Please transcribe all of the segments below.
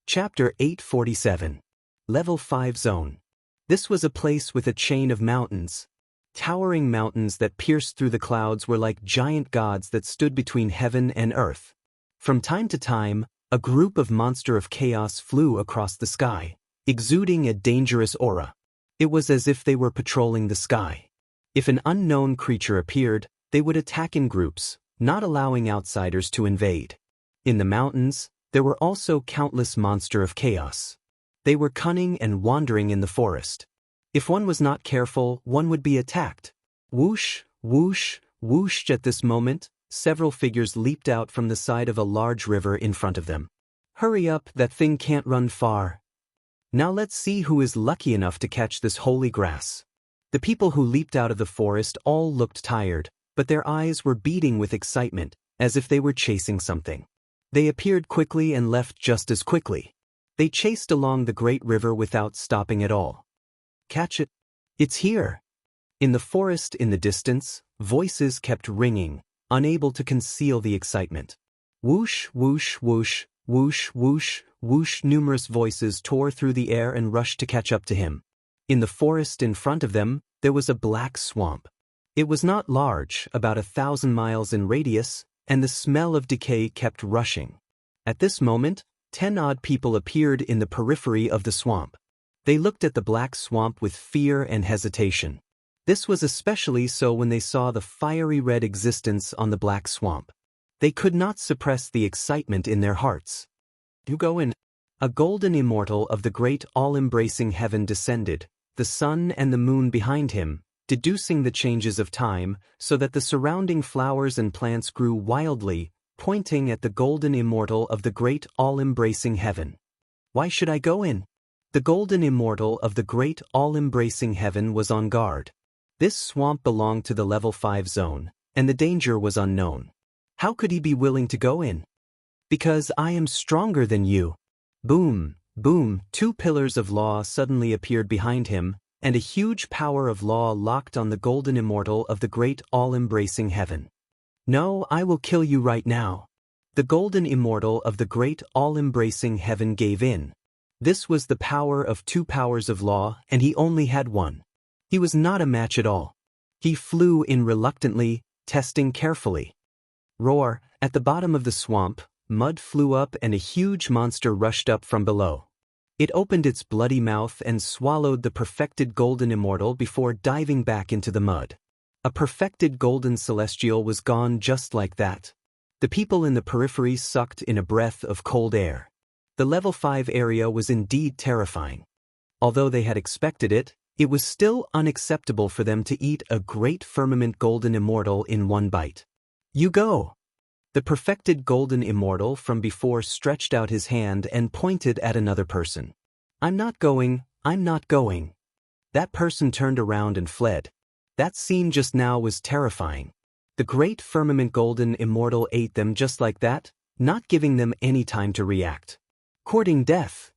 Chapter 847. Level 5 Zone. This was a place with a chain of mountains. Towering mountains that pierced through the clouds were like giant gods that stood between heaven and earth. From time to time, a group of monsters of chaos flew across the sky, exuding a dangerous aura. It was as if they were patrolling the sky. If an unknown creature appeared, they would attack in groups, not allowing outsiders to invade. In the mountains, there were also countless monsters of chaos. They were cunning and wandering in the forest. If one was not careful, one would be attacked. Whoosh, whoosh, whoosh. At this moment, several figures leaped out from the side of a large river in front of them. Hurry up, that thing can't run far. Now let's see who is lucky enough to catch this holy grass. The people who leaped out of the forest all looked tired, but their eyes were beating with excitement, as if they were chasing something. They appeared quickly and left just as quickly. They chased along the great river without stopping at all. Catch it! It's here! In the forest in the distance, voices kept ringing, unable to conceal the excitement. Whoosh, whoosh, whoosh, whoosh, whoosh, whoosh. Numerous voices tore through the air and rushed to catch up to him. In the forest in front of them, there was a black swamp. It was not large, about 1,000 miles in radius, and the smell of decay kept rushing. At this moment, 10 odd people appeared in the periphery of the swamp. They looked at the black swamp with fear and hesitation. This was especially so when they saw the fiery red existence on the black swamp. They could not suppress the excitement in their hearts. You go in. A golden immortal of the great all-embracing heaven descended, the sun and the moon behind him, deducing the changes of time, so that the surrounding flowers and plants grew wildly, pointing at the golden immortal of the great all-embracing heaven. Why should I go in? The golden immortal of the great all-embracing heaven was on guard. This swamp belonged to the level 5 zone, and the danger was unknown. How could he be willing to go in? Because I am stronger than you. Boom, boom, 2 pillars of law suddenly appeared behind him, and a huge power of law locked on the golden immortal of the great all-embracing heaven. No, I will kill you right now. The golden immortal of the great all-embracing heaven gave in. This was the power of 2 powers of law, and he only had one. He was not a match at all. He flew in reluctantly, testing carefully. Roar! At the bottom of the swamp, mud flew up and a huge monster rushed up from below. It opened its bloody mouth and swallowed the perfected golden immortal before diving back into the mud. A perfected golden celestial was gone just like that. The people in the periphery sucked in a breath of cold air. The level 5 area was indeed terrifying. Although they had expected it, it was still unacceptable for them to eat a great firmament golden immortal in one bite. You go! The perfected golden immortal from before stretched out his hand and pointed at another person. I'm not going, I'm not going. That person turned around and fled. That scene just now was terrifying. The great firmament golden immortal ate them just like that, not giving them any time to react. Courting death.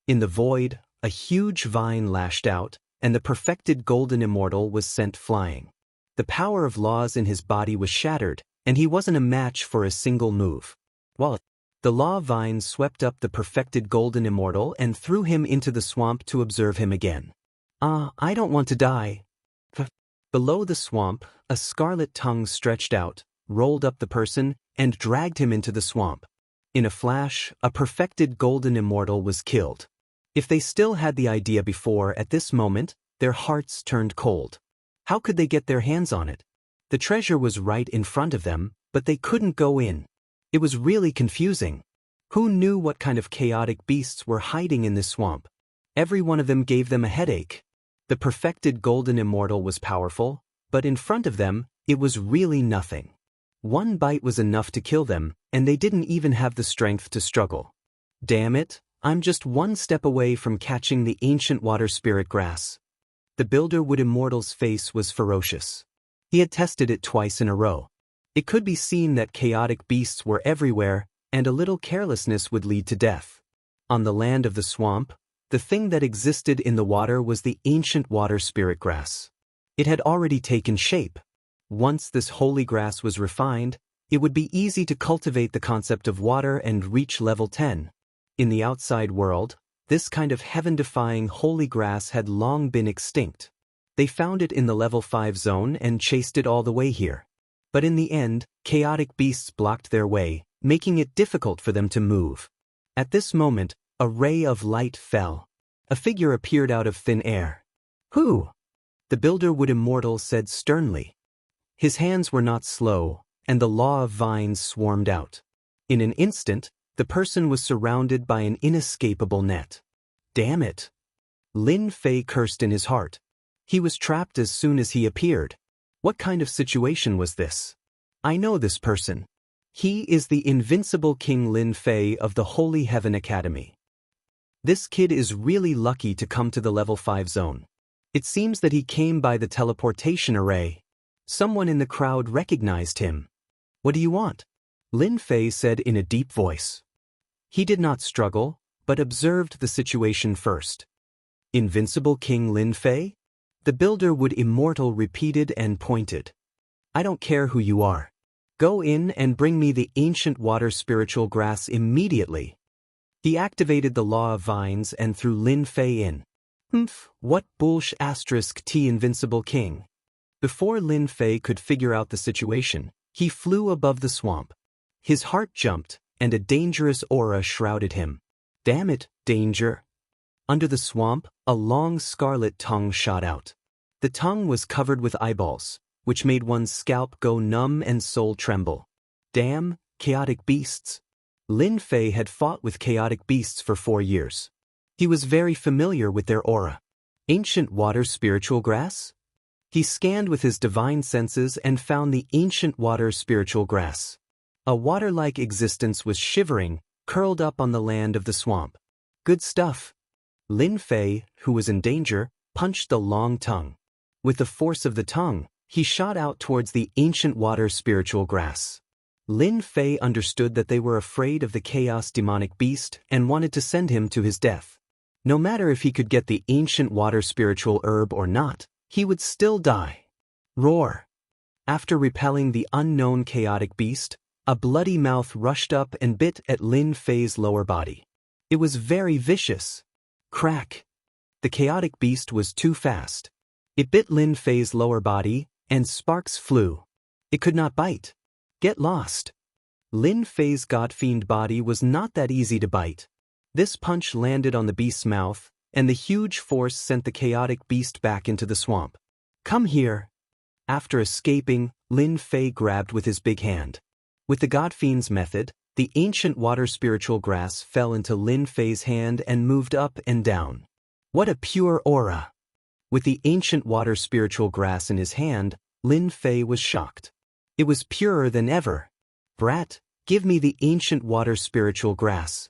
In the void, a huge vine lashed out, and the perfected golden immortal was sent flying. The power of laws in his body was shattered, and he wasn't a match for a single move. The law vine swept up the perfected golden immortal and threw him into the swamp to observe him again. I don't want to die. Below the swamp, a scarlet tongue stretched out, rolled up the person, and dragged him into the swamp. In a flash, a perfected golden immortal was killed. If they still had the idea before, at this moment, their hearts turned cold. How could they get their hands on it? The treasure was right in front of them, but they couldn't go in. It was really confusing. Who knew what kind of chaotic beasts were hiding in this swamp? Every one of them gave them a headache. The perfected golden immortal was powerful, but in front of them, it was really nothing. One bite was enough to kill them, and they didn't even have the strength to struggle. Damn it, I'm just one step away from catching the ancient water spirit grass. The Builderwood immortal's face was ferocious. He had tested it twice in a row. It could be seen that chaotic beasts were everywhere, and a little carelessness would lead to death. On the land of the swamp, the thing that existed in the water was the ancient water spirit grass. It had already taken shape. Once this holy grass was refined, it would be easy to cultivate the concept of water and reach level 10. In the outside world, this kind of heaven-defying holy grass had long been extinct. They found it in the level 5 zone and chased it all the way here. But in the end, chaotic beasts blocked their way, making it difficult for them to move. At this moment, a ray of light fell. A figure appeared out of thin air. "Who?" The builder wood immortal said sternly. His hands were not slow, and the law of vines swarmed out. In an instant, the person was surrounded by an inescapable net. Damn it! Lin Fei cursed in his heart. He was trapped as soon as he appeared. What kind of situation was this? I know this person. He is the invincible King Lin Fei of the Holy Heaven Academy. This kid is really lucky to come to the level 5 zone. It seems that he came by the teleportation array. Someone in the crowd recognized him. What do you want? Lin Fei said in a deep voice. He did not struggle, but observed the situation first. Invincible King Lin Fei? The builder wood immortal repeated and pointed. I don't care who you are. Go in and bring me the ancient water spiritual grass immediately. He activated the law of vines and threw Lin Fei in. What bullsh asterisk T invincible king. Before Lin Fei could figure out the situation, he flew above the swamp. His heart jumped, and a dangerous aura shrouded him. Damn it, danger. Under the swamp, a long scarlet tongue shot out. The tongue was covered with eyeballs, which made one's scalp go numb and soul tremble. Damn, chaotic beasts. Lin Fei had fought with chaotic beasts for 4 years. He was very familiar with their aura. Ancient water spiritual grass? He scanned with his divine senses and found the ancient water spiritual grass. A water-like existence was shivering, curled up on the land of the swamp. Good stuff. Lin Fei, who was in danger, punched the long tongue. With the force of the tongue, he shot out towards the ancient water spiritual grass. Lin Fei understood that they were afraid of the chaos demonic beast and wanted to send him to his death. No matter if he could get the ancient water spiritual herb or not, he would still die. Roar! After repelling the unknown chaotic beast, a bloody mouth rushed up and bit at Lin Fei's lower body. It was very vicious. Crack! The chaotic beast was too fast. It bit Lin Fei's lower body, and sparks flew. It could not bite. Get lost. Lin Fei's godfiend body was not that easy to bite. This punch landed on the beast's mouth, and the huge force sent the chaotic beast back into the swamp. Come here. After escaping, Lin Fei grabbed with his big hand. With the godfiend's method, the ancient water spiritual grass fell into Lin Fei's hand and moved up and down. What a pure aura! With the ancient water spiritual grass in his hand, Lin Fei was shocked. It was purer than ever. Brat, give me the ancient water spiritual grass.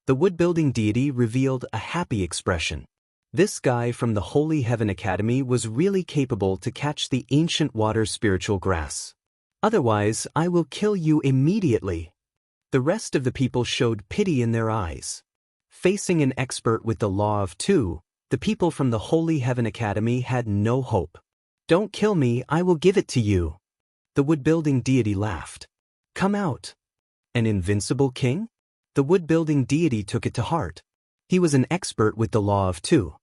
The wood-building deity revealed a happy expression. This guy from the Holy Heaven Academy was really capable to catch the ancient water spiritual grass. Otherwise, I will kill you immediately. The rest of the people showed pity in their eyes. Facing an expert with the law of 2, the people from the Holy Heaven Academy had no hope. Don't kill me, I will give it to you. The wood-building deity laughed. Come out. An invincible king? The wood-building deity took it to heart. He was an expert with the law of 2.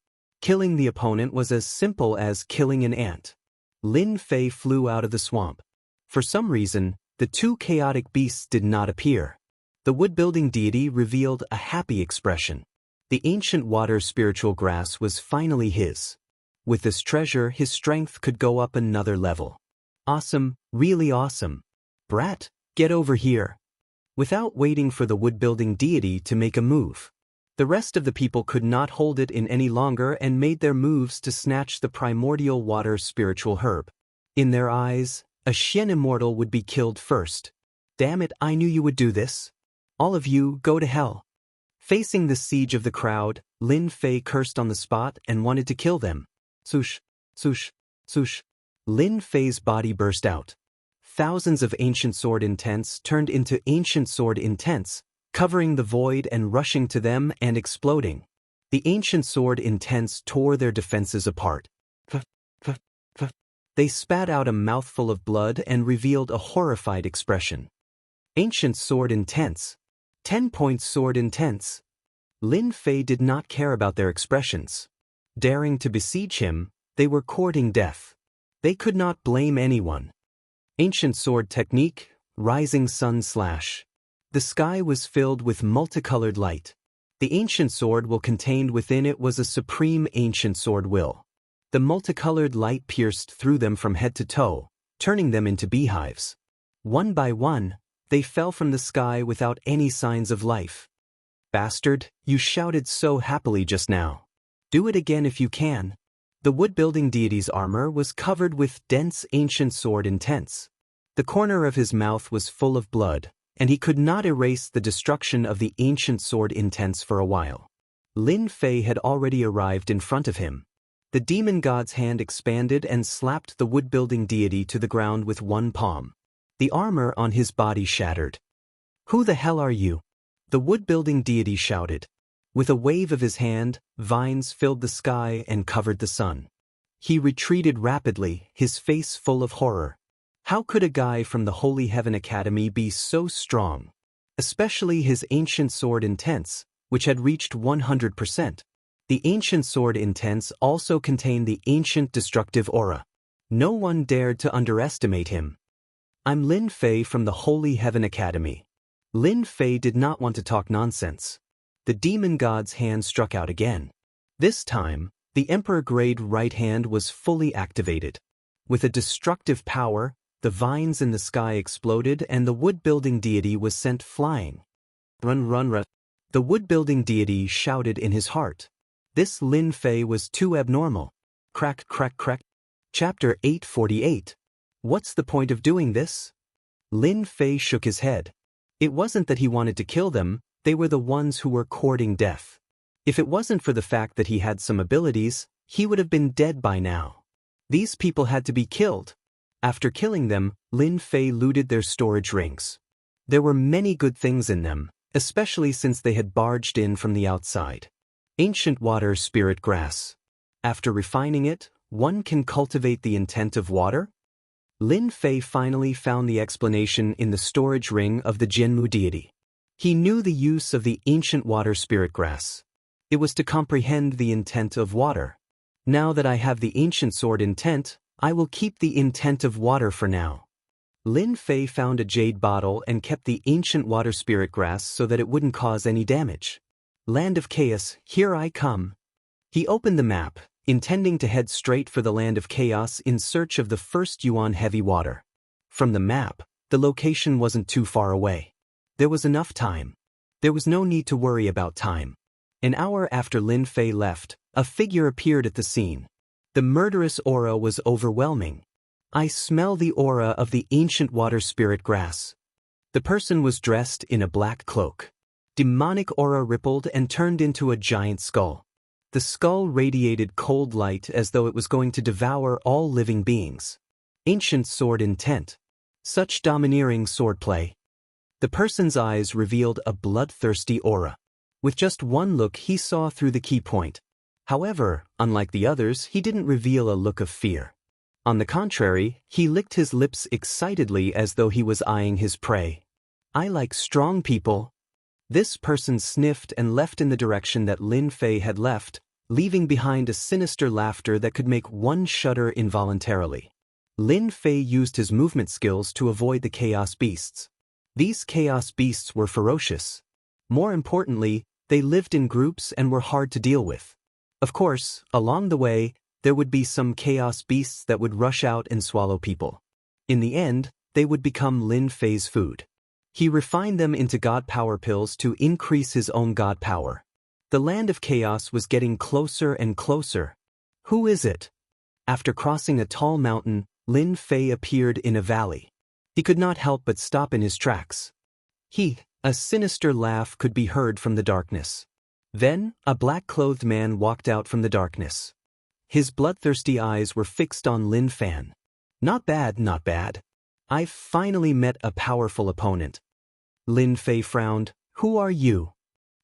Killing the opponent was as simple as killing an ant. Lin Fei flew out of the swamp. For some reason, the 2 chaotic beasts did not appear. The wood-building deity revealed a happy expression. The ancient water spiritual grass was finally his. With this treasure, his strength could go up another level. Awesome, really awesome. Brat, get over here. Without waiting for the wood-building deity to make a move, the rest of the people could not hold it in any longer and made their moves to snatch the primordial water spiritual herb. In their eyes, a Xian immortal would be killed first. Damn it, I knew you would do this. All of you, go to hell. Facing the siege of the crowd, Lin Fei cursed on the spot and wanted to kill them. Swoosh, swoosh, swoosh. Lin Fei's body burst out. Thousands of ancient sword intents turned into ancient sword intents, covering the void and rushing to them and exploding. The ancient sword intents tore their defenses apart. They spat out a mouthful of blood and revealed a horrified expression. Ancient sword intents. 10-point sword intents. Lin Fei did not care about their expressions. Daring to besiege him, they were courting death. They could not blame anyone. Ancient sword technique, rising sun slash. The sky was filled with multicolored light. The ancient sword will contained within it was a supreme ancient sword will. The multicolored light pierced through them from head to toe, turning them into beehives. One by one, they fell from the sky without any signs of life. Bastard, you shouted so happily just now. Do it again if you can. The wood-building deity's armor was covered with dense ancient sword intents. The corner of his mouth was full of blood, and he could not erase the destruction of the ancient sword intents for a while. Lin Fei had already arrived in front of him. The demon god's hand expanded and slapped the wood-building deity to the ground with one palm. The armor on his body shattered. Who the hell are you? The wood-building deity shouted. With a wave of his hand, vines filled the sky and covered the sun. He retreated rapidly, his face full of horror. How could a guy from the Holy Heaven Academy be so strong? Especially his ancient sword intents, which had reached 100%. The ancient sword intents also contained the ancient destructive aura. No one dared to underestimate him. I'm Lin Fei from the Holy Heaven Academy. Lin Fei did not want to talk nonsense. The demon god's hand struck out again. This time, the Emperor Grade right hand was fully activated. With a destructive power, the vines in the sky exploded and the wood-building deity was sent flying. Run, run, run. The wood-building deity shouted in his heart. This Lin Fei was too abnormal. Crack, crack, crack. Chapter 848. What's the point of doing this? Lin Fei shook his head. It wasn't that he wanted to kill them, they were the ones who were courting death. If it wasn't for the fact that he had some abilities, he would have been dead by now. These people had to be killed. After killing them, Lin Fei looted their storage rings. There were many good things in them, especially since they had barged in from the outside. Ancient water spirit grass. After refining it, one can cultivate the intent of water? Lin Fei finally found the explanation in the storage ring of the Jianmu deity. He knew the use of the ancient water spirit grass. It was to comprehend the intent of water. Now that I have the ancient sword intent, I will keep the intent of water for now. Lin Fei found a jade bottle and kept the ancient water spirit grass so that it wouldn't cause any damage. Land of Chaos, here I come. He opened the map, intending to head straight for the Land of Chaos in search of the first Yuan heavy water. From the map, the location wasn't too far away. There was enough time. There was no need to worry about time. An hour after Lin Fei left, a figure appeared at the scene. The murderous aura was overwhelming. I smell the aura of the ancient water spirit grass. The person was dressed in a black cloak. Demonic aura rippled and turned into a giant skull. The skull radiated cold light as though it was going to devour all living beings. Ancient sword intent. Such domineering swordplay. The person's eyes revealed a bloodthirsty aura. With just one look he saw through the key point. However, unlike the others, he didn't reveal a look of fear. On the contrary, he licked his lips excitedly as though he was eyeing his prey. I like strong people. This person sniffed and left in the direction that Lin Fei had left, leaving behind a sinister laughter that could make one shudder involuntarily. Lin Fei used his movement skills to avoid the chaos beasts. These chaos beasts were ferocious. More importantly, they lived in groups and were hard to deal with. Of course, along the way, there would be some chaos beasts that would rush out and swallow people. In the end, they would become Lin Fei's food. He refined them into god power pills to increase his own god power. The Land of Chaos was getting closer and closer. Who is it? After crossing a tall mountain, Lin Fei appeared in a valley. He could not help but stop in his tracks. A sinister laugh could be heard from the darkness. Then, a black-clothed man walked out from the darkness. His bloodthirsty eyes were fixed on Lin Fan. Not bad, not bad. I've finally met a powerful opponent. Lin Fei frowned. Who are you?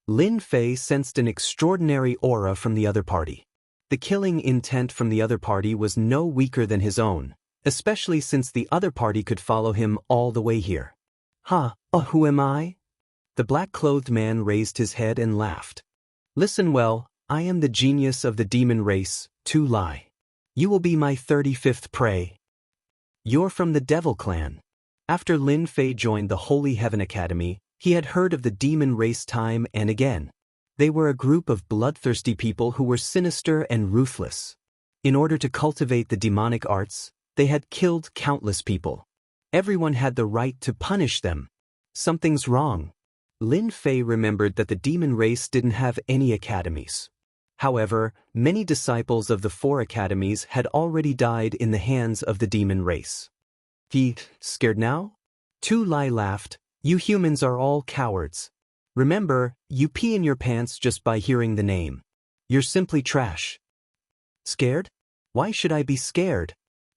Lin Fei sensed an extraordinary aura from the other party. The killing intent from the other party was no weaker than his own, especially since the other party could follow him all the way here. Who am I? The black-clothed man raised his head and laughed. Listen well, I am the genius of the demon race, Tu Lai. You will be my 35th prey. You're from the Devil Clan. After Lin Fei joined the Holy Heaven Academy, he had heard of the demon race time and again. They were a group of bloodthirsty people who were sinister and ruthless. In order to cultivate the demonic arts, they had killed countless people. Everyone had the right to punish them. Something's wrong. Lin Fei remembered that the demon race didn't have any academies. However, many disciples of the 4 academies had already died in the hands of the demon race. Scared now? Tu Lai laughed. You humans are all cowards. Remember, you pee in your pants just by hearing the name. You're simply trash. Scared? Why should I be scared?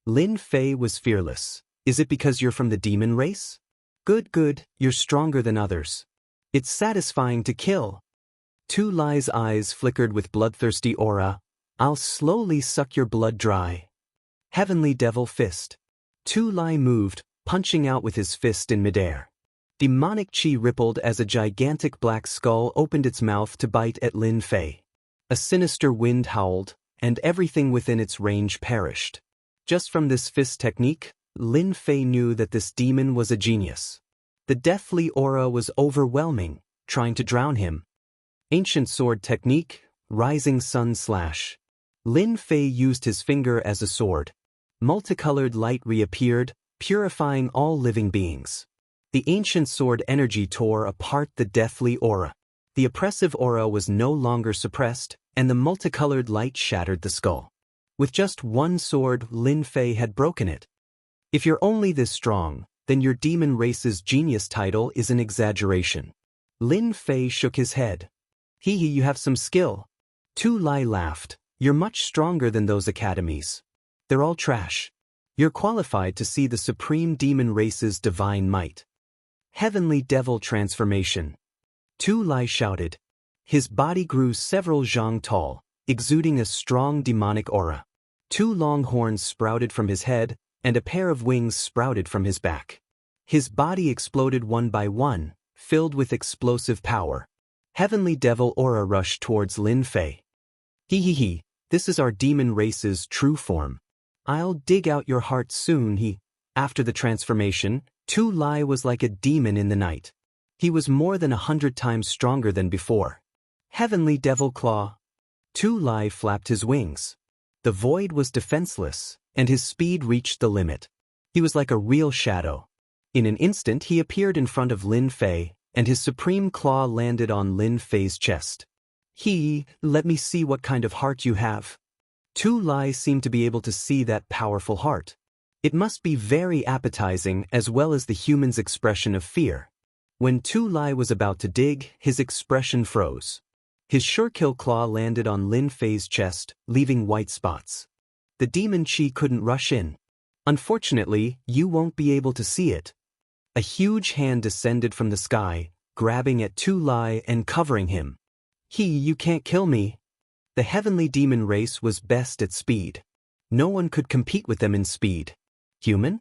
Lin Fei was fearless. Is it because you're from the demon race? Good, you're stronger than others. It's satisfying to kill. Tu Lai's eyes flickered with bloodthirsty aura. I'll slowly suck your blood dry. Heavenly Devil Fist. Tu Lai moved, punching out with his fist in midair. Demonic chi rippled as a gigantic black skull opened its mouth to bite at Lin Fei. A sinister wind howled, and everything within its range perished. Just from this fist technique, Lin Fei knew that this demon was a genius. The deathly aura was overwhelming, trying to drown him. Ancient sword technique, rising sun slash. Lin Fei used his finger as a sword. Multicolored light reappeared, purifying all living beings. The ancient sword energy tore apart the deathly aura. The oppressive aura was no longer suppressed, and the multicolored light shattered the skull. With just one sword, Lin Fei had broken it. If you're only this strong, then your demon race's genius title is an exaggeration. Lin Fei shook his head. You have some skill. Tu Lai laughed. You're much stronger than those academies. They're all trash. You're qualified to see the supreme demon race's divine might. Heavenly Devil Transformation. Tu Lai shouted. His body grew several zhang tall, exuding a strong demonic aura. 2 long horns sprouted from his head, and a pair of wings sprouted from his back. His body exploded one by one, filled with explosive power. Heavenly Devil aura rushed towards Lin Fei. This is our demon race's true form. I'll dig out your heart soon. After the transformation, Tu Lai was like a demon in the night. He was more than 100 times stronger than before. Heavenly Devil Claw. Tu Lai flapped his wings. The void was defenseless, and his speed reached the limit. He was like a real shadow. In an instant he appeared in front of Lin Fei, and his supreme claw landed on Lin Fei's chest. Let me see what kind of heart you have. Tu Lai seemed to be able to see that powerful heart. It must be very appetizing as well as the human's expression of fear. When Tu Lai was about to dig, his expression froze. His sure-kill claw landed on Lin Fei's chest, leaving white spots. The demon chi couldn't rush in. Unfortunately, you won't be able to see it. A huge hand descended from the sky, grabbing at Tu Lai and covering him. You can't kill me. The heavenly demon race was best at speed. No one could compete with them in speed. Human?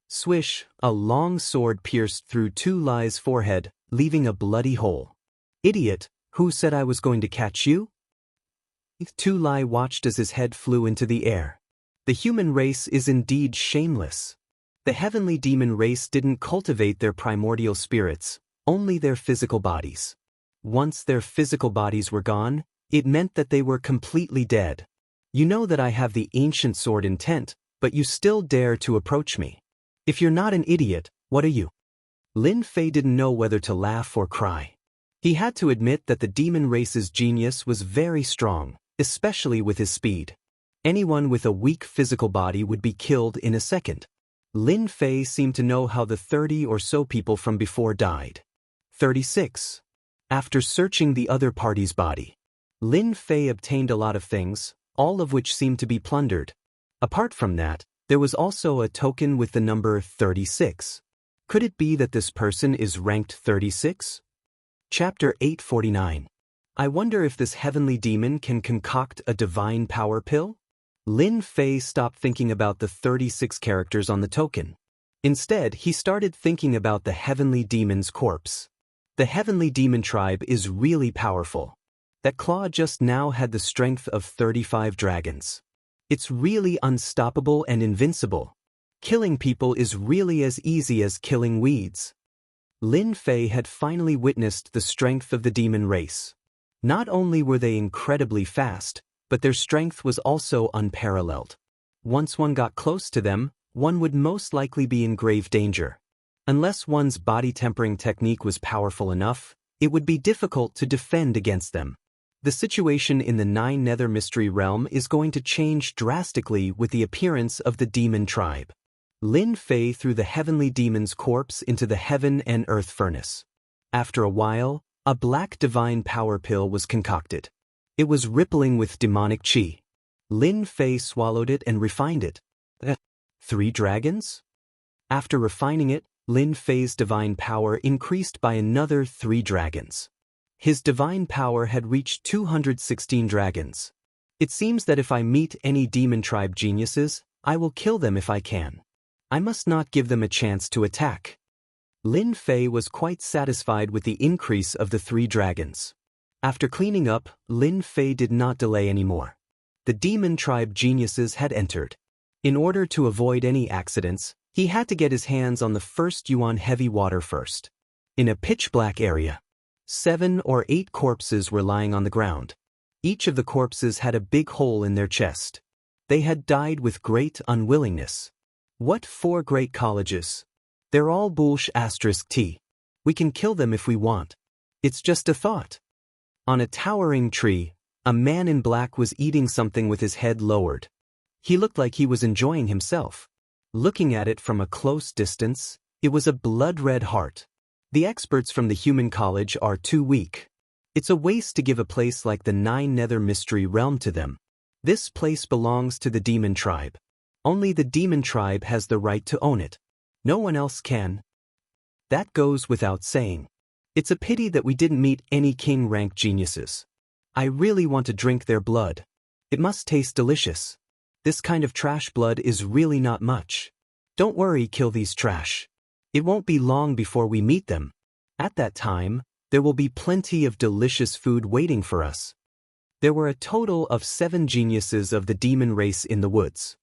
Swish, a long sword pierced through Tu Lai's forehead, leaving a bloody hole. Idiot, who said I was going to catch you? Tu Lai watched as his head flew into the air. The human race is indeed shameless. The heavenly demon race didn't cultivate their primordial spirits, only their physical bodies. Once their physical bodies were gone, it meant that they were completely dead. You know that I have the ancient sword intent, but you still dare to approach me. If you're not an idiot, what are you? Lin Fei didn't know whether to laugh or cry. He had to admit that the demon race's genius was very strong, especially with his speed. Anyone with a weak physical body would be killed in a second. Lin Fei seemed to know how the 30 or so people from before died. 36. After searching the other party's body, Lin Fei obtained a lot of things, all of which seemed to be plundered. Apart from that, there was also a token with the number 36. Could it be that this person is ranked 36? Chapter 849. I wonder if this heavenly demon can concoct a divine power pill? Lin Fei stopped thinking about the 36 characters on the token. Instead, he started thinking about the heavenly demon's corpse. The heavenly demon tribe is really powerful. That claw just now had the strength of 35 dragons. It's really unstoppable and invincible. Killing people is really as easy as killing weeds. Lin Fei had finally witnessed the strength of the demon race. Not only were they incredibly fast, but their strength was also unparalleled. Once one got close to them, one would most likely be in grave danger. Unless one's body tempering technique was powerful enough, it would be difficult to defend against them. The situation in the Nine Nether Mystery Realm is going to change drastically with the appearance of the demon tribe. Lin Fei threw the heavenly demon's corpse into the heaven and earth furnace. After a while, a black divine power pill was concocted. It was rippling with demonic chi. Lin Fei swallowed it and refined it. 3 dragons? After refining it, Lin Fei's divine power increased by another 3 dragons. His divine power had reached 216 dragons. It seems that if I meet any demon tribe geniuses, I will kill them if I can. I must not give them a chance to attack. Lin Fei was quite satisfied with the increase of the 3 dragons. After cleaning up, Lin Fei did not delay anymore. The demon tribe geniuses had entered. In order to avoid any accidents, he had to get his hands on the first yuan heavy water first. In a pitch-black area, 7 or 8 corpses were lying on the ground. Each of the corpses had a big hole in their chest. They had died with great unwillingness. What 4 great colleges? They're all **T. We can kill them if we want. It's just a thought. On a towering tree, a man in black was eating something with his head lowered. He looked like he was enjoying himself. Looking at it from a close distance, it was a blood-red heart. The experts from the human college are too weak. It's a waste to give a place like the Nine Nether Mystery Realm to them. This place belongs to the demon tribe. Only the demon tribe has the right to own it. No one else can. That goes without saying. It's a pity that we didn't meet any king-rank geniuses. I really want to drink their blood. It must taste delicious. This kind of trash blood is really not much. Don't worry, kill these trash. It won't be long before we meet them. At that time, there will be plenty of delicious food waiting for us. There were a total of 7 geniuses of the demon race in the woods.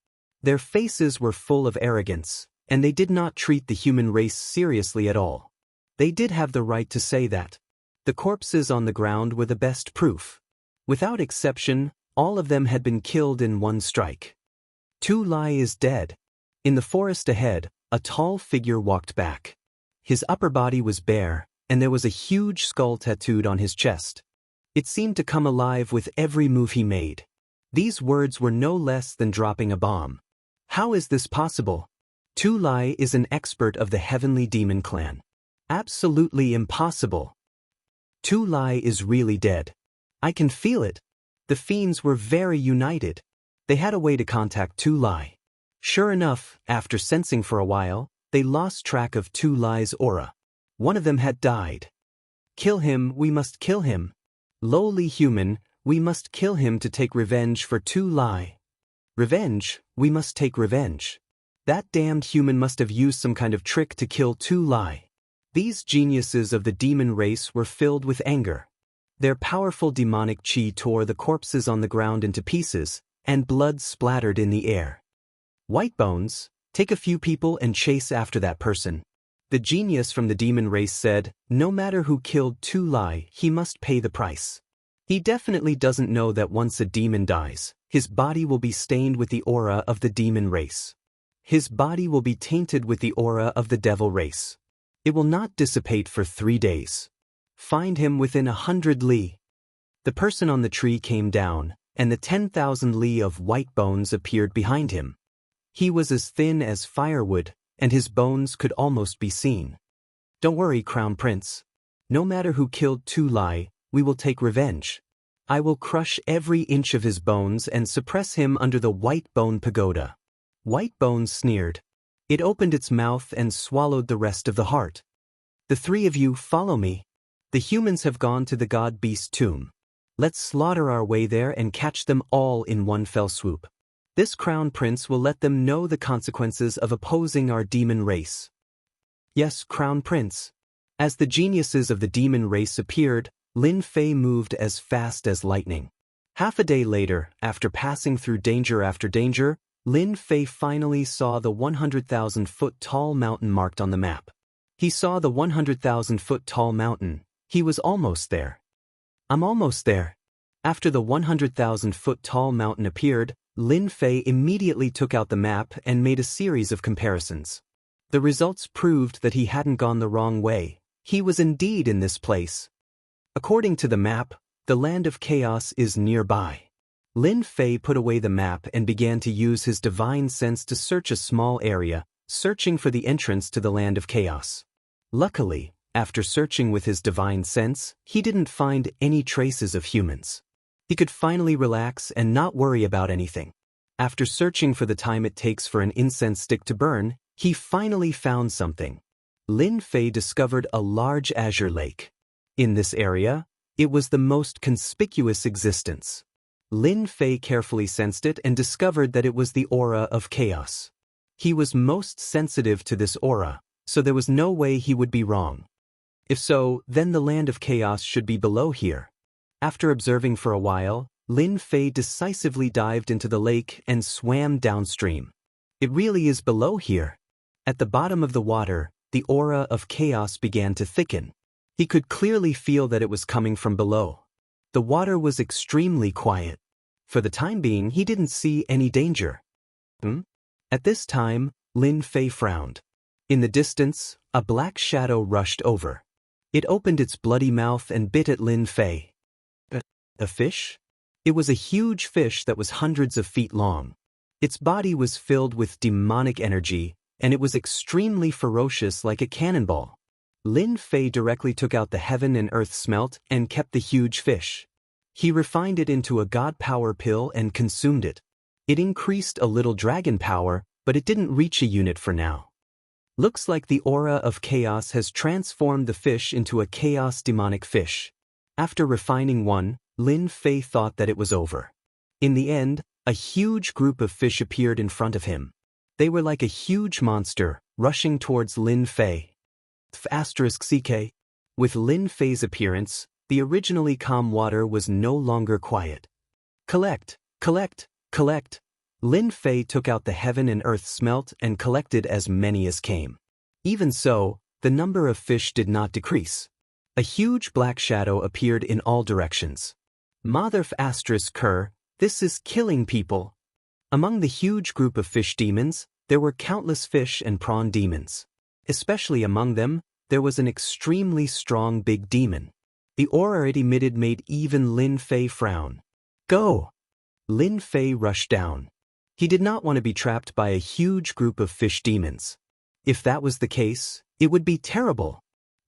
Their faces were full of arrogance, and they did not treat the human race seriously at all. They did have the right to say that. The corpses on the ground were the best proof. Without exception, all of them had been killed in one strike. Tu Lai is dead. In the forest ahead, a tall figure walked back. His upper body was bare, and there was a huge skull tattooed on his chest. It seemed to come alive with every move he made. These words were no less than dropping a bomb. How is this possible? Tu Lai is an expert of the Heavenly Demon Clan. Absolutely impossible. Tu Lai is really dead. I can feel it. The fiends were very united. They had a way to contact Tu Lai. Sure enough, after sensing for a while, they lost track of Tu Lai's aura. One of them had died. Kill him, we must kill him. Lowly human, we must kill him to take revenge for Tu Lai. Revenge, we must take revenge. That damned human must have used some kind of trick to kill Tu Lai. These geniuses of the demon race were filled with anger. Their powerful demonic chi tore the corpses on the ground into pieces, and blood splattered in the air. White Bones, take a few people and chase after that person. The genius from the demon race said, no matter who killed Tu Lai, he must pay the price. He definitely doesn't know that once a demon dies, his body will be stained with the aura of the demon race. His body will be tainted with the aura of the devil race. It will not dissipate for 3 days. Find him within 100 li. The person on the tree came down, and the 10,000 li of White Bones appeared behind him. He was as thin as firewood, and his bones could almost be seen. Don't worry, Crown Prince. No matter who killed Tu Lai, we will take revenge. I will crush every inch of his bones and suppress him under the White Bone Pagoda. White Bones sneered. It opened its mouth and swallowed the rest of the heart. The 3 of you follow me. The humans have gone to the God Beast tomb. Let's slaughter our way there and catch them all in one fell swoop. This Crown Prince will let them know the consequences of opposing our demon race. Yes, Crown Prince. As the geniuses of the demon race appeared, Lin Fei moved as fast as lightning. Half a day later, after passing through danger after danger, Lin Fei finally saw the 100,000-foot tall mountain marked on the map. He saw the 100,000-foot tall mountain. He was almost there. I'm almost there. After the 100,000-foot tall mountain appeared, Lin Fei immediately took out the map and made a series of comparisons. The results proved that he hadn't gone the wrong way. He was indeed in this place. According to the map, the land of chaos is nearby. Lin Fei put away the map and began to use his divine sense to search a small area, searching for the entrance to the land of chaos. Luckily, after searching with his divine sense, he didn't find any traces of humans. He could finally relax and not worry about anything. After searching for the time it takes for an incense stick to burn, he finally found something. Lin Fei discovered a large azure lake. In this area, it was the most conspicuous existence. Lin Fei carefully sensed it and discovered that it was the aura of chaos. He was most sensitive to this aura, so there was no way he would be wrong. If so, then the land of chaos should be below here. After observing for a while, Lin Fei decisively dived into the lake and swam downstream. It really is below here. At the bottom of the water, the aura of chaos began to thicken. He could clearly feel that it was coming from below. The water was extremely quiet. For the time being, he didn't see any danger. At this time, Lin Fei frowned. In the distance, a black shadow rushed over. It opened its bloody mouth and bit at Lin Fei. A fish? It was a huge fish that was hundreds of feet long. Its body was filled with demonic energy, and it was extremely ferocious like a cannonball. Lin Fei directly took out the heaven and earth smelt and kept the huge fish. He refined it into a god power pill and consumed it. It increased a little dragon power, but it didn't reach a unit for now. Looks like the aura of chaos has transformed the fish into a chaos demonic fish. After refining one, Lin Fei thought that it was over. In the end, a huge group of fish appeared in front of him. They were like a huge monster, rushing towards Lin Fei. *CK. With Lin Fei's appearance, the originally calm water was no longer quiet. Collect, collect, collect. Lin Fei took out the heaven and earth smelt and collected as many as came. Even so, the number of fish did not decrease. A huge black shadow appeared in all directions. Mother****, this is killing people. Among the huge group of fish demons, there were countless fish and prawn demons. Especially among them, there was an extremely strong big demon. The aura it emitted made even Lin Fei frown. Go! Lin Fei rushed down. He did not want to be trapped by a huge group of fish demons. If that was the case, it would be terrible.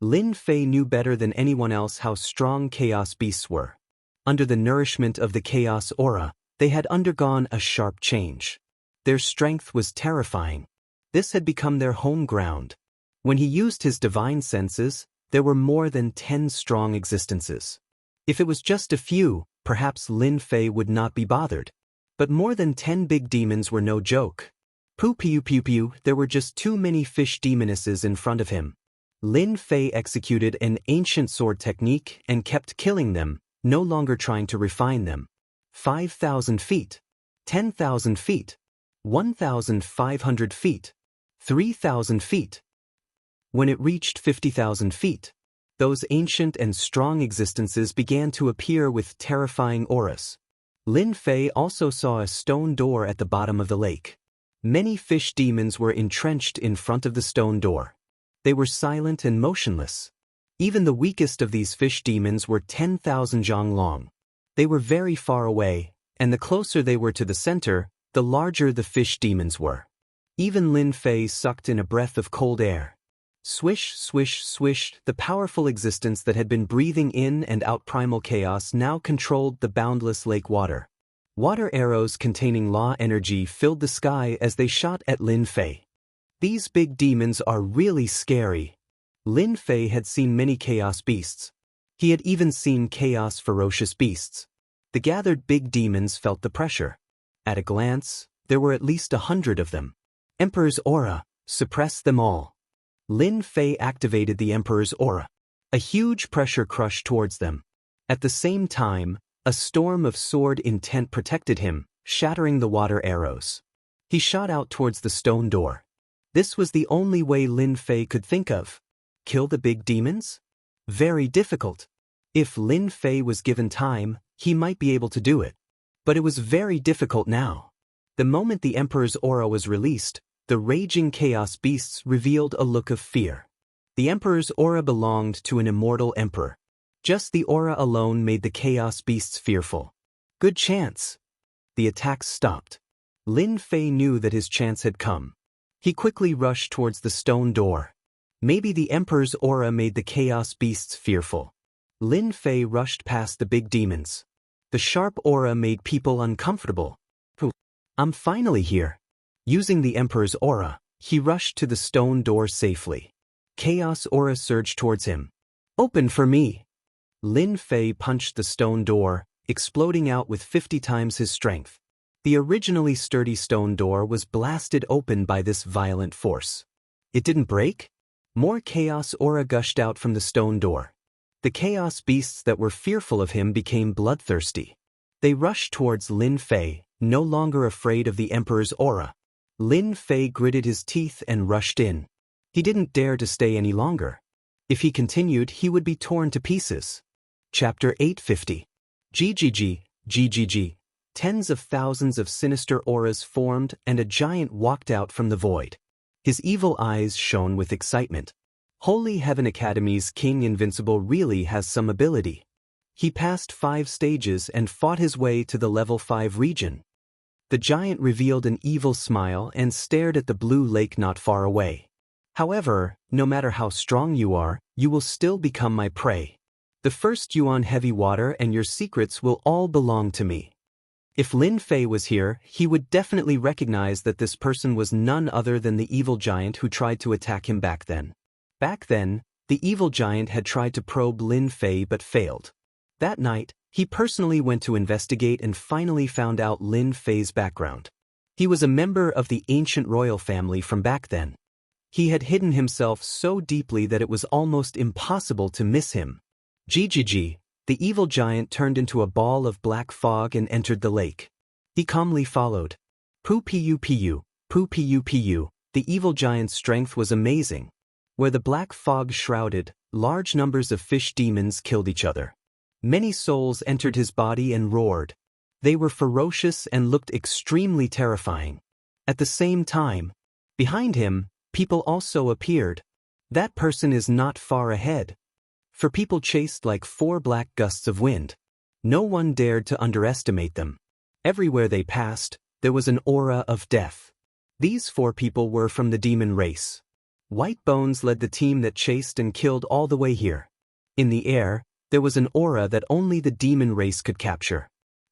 Lin Fei knew better than anyone else how strong chaos beasts were. Under the nourishment of the chaos aura, they had undergone a sharp change. Their strength was terrifying. This had become their home ground. When he used his divine senses, there were more than 10 strong existences. If it was just a few, perhaps Lin Fei would not be bothered. But more than 10 big demons were no joke. Pew, there were just too many fish demonesses in front of him. Lin Fei executed an ancient sword technique and kept killing them, no longer trying to refine them. 5,000 feet, 10,000 feet, 1,500 feet, 3,000 feet. When it reached 50,000 feet, those ancient and strong existences began to appear with terrifying auras. Lin Fei also saw a stone door at the bottom of the lake. Many fish demons were entrenched in front of the stone door. They were silent and motionless. Even the weakest of these fish demons were 10,000 zhang long. They were very far away, and the closer they were to the center, the larger the fish demons were. Even Lin Fei sucked in a breath of cold air. Swish, swish, swish, the powerful existence that had been breathing in and out primal chaos now controlled the boundless lake water. Water arrows containing law energy filled the sky as they shot at Lin Fei. These big demons are really scary. Lin Fei had seen many chaos beasts. He had even seen chaos ferocious beasts. The gathered big demons felt the pressure. At a glance, there were at least 100 of them. Emperor's aura, suppress them all. Lin Fei activated the Emperor's aura. A huge pressure crushed towards them. At the same time, a storm of sword intent protected him, shattering the water arrows. He shot out towards the stone door. This was the only way Lin Fei could think of. Kill the big demons? Very difficult. If Lin Fei was given time, he might be able to do it. But it was very difficult now. The moment the Emperor's aura was released, the raging chaos beasts revealed a look of fear. The Emperor's aura belonged to an immortal emperor. Just the aura alone made the chaos beasts fearful. Good chance. The attacks stopped. Lin Fei knew that his chance had come. He quickly rushed towards the stone door. Maybe the Emperor's aura made the chaos beasts fearful. Lin Fei rushed past the big demons. The sharp aura made people uncomfortable. I'm finally here. Using the Emperor's aura, he rushed to the stone door safely. Chaos aura surged towards him. Open for me. Lin Fei punched the stone door, exploding out with 50 times his strength. The originally sturdy stone door was blasted open by this violent force. It didn't break? More chaos aura gushed out from the stone door. The chaos beasts that were fearful of him became bloodthirsty. They rushed towards Lin Fei, no longer afraid of the Emperor's aura. Lin Fei gritted his teeth and rushed in. He didn't dare to stay any longer. If he continued, he would be torn to pieces. Chapter 850. GGG. Tens of thousands of sinister auras formed and a giant walked out from the void. His evil eyes shone with excitement. Holy Heaven Academy's King Invincible really has some ability. He passed 5 stages and fought his way to the level 5 region. The giant revealed an evil smile and stared at the blue lake not far away. However, no matter how strong you are, you will still become my prey. The first Yuan heavy water and your secrets will all belong to me. If Lin Fei was here, he would definitely recognize that this person was none other than the evil giant who tried to attack him back then. Back then, the evil giant had tried to probe Lin Fei but failed. That night, he personally went to investigate and finally found out Lin Fei's background. He was a member of the ancient royal family from back then. He had hidden himself so deeply that it was almost impossible to miss him. GGG. The evil giant turned into a ball of black fog and entered the lake. He calmly followed. Pu. The evil giant's strength was amazing. Where the black fog shrouded, large numbers of fish demons killed each other. Many souls entered his body and roared. They were ferocious and looked extremely terrifying. At the same time, behind him, people also appeared. That person is not far ahead. For people chased like 4 black gusts of wind. No one dared to underestimate them. Everywhere they passed, there was an aura of death. These 4 people were from the demon race. White Bones led the team that chased and killed all the way here. In the air, there was an aura that only the demon race could capture.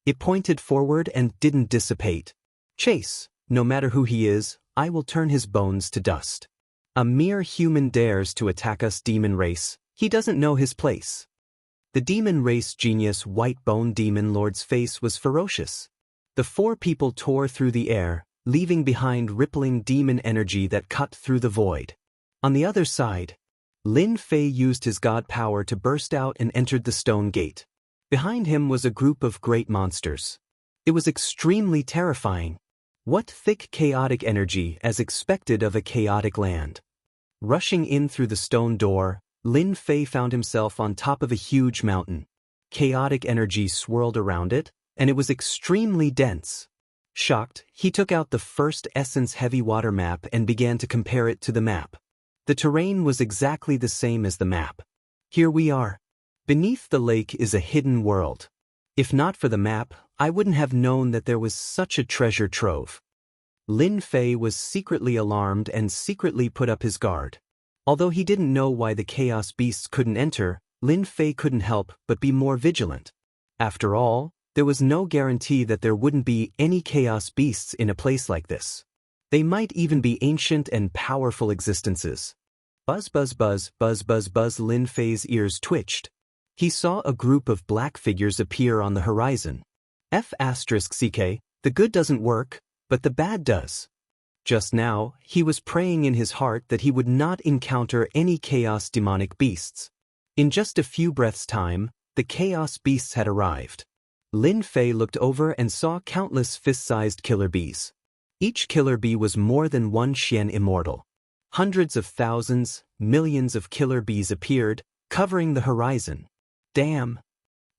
It pointed forward and didn't dissipate. Chase, no matter who he is, I will turn his bones to dust. A mere human dares to attack us, demon race. He doesn't know his place. The demon race genius White Bone Demon Lord's face was ferocious. The 4 people tore through the air, leaving behind rippling demon energy that cut through the void. On the other side, Lin Fei used his god power to burst out and entered the stone gate. Behind him was a group of great monsters. It was extremely terrifying. What thick chaotic energy as expected of a chaotic land. Rushing in through the stone door, Lin Fei found himself on top of a huge mountain. Chaotic energy swirled around it, and it was extremely dense. Shocked, he took out the first Essence Heavy Water map and began to compare it to the map. The terrain was exactly the same as the map. Here we are. Beneath the lake is a hidden world. If not for the map, I wouldn't have known that there was such a treasure trove. Lin Fei was secretly alarmed and secretly put up his guard. Although he didn't know why the chaos beasts couldn't enter, Lin Fei couldn't help but be more vigilant. After all, there was no guarantee that there wouldn't be any chaos beasts in a place like this. They might even be ancient and powerful existences. Buzz. Lin Fei's ears twitched. He saw a group of black figures appear on the horizon. F***ck, the good doesn't work, but the bad does. Just now, he was praying in his heart that he would not encounter any chaos demonic beasts. In just a few breaths' time, The chaos beasts had arrived. Lin Fei looked over and saw countless fist-sized killer bees. Each killer bee was more than one Xian immortal. Hundreds of thousands, millions of killer bees appeared, covering the horizon. Damn!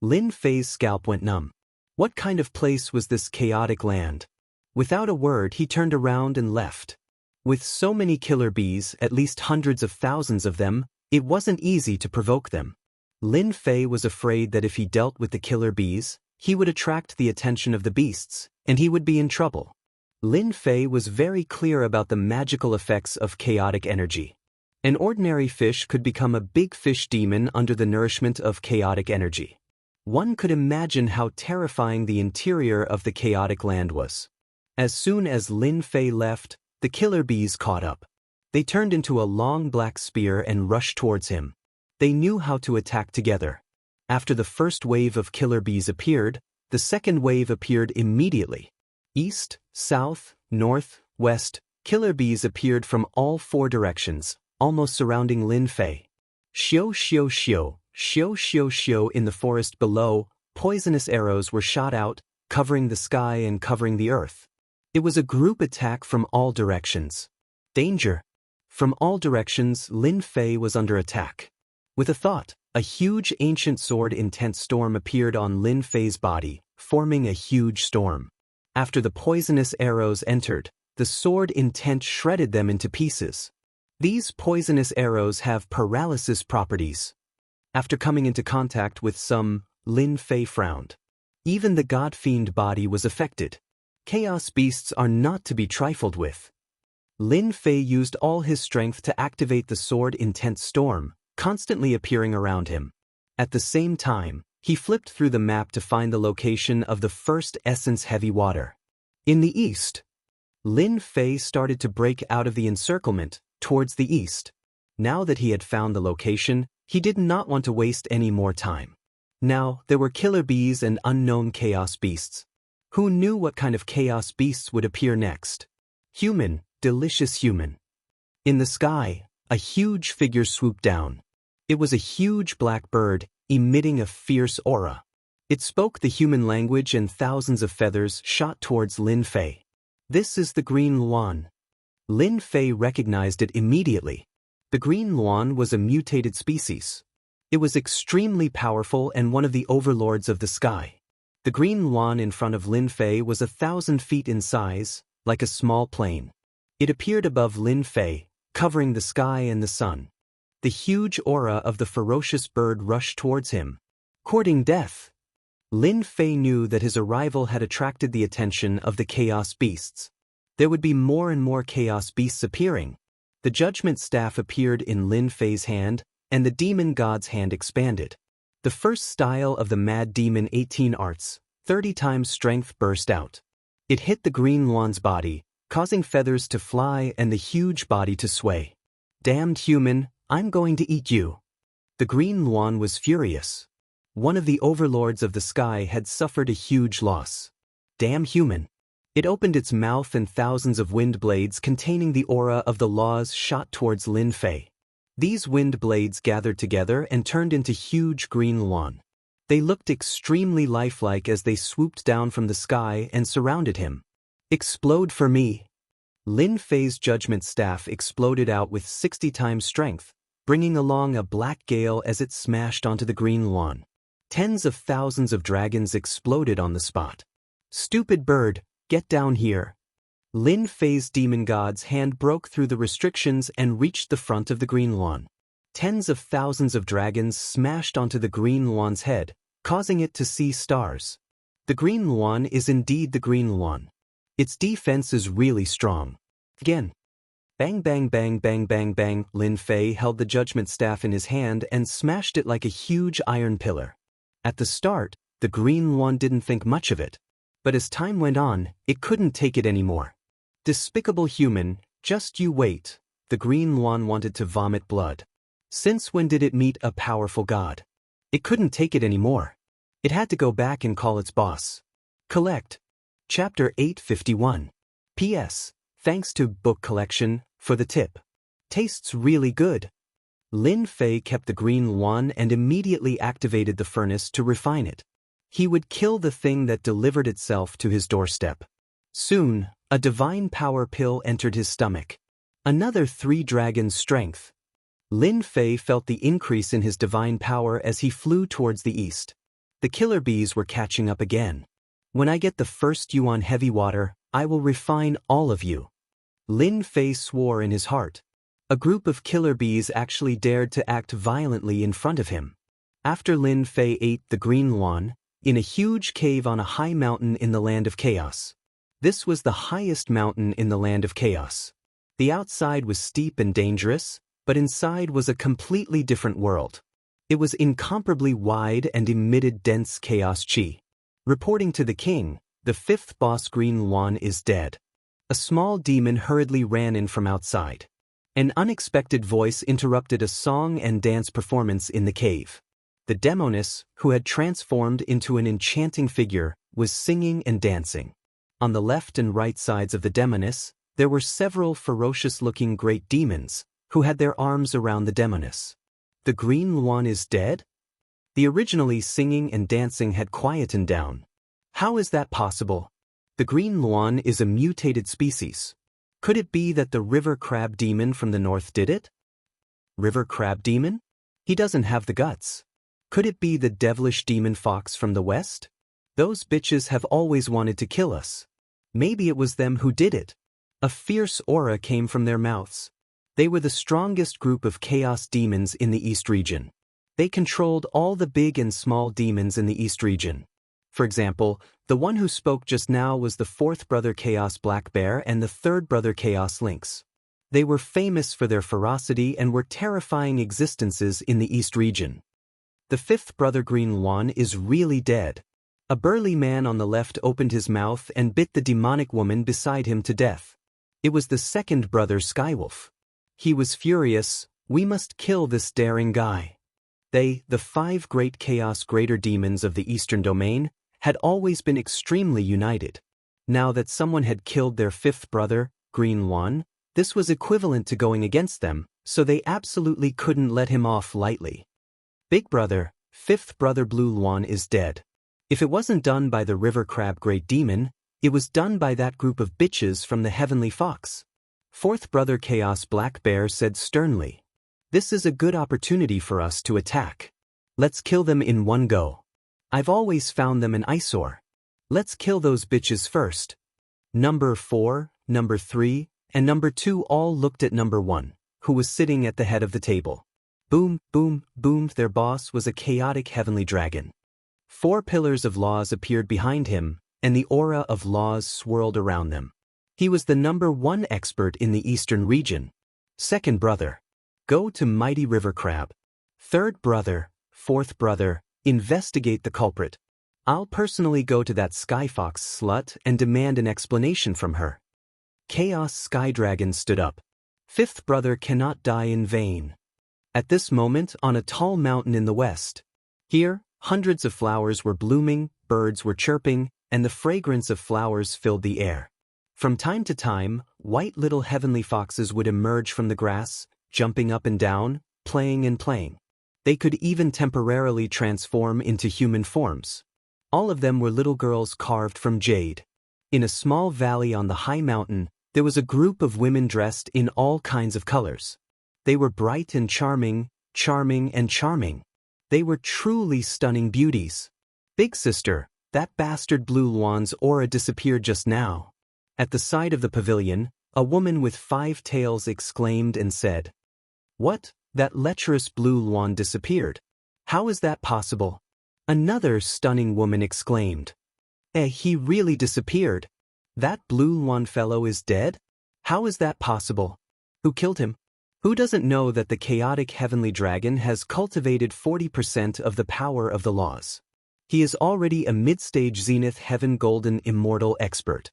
Lin Fei's scalp went numb. What kind of place was this chaotic land? Without a word, he turned around and left. With so many killer bees, at least hundreds of thousands of them, it wasn't easy to provoke them. Lin Fei was afraid that if he dealt with the killer bees, he would attract the attention of the beasts, and he would be in trouble. Lin Fei was very clear about the magical effects of chaotic energy. An ordinary fish could become a big fish demon under the nourishment of chaotic energy. One could imagine how terrifying the interior of the chaotic land was. As soon as Lin Fei left, the killer bees caught up. They turned into a long black spear and rushed towards him. They knew how to attack together. After the first wave of killer bees appeared, the second wave appeared immediately. East, south, north, west, killer bees appeared from all four directions, almost surrounding Lin Fei. Xiu xiu xiu, xiu xiu xiu. In the forest below, poisonous arrows were shot out, covering the sky and covering the earth. It was a group attack from all directions. Danger! From all directions, Lin Fei was under attack. With a thought, a huge ancient sword intense storm appeared on Lin Fei's body, forming a huge storm. After the poisonous arrows entered, the sword intent shredded them into pieces. These poisonous arrows have paralysis properties. After coming into contact with some, Lin Fei frowned. Even the god-fiend body was affected. Chaos beasts are not to be trifled with. Lin Fei used all his strength to activate the sword intense storm, constantly appearing around him. At the same time, he flipped through the map to find the location of the first essence heavy water. In the east, Lin Fei started to break out of the encirclement, towards the east. Now that he had found the location, he did not want to waste any more time. Now, there were killer bees and unknown chaos beasts. Who knew what kind of chaos beasts would appear next? Human, delicious human. In the sky, a huge figure swooped down. It was a huge black bird, emitting a fierce aura. It spoke the human language and thousands of feathers shot towards Lin Fei. This is the green luan. Lin Fei recognized it immediately. The green luan was a mutated species. It was extremely powerful and one of the overlords of the sky. The green luan in front of Lin Fei was 1,000 feet in size, like a small plane. It appeared above Lin Fei, covering the sky and the sun. The huge aura of the ferocious bird rushed towards him. Courting death. Lin Fei knew that his arrival had attracted the attention of the chaos beasts. There would be more and more chaos beasts appearing. The judgment staff appeared in Lin Fei's hand, and the demon god's hand expanded. The first style of the mad demon 18 arts, 30 times strength burst out. It hit the green luan's body, causing feathers to fly and the huge body to sway. Damned human, I'm going to eat you. The green luan was furious. One of the overlords of the sky had suffered a huge loss. Damn human. It opened its mouth and thousands of wind blades containing the aura of the laws shot towards Lin Fei. These wind blades gathered together and turned into huge green luan. They looked extremely lifelike as they swooped down from the sky and surrounded him. Explode for me. Lin Fei's judgment staff exploded out with 60 times strength, bringing along a black gale as it smashed onto the green luan. Tens of thousands of dragons exploded on the spot. Stupid bird, get down here. Lin Fei's demon god's hand broke through the restrictions and reached the front of the green luan. Tens of thousands of dragons smashed onto the green luan's head, causing it to see stars. The green luan is indeed the green luan. Its defense is really strong. Again. Bang bang bang bang bang bang. Lin Fei held the judgment staff in his hand and smashed it like a huge iron pillar. At the start, the green luan didn't think much of it. But as time went on, it couldn't take it anymore. Despicable human, just you wait. The green luan wanted to vomit blood. Since when did it meet a powerful god? It couldn't take it anymore. It had to go back and call its boss. Collect. Chapter 851. P.S. Thanks to Book Collection for the tip. Tastes really good. Lin Fei kept the green luan and immediately activated the furnace to refine it. He would kill the thing that delivered itself to his doorstep. Soon, a divine power pill entered his stomach. Another 3 dragons' strength. Lin Fei felt the increase in his divine power as he flew towards the east. The killer bees were catching up again. When I get the first yuan heavy water, I will refine all of you. Lin Fei swore in his heart. A group of killer bees actually dared to act violently in front of him. After Lin Fei ate the green luan, in a huge cave on a high mountain in the land of chaos. This was the highest mountain in the land of chaos. The outside was steep and dangerous, but inside was a completely different world. It was incomparably wide and emitted dense chaos chi. Reporting to the king, the 5th boss Green Luan is dead. A small demon hurriedly ran in from outside. An unexpected voice interrupted a song and dance performance in the cave. The demoness, who had transformed into an enchanting figure, was singing and dancing. On the left and right sides of the demoness, there were several ferocious-looking great demons, who had their arms around the demoness. The Green Luan is dead? The originally singing and dancing had quietened down. How is that possible? The Green Luan is a mutated species. Could it be that the river crab demon from the north did it? River crab demon? He doesn't have the guts. Could it be the devilish demon fox from the west? Those bitches have always wanted to kill us. Maybe it was them who did it. A fierce aura came from their mouths. They were the strongest group of chaos demons in the East region. They controlled all the big and small demons in the East region. For example, the one who spoke just now was the 4th brother Chaos Black Bear and the 3rd brother Chaos Lynx. They were famous for their ferocity and were terrifying existences in the East region. The 5th brother Green Luan is really dead. A burly man on the left opened his mouth and bit the demonic woman beside him to death. It was the 2nd brother Skywolf. He was furious. We must kill this daring guy. They, the 5 great chaos greater demons of the Eastern domain, had always been extremely united. Now that someone had killed their 5th brother, Green Luan, this was equivalent to going against them, so they absolutely couldn't let him off lightly. Big brother, 5th brother Blue Luan is dead. If it wasn't done by the river crab great demon, it was done by that group of bitches from the heavenly fox. 4th brother Chaos Black Bear said sternly, "This is a good opportunity for us to attack. Let's kill them in one go. I've always found them an eyesore. Let's kill those bitches first." Number 4, number 3, and number 2 all looked at number 1, who was sitting at the head of the table. Boom, boom, boom, their boss was a chaotic heavenly dragon. 4 pillars of laws appeared behind him, and the aura of laws swirled around them. He was the number 1 expert in the Eastern region. 2nd brother, go to Mighty River Crab. 3rd brother, 4th brother, investigate the culprit. I'll personally go to that Skyfox slut and demand an explanation from her. Chaos Sky Dragon stood up. 5th brother cannot die in vain. At this moment, on a tall mountain in the west. Here, hundreds of flowers were blooming, birds were chirping, and the fragrance of flowers filled the air. From time to time, white little heavenly foxes would emerge from the grass, jumping up and down, playing and playing. They could even temporarily transform into human forms. All of them were little girls carved from jade. In a small valley on the high mountain, there was a group of women dressed in all kinds of colors. They were bright and charming, charming and charming. They were truly stunning beauties. Big sister, that bastard Blue Luan's aura disappeared just now. At the side of the pavilion, a woman with 5 tails exclaimed and said, "What? That lecherous Blue Luan disappeared. How is that possible?" Another stunning woman exclaimed, He really disappeared. That Blue Luan fellow is dead? How is that possible? Who killed him? Who doesn't know that the chaotic heavenly dragon has cultivated 40% of the power of the laws? He is already a mid-stage Zenith Heaven Golden Immortal expert.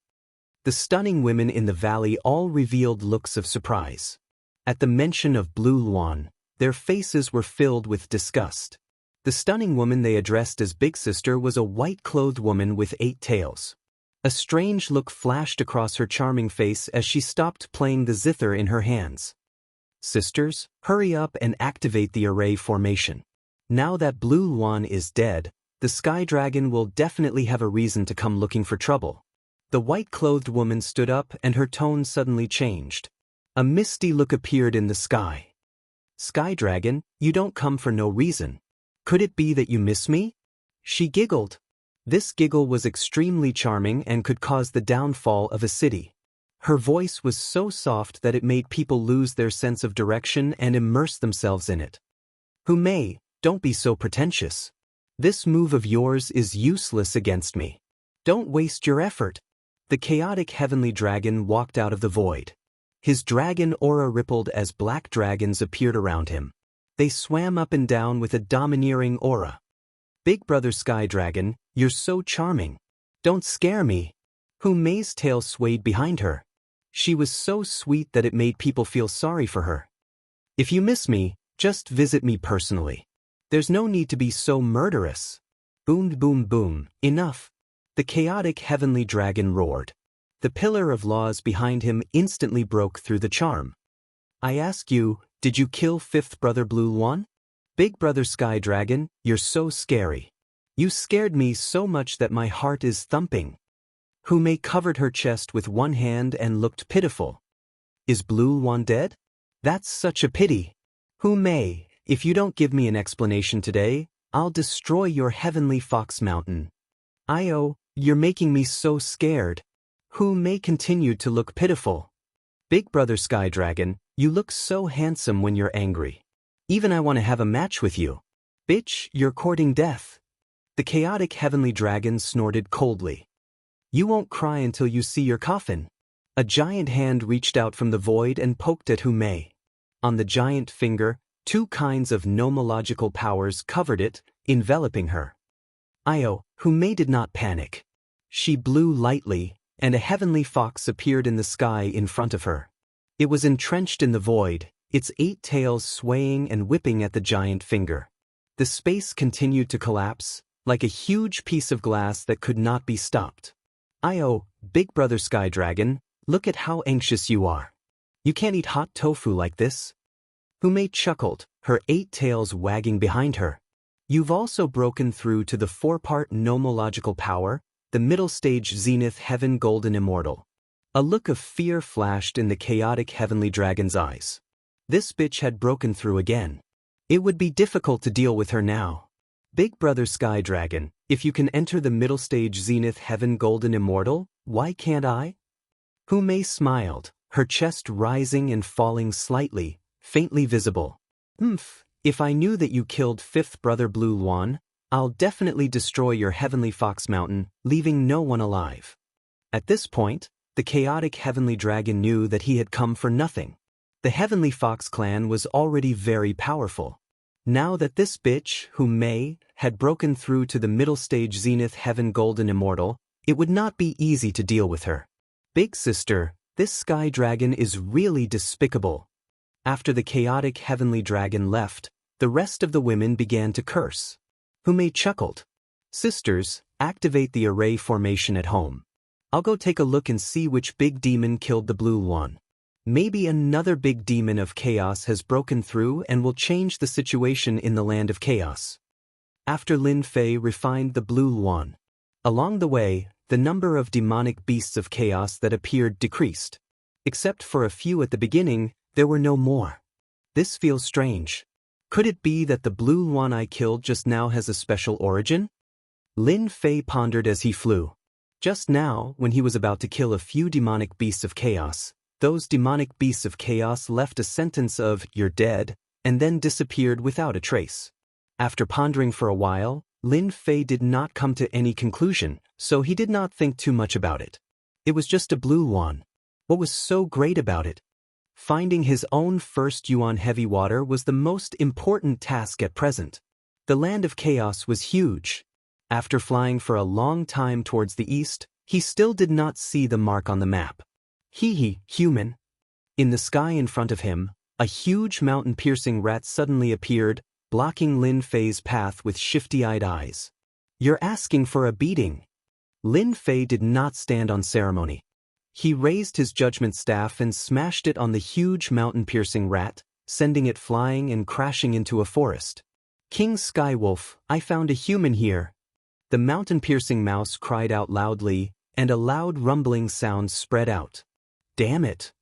The stunning women in the valley all revealed looks of surprise. At the mention of Blue Luan, their faces were filled with disgust. The stunning woman they addressed as Big Sister was a white-clothed woman with 8 tails. A strange look flashed across her charming face as she stopped playing the zither in her hands. Sisters, hurry up and activate the array formation. Now that Blue Luan is dead, the Sky Dragon will definitely have a reason to come looking for trouble. The white-clothed woman stood up and her tone suddenly changed. A misty look appeared in the sky. Sky Dragon, you don't come for no reason. Could it be that you miss me? She giggled. This giggle was extremely charming and could cause the downfall of a city. Her voice was so soft that it made people lose their sense of direction and immerse themselves in it. Humei, don't be so pretentious. This move of yours is useless against me. Don't waste your effort. The chaotic heavenly dragon walked out of the void. His dragon aura rippled as black dragons appeared around him. They swam up and down with a domineering aura. Big Brother Sky Dragon, you're so charming. Don't scare me. Humei's tail swayed behind her. She was so sweet that it made people feel sorry for her. If you miss me, just visit me personally. There's no need to be so murderous. Boom, boom, boom, enough. The chaotic heavenly dragon roared. The pillar of laws behind him instantly broke through the charm. I ask you, did you kill fifth brother Blue Luan? Big Brother Sky Dragon, you're so scary. You scared me so much that my heart is thumping. Humei covered her chest with one hand and looked pitiful. Is Blue Luan dead? That's such a pity. Humei, if you don't give me an explanation today, I'll destroy your heavenly fox mountain. Io, you're making me so scared. Humei continued to look pitiful. Big Brother Sky Dragon, you look so handsome when you're angry. Even I want to have a match with you. Bitch, you're courting death. The chaotic heavenly dragon snorted coldly. You won't cry until you see your coffin. A giant hand reached out from the void and poked at Humei. On the giant finger, two kinds of nomological powers covered it, enveloping her. Io, Humei did not panic. She blew lightly, and a heavenly fox appeared in the sky in front of her. It was entrenched in the void, its 8 tails swaying and whipping at the giant finger. The space continued to collapse, like a huge piece of glass that could not be stopped. Io, Big Brother Sky Dragon, look at how anxious you are. You can't eat hot tofu like this. Humei chuckled, her 8 tails wagging behind her. You've also broken through to the 4-part nomological power, the middle stage Zenith Heaven Golden Immortal. A look of fear flashed in the chaotic heavenly dragon's eyes. This bitch had broken through again. It would be difficult to deal with her now. Big Brother Sky Dragon, if you can enter the middle stage Zenith Heaven Golden Immortal, why can't I? Humei smiled, her chest rising and falling slightly, faintly visible. If I knew that you killed fifth brother Blue Luan, I'll definitely destroy your heavenly fox mountain, leaving no one alive. At this point, the chaotic heavenly dragon knew that he had come for nothing. The heavenly fox clan was already very powerful. Now that this bitch, Humei, had broken through to the middle stage Zenith Heaven Golden Immortal, it would not be easy to deal with her. Big sister, this sky dragon is really despicable. After the chaotic heavenly dragon left, the rest of the women began to curse. Humei chuckled. Sisters, activate the array formation at home. I'll go take a look and see which big demon killed the Blue Luan. Maybe another big demon of chaos has broken through and will change the situation in the land of chaos. After Lin Fei refined the Blue Luan. Along the way, the number of demonic beasts of chaos that appeared decreased. Except for a few at the beginning, there were no more. This feels strange. Could it be that the Blue Luan I killed just now has a special origin? Lin Fei pondered as he flew. Just now, when he was about to kill a few demonic beasts of chaos, those demonic beasts of chaos left a sentence of, "You're dead," and then disappeared without a trace. After pondering for a while, Lin Fei did not come to any conclusion, so he did not think too much about it. It was just a Blue Luan. What was so great about it? Finding his own first Yuan heavy water was the most important task at present. The land of chaos was huge. After flying for a long time towards the east, he still did not see the mark on the map. Human. In the sky in front of him, a huge mountain-piercing rat suddenly appeared, blocking Lin Fei's path with shifty-eyed eyes. You're asking for a beating. Lin Fei did not stand on ceremony. He raised his judgment staff and smashed it on the huge mountain-piercing rat, sending it flying and crashing into a forest. "King Skywolf, I found a human here." The mountain-piercing mouse cried out loudly, and a loud rumbling sound spread out. Damn it!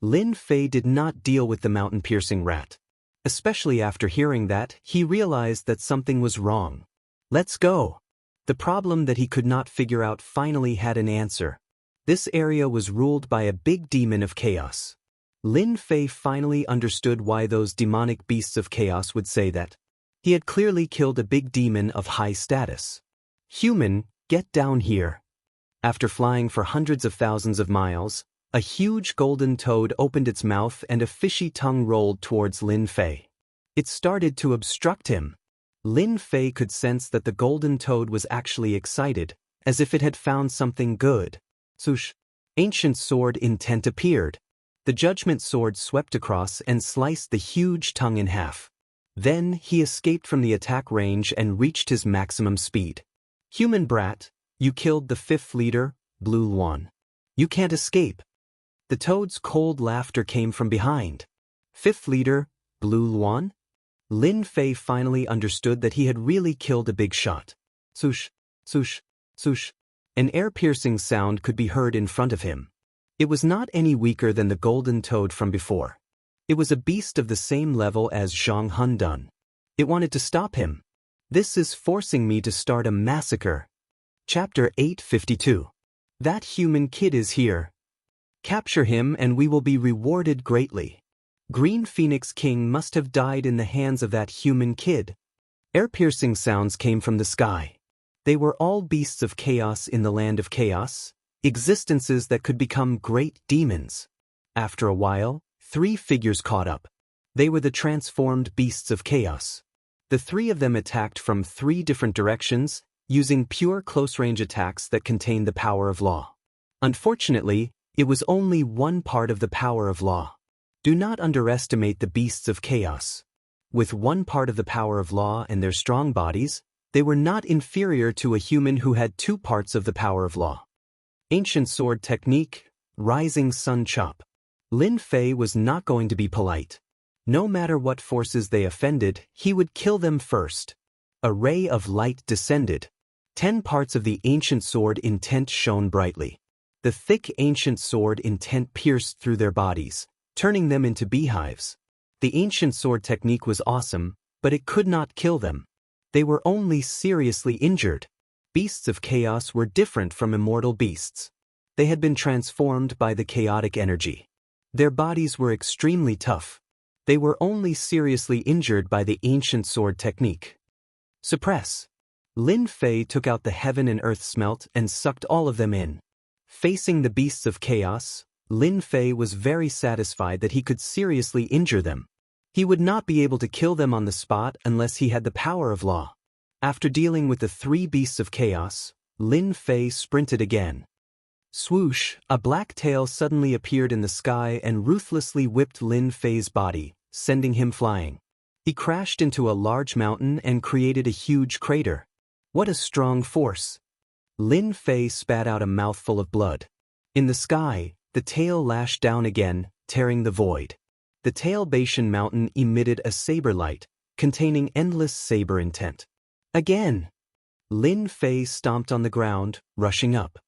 Lin Fei did not deal with the mountain-piercing rat. Especially after hearing that, he realized that something was wrong. Let's go! The problem that he could not figure out finally had an answer. This area was ruled by a big demon of chaos. Lin Fei finally understood why those demonic beasts of chaos would say that. He had clearly killed a big demon of high status. "Human, get down here." After flying for hundreds of thousands of miles, a huge golden toad opened its mouth and a fishy tongue rolled towards Lin Fei. It started to obstruct him. Lin Fei could sense that the golden toad was actually excited, as if it had found something good. Swoosh! Ancient sword intent appeared. The judgment sword swept across and sliced the huge tongue in half. Then he escaped from the attack range and reached his maximum speed. "Human brat, you killed the fifth leader, Blue Luan. You can't escape." The toad's cold laughter came from behind. "Fifth leader, Blue Luan?" Lin Fei finally understood that he had really killed a big shot. Swoosh, swoosh, swoosh. An air-piercing sound could be heard in front of him. It was not any weaker than the golden toad from before. It was a beast of the same level as Zhang Hundun. It wanted to stop him. "This is forcing me to start a massacre." Chapter 852. That human kid is here. Capture him and we will be rewarded greatly. Green Phoenix King must have died in the hands of that human kid. Air-piercing sounds came from the sky. They were all beasts of chaos in the land of chaos, existences that could become great demons. After a while, 3 figures caught up. They were the transformed beasts of chaos. The 3 of them attacked from 3 different directions, using pure close-range attacks that contained the power of law. Unfortunately, it was only one part of the power of law. Do not underestimate the beasts of chaos. With one part of the power of law and their strong bodies, they were not inferior to a human who had 2 parts of the power of law. Ancient sword technique, rising sun chop. Lin Fei was not going to be polite. No matter what forces they offended, he would kill them first. A ray of light descended. 10 parts of the ancient sword intent shone brightly. The thick ancient sword intent pierced through their bodies, turning them into beehives. The ancient sword technique was awesome, but it could not kill them. They were only seriously injured. Beasts of chaos were different from immortal beasts. They had been transformed by the chaotic energy. Their bodies were extremely tough. They were only seriously injured by the ancient sword technique. Suppress. Lin Fei took out the heaven and earth smelt and sucked all of them in. Facing the beasts of chaos, Lin Fei was very satisfied that he could seriously injure them. He would not be able to kill them on the spot unless he had the power of law. After dealing with the 3 beasts of chaos, Lin Fei sprinted again. Swoosh, a black tail suddenly appeared in the sky and ruthlessly whipped Lin Fei's body, sending him flying. He crashed into a large mountain and created a huge crater. What a strong force! Lin Fei spat out a mouthful of blood. In the sky, the tail lashed down again, tearing the void. The tail-Bashan mountain emitted a saber light, containing endless saber intent. Again! Lin Fei stomped on the ground, rushing up.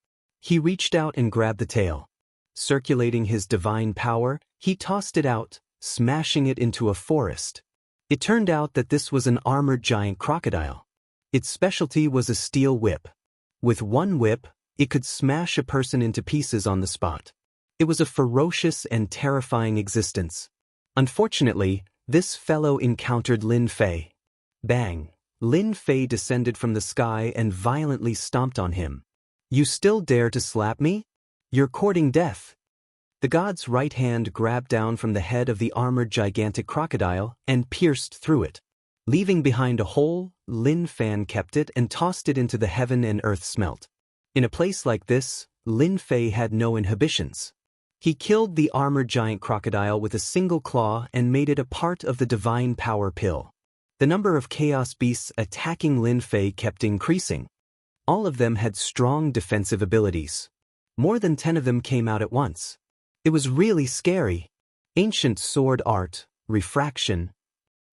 He reached out and grabbed the tail. Circulating his divine power, he tossed it out, smashing it into a forest. It turned out that this was an armored giant crocodile. Its specialty was a steel whip. With one whip, it could smash a person into pieces on the spot. It was a ferocious and terrifying existence. Unfortunately, this fellow encountered Lin Fei. Bang! Lin Fei descended from the sky and violently stomped on him. "You still dare to slap me? You're courting death." The god's right hand grabbed down from the head of the armored gigantic crocodile and pierced through it. Leaving behind a hole, Lin Fan kept it and tossed it into the heaven and earth smelt. In a place like this, Lin Fei had no inhibitions. He killed the armored giant crocodile with a single claw and made it a part of the divine power pill. The number of chaos beasts attacking Lin Fei kept increasing. All of them had strong defensive abilities. More than 10 of them came out at once. It was really scary. Ancient sword art, refraction.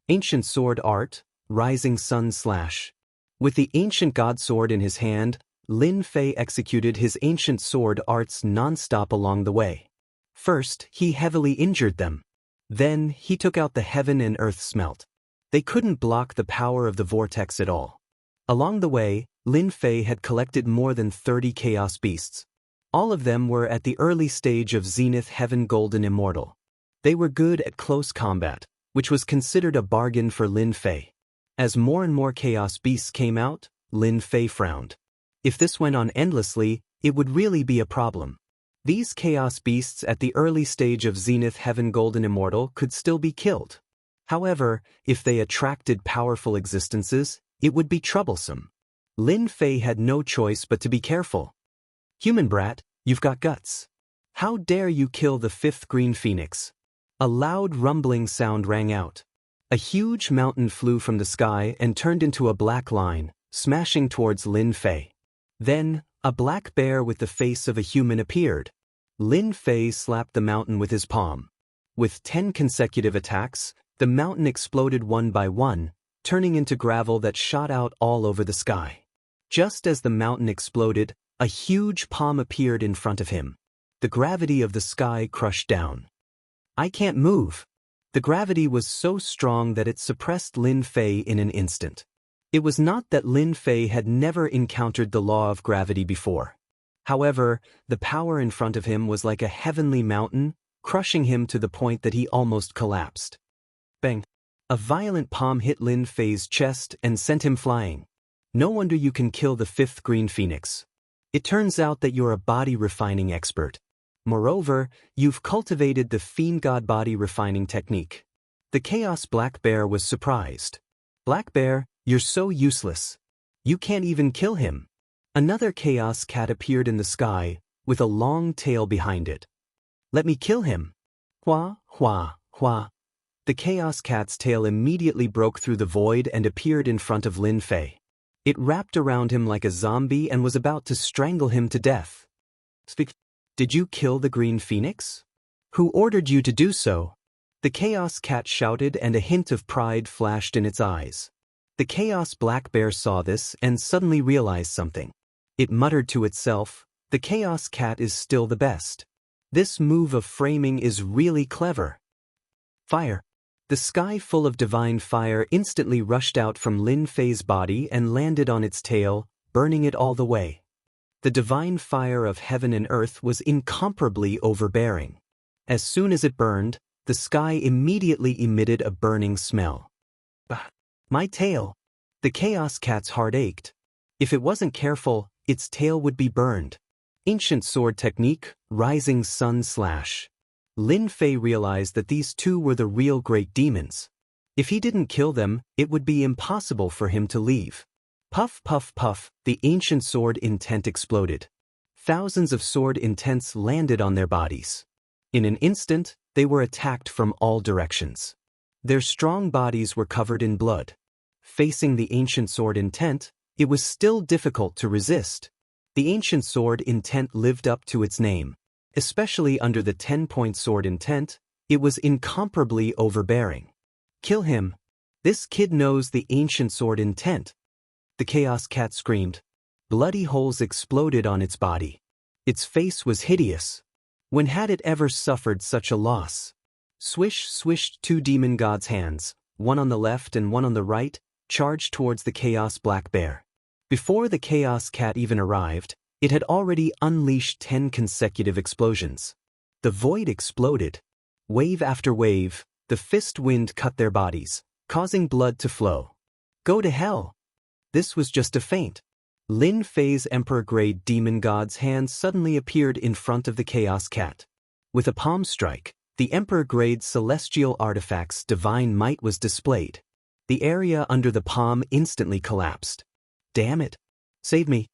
Ancient sword art, rising sun slash. With the ancient god sword in his hand, Lin Fei executed his ancient sword arts non-stop along the way. First, he heavily injured them. Then, he took out the heaven and earth smelt. They couldn't block the power of the vortex at all. Along the way, Lin Fei had collected more than 30 chaos beasts. All of them were at the early stage of Zenith Heaven Golden Immortal. They were good at close combat, which was considered a bargain for Lin Fei. As more and more chaos beasts came out, Lin Fei frowned. If this went on endlessly, it would really be a problem. These chaos beasts at the early stage of Zenith Heaven Golden Immortal could still be killed. However, if they attracted powerful existences, it would be troublesome. Lin Fei had no choice but to be careful. Human brat, you've got guts. How dare you kill the fifth green phoenix? A loud rumbling sound rang out. A huge mountain flew from the sky and turned into a black line, smashing towards Lin Fei. Then, a black bear with the face of a human appeared. Lin Fei slapped the mountain with his palm. With 10 consecutive attacks, the mountain exploded one by one, turning into gravel that shot out all over the sky. Just as the mountain exploded, a huge palm appeared in front of him. The gravity of the sky crushed down. I can't move. The gravity was so strong that it suppressed Lin Fei in an instant. It was not that Lin Fei had never encountered the law of gravity before. However, the power in front of him was like a heavenly mountain, crushing him to the point that he almost collapsed. Bang! A violent palm hit Lin Fei's chest and sent him flying. No wonder you can kill the fifth green phoenix. It turns out that you're a body refining expert. Moreover, you've cultivated the Fiend God body refining technique. The Chaos Black Bear was surprised. Black Bear, you're so useless. You can't even kill him. Another Chaos Cat appeared in the sky, with a long tail behind it. Let me kill him. Hua, hua, hua. The Chaos Cat's tail immediately broke through the void and appeared in front of Lin Fei. It wrapped around him like a zombie and was about to strangle him to death. Speak. Did you kill the green phoenix? Who ordered you to do so? The Chaos Cat shouted, and a hint of pride flashed in its eyes. The Chaos Black Bear saw this and suddenly realized something. It muttered to itself, the Chaos Cat is still the best. This move of framing is really clever. Fire. The sky full of divine fire instantly rushed out from Lin Fei's body and landed on its tail, burning it all the way. The divine fire of heaven and earth was incomparably overbearing. As soon as it burned, the sky immediately emitted a burning smell. Bah! My tail! The Chaos Cat's heart ached. If it wasn't careful, its tail would be burned. Ancient sword technique, rising sun slash. Lin Fei realized that these two were the real great demons. If he didn't kill them, it would be impossible for him to leave. Puff, puff, puff, the ancient sword intent exploded. Thousands of sword intents landed on their bodies. In an instant, they were attacked from all directions. Their strong bodies were covered in blood. Facing the ancient sword intent, it was still difficult to resist. The ancient sword intent lived up to its name. Especially under the 10-point sword intent, it was incomparably overbearing. Kill him. This kid knows the ancient sword intent. The Chaos Cat screamed. Bloody holes exploded on its body. Its face was hideous. When had it ever suffered such a loss? Swish swished 2 demon gods' hands, one on the left and one on the right, charged towards the Chaos Black Bear. Before the Chaos Cat even arrived, it had already unleashed 10 consecutive explosions. The void exploded. Wave after wave, the fist wind cut their bodies, causing blood to flow. Go to hell! This was just a feint. Lin Fei's Emperor-grade demon god's hand suddenly appeared in front of the Chaos Cat. With a palm strike, the Emperor-grade celestial artifact's divine might was displayed. The area under the palm instantly collapsed. Damn it! Save me!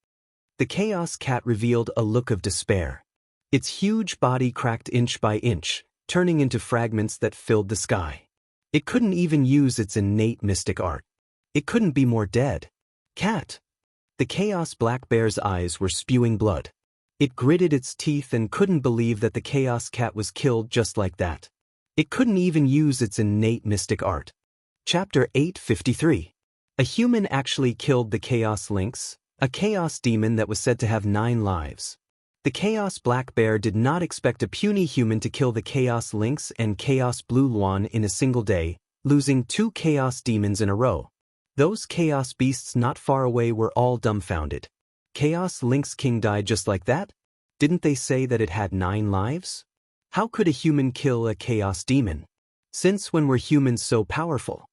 The Chaos Cat revealed a look of despair. Its huge body cracked inch by inch, turning into fragments that filled the sky. It couldn't even use its innate mystic art. It couldn't be more dead. Cat! The Chaos Black Bear's eyes were spewing blood. It gritted its teeth and couldn't believe that the Chaos Cat was killed just like that. It couldn't even use its innate mystic art. Chapter 853. A human actually killed the Chaos Lynx, a chaos demon that was said to have 9 lives. The Chaos Black Bear did not expect a puny human to kill the Chaos Lynx and Chaos Blue Luan in a single day, losing 2 chaos demons in a row. Those chaos beasts not far away were all dumbfounded. Chaos Lynx King died just like that? Didn't they say that it had 9 lives? How could a human kill a chaos demon? Since when were humans so powerful?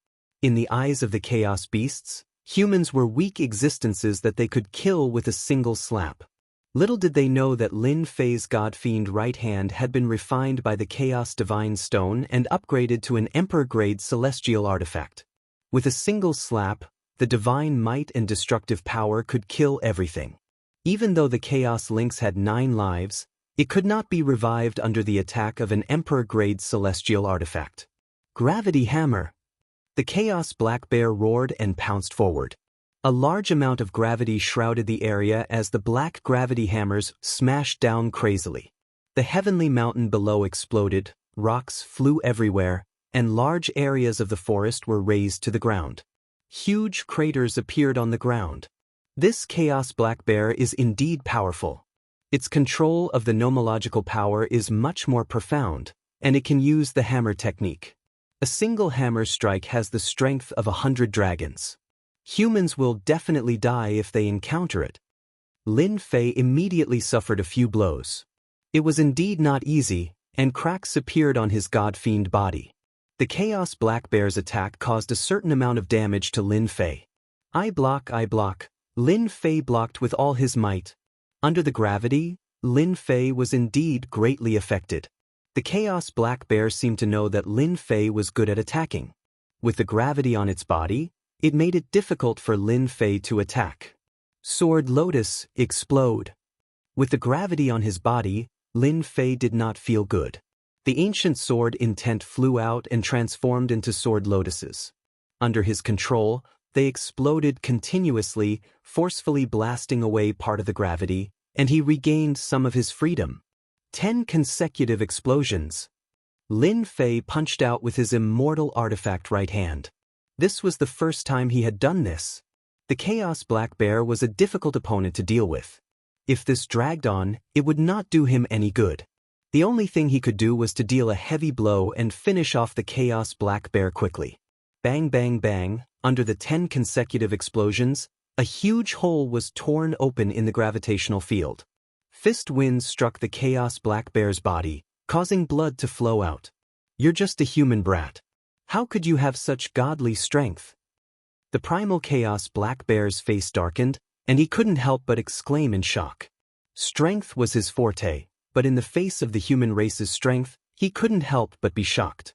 In the eyes of the chaos beasts, humans were weak existences that they could kill with a single slap. Little did they know that Lin Fei's God-fiend right hand had been refined by the Chaos Divine Stone and upgraded to an Emperor-grade celestial artifact. With a single slap, the divine might and destructive power could kill everything. Even though the Chaos Lynx had 9 lives, it could not be revived under the attack of an Emperor-grade celestial artifact. Gravity Hammer. The Chaos Black Bear roared and pounced forward. A large amount of gravity shrouded the area as the black gravity hammers smashed down crazily. The heavenly mountain below exploded, rocks flew everywhere, and large areas of the forest were razed to the ground. Huge craters appeared on the ground. This Chaos Black Bear is indeed powerful. Its control of the nomological power is much more profound, and it can use the hammer technique. A single hammer strike has the strength of 100 dragons. Humans will definitely die if they encounter it. Lin Fei immediately suffered a few blows. It was indeed not easy, and cracks appeared on his god-fiend body. The Chaos Black Bear's attack caused a certain amount of damage to Lin Fei. I block. Lin Fei blocked with all his might. Under the gravity, Lin Fei was indeed greatly affected. The Chaos Black Bear seemed to know that Lin Fei was good at attacking. With the gravity on its body, it made it difficult for Lin Fei to attack. Sword Lotus, explode. With the gravity on his body, Lin Fei did not feel good. The ancient sword intent flew out and transformed into sword lotuses. Under his control, they exploded continuously, forcefully blasting away part of the gravity, and he regained some of his freedom. 10 consecutive explosions. Lin Fei punched out with his immortal artifact right hand. This was the first time he had done this. The Chaos Black Bear was a difficult opponent to deal with. If this dragged on, it would not do him any good. The only thing he could do was to deal a heavy blow and finish off the Chaos Black Bear quickly. Bang bang bang, under the 10 consecutive explosions, a huge hole was torn open in the gravitational field. Fist winds struck the Chaos Black Bear's body, causing blood to flow out. You're just a human brat. How could you have such godly strength? The primal Chaos Black Bear's face darkened, and he couldn't help but exclaim in shock. Strength was his forte, but in the face of the human race's strength, he couldn't help but be shocked.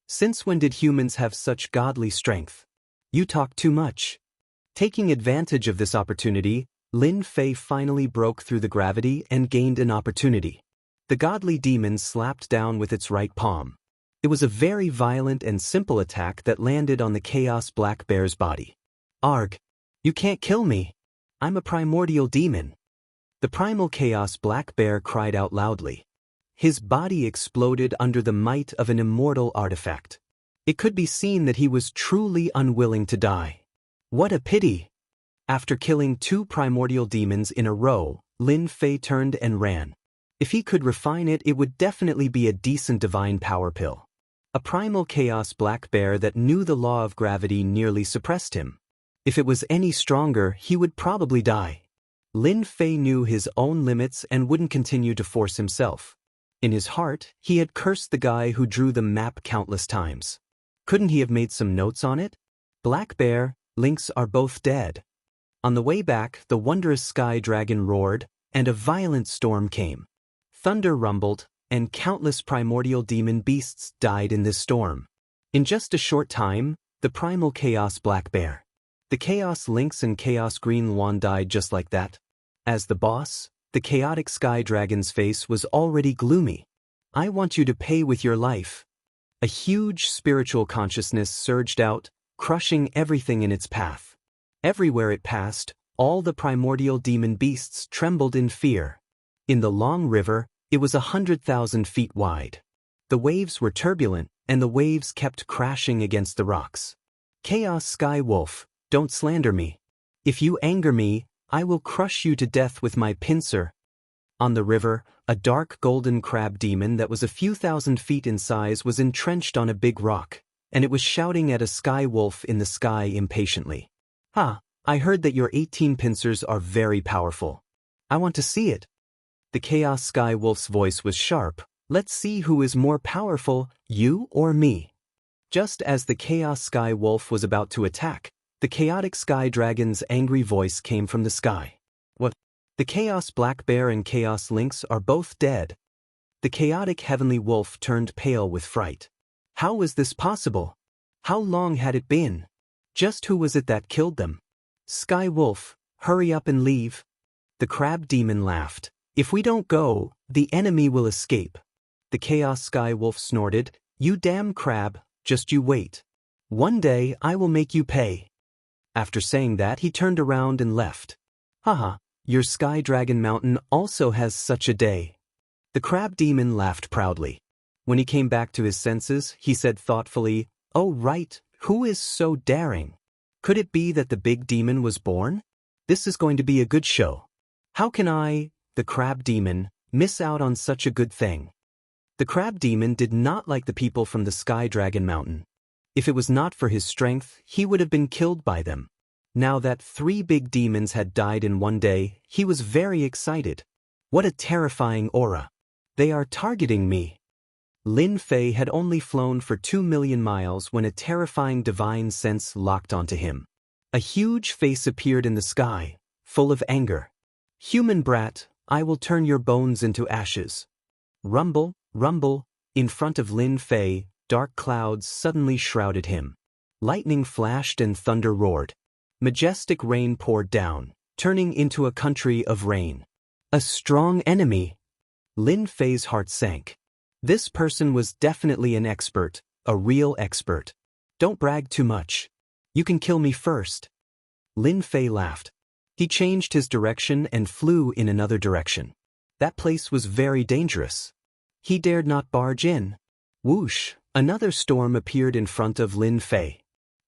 Since when did humans have such godly strength? You talk too much. Taking advantage of this opportunity, Lin Fei finally broke through the gravity and gained an opportunity. The godly demon slapped down with its right palm. It was a very violent and simple attack that landed on the Chaos Black Bear's body. Arg! You can't kill me! I'm a primordial demon! The primal Chaos Black Bear cried out loudly. His body exploded under the might of an immortal artifact. It could be seen that he was truly unwilling to die. What a pity! After killing 2 primordial demons in a row, Lin Fei turned and ran. If he could refine it, it would definitely be a decent divine power pill. A primal Chaos Black Bear that knew the law of gravity nearly suppressed him. If it was any stronger, he would probably die. Lin Fei knew his own limits and wouldn't continue to force himself. In his heart, he had cursed the guy who drew the map countless times. Couldn't he have made some notes on it? Black Bear, Lynx are both dead. On the way back, the wondrous sky dragon roared, and a violent storm came. Thunder rumbled, and countless primordial demon beasts died in this storm. In just a short time, the primal Chaos Black Bear, the Chaos Lynx and Chaos Green Luan died just like that. As the boss, the chaotic sky dragon's face was already gloomy. I want you to pay with your life. A huge spiritual consciousness surged out, crushing everything in its path. Everywhere it passed, all the primordial demon beasts trembled in fear. In the long river, it was 100,000 feet wide. The waves were turbulent, and the waves kept crashing against the rocks. Chaos Sky Wolf, don't slander me. If you anger me, I will crush you to death with my pincer. On the river, a dark golden crab demon that was a few thousand feet in size was entrenched on a big rock, and it was shouting at a sky wolf in the sky impatiently. I heard that your 18 pincers are very powerful. I want to see it. The Chaos Sky Wolf's voice was sharp. Let's see who is more powerful, you or me. Just as the Chaos Sky Wolf was about to attack, the Chaotic Sky Dragon's angry voice came from the sky. What? The Chaos Black Bear and Chaos Lynx are both dead. The Chaotic Heavenly Wolf turned pale with fright. How was this possible? How long had it been? Just who was it that killed them? Sky Wolf, hurry up and leave. The Crab Demon laughed. If we don't go, the enemy will escape. The Chaos Sky Wolf snorted, you damn crab, just you wait. One day I will make you pay. After saying that, he turned around and left. Haha, your Sky Dragon Mountain also has such a day. The Crab Demon laughed proudly. When he came back to his senses, he said thoughtfully, oh right, who is so daring? Could it be that the big demon was born? This is going to be a good show. How can I, the Crab Demon, miss out on such a good thing? The Crab Demon did not like the people from the Sky Dragon Mountain. If it was not for his strength, he would have been killed by them. Now that 3 big demons had died in one day, he was very excited. What a terrifying aura. They are targeting me. Lin Fei had only flown for 2 million miles when a terrifying divine sense locked onto him. A huge face appeared in the sky, full of anger. Human brat, I will turn your bones into ashes. Rumble, rumble, in front of Lin Fei, dark clouds suddenly shrouded him. Lightning flashed and thunder roared. Majestic rain poured down, turning into a country of rain. A strong enemy. Lin Fei's heart sank. This person was definitely an expert, a real expert. Don't brag too much. You can kill me first. Lin Fei laughed. He changed his direction and flew in another direction. That place was very dangerous. He dared not barge in. Whoosh, another storm appeared in front of Lin Fei.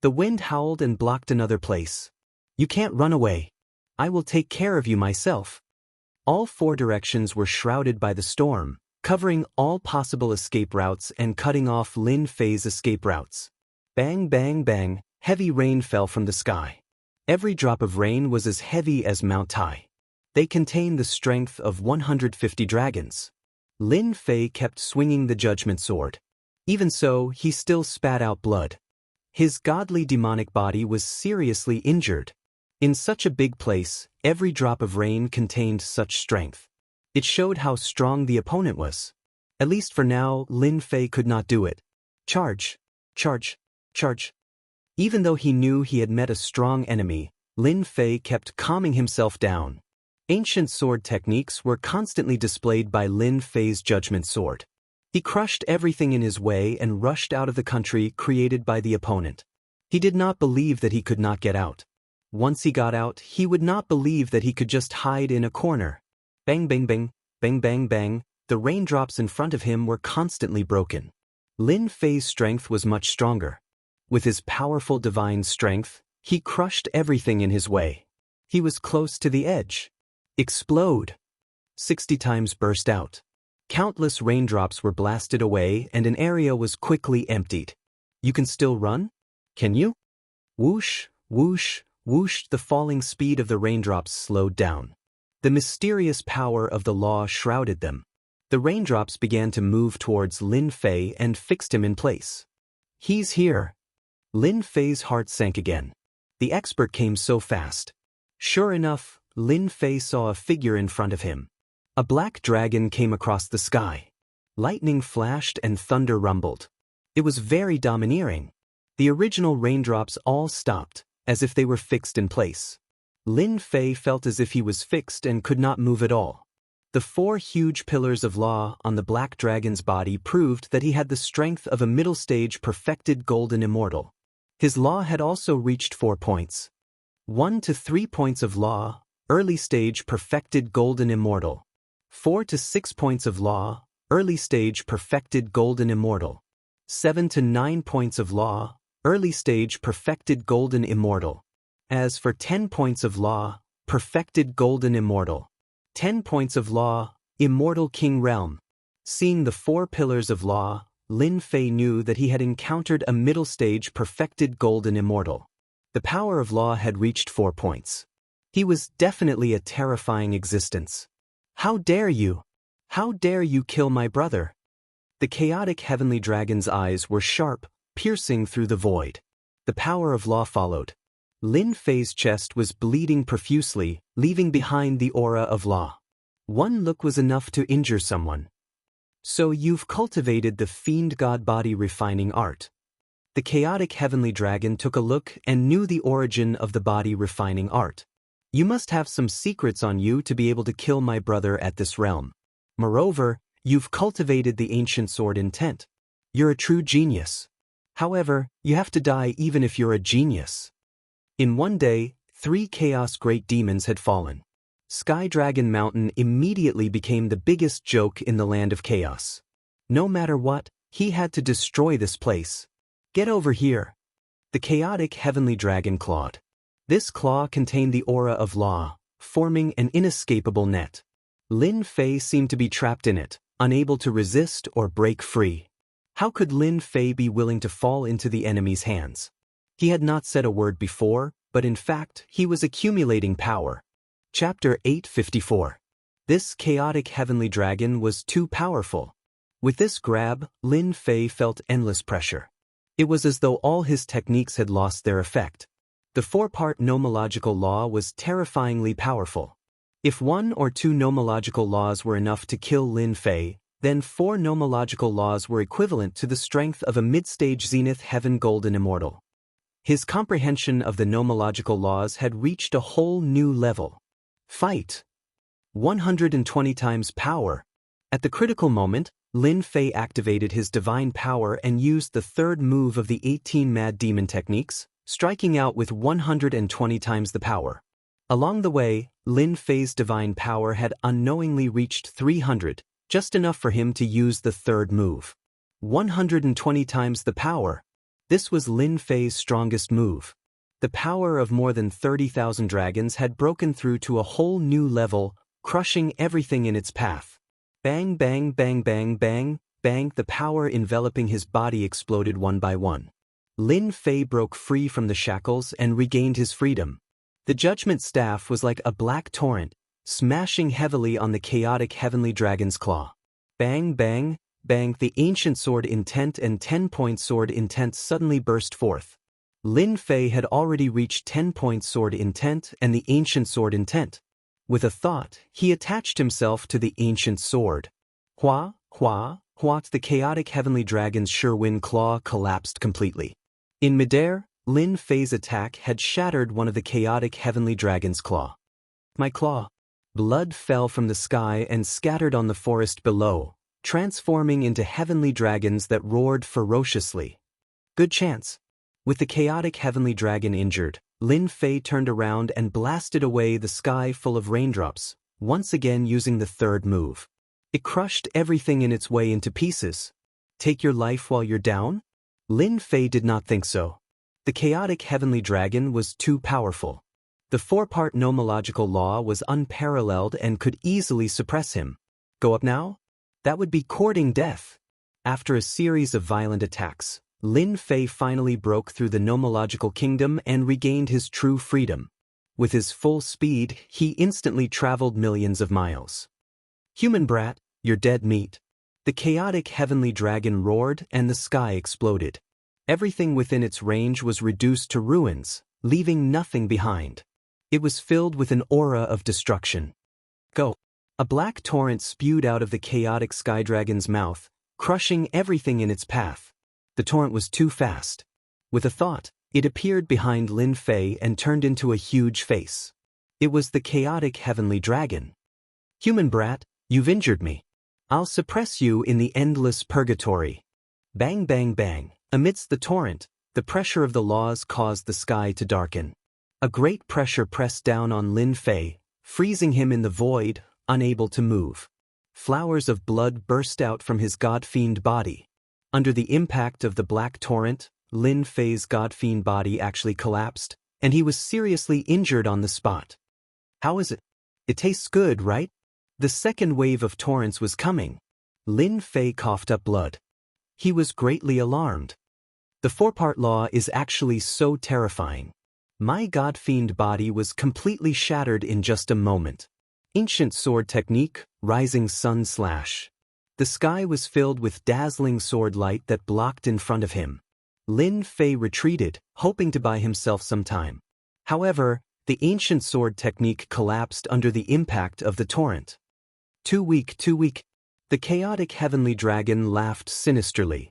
The wind howled and blocked another place. You can't run away. I will take care of you myself. All 4 directions were shrouded by the storm, covering all possible escape routes and cutting off Lin Fei's escape routes. Bang, bang, bang, heavy rain fell from the sky. Every drop of rain was as heavy as Mount Tai. They contained the strength of 150 dragons. Lin Fei kept swinging the judgment sword. Even so, he still spat out blood. His godly demonic body was seriously injured. In such a big place, every drop of rain contained such strength. It showed how strong the opponent was. At least for now, Lin Fei could not do it. Charge, charge, charge. Even though he knew he had met a strong enemy, Lin Fei kept calming himself down. Ancient sword techniques were constantly displayed by Lin Fei's judgment sword. He crushed everything in his way and rushed out of the country created by the opponent. He did not believe that he could not get out. Once he got out, he would not believe that he could just hide in a corner. Bang bang bang, bang bang bang, the raindrops in front of him were constantly broken. Lin Fei's strength was much stronger. With his powerful divine strength, he crushed everything in his way. He was close to the edge. Explode! 60 times burst out. Countless raindrops were blasted away and an area was quickly emptied. You can still run? Can you? Whoosh, whoosh, whoosh, the falling speed of the raindrops slowed down. The mysterious power of the law shrouded them. The raindrops began to move towards Lin Fei and fixed him in place. He's here. Lin Fei's heart sank again. The expert came so fast. Sure enough, Lin Fei saw a figure in front of him. A black dragon came across the sky. Lightning flashed and thunder rumbled. It was very domineering. The original raindrops all stopped, as if they were fixed in place. Lin Fei felt as if he was fixed and could not move at all. The 4 huge pillars of law on the black dragon's body proved that he had the strength of a middle-stage perfected golden immortal. His law had also reached 4 points. 1 to 3 points of law, early-stage perfected golden immortal. 4 to 6 points of law, early-stage perfected golden immortal. 7 to 9 points of law, early stage perfected golden immortal. As for 10 points of law, perfected golden immortal. 10 points of law, immortal king realm. Seeing the 4 pillars of law, Lin Fei knew that he had encountered a middle stage perfected golden immortal. The power of law had reached 4 points. He was definitely a terrifying existence. How dare you? How dare you kill my brother? The chaotic heavenly dragon's eyes were sharp, piercing through the void. The power of law followed. Lin Fei's chest was bleeding profusely, leaving behind the aura of law. One look was enough to injure someone. So you've cultivated the fiend god body refining art. The chaotic heavenly dragon took a look and knew the origin of the body refining art. You must have some secrets on you to be able to kill my brother at this realm. Moreover, you've cultivated the ancient sword intent. You're a true genius. However, you have to die even if you're a genius. In one day, 3 chaos great demons had fallen. Sky Dragon Mountain immediately became the biggest joke in the land of chaos. No matter what, he had to destroy this place. Get over here. The chaotic heavenly dragon clawed. This claw contained the aura of law, forming an inescapable net. Lin Fei seemed to be trapped in it, unable to resist or break free. How could Lin Fei be willing to fall into the enemy's hands? He had not said a word before, but in fact, he was accumulating power. Chapter 854. This chaotic heavenly dragon was too powerful. With this grab, Lin Fei felt endless pressure. It was as though all his techniques had lost their effect. The 4-part nomological law was terrifyingly powerful. If 1 or 2 nomological laws were enough to kill Lin Fei, then 4 nomological laws were equivalent to the strength of a mid-stage Zenith Heaven Golden Immortal. His comprehension of the nomological laws had reached a whole new level. Fight! 120 times power. At the critical moment, Lin Fei activated his divine power and used the 3rd move of the 18 Mad Demon techniques, striking out with 120 times the power. Along the way, Lin Fei's divine power had unknowingly reached 300, just enough for him to use the 3rd move. 120 times the power. This was Lin Fei's strongest move. The power of more than 30,000 dragons had broken through to a whole new level, crushing everything in its path. Bang bang bang bang bang, bang, the power enveloping his body exploded one by one. Lin Fei broke free from the shackles and regained his freedom. The judgment staff was like a black torrent, smashing heavily on the chaotic heavenly dragon's claw. Bang bang, bang, the ancient sword intent and 10-point sword intent suddenly burst forth. Lin Fei had already reached 10-point sword intent and the ancient sword intent. With a thought, he attached himself to the ancient sword. Hua, hua, hua, the chaotic heavenly dragon's Sherwin claw collapsed completely. In midair, Lin Fei's attack had shattered one of the chaotic heavenly dragon's claw. My claw. Blood fell from the sky and scattered on the forest below, transforming into heavenly dragons that roared ferociously. Good chance. With the chaotic heavenly dragon injured, Lin Fei turned around and blasted away the sky full of raindrops, once again using the 3rd move. It crushed everything in its way into pieces. Take your life while you're down? Lin Fei did not think so. The chaotic heavenly dragon was too powerful. The 4-part nomological law was unparalleled and could easily suppress him. Go up now? That would be courting death. After a series of violent attacks, Lin Fei finally broke through the nomological kingdom and regained his true freedom. With his full speed, he instantly traveled millions of miles. Human brat, you're dead meat. The chaotic heavenly dragon roared and the sky exploded. Everything within its range was reduced to ruins, leaving nothing behind. It was filled with an aura of destruction. Go! A black torrent spewed out of the chaotic sky dragon's mouth, crushing everything in its path. The torrent was too fast. With a thought, it appeared behind Lin Fei and turned into a huge face. It was the chaotic heavenly dragon. Human brat, you've injured me. I'll suppress you in the endless purgatory. Bang bang bang. Amidst the torrent, the pressure of the laws caused the sky to darken. A great pressure pressed down on Lin Fei, freezing him in the void, unable to move. Flowers of blood burst out from his god-fiend body. Under the impact of the black torrent, Lin Fei's godfiend body actually collapsed, and he was seriously injured on the spot. How is it? It tastes good, right? The second wave of torrents was coming. Lin Fei coughed up blood. He was greatly alarmed. The four-part law is actually so terrifying. My godfiend body was completely shattered in just a moment. Ancient sword technique, rising sun slash. The sky was filled with dazzling sword light that blocked in front of him. Lin Fei retreated, hoping to buy himself some time. However, the ancient sword technique collapsed under the impact of the torrent. Too weak. The chaotic heavenly dragon laughed sinisterly.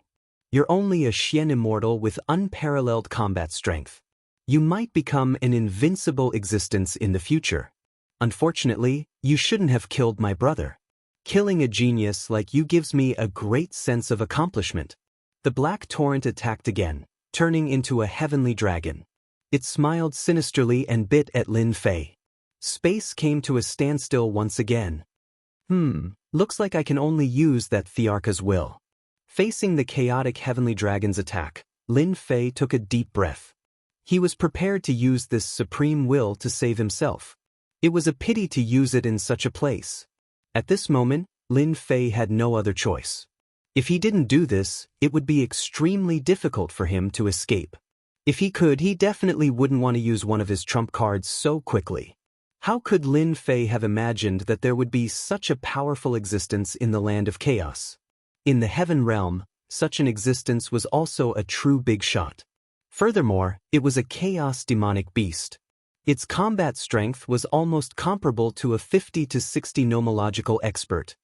You're only a Xian immortal with unparalleled combat strength. You might become an invincible existence in the future. Unfortunately, you shouldn't have killed my brother. Killing a genius like you gives me a great sense of accomplishment. The black torrent attacked again, turning into a heavenly dragon. It smiled sinisterly and bit at Lin Fei. Space came to a standstill once again. Looks like I can only use that Thearcha's will. Facing the chaotic heavenly dragon's attack, Lin Fei took a deep breath. He was prepared to use this supreme will to save himself. It was a pity to use it in such a place. At this moment, Lin Fei had no other choice. If he didn't do this, it would be extremely difficult for him to escape. If he could, he definitely wouldn't want to use one of his trump cards so quickly. How could Lin Fei have imagined that there would be such a powerful existence in the land of chaos? In the heaven realm, such an existence was also a true big shot. Furthermore, it was a chaos demonic beast. Its combat strength was almost comparable to a 50 to 60 nomological expert.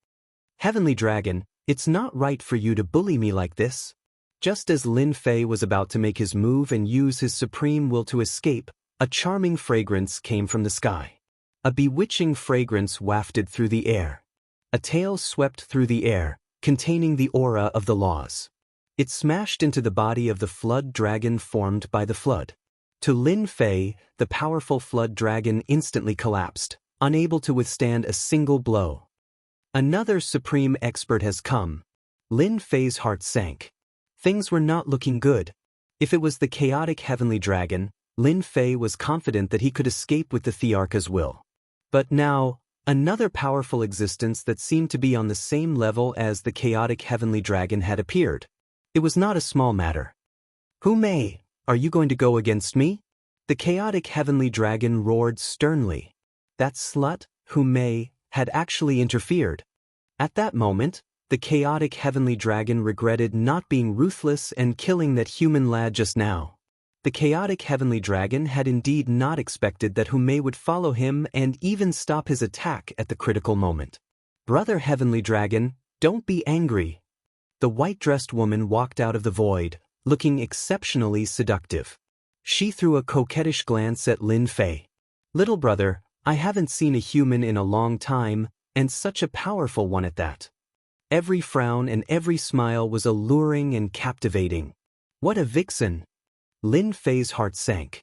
Heavenly Dragon, it's not right for you to bully me like this. Just as Lin Fei was about to make his move and use his supreme will to escape, a charming fragrance came from the sky. A bewitching fragrance wafted through the air. A tail swept through the air, containing the aura of the laws. It smashed into the body of the flood dragon formed by the flood. To Lin Fei, the powerful flood dragon instantly collapsed, unable to withstand a single blow. Another supreme expert has come. Lin Fei's heart sank. Things were not looking good. If it was the chaotic heavenly dragon, Lin Fei was confident that he could escape with the Thearcha's will. But now, another powerful existence that seemed to be on the same level as the chaotic heavenly dragon had appeared. It was not a small matter. Who may? Are you going to go against me? The chaotic heavenly dragon roared sternly. That slut, Hu Mei, had actually interfered. At that moment, the chaotic heavenly dragon regretted not being ruthless and killing that human lad just now. The chaotic heavenly dragon had indeed not expected that Hu Mei would follow him and even stop his attack at the critical moment. Brother heavenly dragon, don't be angry. The white-dressed woman walked out of the void, looking exceptionally seductive. She threw a coquettish glance at Lin Fei. Little brother, I haven't seen a human in a long time, and such a powerful one at that. Every frown and every smile was alluring and captivating. What a vixen! Lin Fei's heart sank.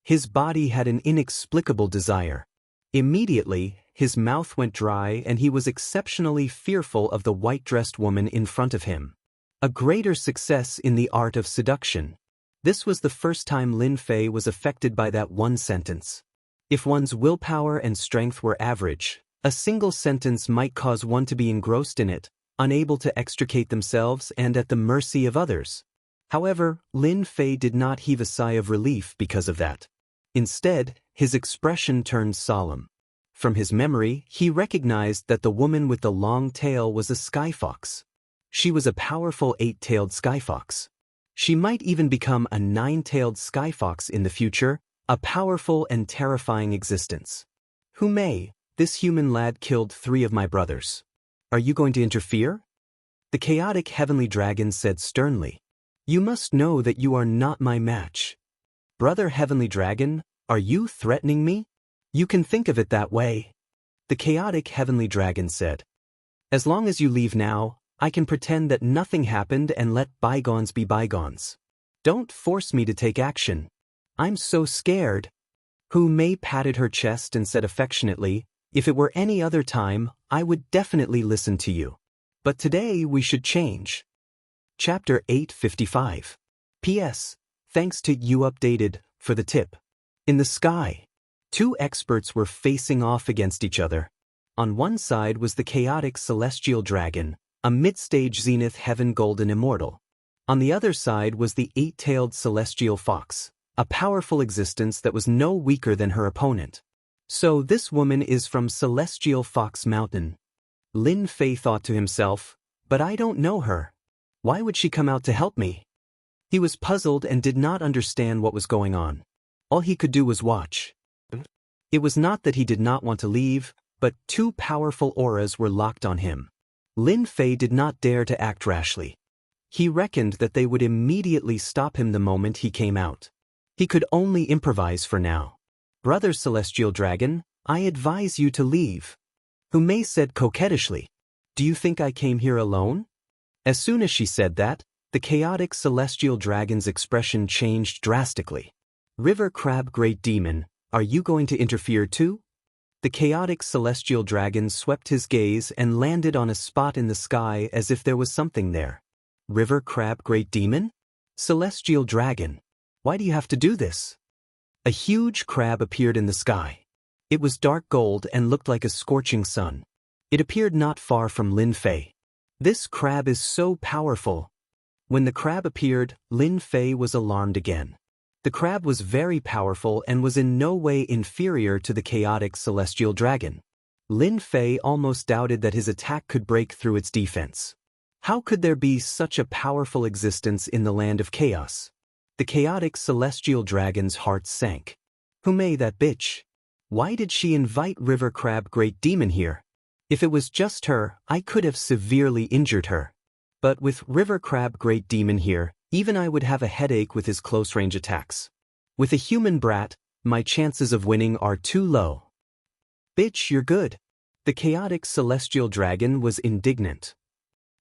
His body had an inexplicable desire. Immediately, his mouth went dry and he was exceptionally fearful of the white-dressed woman in front of him. A greater success in the art of seduction. This was the first time Lin Fei was affected by that one sentence. If one's willpower and strength were average, a single sentence might cause one to be engrossed in it, unable to extricate themselves and at the mercy of others. However, Lin Fei did not heave a sigh of relief because of that. Instead, his expression turned solemn. From his memory, he recognized that the woman with the long tail was a skyfox. She was a powerful 8-tailed skyfox. She might even become a 9-tailed skyfox in the future, a powerful and terrifying existence. Hu Mei, this human lad killed 3 of my brothers. Are you going to interfere? The chaotic heavenly dragon said sternly. You must know that you are not my match. Brother heavenly dragon, are you threatening me? You can think of it that way. The chaotic heavenly dragon said. As long as you leave now, I can pretend that nothing happened and let bygones be bygones. Don't force me to take action. I'm so scared. Hu Mei patted her chest and said affectionately, if it were any other time, I would definitely listen to you. But today we should change. Chapter 855. P.S. Thanks to you updated for the tip. In the sky, two experts were facing off against each other. On one side was the chaotic celestial dragon, a mid-stage zenith heaven golden immortal. On the other side was the eight-tailed celestial fox, a powerful existence that was no weaker than her opponent. So this woman is from Celestial Fox Mountain. Lin Fei thought to himself, but I don't know her. Why would she come out to help me? He was puzzled and did not understand what was going on. All he could do was watch. It was not that he did not want to leave, but two powerful auras were locked on him. Lin Fei did not dare to act rashly. He reckoned that they would immediately stop him the moment he came out. He could only improvise for now. Brother Celestial Dragon, I advise you to leave. Humei said coquettishly. Do you think I came here alone? As soon as she said that, the chaotic celestial dragon's expression changed drastically. River Crab Great Demon, are you going to interfere too? The chaotic celestial dragon swept his gaze and landed on a spot in the sky as if there was something there. River Crab Great Demon? Celestial Dragon, why do you have to do this? A huge crab appeared in the sky. It was dark gold and looked like a scorching sun. It appeared not far from Lin Fei. This crab is so powerful. When the crab appeared, Lin Fei was alarmed again. The crab was very powerful and was in no way inferior to the chaotic celestial dragon. Lin Fei almost doubted that his attack could break through its defense. How could there be such a powerful existence in the land of chaos? The chaotic celestial dragon's heart sank. Humei, that bitch. Why did she invite River Crab Great Demon here? If it was just her, I could have severely injured her. But with River Crab Great Demon here, even I would have a headache with his close-range attacks. With a human brat, my chances of winning are too low. Bitch, you're good. The chaotic celestial dragon was indignant.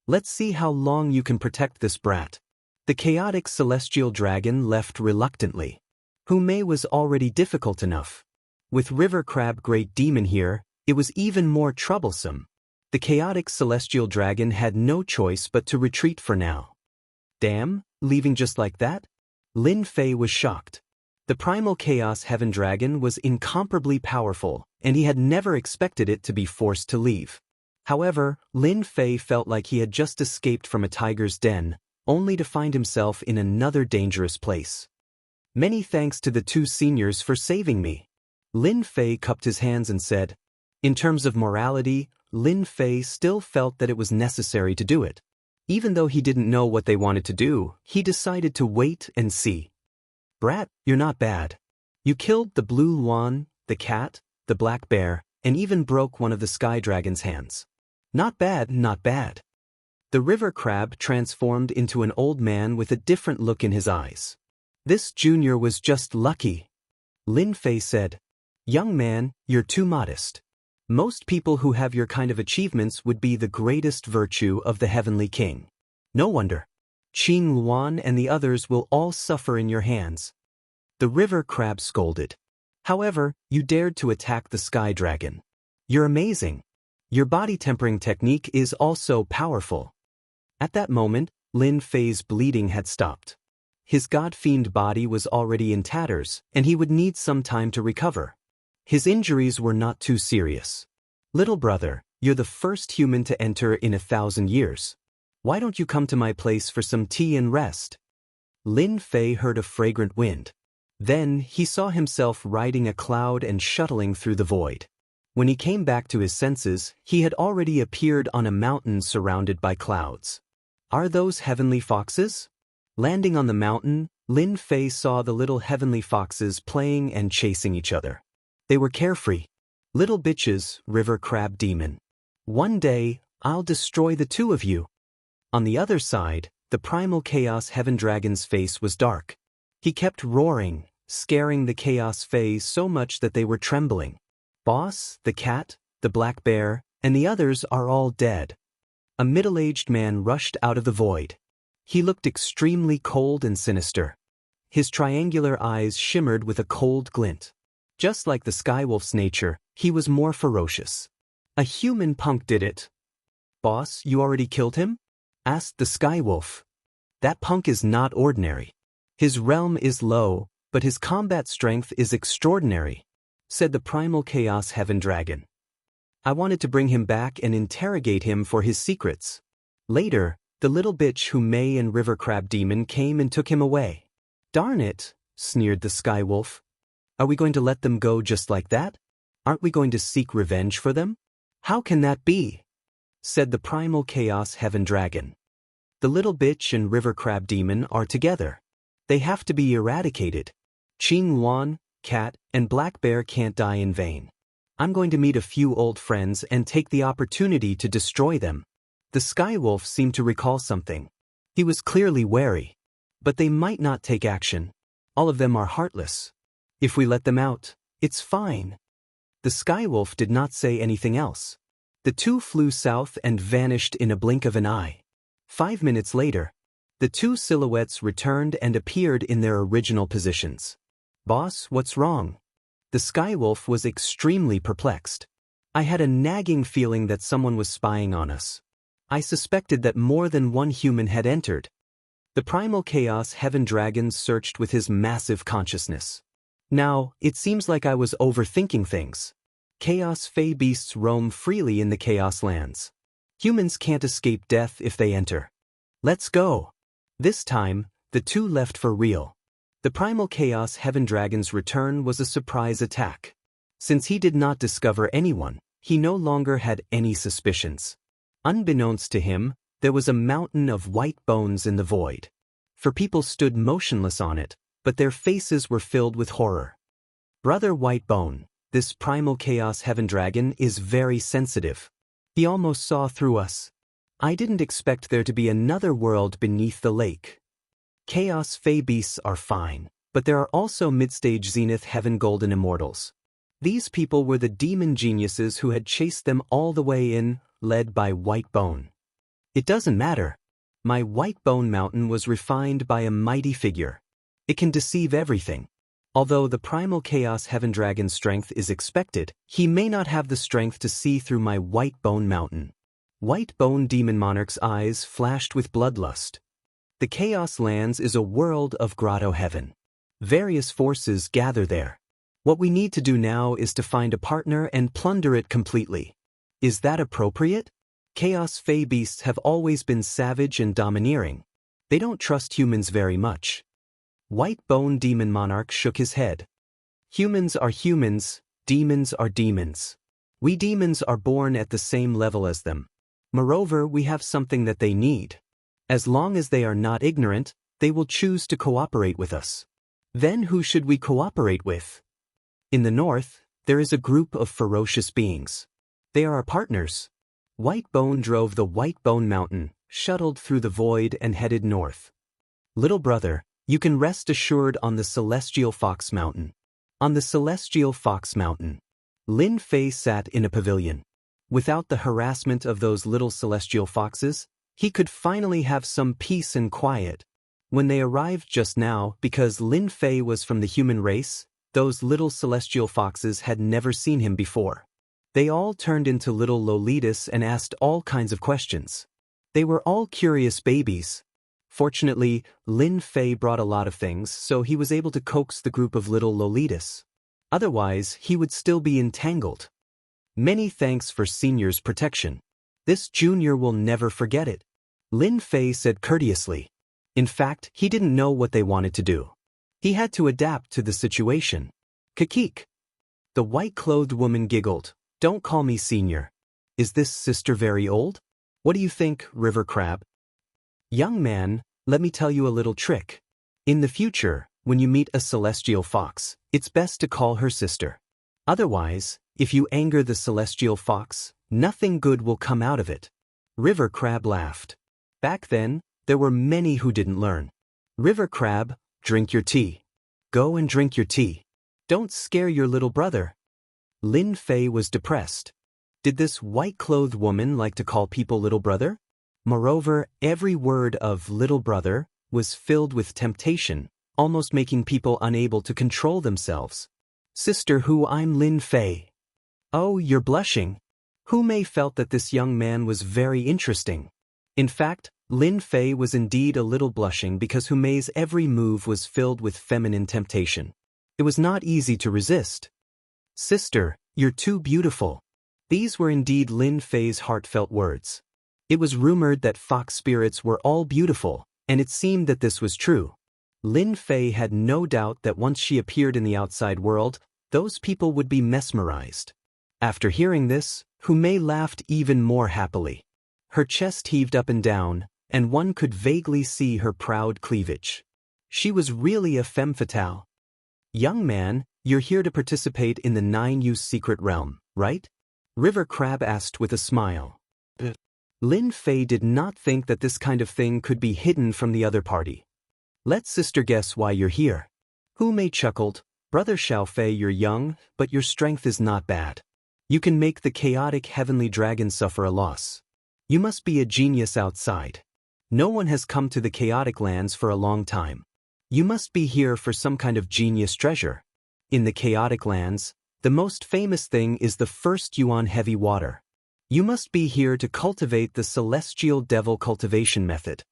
Let's see how long you can protect this brat. The chaotic celestial dragon left reluctantly. Humei was already difficult enough. With River Crab Great Demon here, it was even more troublesome. The chaotic celestial dragon had no choice but to retreat for now. Damn, leaving just like that? Lin Fei was shocked. The primal chaos heaven dragon was incomparably powerful, and he had never expected it to be forced to leave. However, Lin Fei felt like he had just escaped from a tiger's den, only to find himself in another dangerous place. Many thanks to the two seniors for saving me. Lin Fei cupped his hands and said. In terms of morality, Lin Fei still felt that it was necessary to do it. Even though he didn't know what they wanted to do, he decided to wait and see. Brat, you're not bad. You killed the blue Luan, the cat, the black bear, and even broke one of the sky dragon's hands. Not bad, not bad. The river crab transformed into an old man with a different look in his eyes. This junior was just lucky. Lin Fei said, Young man, you're too modest. Most people who have your kind of achievements would be the greatest virtue of the Heavenly King. No wonder. Qin Luan and the others will all suffer in your hands. The river crab scolded. However, you dared to attack the sky dragon. You're amazing. Your body tempering technique is also powerful. At that moment, Lin Fei's bleeding had stopped. His god-fiend body was already in tatters, and he would need some time to recover. His injuries were not too serious. Little brother, you're the first human to enter in 1,000 years. Why don't you come to my place for some tea and rest? Lin Fei heard a fragrant wind. Then he saw himself riding a cloud and shuttling through the void. When he came back to his senses, he had already appeared on a mountain surrounded by clouds. Are those heavenly foxes? Landing on the mountain, Lin Fei saw the little heavenly foxes playing and chasing each other. They were carefree. Little bitches, river crab demon. One day, I'll destroy the two of you. On the other side, the primal chaos heaven dragon's face was dark. He kept roaring, scaring the chaos fays so much that they were trembling. Boss, the cat, the black bear, and the others are all dead. A middle-aged man rushed out of the void. He looked extremely cold and sinister. His triangular eyes shimmered with a cold glint. Just like the skywolf's nature, he was more ferocious. A human punk did it. Boss, you already killed him? Asked the skywolf. That punk is not ordinary. His realm is low, but his combat strength is extraordinary, said the primal Chaos Heaven Dragon. I wanted to bring him back and interrogate him for his secrets. Later, the little bitch who May and River Crab Demon came and took him away. Darn it, sneered the Sky Wolf. Are we going to let them go just like that? Aren't we going to seek revenge for them? How can that be? Said the primal Chaos Heaven Dragon. The little bitch and River Crab Demon are together. They have to be eradicated. Qing Luan, Cat, and Black Bear can't die in vain. I'm going to meet a few old friends and take the opportunity to destroy them. The Sky Wolf seemed to recall something. He was clearly wary. But they might not take action. All of them are heartless. If we let them out, it's fine. The Sky Wolf did not say anything else. The two flew south and vanished in a blink of an eye. 5 minutes later, the two silhouettes returned and appeared in their original positions. Boss, what's wrong? The Sky Wolf was extremely perplexed. I had a nagging feeling that someone was spying on us. I suspected that more than one human had entered. The primal Chaos Heaven Dragon searched with his massive consciousness. Now, it seems like I was overthinking things. Chaos Fey beasts roam freely in the Chaos lands. Humans can't escape death if they enter. Let's go. This time, the two left for real. The primal Chaos Heaven Dragon's return was a surprise attack. Since he did not discover anyone, he no longer had any suspicions. Unbeknownst to him, there was a mountain of white bones in the void. For people stood motionless on it, but their faces were filled with horror. Brother White Bone, this primal Chaos Heaven Dragon is very sensitive. He almost saw through us. I didn't expect there to be another world beneath the lake. Chaos Fey beasts are fine, but there are also mid-stage Zenith Heaven Golden Immortals. These people were the demon geniuses who had chased them all the way in, led by White Bone. It doesn't matter. My White Bone Mountain was refined by a mighty figure. It can deceive everything. Although the primal Chaos Heaven Dragon's strength is expected, he may not have the strength to see through my White Bone Mountain. White Bone Demon Monarch's eyes flashed with bloodlust. The Chaos Lands is a world of grotto heaven. Various forces gather there. What we need to do now is to find a partner and plunder it completely. Is that appropriate? Chaos Fey beasts have always been savage and domineering. They don't trust humans very much. White Bone Demon Monarch shook his head. Humans are humans, demons are demons. We demons are born at the same level as them. Moreover, we have something that they need. As long as they are not ignorant, they will choose to cooperate with us. Then who should we cooperate with? In the north, there is a group of ferocious beings. They are our partners. White Bone drove the White Bone Mountain, shuttled through the void and headed north. Little brother, you can rest assured on the Celestial Fox Mountain. On the Celestial Fox Mountain. Lin Fei sat in a pavilion. Without the harassment of those little celestial foxes, he could finally have some peace and quiet. When they arrived just now, because Lin Fei was from the human race, those little celestial foxes had never seen him before. They all turned into little Lolitas and asked all kinds of questions. They were all curious babies. Fortunately, Lin Fei brought a lot of things, so he was able to coax the group of little Lolitas. Otherwise, he would still be entangled. Many thanks for Senior's protection. This junior will never forget it. Lin Fei said courteously. In fact, he didn't know what they wanted to do. He had to adapt to the situation. Kikik. The white-clothed woman giggled. Don't call me Senior. Is this sister very old? What do you think, River Crab? Young man, let me tell you a little trick. In the future, when you meet a celestial fox, it's best to call her sister. Otherwise, if you anger the celestial fox, nothing good will come out of it. River Crab laughed. Back then, there were many who didn't learn. River Crab, drink your tea. Go and drink your tea. Don't scare your little brother. Lin Fei was depressed. Did this white-clothed woman like to call people little brother? Moreover, every word of little brother was filled with temptation, almost making people unable to control themselves. Sister who I'm Lin Fei. Oh, you're blushing. Hu Mei felt that this young man was very interesting. In fact, Lin Fei was indeed a little blushing because Hu Mei's every move was filled with feminine temptation. It was not easy to resist. "Sister, you're too beautiful." These were indeed Lin Fei's heartfelt words. It was rumored that fox spirits were all beautiful, and it seemed that this was true. Lin Fei had no doubt that once she appeared in the outside world, those people would be mesmerized. After hearing this, Hu Mei laughed even more happily. Her chest heaved up and down, and one could vaguely see her proud cleavage. She was really a femme fatale. "Young man, you're here to participate in the 9-use secret realm, right?" River Crab asked with a smile. Lin Fei did not think that this kind of thing could be hidden from the other party. "Let sister guess why you're here." Hu Mei chuckled. "Brother Xiaofei, you're young, but your strength is not bad. You can make the chaotic heavenly dragon suffer a loss. You must be a genius outside. No one has come to the chaotic lands for a long time. You must be here for some kind of genius treasure. In the chaotic lands, the most famous thing is the first yuan heavy water. You must be here to cultivate the celestial devil cultivation method."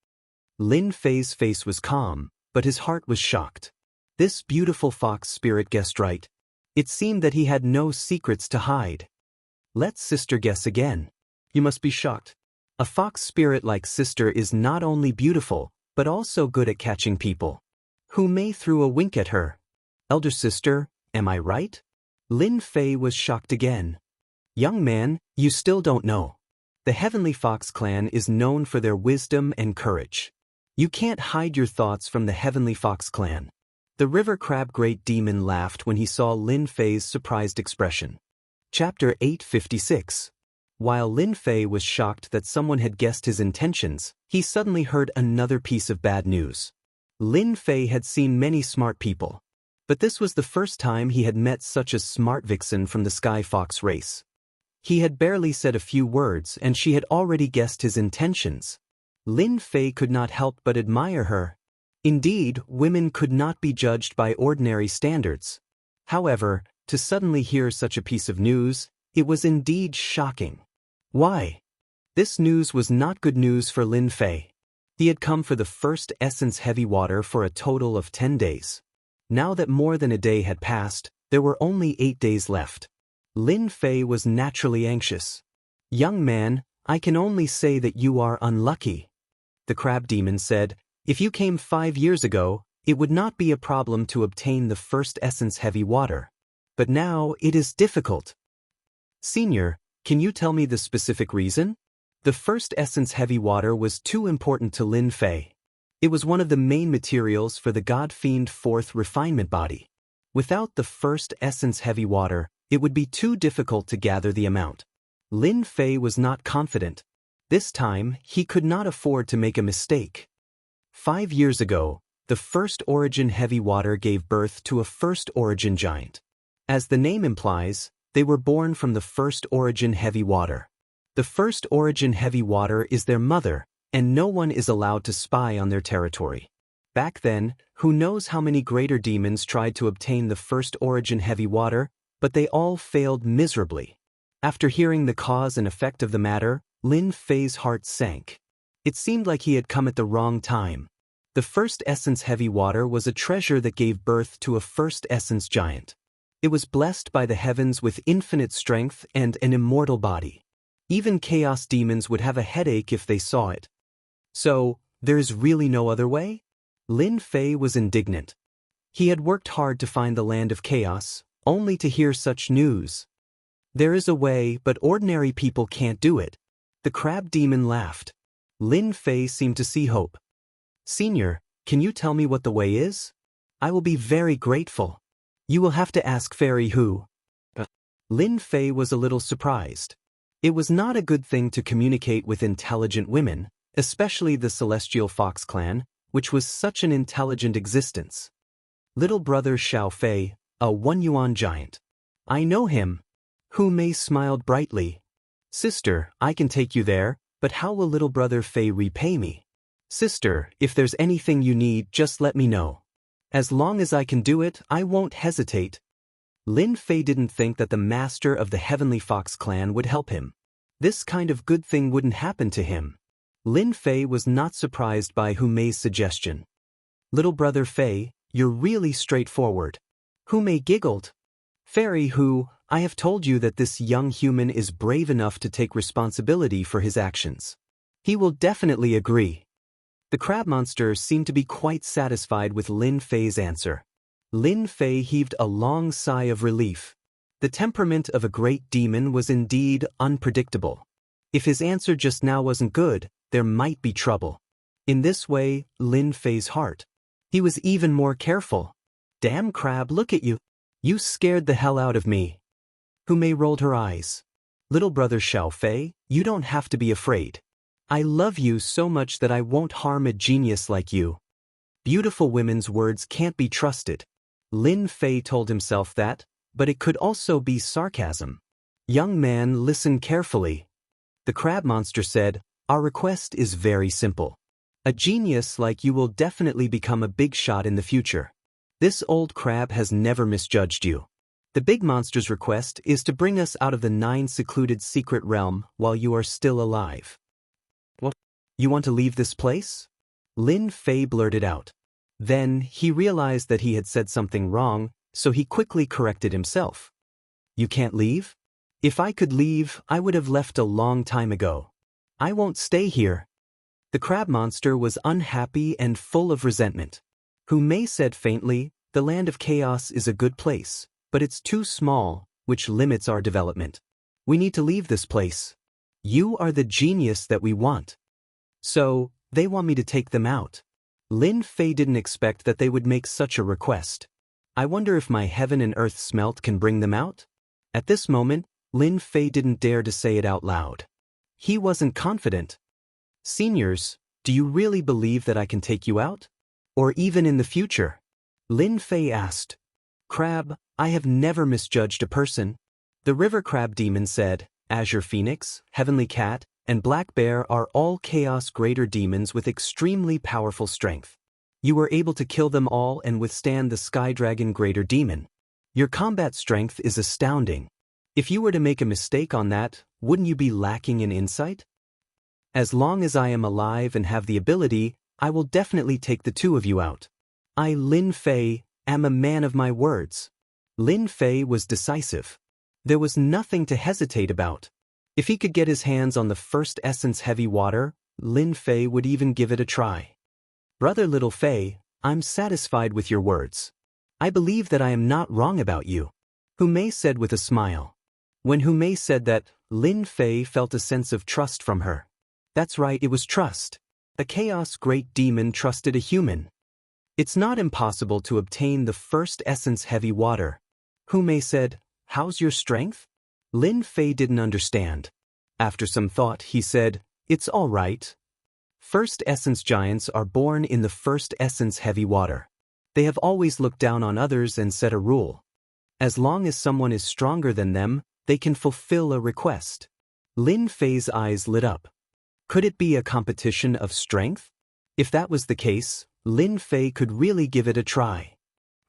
Lin Fei's face was calm, but his heart was shocked. This beautiful fox spirit guessed right. It seemed that he had no secrets to hide. "Let sister guess again." "You must be shocked. A fox spirit like sister is not only beautiful, but also good at catching people." Hu Mei threw a wink at her. "Elder sister, am I right?" Lin Fei was shocked again. "Young man, you still don't know. The Heavenly Fox clan is known for their wisdom and courage. You can't hide your thoughts from the Heavenly Fox clan." The River Crab Great Demon laughed when he saw Lin Fei's surprised expression. Chapter 856. While Lin Fei was shocked that someone had guessed his intentions, he suddenly heard another piece of bad news. Lin Fei had seen many smart people, but this was the first time he had met such a smart vixen from the Sky Fox race. He had barely said a few words and she had already guessed his intentions. Lin Fei could not help but admire her. Indeed, women could not be judged by ordinary standards. However, to suddenly hear such a piece of news, it was indeed shocking. Why? This news was not good news for Lin Fei. He had come for the first essence heavy water for a total of 10 days. Now that more than a day had passed, there were only 8 days left. Lin Fei was naturally anxious. "Young man, I can only say that you are unlucky." The crab demon said, "If you came 5 years ago, it would not be a problem to obtain the first essence heavy water. But now it is difficult." "Senior, can you tell me the specific reason?" The first essence heavy water was too important to Lin Fei. It was one of the main materials for the God-fiend fourth refinement body. Without the first essence heavy water, it would be too difficult to gather the amount. Lin Fei was not confident. This time, he could not afford to make a mistake. 5 years ago, the first origin heavy water gave birth to a first origin giant. As the name implies, they were born from the first origin heavy water. The first origin heavy water is their mother, and no one is allowed to spy on their territory. Back then, who knows how many greater demons tried to obtain the first origin heavy water, but they all failed miserably. After hearing the cause and effect of the matter, Lin Fei's heart sank. It seemed like he had come at the wrong time. The first essence heavy water was a treasure that gave birth to a first essence giant. It was blessed by the heavens with infinite strength and an immortal body. Even chaos demons would have a headache if they saw it. So, there's really no other way? Lin Fei was indignant. He had worked hard to find the land of chaos, only to hear such news. "There is a way, but ordinary people can't do it." The crab demon laughed. Lin Fei seemed to see hope. "Senior, can you tell me what the way is? I will be very grateful." "You will have to ask Fairy Hu." Lin Fei was a little surprised. It was not a good thing to communicate with intelligent women, especially the Celestial Fox clan, which was such an intelligent existence. "Little brother Xiaofei, a 1-yuan giant. I know him." Hu Mei smiled brightly. "Sister, I can take you there, but how will little brother Fei repay me?" "Sister, if there's anything you need, just let me know. As long as I can do it, I won't hesitate." Lin Fei didn't think that the master of the Heavenly Fox clan would help him. This kind of good thing wouldn't happen to him. Lin Fei was not surprised by Hu Mei's suggestion. Little brother Fei, you're really straightforward. Hu Mei giggled. Fairy Hu, I have told you that this young human is brave enough to take responsibility for his actions. He will definitely agree. The crab monster seemed to be quite satisfied with Lin Fei's answer. Lin Fei heaved a long sigh of relief. The temperament of a great demon was indeed unpredictable. If his answer just now wasn't good, there might be trouble. In this way, Lin Fei's heart. He was even more careful. Damn crab, look at you. You scared the hell out of me. Hu Mei rolled her eyes. Little brother Xiao Fei, you don't have to be afraid. I love you so much that I won't harm a genius like you. Beautiful women's words can't be trusted. Lin Fei told himself that, but it could also be sarcasm. Young man, listen carefully. The crab monster said, our request is very simple. A genius like you will definitely become a big shot in the future. This old crab has never misjudged you. The big monster's request is to bring us out of the 9 secluded secret realm while you are still alive. What? You want to leave this place? Lin Fei blurted out. Then, he realized that he had said something wrong, so he quickly corrected himself. You can't leave? If I could leave, I would have left a long time ago. I won't stay here. The crab monster was unhappy and full of resentment. Hu Mei said faintly, the land of chaos is a good place, but it's too small, which limits our development. We need to leave this place. You are the genius that we want. So, they want me to take them out. Lin Fei didn't expect that they would make such a request. I wonder if my heaven and earth smelt can bring them out? At this moment, Lin Fei didn't dare to say it out loud. He wasn't confident. Seniors, do you really believe that I can take you out? Or even in the future? Lin Fei asked. Crab, I have never misjudged a person. The river crab demon said, Azure Phoenix, Heavenly Cat, and Black Bear are all Chaos Greater demons with extremely powerful strength. You were able to kill them all and withstand the Sky Dragon Greater Demon. Your combat strength is astounding. If you were to make a mistake on that, wouldn't you be lacking in insight? As long as I am alive and have the ability, I will definitely take the 2 of you out. I, Lin Fei, am a man of my words. Lin Fei was decisive. There was nothing to hesitate about. If he could get his hands on the first essence heavy water, Lin Fei would even give it a try. Brother Little Fei, I'm satisfied with your words. I believe that I am not wrong about you. Hu Mei said with a smile. When Hu Mei said that, Lin Fei felt a sense of trust from her. That's right, it was trust. A chaos great demon trusted a human. It's not impossible to obtain the first essence heavy water. Hu Mei said, how's your strength? Lin Fei didn't understand. After some thought, he said, it's all right. First essence giants are born in the first essence heavy water. They have always looked down on others and set a rule. As long as someone is stronger than them, they can fulfill a request. Lin Fei's eyes lit up. Could it be a competition of strength? If that was the case, Lin Fei could really give it a try.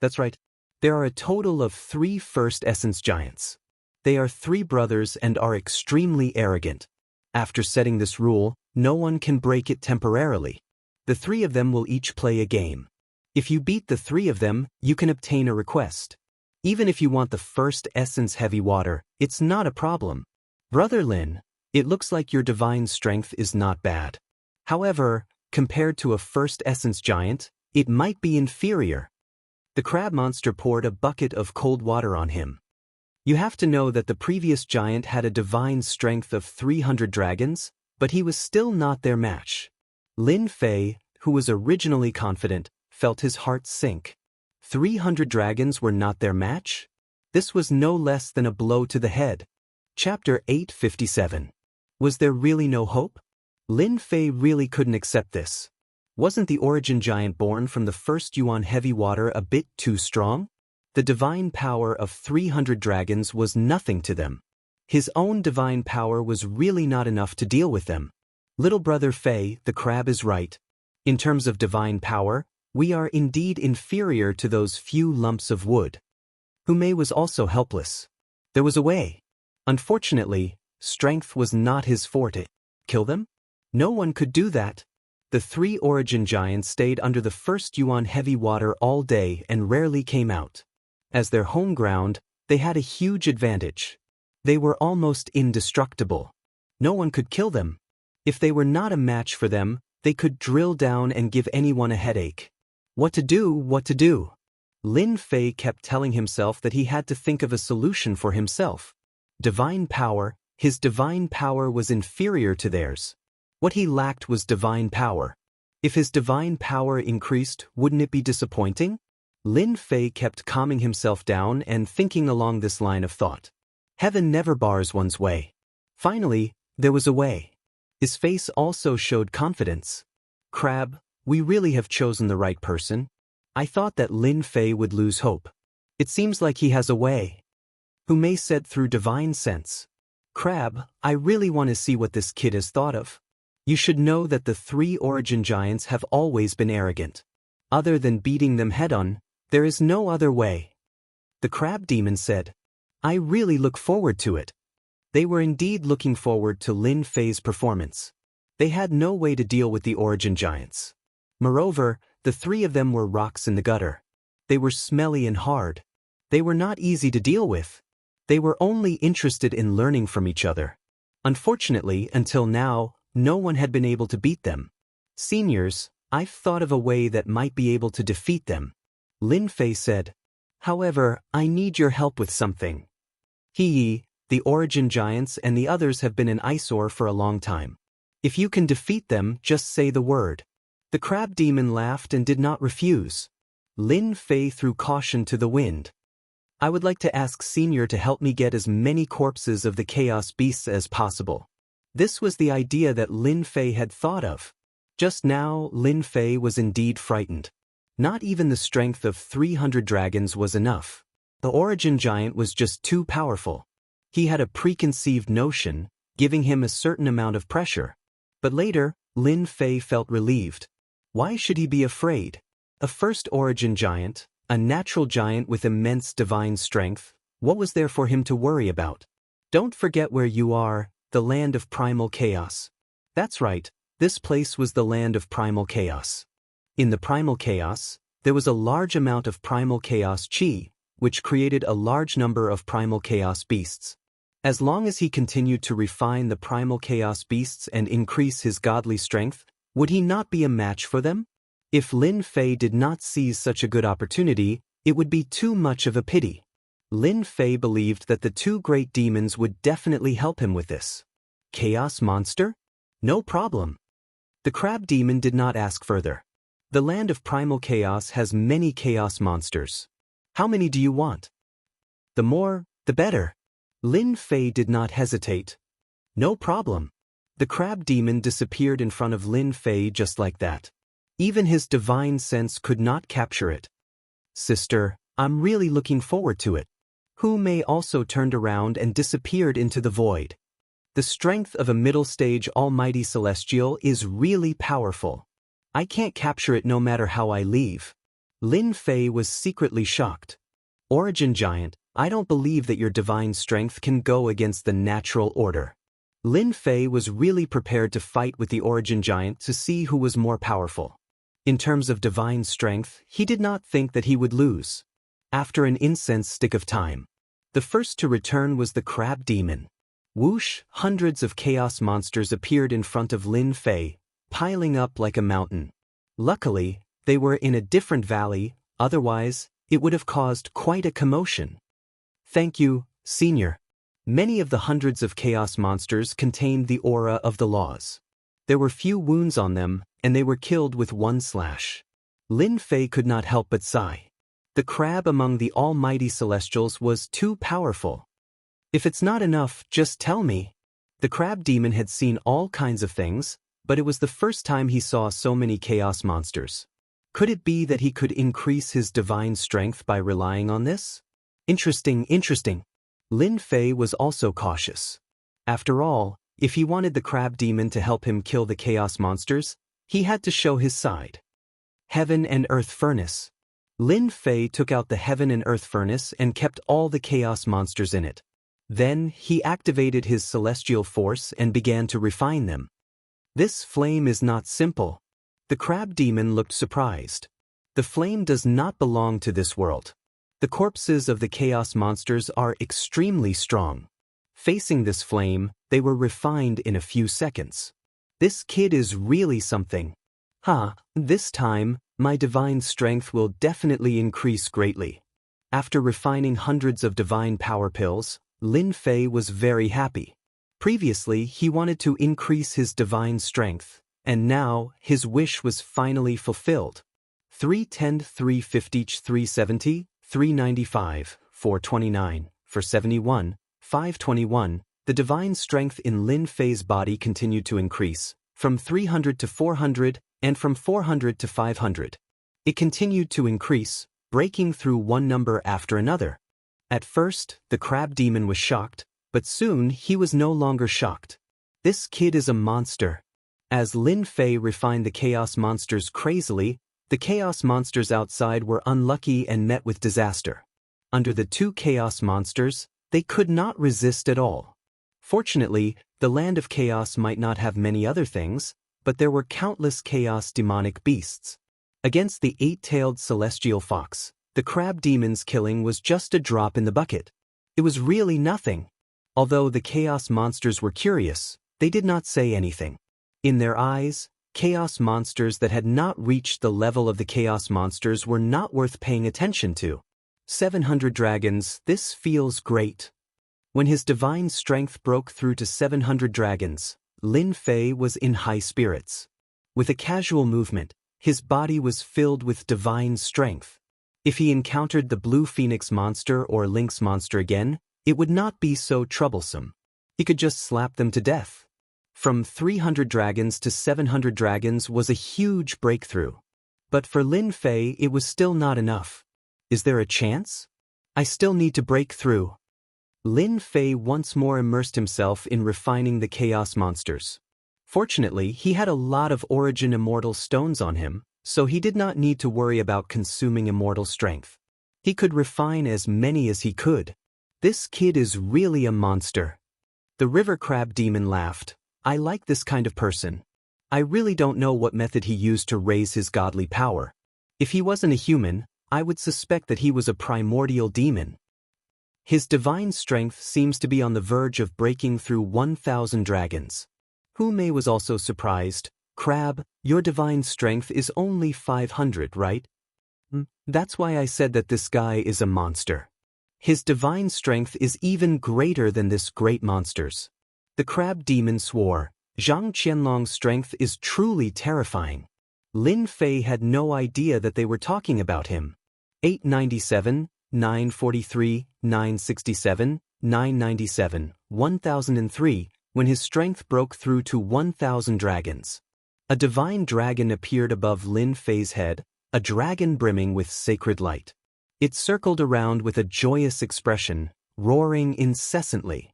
That's right. There are a total of 3 first essence giants. They are 3 brothers and are extremely arrogant. After setting this rule, no one can break it temporarily. The 3 of them will each play a game. If you beat the 3 of them, you can obtain a request. Even if you want the first essence heavy water, it's not a problem. Brother Lin, it looks like your divine strength is not bad. However, compared to a first essence giant, it might be inferior. The crab monster poured a bucket of cold water on him. You have to know that the previous giant had a divine strength of 300 dragons, but he was still not their match. Lin Fei, who was originally confident, felt his heart sink. 300 dragons were not their match? This was no less than a blow to the head. Chapter 857. Was there really no hope? Lin Fei really couldn't accept this. Wasn't the origin giant born from the first Yuan heavy water a bit too strong? The divine power of 300 dragons was nothing to them. His own divine power was really not enough to deal with them. Little brother Fei, the crab is right. In terms of divine power, we are indeed inferior to those few lumps of wood. Hu Mei was also helpless. There was a way. Unfortunately, strength was not his forte. Kill them? No one could do that. The three origin giants stayed under the first yuan heavy water all day and rarely came out. As their home ground, they had a huge advantage. They were almost indestructible. No one could kill them. If they were not a match for them, they could drill down and give anyone a headache. What to do, what to do? Lin Fei kept telling himself that he had to think of a solution for himself. Divine power, his divine power was inferior to theirs. What he lacked was divine power. If his divine power increased, wouldn't it be disappointing? Lin Fei kept calming himself down and thinking along this line of thought. Heaven never bars one's way. Finally, there was a way. His face also showed confidence. Crab, we really have chosen the right person. I thought that Lin Fei would lose hope. It seems like he has a way. Who may said through divine sense. Crab, I really want to see what this kid has thought of. You should know that the three origin giants have always been arrogant. Other than beating them head-on, there is no other way. The crab demon said. I really look forward to it. They were indeed looking forward to Lin Fei's performance. They had no way to deal with the origin giants. Moreover, the three of them were rocks in the gutter. They were smelly and hard. They were not easy to deal with. They were only interested in learning from each other. Unfortunately, until now, no one had been able to beat them. Seniors, I've thought of a way that might be able to defeat them. Lin Fei said. However, I need your help with something. The origin giants and the others have been an eyesore for a long time. If you can defeat them, just say the word. The crab demon laughed and did not refuse. Lin Fei threw caution to the wind. I would like to ask Senior to help me get as many corpses of the chaos beasts as possible. This was the idea that Lin Fei had thought of. Just now, Lin Fei was indeed frightened. Not even the strength of 300 dragons was enough. The origin giant was just too powerful. He had a preconceived notion, giving him a certain amount of pressure. But later, Lin Fei felt relieved. Why should he be afraid? A first origin giant, a natural giant with immense divine strength, what was there for him to worry about? Don't forget where you are, the land of primal chaos. That's right, this place was the land of primal chaos. In the primal chaos, there was a large amount of primal chaos chi, which created a large number of primal chaos beasts. As long as he continued to refine the primal chaos beasts and increase his godly strength, would he not be a match for them? If Lin Fei did not seize such a good opportunity, it would be too much of a pity. Lin Fei believed that the two great demons would definitely help him with this. Chaos monster? No problem. The crab demon did not ask further. The land of primal chaos has many chaos monsters. How many do you want? The more, the better. Lin Fei did not hesitate. No problem. The crab demon disappeared in front of Lin Fei just like that. Even his divine sense could not capture it. Sister, I'm really looking forward to it. Hu Mei also turned around and disappeared into the void. The strength of a middle-stage almighty celestial is really powerful. I can't capture it no matter how I leave. Lin Fei was secretly shocked. Origin giant, I don't believe that your divine strength can go against the natural order. Lin Fei was really prepared to fight with the origin giant to see who was more powerful. In terms of divine strength, he did not think that he would lose. After an incense stick of time, the first to return was the crab demon. Whoosh, hundreds of chaos monsters appeared in front of Lin Fei, piling up like a mountain. Luckily, they were in a different valley, otherwise, it would have caused quite a commotion. Thank you, Senior. Many of the hundreds of chaos monsters contained the aura of the laws. There were few wounds on them, and they were killed with one slash. Lin Fei could not help but sigh. The crab among the almighty celestials was too powerful. If it's not enough, just tell me. The crab demon had seen all kinds of things, but it was the first time he saw so many chaos monsters. Could it be that he could increase his divine strength by relying on this? Interesting. Lin Fei was also cautious. After all, if he wanted the crab demon to help him kill the chaos monsters, he had to show his side. Heaven and Earth Furnace. Lin Fei took out the Heaven and Earth Furnace and kept all the chaos monsters in it. Then, he activated his celestial force and began to refine them. This flame is not simple. The crab demon looked surprised. The flame does not belong to this world. The corpses of the chaos monsters are extremely strong. Facing this flame, they were refined in a few seconds. This kid is really something. This time, my divine strength will definitely increase greatly. After refining hundreds of divine power pills, Lin Fei was very happy. Previously, he wanted to increase his divine strength, and now his wish was finally fulfilled. 310, 350, 370, 395, 429, 471, 521, the divine strength in Lin Fei's body continued to increase, from 300 to 400, and from 400 to 500. It continued to increase, breaking through one number after another. At first, the crab demon was shocked, but soon he was no longer shocked. This kid is a monster. As Lin Fei refined the chaos monsters crazily, the chaos monsters outside were unlucky and met with disaster. Under the two chaos monsters, they could not resist at all. Fortunately, the land of chaos might not have many other things, but there were countless chaos demonic beasts. Against the eight-tailed celestial fox, the crab demon's killing was just a drop in the bucket. It was really nothing. Although the chaos monsters were curious, they did not say anything. In their eyes, chaos monsters that had not reached the level of the chaos monsters were not worth paying attention to. 700 dragons, this feels great. When his divine strength broke through to 700 dragons, Lin Fei was in high spirits. With a casual movement, his body was filled with divine strength. If he encountered the blue phoenix monster or lynx monster again, it would not be so troublesome. He could just slap them to death. From 300 dragons to 700 dragons was a huge breakthrough. But for Lin Fei, it was still not enough. Is there a chance? I still need to break through. Lin Fei once more immersed himself in refining the chaos monsters. Fortunately, he had a lot of origin immortal stones on him, so he did not need to worry about consuming immortal strength. He could refine as many as he could. This kid is really a monster. The river crab demon laughed. I like this kind of person. I really don't know what method he used to raise his godly power. If he wasn't a human, I would suspect that he was a primordial demon. His divine strength seems to be on the verge of breaking through 1,000 dragons. Hu Mei was also surprised. Crab, your divine strength is only 500, right? That's why I said that this guy is a monster. His divine strength is even greater than this great monster's. The crab demon swore, Zhang Qianlong's strength is truly terrifying. Lin Fei had no idea that they were talking about him. 897, 943, 967, 997, 1003, when his strength broke through to 1,000 dragons. A divine dragon appeared above Lin Fei's head, a dragon brimming with sacred light. It circled around with a joyous expression, roaring incessantly.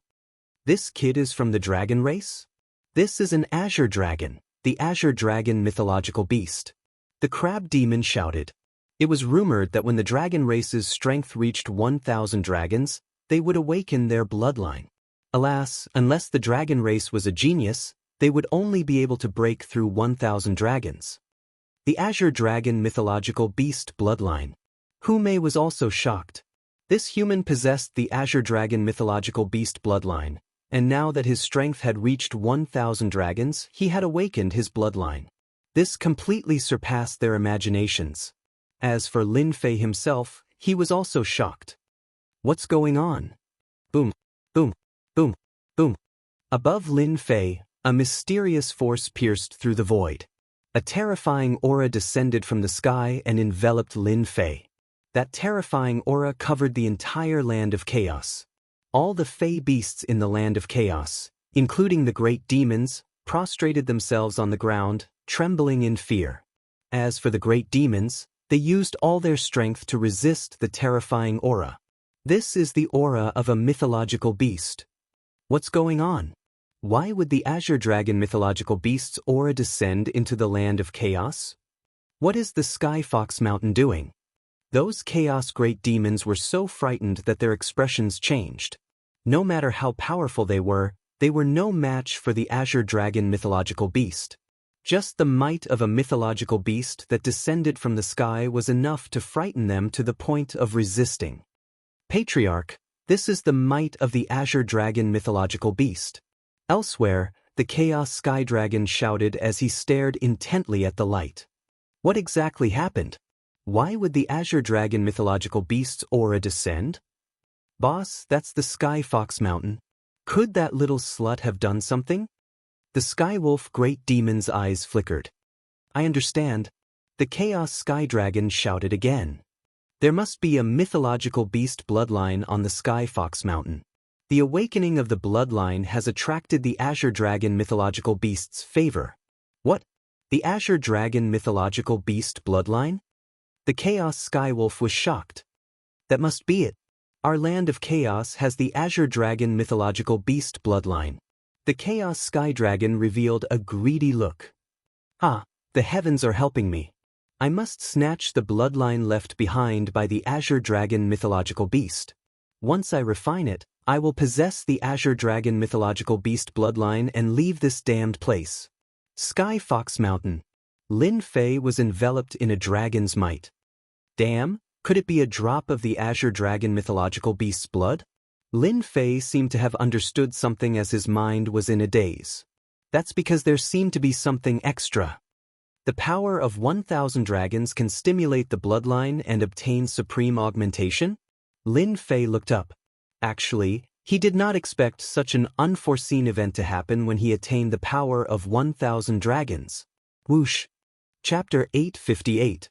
This kid is from the dragon race? This is an azure dragon, the azure dragon mythological beast. The crab demon shouted. It was rumored that when the dragon race's strength reached 1,000 dragons, they would awaken their bloodline. Alas, unless the dragon race was a genius, they would only be able to break through 1,000 dragons. The azure dragon mythological beast bloodline. Hu Mei was also shocked. This human possessed the azure dragon mythological beast bloodline, and now that his strength had reached 1,000 dragons, he had awakened his bloodline. This completely surpassed their imaginations. As for Lin Fei himself, he was also shocked. What's going on? Boom, boom, boom, boom. Above Lin Fei, a mysterious force pierced through the void. A terrifying aura descended from the sky and enveloped Lin Fei. That terrifying aura covered the entire land of chaos. All the Fey beasts in the land of chaos, including the great demons, prostrated themselves on the ground, trembling in fear. As for the great demons, they used all their strength to resist the terrifying aura. This is the aura of a mythological beast. What's going on? Why would the azure dragon mythological beast's aura descend into the land of chaos? What is the Sky Fox Mountain doing? Those chaos great demons were so frightened that their expressions changed. No matter how powerful they were, They were no match for the azure dragon mythological beast. Just the might of a mythological beast that descended from the sky was enough to frighten them to the point of resisting. Patriarch, this is the might of the azure dragon mythological beast. Elsewhere, the chaos sky dragon shouted as he stared intently at the light. What exactly happened? Why would the azure dragon mythological beast's aura descend? Boss, that's the sky fox mountain. Could that little slut have done something? The Skywolf Great Demon's eyes flickered. I understand. The Chaos Sky Dragon shouted again. There must be a mythological beast bloodline on the Sky Fox Mountain. The awakening of the bloodline has attracted the Azure Dragon mythological beast's favor. What? The Azure Dragon mythological beast bloodline? The Chaos Skywolf was shocked. That must be it. Our land of chaos has the Azure Dragon mythological beast bloodline. The Chaos Sky Dragon revealed a greedy look. Ah, the heavens are helping me. I must snatch the bloodline left behind by the Azure Dragon mythological beast. Once I refine it, I will possess the Azure Dragon mythological beast bloodline and leave this damned place. Sky Fox Mountain. Lin Fei was enveloped in a dragon's might. Damn, could it be a drop of the Azure Dragon mythological beast's blood? Lin Fei seemed to have understood something as his mind was in a daze. That's because there seemed to be something extra. The power of 1,000 dragons can stimulate the bloodline and obtain supreme augmentation? Lin Fei looked up. Actually, he did not expect such an unforeseen event to happen when he attained the power of 1,000 dragons. Whoosh. Chapter 858.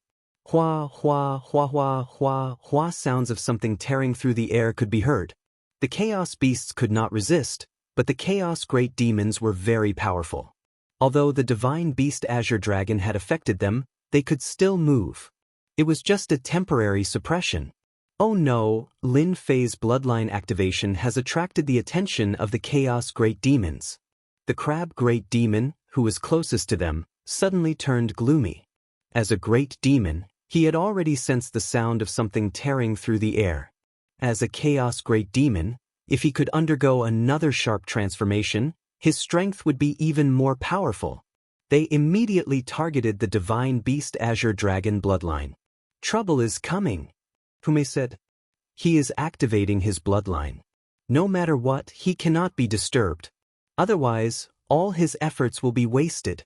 Hua, hua, hua, hua, hua, hua sounds of something tearing through the air could be heard. The Chaos Beasts could not resist, but the Chaos Great Demons were very powerful. Although the Divine Beast Azure Dragon had affected them, they could still move. It was just a temporary suppression. Oh no, Lin Fei's bloodline activation has attracted the attention of the Chaos Great Demons. The Crab Great Demon, who was closest to them, suddenly turned gloomy. As a Great Demon, he had already sensed the sound of something tearing through the air. As a Chaos Great Demon, if he could undergo another sharp transformation, his strength would be even more powerful. They immediately targeted the Divine Beast Azure Dragon bloodline. Trouble is coming. Fume said. He is activating his bloodline. No matter what, he cannot be disturbed. Otherwise, all his efforts will be wasted.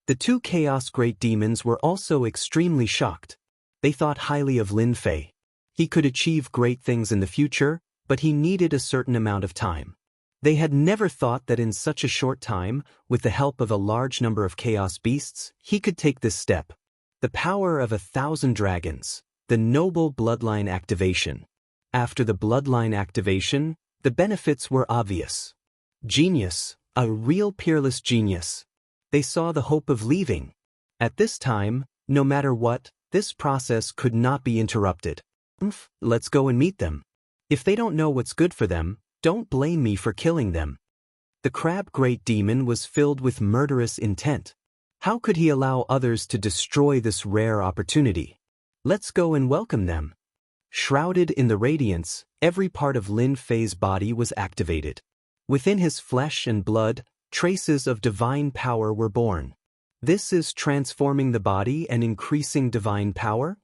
The two Chaos Great Demons were also extremely shocked. They thought highly of Lin Fei. He could achieve great things in the future, but he needed a certain amount of time. They had never thought that in such a short time, with the help of a large number of chaos beasts, he could take this step. The power of 1,000 dragons, the noble bloodline activation. After the bloodline activation, the benefits were obvious. Genius, a real peerless genius. They saw the hope of leaving. At this time, no matter what, this process could not be interrupted. Let's go and meet them. If they don't know what's good for them, don't blame me for killing them. The Crab Great Demon was filled with murderous intent. How could he allow others to destroy this rare opportunity? Let's go and welcome them. Shrouded in the radiance, every part of Lin Fei's body was activated. Within his flesh and blood, traces of divine power were born. This is transforming the body and increasing divine power?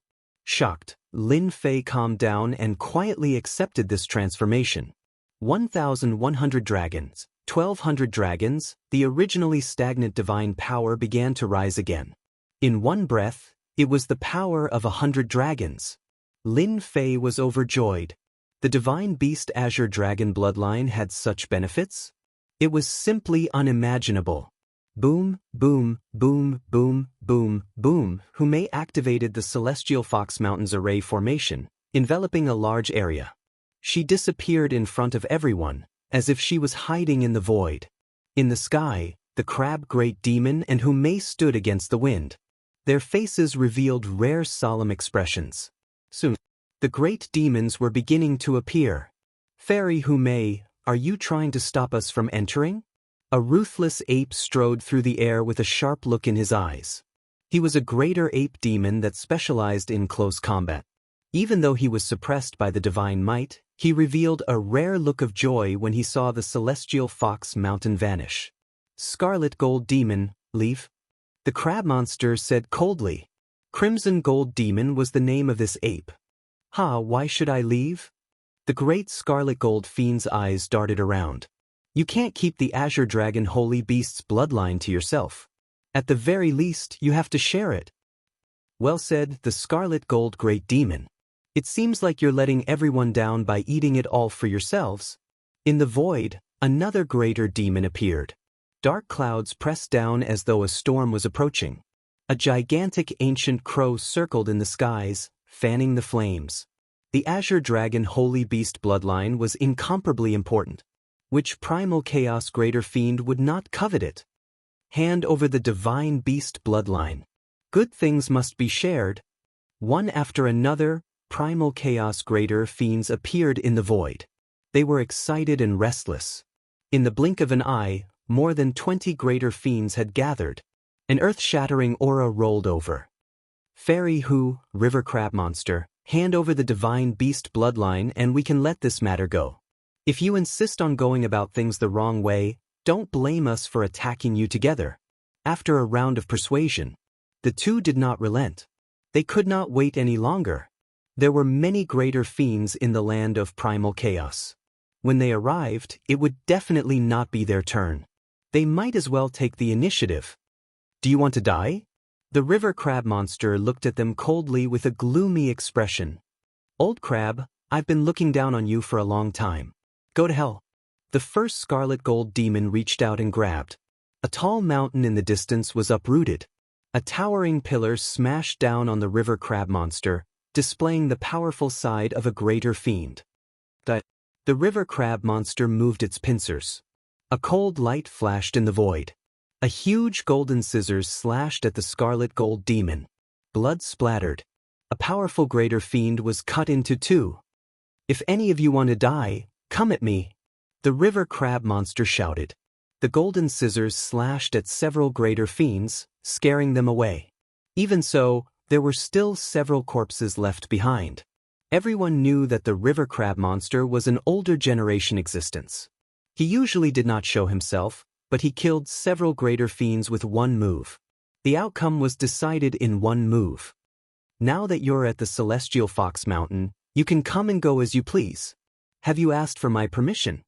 Shocked, Lin Fei calmed down and quietly accepted this transformation. 1,100 dragons, 1,200 dragons, the originally stagnant divine power began to rise again. In one breath, it was the power of 100 dragons. Lin Fei was overjoyed. The Divine Beast Azure Dragon bloodline had such benefits? It was simply unimaginable. Boom, boom, boom, boom, boom, boom. Hume activated the Celestial Fox Mountains array formation, enveloping a large area. She disappeared in front of everyone, as if she was hiding in the void. In the sky, the Crab Great Demon and Hume stood against the wind. Their faces revealed rare solemn expressions. Soon, the great demons were beginning to appear. Fairy Hume, are you trying to stop us from entering? A ruthless ape strode through the air with a sharp look in his eyes. He was a greater ape demon that specialized in close combat. Even though he was suppressed by the divine might, He revealed a rare look of joy when he saw the celestial fox mountain vanish. Scarlet Gold Demon, leave? The crab monster said coldly. Crimson Gold Demon was the name of this ape. Why should I leave? The great Scarlet Gold Fiend's eyes darted around. You can't keep the Azure Dragon Holy Beast's bloodline to yourself. At the very least, you have to share it. Well said, the Scarlet Gold Great Demon. It seems like you're letting everyone down by eating it all for yourselves. In the void, another greater demon appeared. Dark clouds pressed down as though a storm was approaching. A gigantic ancient crow circled in the skies, fanning the flames. The Azure Dragon Holy Beast bloodline was incomparably important. Which primal chaos greater fiend would not covet it? Hand over the divine beast bloodline. Good things must be shared. One after another, primal chaos greater fiends appeared in the void. They were excited and restless. In the blink of an eye, more than 20 greater fiends had gathered. An earth-shattering aura rolled over. Fairy Who, River Crab Monster, hand over the divine beast bloodline and we can let this matter go. If you insist on going about things the wrong way, don't blame us for attacking you together. After a round of persuasion, the two did not relent. They could not wait any longer. There were many greater fiends in the land of primal chaos. When they arrived, it would definitely not be their turn. They might as well take the initiative. Do you want to die? The river crab monster looked at them coldly with a gloomy expression. Old crab, I've been looking down on you for a long time. Go to hell. The first Scarlet Gold Demon reached out and grabbed. A tall mountain in the distance was uprooted. A towering pillar smashed down on the river crab monster, displaying the powerful side of a greater fiend. The river crab monster moved its pincers. A cold light flashed in the void. A huge golden scissors slashed at the Scarlet Gold Demon. Blood splattered. A powerful greater fiend was cut into two. If any of you want to die, come at me. The river crab monster shouted. The golden scissors slashed at several greater fiends, scaring them away. Even so, there were still several corpses left behind. Everyone knew that the river crab monster was an older generation existence. He usually did not show himself, but he killed several greater fiends with one move. The outcome was decided in one move. Now that you're at the Celestial Fox Mountain, you can come and go as you please. Have you asked for my permission?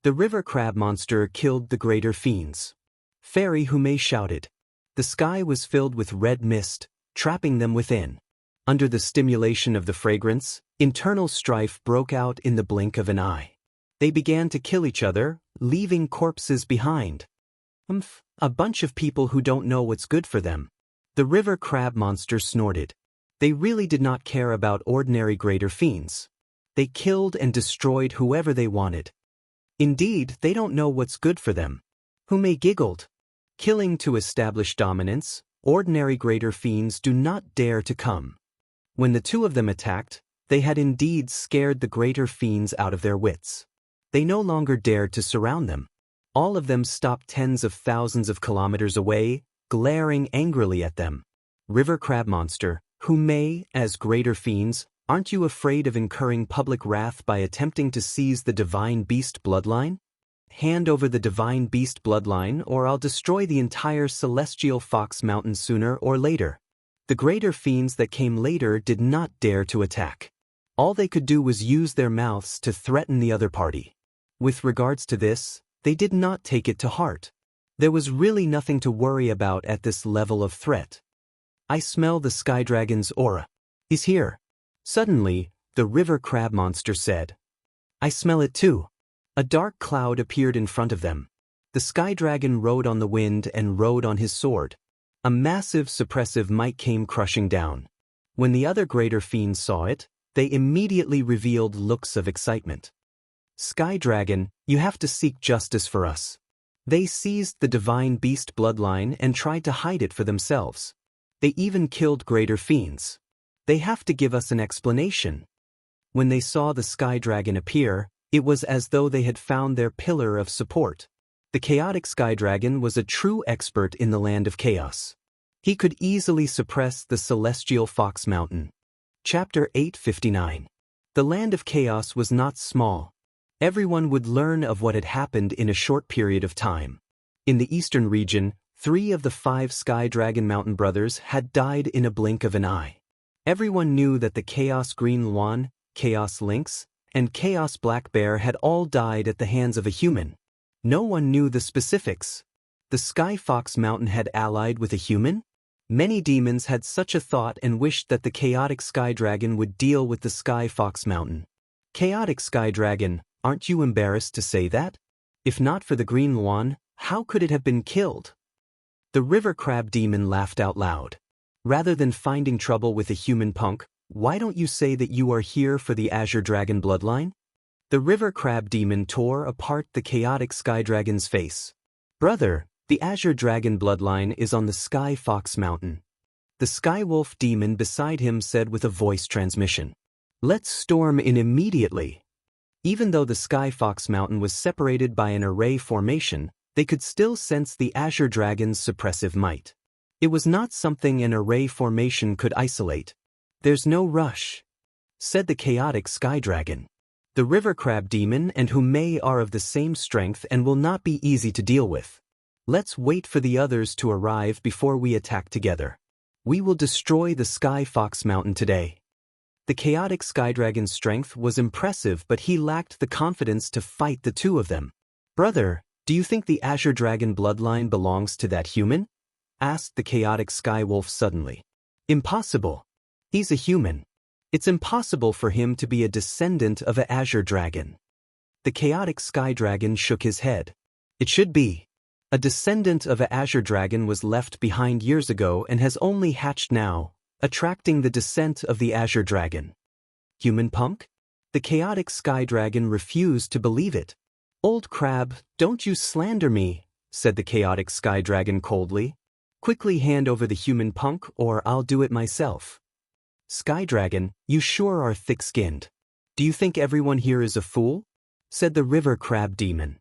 The river crab monster killed the greater fiends. Fairy Who shouted. The sky was filled with red mist, trapping them within. Under the stimulation of the fragrance, internal strife broke out in the blink of an eye. They began to kill each other, leaving corpses behind. A bunch of people who don't know what's good for them. The river crab monster snorted. They really did not care about ordinary greater fiends. They killed and destroyed whoever they wanted. Indeed, they don't know what's good for them. Who giggled. Killing to establish dominance, ordinary greater fiends do not dare to come. When the two of them attacked, they had indeed scared the greater fiends out of their wits. They no longer dared to surround them. All of them stopped tens of thousands of kilometers away, glaring angrily at them. River crab monster, Who as greater fiends, aren't you afraid of incurring public wrath by attempting to seize the divine beast bloodline? Hand over the divine beast bloodline or I'll destroy the entire Celestial Fox Mountain sooner or later. The greater fiends that came later did not dare to attack. All they could do was use their mouths to threaten the other party. With regards to this, they did not take it to heart. There was really nothing to worry about at this level of threat. I smell the Sky Dragon's aura. He's here. Suddenly, the river crab monster said. I smell it too. A dark cloud appeared in front of them. The Sky Dragon rode on the wind and rode on his sword. A massive suppressive might came crushing down. When the other greater fiends saw it, they immediately revealed looks of excitement. Sky Dragon, you have to seek justice for us. They seized the divine beast bloodline and tried to hide it for themselves. They even killed greater fiends. They have to give us an explanation. When they saw the Sky Dragon appear, it was as though they had found their pillar of support. The chaotic Sky Dragon was a true expert in the land of chaos. He could easily suppress the Celestial Fox Mountain. Chapter 859. The land of chaos was not small. Everyone would learn of what had happened in a short period of time. In the eastern region, 3 of the 5 Sky Dragon Mountain brothers had died in a blink of an eye. Everyone knew that the Chaos Green Luan, Chaos Lynx, and Chaos Black Bear had all died at the hands of a human. No one knew the specifics. The Sky Fox Mountain had allied with a human? Many demons had such a thought and wished that the chaotic Sky Dragon would deal with the Sky Fox Mountain. Chaotic Sky Dragon, aren't you embarrassed to say that? If not for the Green Luan, how could it have been killed? The River Crab Demon laughed out loud. Rather than finding trouble with a human punk, why don't you say that you are here for the Azure Dragon bloodline? The River Crab Demon tore apart the chaotic Sky Dragon's face. Brother, the Azure Dragon bloodline is on the Sky Fox Mountain. The Sky Wolf Demon beside him said with a voice transmission. Let's storm in immediately. Even though the Sky Fox Mountain was separated by an array formation, they could still sense the Azure Dragon's suppressive might. It was not something an array formation could isolate. There's no rush, said the chaotic Sky Dragon. The River Crab Demon and Humei are of the same strength and will not be easy to deal with. Let's wait for the others to arrive before we attack together. We will destroy the Sky Fox Mountain today. The chaotic Sky Dragon's strength was impressive, but he lacked the confidence to fight the 2 of them. Brother, do you think the Azure Dragon bloodline belongs to that human? Asked the chaotic Sky Wolf suddenly. Impossible. He's a human. It's impossible for him to be a descendant of an Azure Dragon. The chaotic Sky Dragon shook his head. It should be. A descendant of an Azure Dragon was left behind years ago and has only hatched now, attracting the descent of the Azure Dragon. Human punk? The chaotic Sky Dragon refused to believe it. Old crab, don't you slander me, said the chaotic Sky Dragon coldly. Quickly hand over the human punk or I'll do it myself. Sky Dragon, you sure are thick-skinned. Do you think everyone here is a fool? Said the River Crab Demon.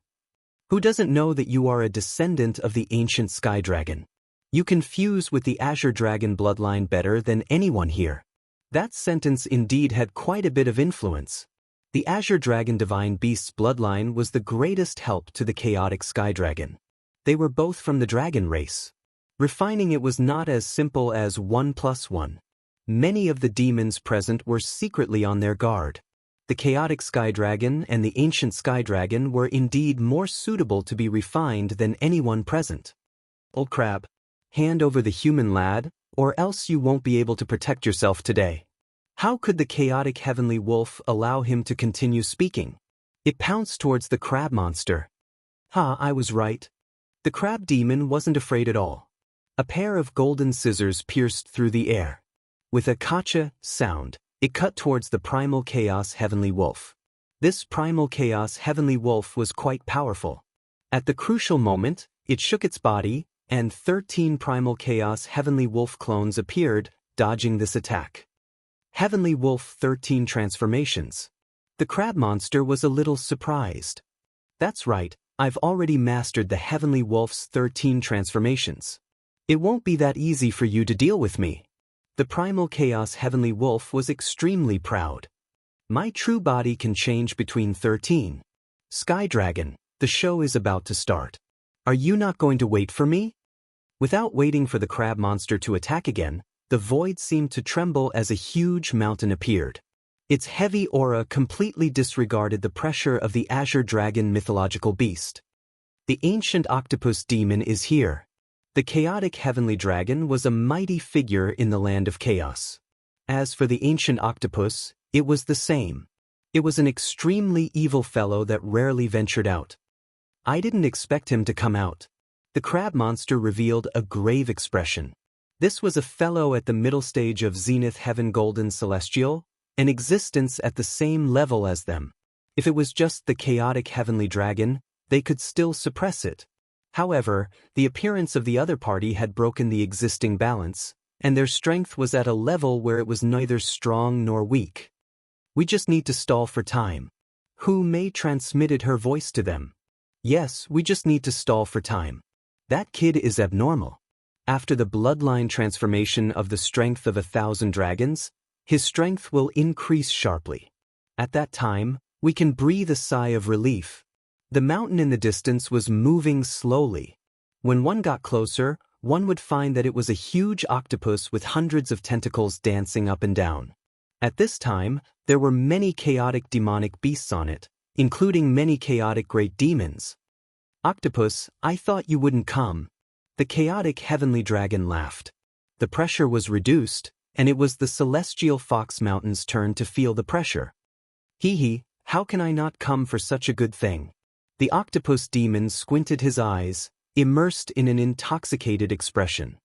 Who doesn't know that you are a descendant of the ancient Sky Dragon? You can fuse with the Azure Dragon bloodline better than anyone here. That sentence indeed had quite a bit of influence. The Azure Dragon Divine Beast's bloodline was the greatest help to the chaotic Sky Dragon. They were both from the dragon race. Refining it was not as simple as 1 + 1. Many of the demons present were secretly on their guard. The chaotic Sky Dragon and the ancient Sky Dragon were indeed more suitable to be refined than anyone present. Old crab, hand over the human lad, or else you won't be able to protect yourself today. How could the chaotic heavenly wolf allow him to continue speaking? It pounced towards the crab monster. I was right. The crab demon wasn't afraid at all. A pair of golden scissors pierced through the air. With a kacha sound, it cut towards the primal chaos heavenly wolf. This primal chaos heavenly wolf was quite powerful. At the crucial moment, it shook its body, and 13 primal chaos heavenly wolf clones appeared, dodging this attack. Heavenly Wolf 13 transformations. The crab monster was a little surprised. That's right, I've already mastered the Heavenly Wolf's 13 transformations. It won't be that easy for you to deal with me. The primal chaos heavenly wolf was extremely proud. My true body can change between 13. Sky Dragon, the show is about to start. Are you not going to wait for me? Without waiting for the crab monster to attack again, the void seemed to tremble as a huge mountain appeared. Its heavy aura completely disregarded the pressure of the Azure Dragon mythological beast. The ancient octopus demon is here. The chaotic heavenly dragon was a mighty figure in the land of chaos. As for the ancient octopus, it was the same. It was an extremely evil fellow that rarely ventured out. I didn't expect him to come out. The crab monster revealed a grave expression. This was a fellow at the middle stage of Zenith Heaven Golden Celestial, an existence at the same level as them. If it was just the chaotic heavenly dragon, they could still suppress it. However, the appearance of the other party had broken the existing balance, and their strength was at a level where it was neither strong nor weak. We just need to stall for time. Humei transmitted her voice to them. Yes, we just need to stall for time. That kid is abnormal. After the bloodline transformation of the strength of 1,000 dragons, his strength will increase sharply. At that time, we can breathe a sigh of relief. The mountain in the distance was moving slowly. When one got closer, one would find that it was a huge octopus with hundreds of tentacles dancing up and down. At this time, there were many chaotic demonic beasts on it, including many chaotic great demons. "Octopus, I thought you wouldn't come." The chaotic heavenly dragon laughed. The pressure was reduced, and it was the celestial fox mountain's turn to feel the pressure. "Hee hee, how can I not come for such a good thing?" The octopus demon squinted his eyes, immersed in an intoxicated expression.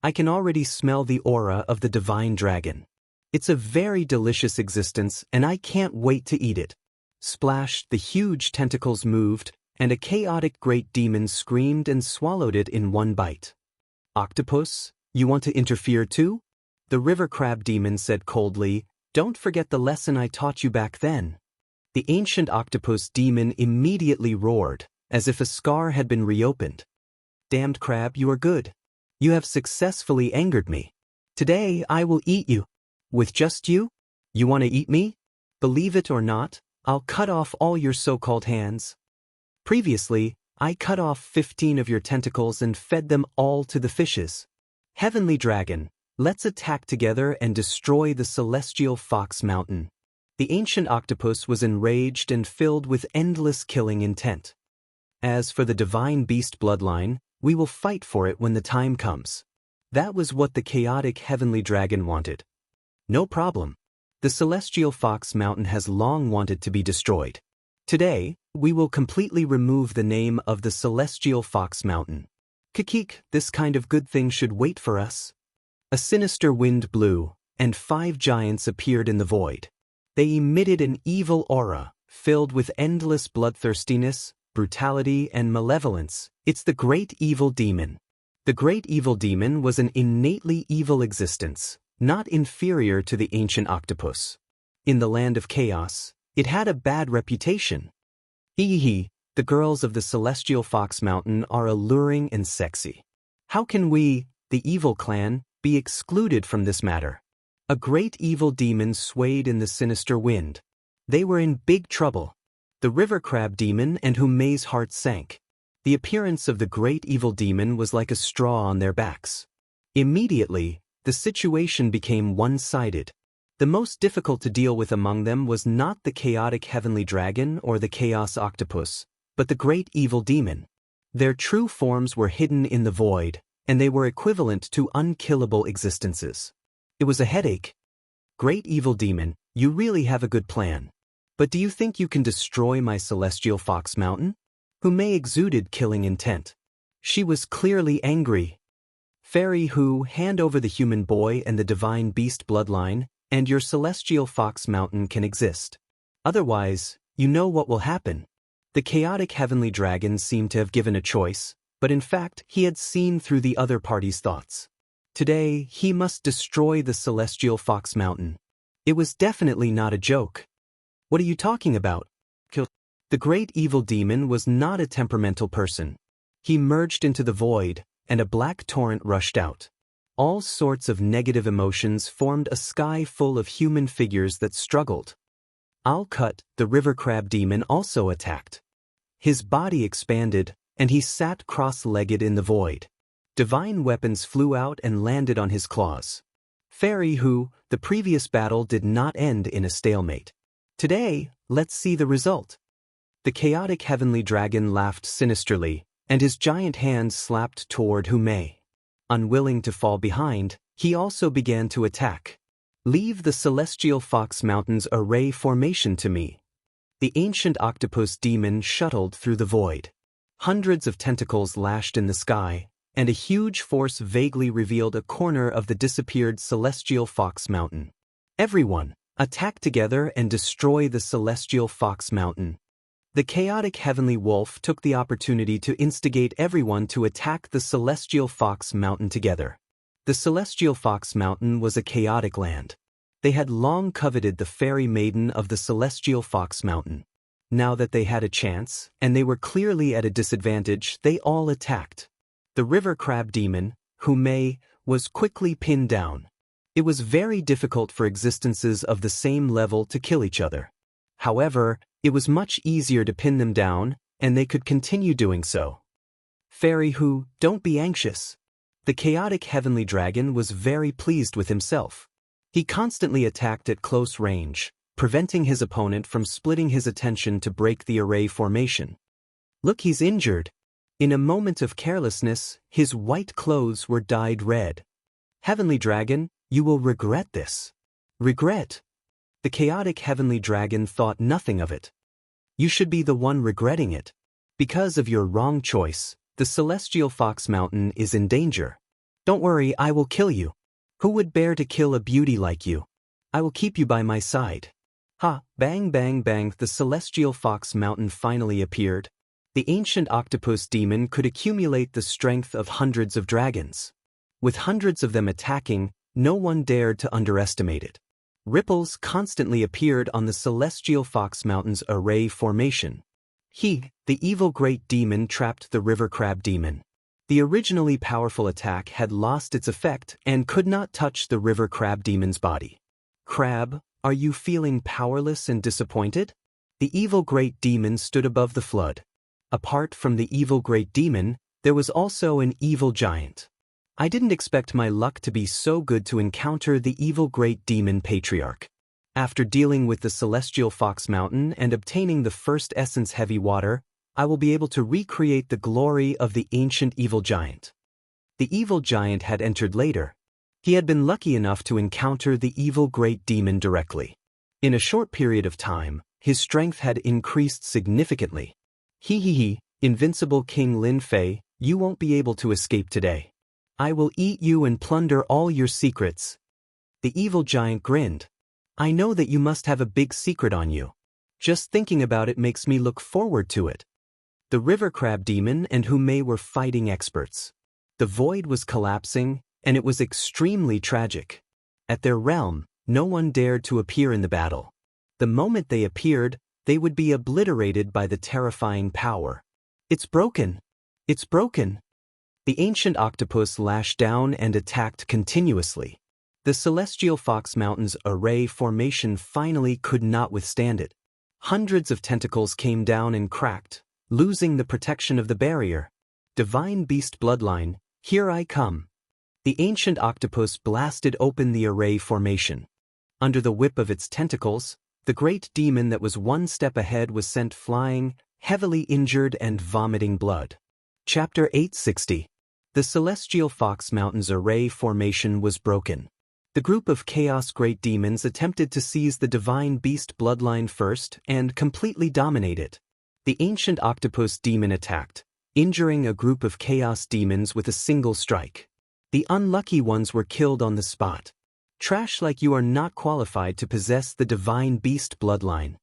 "I can already smell the aura of the divine dragon. It's a very delicious existence, and I can't wait to eat it." Splash, the huge tentacles moved, and a chaotic great demon screamed and swallowed it in one bite. "Octopus, you want to interfere too?" The river crab demon said coldly, "Don't forget the lesson I taught you back then." The ancient octopus demon immediately roared, as if a scar had been reopened. "Damned crab, you are good. You have successfully angered me. Today I will eat you." "With just you? You want to eat me? Believe it or not, I'll cut off all your so-called hands. Previously, I cut off 15 of your tentacles and fed them all to the fishes. Heavenly Dragon, let's attack together and destroy the celestial fox mountain." The ancient octopus was enraged and filled with endless killing intent. "As for the divine beast bloodline, we will fight for it when the time comes." That was what the chaotic heavenly dragon wanted. "No problem. The celestial fox mountain has long wanted to be destroyed. Today, we will completely remove the name of the celestial fox mountain. Kikik, this kind of good thing should wait for us." A sinister wind blew, and 5 giants appeared in the void. They emitted an evil aura, filled with endless bloodthirstiness, brutality, and malevolence. It's the great evil demon. The great evil demon was an innately evil existence, not inferior to the ancient octopus. In the land of chaos, it had a bad reputation. "Hee, the girls of the celestial fox mountain are alluring and sexy. How can we, the evil clan, be excluded from this matter?" A great evil demon swayed in the sinister wind. They were in big trouble. The river crab demon and Humei's heart sank. The appearance of the great evil demon was like a straw on their backs. Immediately, the situation became one-sided. The most difficult to deal with among them was not the chaotic heavenly dragon or the chaos octopus, but the great evil demon. Their true forms were hidden in the void, and they were equivalent to unkillable existences. It was a headache. "Great evil demon, you really have a good plan. But do you think you can destroy my celestial fox mountain?" Humei exuded killing intent. She was clearly angry. "Fairy Hu, hand over the human boy and the divine beast bloodline, and your celestial fox mountain can exist. Otherwise, you know what will happen." The chaotic heavenly dragon seemed to have given a choice, but in fact he had seen through the other party's thoughts. Today, he must destroy the celestial fox mountain. It was definitely not a joke. "What are you talking about?" The great evil demon was not a temperamental person. He merged into the void, and a black torrent rushed out. All sorts of negative emotions formed a sky full of human figures that struggled. Al-Kut, the river crab demon, also attacked. His body expanded, and he sat cross-legged in the void. Divine weapons flew out and landed on his claws. Fairy Hu, the previous battle did not end in a stalemate. Today, let's see the result. The chaotic heavenly dragon laughed sinisterly, and his giant hands slapped toward Humei. Unwilling to fall behind, he also began to attack. "Leave the celestial fox mountain's array formation to me." The ancient octopus demon shuttled through the void. Hundreds of tentacles lashed in the sky, and a huge force vaguely revealed a corner of the disappeared celestial fox mountain. "Everyone, attack together and destroy the celestial fox mountain." The chaotic heavenly wolf took the opportunity to instigate everyone to attack the celestial fox mountain together. The celestial fox mountain was a chaotic land. They had long coveted the fairy maiden of the celestial fox mountain. Now that they had a chance, and they were clearly at a disadvantage, they all attacked. The river crab demon, Humei, was quickly pinned down. It was very difficult for existences of the same level to kill each other. However, it was much easier to pin them down, and they could continue doing so. Fairy Who, don't be anxious. The chaotic heavenly dragon was very pleased with himself. He constantly attacked at close range, preventing his opponent from splitting his attention to break the array formation. Look, he's injured. In a moment of carelessness, his white clothes were dyed red. Heavenly dragon, you will regret this. Regret? The chaotic heavenly dragon thought nothing of it. You should be the one regretting it. Because of your wrong choice, the celestial fox mountain is in danger. Don't worry, I will kill you. Who would bear to kill a beauty like you? I will keep you by my side. Ha, bang bang bang, the celestial fox mountain finally appeared. The ancient octopus demon could accumulate the strength of hundreds of dragons. With hundreds of them attacking, no one dared to underestimate it. Ripples constantly appeared on the celestial fox mountain's array formation. He, the evil great demon, trapped the river crab demon. The originally powerful attack had lost its effect and could not touch the river crab demon's body. Crab, are you feeling powerless and disappointed? The evil great demon stood above the flood. Apart from the evil great demon, there was also an evil giant. I didn't expect my luck to be so good to encounter the evil great demon patriarch. After dealing with the celestial fox mountain and obtaining the first essence heavy water, I will be able to recreate the glory of the ancient evil giant. The evil giant had entered later. He had been lucky enough to encounter the evil great demon directly. In a short period of time, his strength had increased significantly. He, invincible King Lin Fei, you won't be able to escape today. I will eat you and plunder all your secrets. The evil giant grinned. I know that you must have a big secret on you. Just thinking about it makes me look forward to it. The river crab demon and Humei were fighting experts. The void was collapsing, and it was extremely tragic. At their realm, no one dared to appear in the battle. The moment they appeared, they would be obliterated by the terrifying power. It's broken! It's broken! The ancient octopus lashed down and attacked continuously. The celestial fox mountain's array formation finally could not withstand it. Hundreds of tentacles came down and cracked, losing the protection of the barrier. Divine beast bloodline, here I come. The ancient octopus blasted open the array formation. Under the whip of its tentacles, the great demon that was one step ahead was sent flying, heavily injured and vomiting blood. Chapter 860. The celestial fox mountain's array formation was broken. The group of chaos great demons attempted to seize the divine beast bloodline first and completely dominate it. The ancient octopus demon attacked, injuring a group of chaos demons with a single strike. The unlucky ones were killed on the spot. Trash like you are not qualified to possess the divine beast bloodline.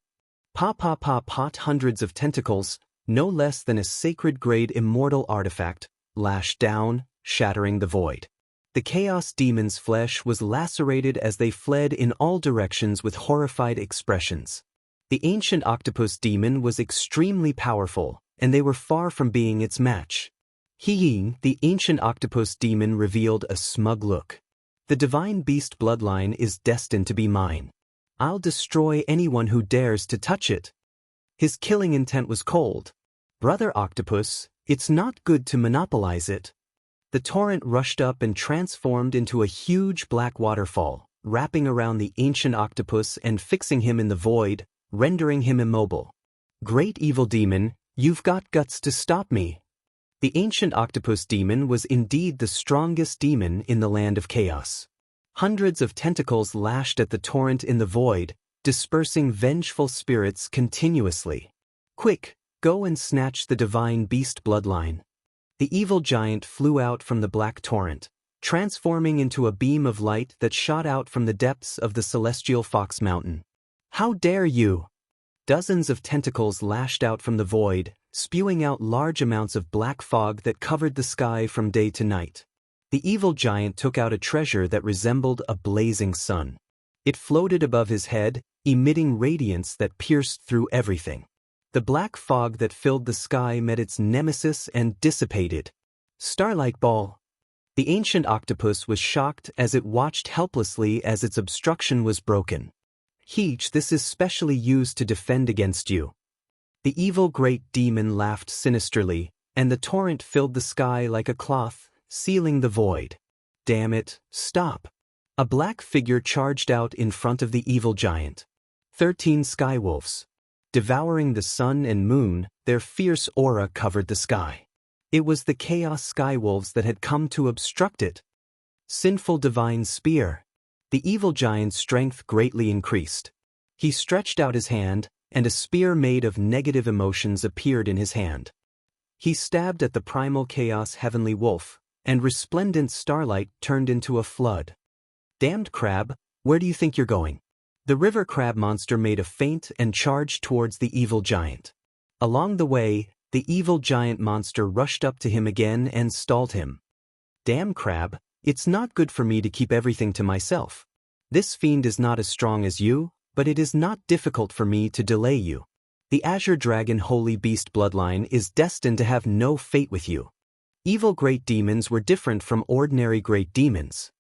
Pot hundreds of tentacles, no less than a sacred grade immortal artifact, lashed down, shattering the void. The chaos demon's flesh was lacerated as they fled in all directions with horrified expressions. The ancient octopus demon was extremely powerful, and they were far from being its match. The ancient octopus demon revealed a smug look. The divine beast bloodline is destined to be mine. I'll destroy anyone who dares to touch it. His killing intent was cold. Brother Octopus, it's not good to monopolize it. The torrent rushed up and transformed into a huge black waterfall, wrapping around the ancient octopus and fixing him in the void, rendering him immobile. Great evil demon, you've got guts to stop me. The ancient octopus demon was indeed the strongest demon in the land of chaos. Hundreds of tentacles lashed at the torrent in the void, dispersing vengeful spirits continuously. Quick, go and snatch the divine beast bloodline. The evil giant flew out from the black torrent, transforming into a beam of light that shot out from the depths of the celestial fox mountain. How dare you! Dozens of tentacles lashed out from the void, spewing out large amounts of black fog that covered the sky from day to night. The evil giant took out a treasure that resembled a blazing sun. It floated above his head, emitting radiance that pierced through everything. The black fog that filled the sky met its nemesis and dissipated. Starlight Ball. The ancient octopus was shocked as it watched helplessly as its obstruction was broken. This is specially used to defend against you." The evil great demon laughed sinisterly, and the torrent filled the sky like a cloth, sealing the void. "Damn it, stop." A black figure charged out in front of the evil giant. 13 skywolves. Devouring the sun and moon, their fierce aura covered the sky. It was the chaos skywolves that had come to obstruct it. Sinful divine spear. The evil giant's strength greatly increased. He stretched out his hand, and a spear made of negative emotions appeared in his hand. He stabbed at the primal chaos heavenly wolf, and resplendent starlight turned into a flood. "Damned crab, where do you think you're going?" The river crab monster made a feint and charged towards the evil giant. Along the way, the evil giant monster rushed up to him again and stalled him. "Damn crab, it's not good for me to keep everything to myself. This fiend is not as strong as you, but it is not difficult for me to delay you. The Azure Dragon Holy Beast bloodline is destined to have no fate with you." Evil great demons were different from ordinary great demons.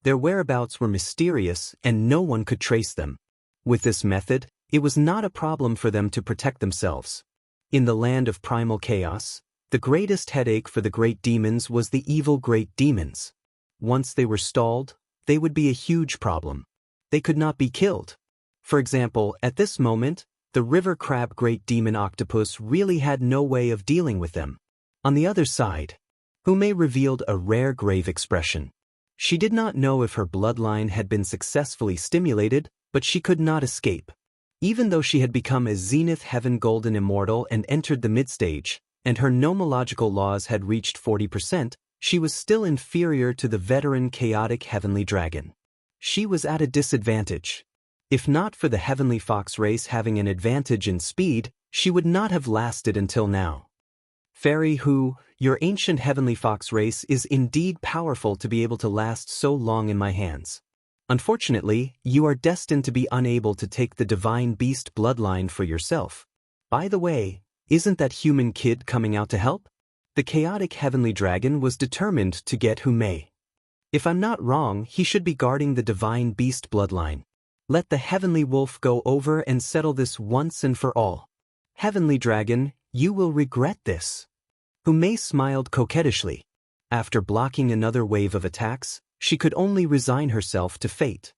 Their whereabouts were mysterious and no one could trace them. With this method, it was not a problem for them to protect themselves. In the land of primal chaos, the greatest headache for the great demons was the evil great demons. Once they were stalled, they would be a huge problem. They could not be killed. For example, at this moment, the river crab great demon octopus really had no way of dealing with them. On the other side, Hume revealed a rare grave expression. She did not know if her bloodline had been successfully stimulated, but she could not escape. Even though she had become a Zenith Heaven Golden Immortal and entered the midstage, and her nomological laws had reached 40%, she was still inferior to the veteran chaotic Heavenly Dragon. She was at a disadvantage. If not for the Heavenly Fox race having an advantage in speed, she would not have lasted until now. "Fairy Who, your ancient Heavenly Fox race is indeed powerful to be able to last so long in my hands. Unfortunately, you are destined to be unable to take the Divine Beast bloodline for yourself. By the way, isn't that human kid coming out to help?" The chaotic Heavenly Dragon was determined to get Hume. "If I'm not wrong, he should be guarding the Divine Beast bloodline. Let the Heavenly Wolf go over and settle this once and for all. Heavenly Dragon, you will regret this." Hume smiled coquettishly. After blocking another wave of attacks, she could only resign herself to fate.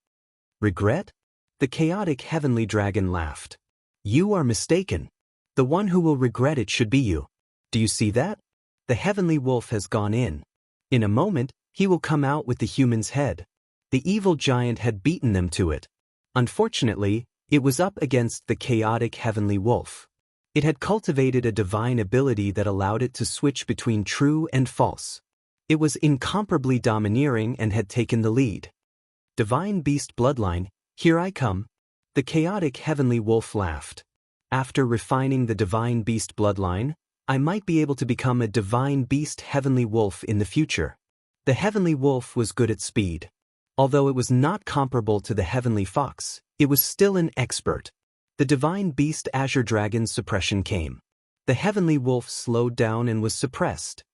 "Regret?" The chaotic Heavenly Dragon laughed. "You are mistaken. The one who will regret it should be you. Do you see that? The Heavenly Wolf has gone in. In a moment, he will come out with the human's head. The evil giant had beaten them to it. Unfortunately, it was up against the chaotic Heavenly Wolf. It had cultivated a divine ability that allowed it to switch between true and false. It was incomparably domineering and had taken the lead. "Divine Beast bloodline, here I come." The chaotic Heavenly Wolf laughed. "After refining the Divine Beast bloodline, I might be able to become a Divine Beast Heavenly Wolf in the future." The Heavenly Wolf was good at speed. Although it was not comparable to the Heavenly Fox, it was still an expert. The Divine Beast Azure Dragon's suppression came. The Heavenly Wolf slowed down and was suppressed.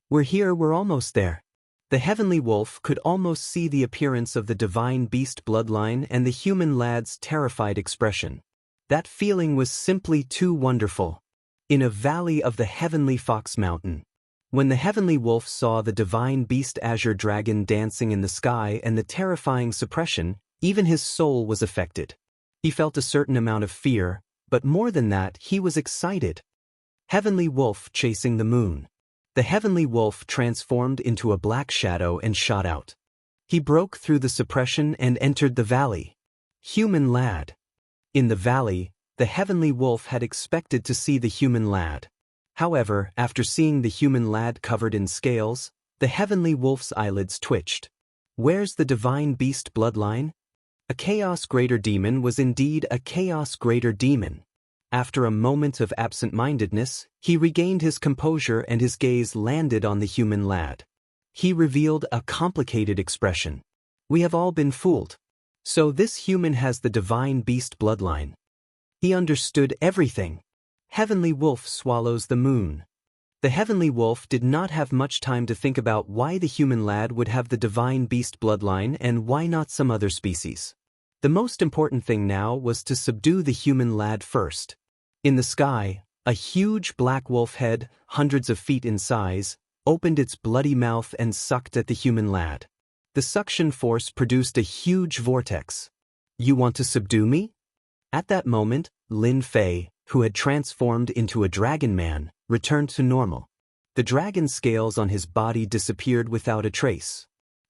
"We're here, we're almost there." The Heavenly Wolf could almost see the appearance of the Divine Beast bloodline and the human lad's terrified expression. That feeling was simply too wonderful. In a valley of the Heavenly Fox Mountain. When the Heavenly Wolf saw the Divine Beast Azure Dragon dancing in the sky and the terrifying suppression, even his soul was affected. He felt a certain amount of fear, but more than that, he was excited. Heavenly Wolf chasing the moon. The Heavenly Wolf transformed into a black shadow and shot out. He broke through the suppression and entered the valley. Human lad. In the valley, the Heavenly Wolf had expected to see the human lad. However, after seeing the human lad covered in scales, the Heavenly Wolf's eyelids twitched. Where's the Divine Beast bloodline? A Chaos Greater Demon was indeed a Chaos Greater Demon. After a moment of absent-mindedness, he regained his composure and his gaze landed on the human lad. He revealed a complicated expression. "We have all been fooled. So this human has the Divine Beast bloodline." He understood everything. Heavenly Wolf swallows the moon. The Heavenly Wolf did not have much time to think about why the human lad would have the Divine Beast bloodline and why not some other species. The most important thing now was to subdue the human lad first. In the sky, a huge black wolf head, hundreds of feet in size, opened its bloody mouth and sucked at the human lad. The suction force produced a huge vortex. "You want to subdue me?" At that moment, Lin Fei, who had transformed into a dragon man, returned to normal. The dragon scales on his body disappeared without a trace.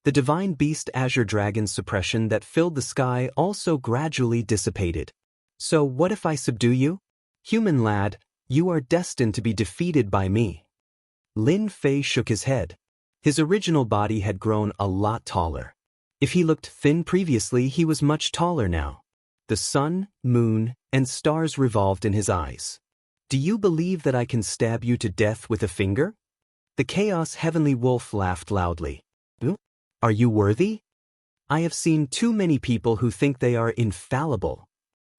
The divine beast azure dragon suppression that filled the sky also gradually dissipated. "So what if I subdue you? Human lad, you are destined to be defeated by me." Lin Fei shook his head. His original body had grown a lot taller. If he looked thin previously, he was much taller now. The sun, moon, and stars revolved in his eyes. "Do you believe that I can stab you to death with a finger?" The Chaos Heavenly Wolf laughed loudly. "Are you worthy? I have seen too many people who think they are infallible."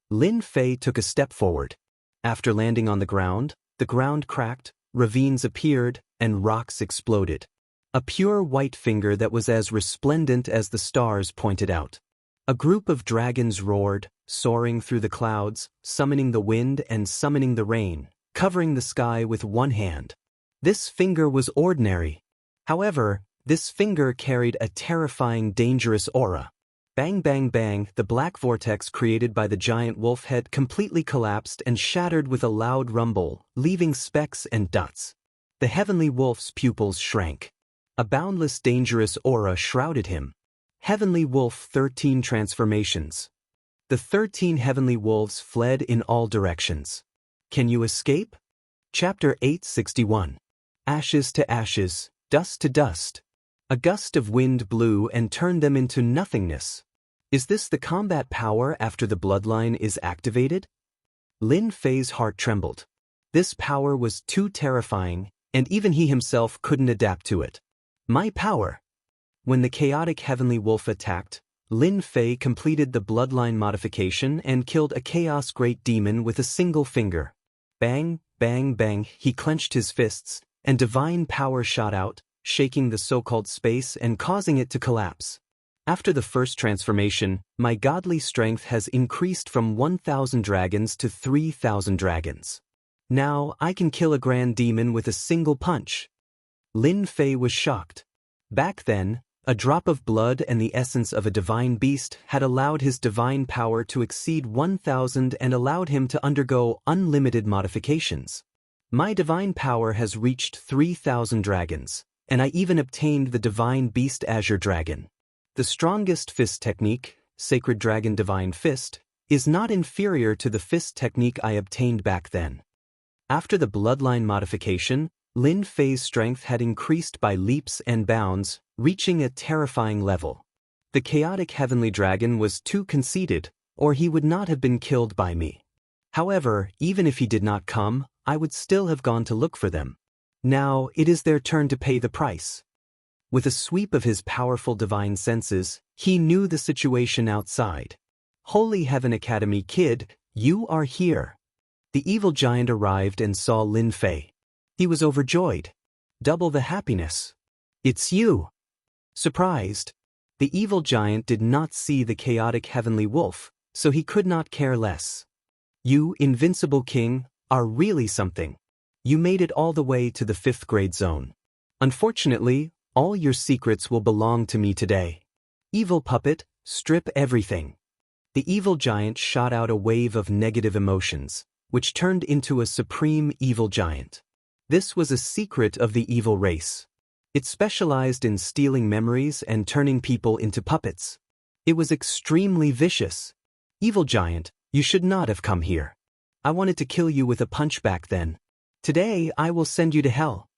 Lin Fei took a step forward. After landing on the ground cracked, ravines appeared, and rocks exploded. A pure white finger that was as resplendent as the stars pointed out. A group of dragons roared, soaring through the clouds, summoning the wind and summoning the rain, covering the sky with one hand. This finger was ordinary. However, this finger carried a terrifying, dangerous aura. Bang, bang, bang, the black vortex created by the giant wolf head completely collapsed and shattered with a loud rumble, leaving specks and dots. The heavenly wolf's pupils shrank. A boundless, dangerous aura shrouded him. Heavenly Wolf 13 Transformations. The 13 heavenly wolves fled in all directions. Can you escape? Chapter 861. Ashes to ashes, dust to dust. A gust of wind blew and turned them into nothingness. Is this the combat power after the bloodline is activated? Lin Fei's heart trembled. This power was too terrifying, and even he himself couldn't adapt to it. My power. When the chaotic heavenly wolf attacked, Lin Fei completed the bloodline modification and killed a chaos great demon with a single finger. Bang, bang, bang, he clenched his fists, and divine power shot out, shaking the so-called space and causing it to collapse. After the first transformation, my godly strength has increased from 1,000 dragons to 3,000 dragons. Now I can kill a grand demon with a single punch. Lin Fei was shocked. Back then, a drop of blood and the essence of a divine beast had allowed his divine power to exceed 1,000 and allowed him to undergo unlimited modifications. My divine power has reached 3,000 dragons, and I even obtained the divine beast azure dragon. The strongest fist technique, Sacred Dragon Divine Fist, is not inferior to the fist technique I obtained back then. After the bloodline modification, Lin Fei's strength had increased by leaps and bounds, reaching a terrifying level. The chaotic heavenly dragon was too conceited, or he would not have been killed by me. However, even if he did not come, I would still have gone to look for them. Now it is their turn to pay the price. With a sweep of his powerful divine senses, he knew the situation outside. Holy Heaven Academy kid, you are here. The evil giant arrived and saw Lin Fei. He was overjoyed. Double the happiness. It's you. Surprised. The evil giant did not see the chaotic heavenly wolf, so he could not care less. You, invincible king, are really something. You made it all the way to the 5th grade zone. Unfortunately, all your secrets will belong to me today. Evil puppet, strip everything. The evil giant shot out a wave of negative emotions, which turned into a supreme evil giant. This was a secret of the evil race. It specialized in stealing memories and turning people into puppets. It was extremely vicious. Evil giant, you should not have come here. I wanted to kill you with a punch back then. Today I will send you to hell.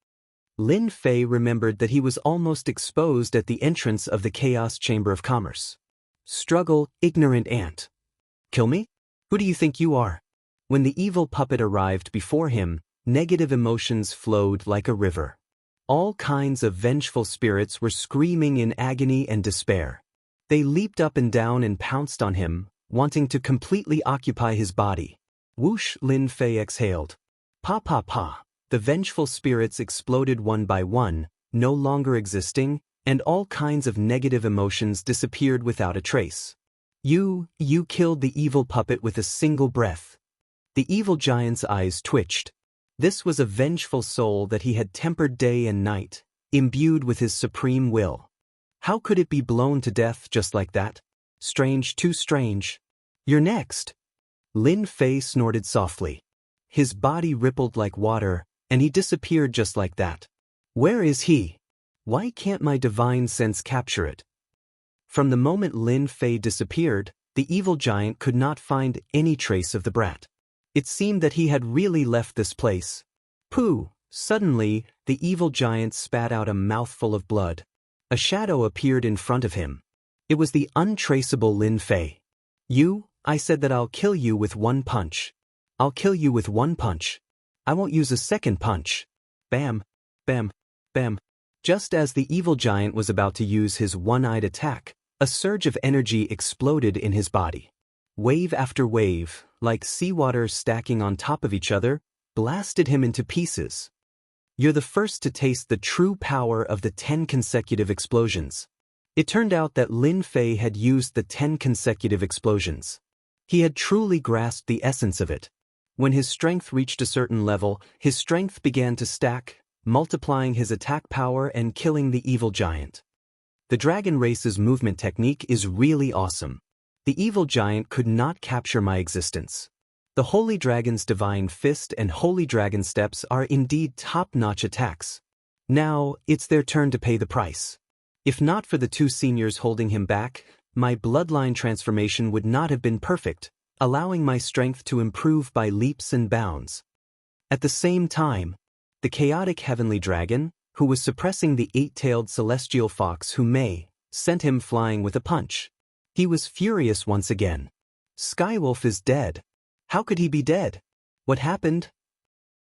Lin Fei remembered that he was almost exposed at the entrance of the Chaos Chamber of Commerce. Struggle, ignorant ant. Kill me? Who do you think you are? When the evil puppet arrived before him, negative emotions flowed like a river. All kinds of vengeful spirits were screaming in agony and despair. They leaped up and down and pounced on him, wanting to completely occupy his body. Whoosh, Lin Fei exhaled. Pa pa pa. The vengeful spirits exploded one by one, no longer existing, and all kinds of negative emotions disappeared without a trace. You killed the evil puppet with a single breath. The evil giant's eyes twitched. This was a vengeful soul that he had tempered day and night, imbued with his supreme will. How could it be blown to death just like that? Strange, too strange. You're next. Lin Fei snorted softly. His body rippled like water, and he disappeared just like that. Where is he? Why can't my divine sense capture it? From the moment Lin Fei disappeared, the evil giant could not find any trace of the brat. It seemed that he had really left this place. Pooh! Suddenly, the evil giant spat out a mouthful of blood. A shadow appeared in front of him. It was the untraceable Lin Fei. I said that I'll kill you with one punch. I'll kill you with one punch. I won't use a second punch. Bam, bam, bam. Just as the evil giant was about to use his one-eyed attack, a surge of energy exploded in his body. Wave after wave, like seawater stacking on top of each other, blasted him into pieces. You're the first to taste the true power of the 10 consecutive explosions. It turned out that Lin Fei had used the 10 consecutive explosions. He had truly grasped the essence of it. When his strength reached a certain level, his strength began to stack, multiplying his attack power and killing the evil giant. The dragon race's movement technique is really awesome. The evil giant could not capture my existence. The Holy Dragon's Divine Fist and Holy Dragon Steps are indeed top-notch attacks. Now, it's their turn to pay the price. If not for the two seniors holding him back, my bloodline transformation would not have been perfect, allowing my strength to improve by leaps and bounds. At the same time, the chaotic heavenly dragon, who was suppressing the eight-tailed celestial fox sent him flying with a punch. He was furious once again. Skywolf is dead. How could he be dead? What happened?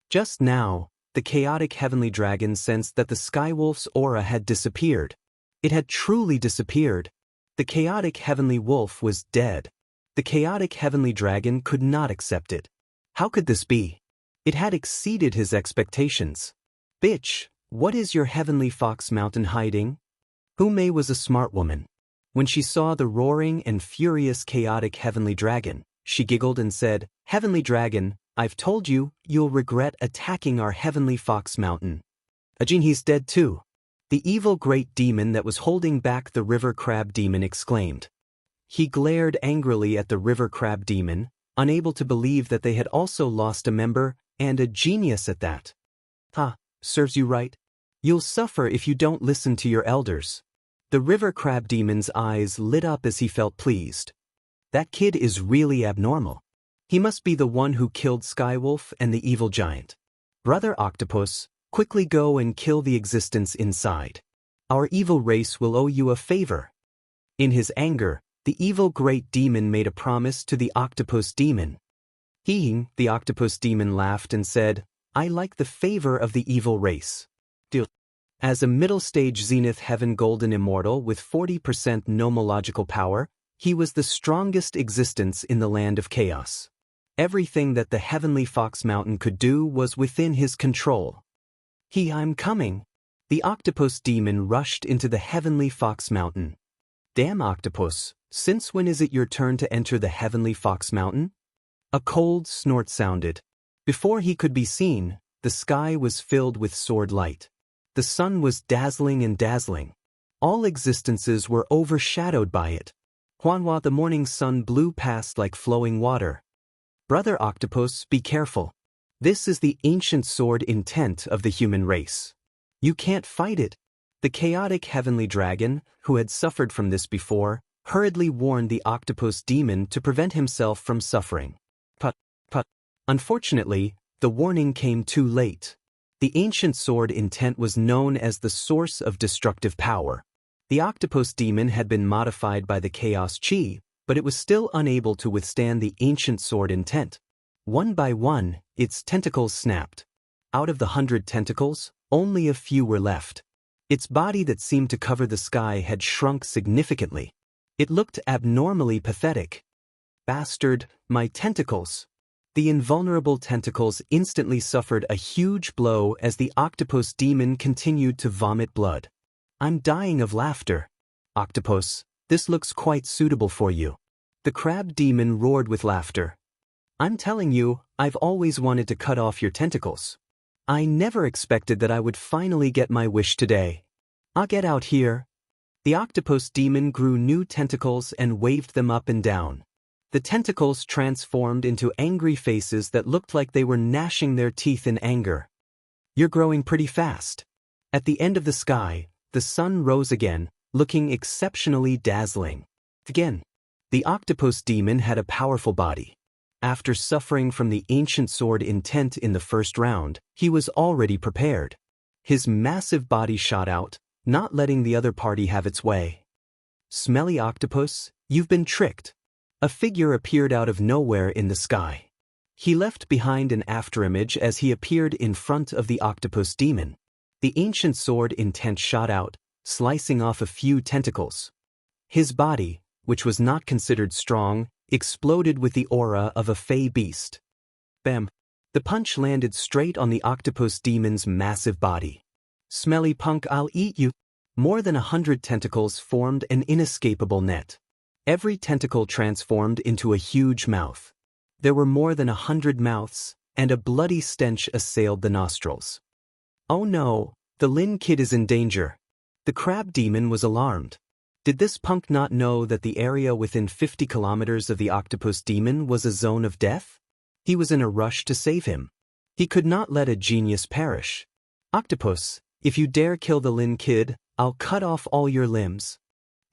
Just now, the chaotic heavenly dragon sensed that the Skywolf's aura had disappeared. It had truly disappeared. The chaotic heavenly wolf was dead. The chaotic heavenly dragon could not accept it. How could this be? It had exceeded his expectations. Bitch, what is your heavenly fox mountain hiding? Mei was a smart woman. When she saw the roaring and furious chaotic heavenly dragon, she giggled and said, "Heavenly dragon, I've told you, you'll regret attacking our heavenly fox mountain." Ajin, he's dead too. The evil great demon that was holding back the river crab demon exclaimed. He glared angrily at the river crab demon, unable to believe that they had also lost a member, and a genius at that. Serves you right. You'll suffer if you don't listen to your elders. The river crab demon's eyes lit up as he felt pleased. That kid is really abnormal. He must be the one who killed Skywolf and the evil giant. Brother Octopus, quickly go and kill the existence inside. Our evil race will owe you a favor. In his anger, the evil great demon made a promise to the octopus demon. The octopus demon laughed and said, "I like the favor of the evil race." Deal. As a middle-stage Zenith Heaven Golden Immortal with 40% nomological power, he was the strongest existence in the land of chaos. Everything that the Heavenly Fox Mountain could do was within his control. I'm coming. The octopus demon rushed into the Heavenly Fox Mountain. Damn octopus, since when is it your turn to enter the Heavenly Fox Mountain? A cold snort sounded. Before he could be seen, the sky was filled with sword light. The sun was dazzling and dazzling. All existences were overshadowed by it. Huanhua, the morning sun blew past like flowing water. Brother Octopus, be careful. This is the ancient sword intent of the human race. You can't fight it. The chaotic heavenly dragon, who had suffered from this before, hurriedly warned the octopus demon to prevent himself from suffering. But, unfortunately, the warning came too late. The ancient sword intent was known as the source of destructive power. The octopus demon had been modified by the chaos chi, but it was still unable to withstand the ancient sword intent. One by one, its tentacles snapped. Out of the 100 tentacles, only a few were left. Its body that seemed to cover the sky had shrunk significantly. It looked abnormally pathetic. Bastard, my tentacles! The invulnerable tentacles instantly suffered a huge blow as the octopus demon continued to vomit blood. I'm dying of laughter. Octopus, this looks quite suitable for you. The crab demon roared with laughter. I'm telling you, I've always wanted to cut off your tentacles. I never expected that I would finally get my wish today. I'll get out here. The octopus demon grew new tentacles and waved them up and down. The tentacles transformed into angry faces that looked like they were gnashing their teeth in anger. You're growing pretty fast. At the end of the sky, the sun rose again, looking exceptionally dazzling. Again, the octopus demon had a powerful body. After suffering from the ancient sword intent in the first round, he was already prepared. His massive body shot out, not letting the other party have its way. Smelly octopus, you've been tricked. A figure appeared out of nowhere in the sky. He left behind an afterimage as he appeared in front of the octopus demon. The ancient sword intent shot out, slicing off a few tentacles. His body, which was not considered strong, exploded with the aura of a fey beast. Bam! The punch landed straight on the octopus demon's massive body. Smelly punk, I'll eat you. More than 100 tentacles formed an inescapable net. Every tentacle transformed into a huge mouth. There were more than 100 mouths, and a bloody stench assailed the nostrils. Oh no, the Lin kid is in danger. The crab demon was alarmed. Did this punk not know that the area within 50 kilometers of the octopus demon was a zone of death? He was in a rush to save him. He could not let a genius perish. Octopus, if you dare kill the Lin kid, I'll cut off all your limbs.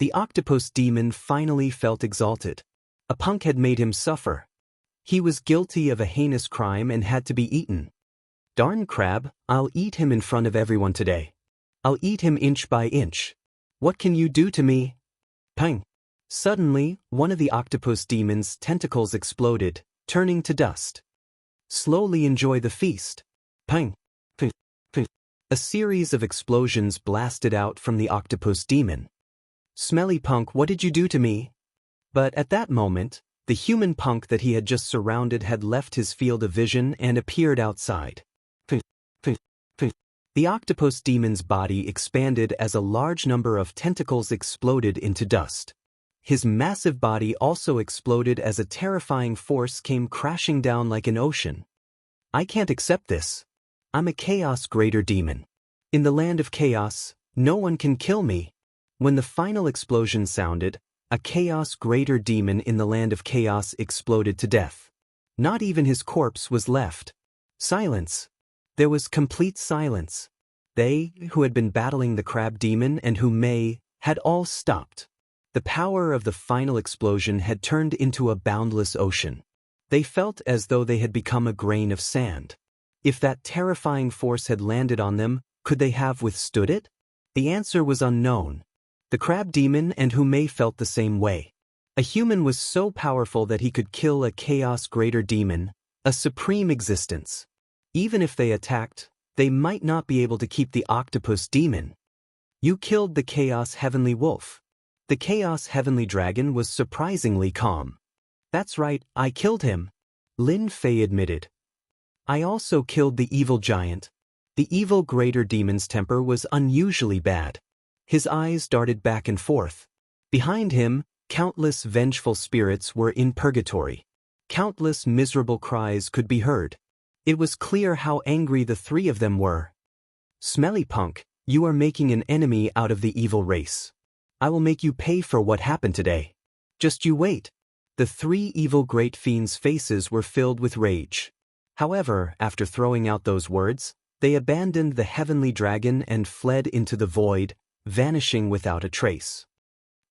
The octopus demon finally felt exalted. A punk had made him suffer. He was guilty of a heinous crime and had to be eaten. Darn crab, I'll eat him in front of everyone today. I'll eat him inch by inch. What can you do to me? Pang! Suddenly, one of the octopus demon's tentacles exploded, turning to dust. Slowly enjoy the feast. Pang! Pang! Pang! A series of explosions blasted out from the octopus demon. Smelly punk, what did you do to me? But at that moment, the human punk that he had just surrounded had left his field of vision and appeared outside. Pang! Pang! Pang! The octopus demon's body expanded as a large number of tentacles exploded into dust. His massive body also exploded as a terrifying force came crashing down like an ocean. I can't accept this. I'm a chaos greater demon. In the land of chaos, no one can kill me. When the final explosion sounded, a chaos greater demon in the land of chaos exploded to death. Not even his corpse was left. Silence. There was complete silence. They, who had been battling the crab demon and who had all stopped. The power of the final explosion had turned into a boundless ocean. They felt as though they had become a grain of sand. If that terrifying force had landed on them, could they have withstood it? The answer was unknown. The crab demon and who felt the same way. A human was so powerful that he could kill a chaos greater demon, a supreme existence. Even if they attacked, they might not be able to keep the octopus demon. You killed the chaos heavenly wolf. The chaos heavenly dragon was surprisingly calm. That's right, I killed him. Lin Fei admitted. I also killed the evil giant. The evil greater demon's temper was unusually bad. His eyes darted back and forth. Behind him, countless vengeful spirits were in purgatory. Countless miserable cries could be heard. It was clear how angry the three of them were. Smelly punk, you are making an enemy out of the evil race. I will make you pay for what happened today. Just you wait. The three evil great fiends' faces were filled with rage. However, after throwing out those words, they abandoned the heavenly dragon and fled into the void, vanishing without a trace.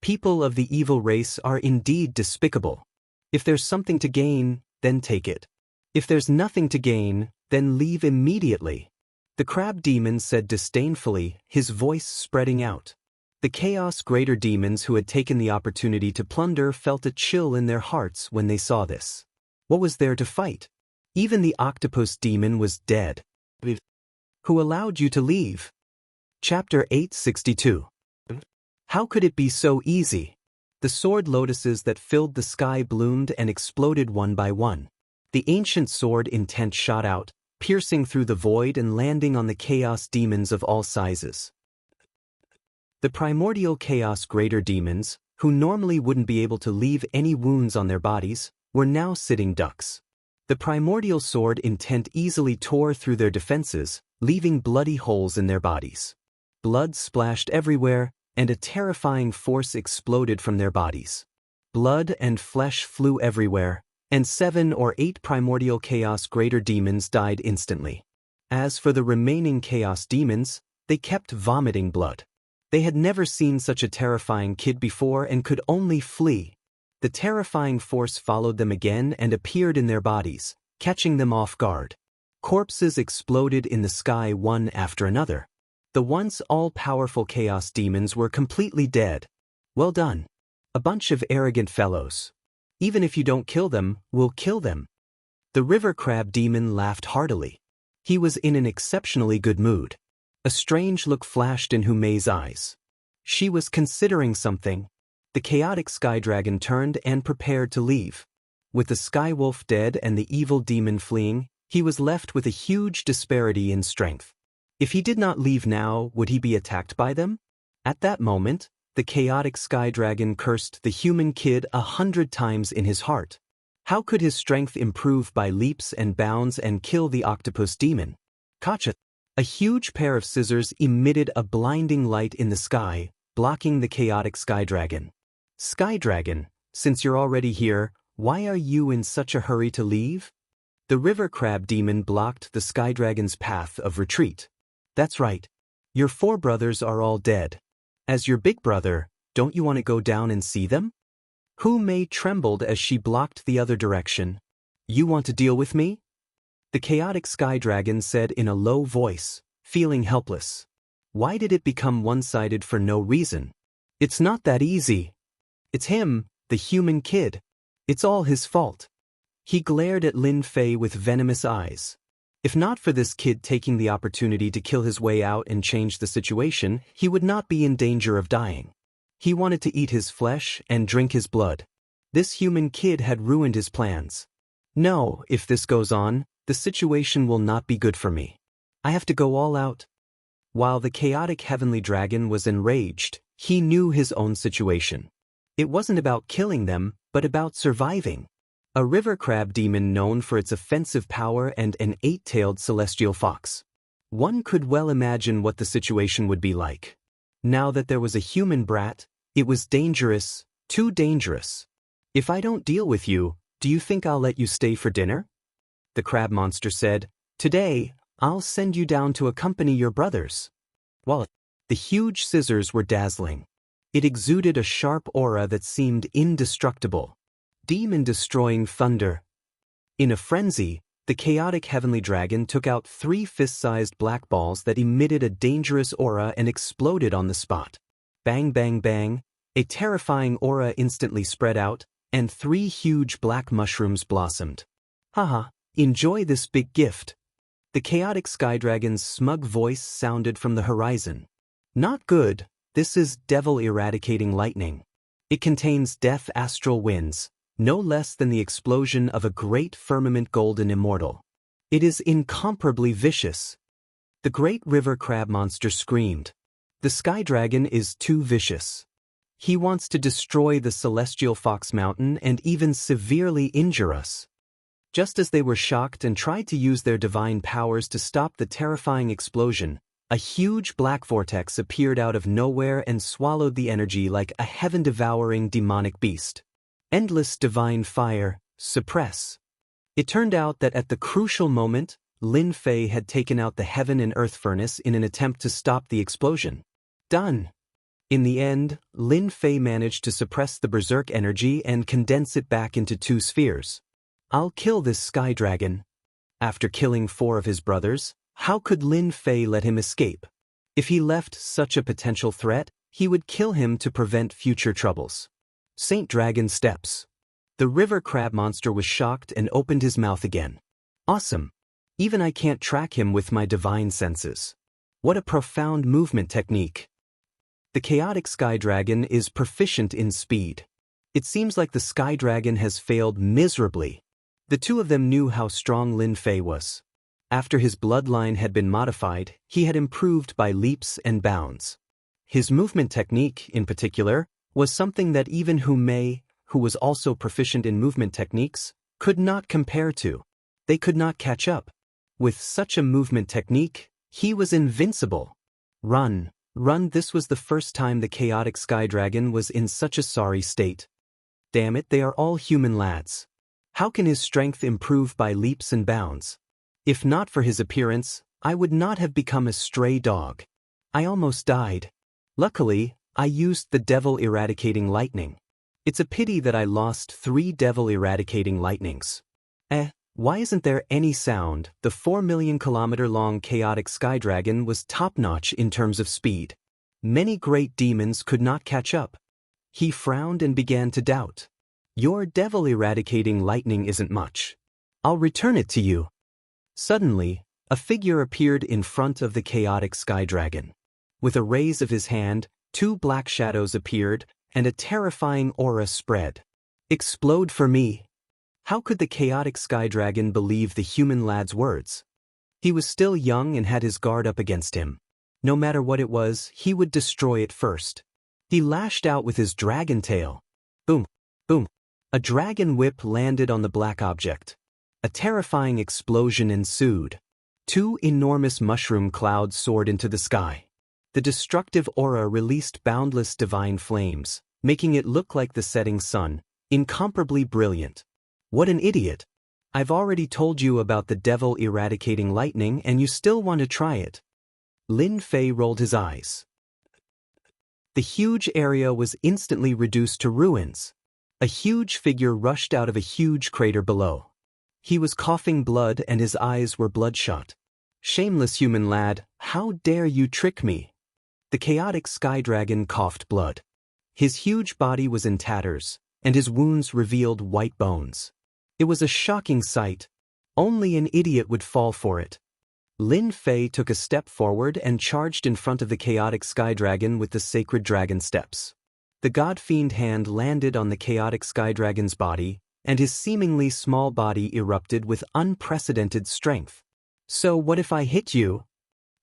People of the evil race are indeed despicable. If there's something to gain, then take it. If there's nothing to gain, then leave immediately. The crab demon said disdainfully, his voice spreading out. The chaos greater demons who had taken the opportunity to plunder felt a chill in their hearts when they saw this. What was there to fight? Even the octopus demon was dead. Who allowed you to leave? Chapter 862. How could it be so easy? The sword lotuses that filled the sky bloomed and exploded one by one. The ancient sword intent shot out, piercing through the void and landing on the chaos demons of all sizes. The primordial chaos greater demons, who normally wouldn't be able to leave any wounds on their bodies, were now sitting ducks. The primordial sword intent easily tore through their defenses, leaving bloody holes in their bodies. Blood splashed everywhere, and a terrifying force exploded from their bodies. Blood and flesh flew everywhere, and 7 or 8 primordial chaos greater demons died instantly. As for the remaining chaos demons, they kept vomiting blood. They had never seen such a terrifying kid before and could only flee. The terrifying force followed them again and appeared in their bodies, catching them off guard. Corpses exploded in the sky one after another. The once all-powerful chaos demons were completely dead. Well done. A bunch of arrogant fellows. Even if you don't kill them, we'll kill them. The river crab demon laughed heartily. He was in an exceptionally good mood. A strange look flashed in Humei's eyes. She was considering something. The chaotic sky dragon turned and prepared to leave. With the sky wolf dead and the evil demon fleeing, he was left with a huge disparity in strength. If he did not leave now, would he be attacked by them? At that moment, the chaotic sky dragon cursed the human kid 100 times in his heart. How could his strength improve by leaps and bounds and kill the octopus demon? Gotcha! A huge pair of scissors emitted a blinding light in the sky, blocking the chaotic sky dragon. Sky dragon, since you're already here, why are you in such a hurry to leave? The river crab demon blocked the sky dragon's path of retreat. That's right. Your 4 brothers are all dead. As your big brother, don't you want to go down and see them? Humei trembled as she blocked the other direction. You want to deal with me? The chaotic sky dragon said in a low voice, feeling helpless. Why did it become one-sided for no reason? It's not that easy. It's him, the human kid. It's all his fault. He glared at Lin Fei with venomous eyes. If not for this kid taking the opportunity to kill his way out and change the situation, he would not be in danger of dying. He wanted to eat his flesh and drink his blood. This human kid had ruined his plans. No, if this goes on, the situation will not be good for me. I have to go all out. While the chaotic heavenly dragon was enraged, he knew his own situation. It wasn't about killing them, but about surviving. A river crab demon known for its offensive power and an 8-tailed celestial fox. One could well imagine what the situation would be like. Now that there was a human brat, it was dangerous, too dangerous. If I don't deal with you, do you think I'll let you stay for dinner? The crab monster said, Today, I'll send you down to accompany your brothers. Well, the huge scissors were dazzling. It exuded a sharp aura that seemed indestructible. Demon-destroying thunder. In a frenzy, the chaotic heavenly dragon took out 3 fist-sized black balls that emitted a dangerous aura and exploded on the spot. Bang bang bang, a terrifying aura instantly spread out, and 3 huge black mushrooms blossomed. Haha, enjoy this big gift. The chaotic sky dragon's smug voice sounded from the horizon. Not good, this is devil-eradicating lightning. It contains death astral winds, no less than the explosion of a great firmament golden immortal. It is incomparably vicious. The great river crab monster screamed. The sky dragon is too vicious. He wants to destroy the celestial fox mountain and even severely injure us. Just as they were shocked and tried to use their divine powers to stop the terrifying explosion, a huge black vortex appeared out of nowhere and swallowed the energy like a heaven-devouring demonic beast. Endless divine fire, suppress. It turned out that at the crucial moment, Lin Fei had taken out the heaven and earth furnace in an attempt to stop the explosion. Done. In the end, Lin Fei managed to suppress the berserk energy and condense it back into 2 spheres. I'll kill this sky dragon. After killing 4 of his brothers, how could Lin Fei let him escape? If he left such a potential threat, he would kill him to prevent future troubles. Saint Dragon steps. The river crab monster was shocked and opened his mouth again. Awesome. Even I can't track him with my divine senses. What a profound movement technique. The chaotic sky dragon is proficient in speed. It seems like the sky dragon has failed miserably. The 2 of them knew how strong Lin Fei was. After his bloodline had been modified, he had improved by leaps and bounds. His movement technique, in particular, was something that even Hume, who was also proficient in movement techniques, could not compare to. They could not catch up. With such a movement technique, he was invincible. Run, run! This was the first time the chaotic sky dragon was in such a sorry state. Damn it, they are all human lads. How can his strength improve by leaps and bounds? If not for his appearance, I would not have become a stray dog. I almost died. Luckily, I used the devil-eradicating lightning. It's a pity that I lost 3 devil-eradicating lightnings. Why isn't there any sound? The 4 million kilometer-long chaotic sky dragon was top-notch in terms of speed. Many great demons could not catch up. He frowned and began to doubt. Your devil-eradicating lightning isn't much. I'll return it to you. Suddenly, a figure appeared in front of the chaotic sky dragon. With a raise of his hand, 2 black shadows appeared, and a terrifying aura spread. Explode for me! How could the chaotic sky dragon believe the human lad's words? He was still young and had his guard up against him. No matter what it was, he would destroy it first. He lashed out with his dragon tail. Boom! Boom! A dragon whip landed on the black object. A terrifying explosion ensued. 2 enormous mushroom clouds soared into the sky. The destructive aura released boundless divine flames, making it look like the setting sun, incomparably brilliant. What an idiot! I've already told you about the devil-eradicating lightning and you still want to try it. Lin Fei rolled his eyes. The huge area was instantly reduced to ruins. A huge figure rushed out of a huge crater below. He was coughing blood and his eyes were bloodshot. Shameless human lad, how dare you trick me? The chaotic sky dragon coughed blood. His huge body was in tatters, and his wounds revealed white bones. It was a shocking sight. Only an idiot would fall for it. Lin Fei took a step forward and charged in front of the chaotic sky dragon with the sacred dragon steps. The god-fiend hand landed on the chaotic sky dragon's body, and his seemingly small body erupted with unprecedented strength. So what if I hit you?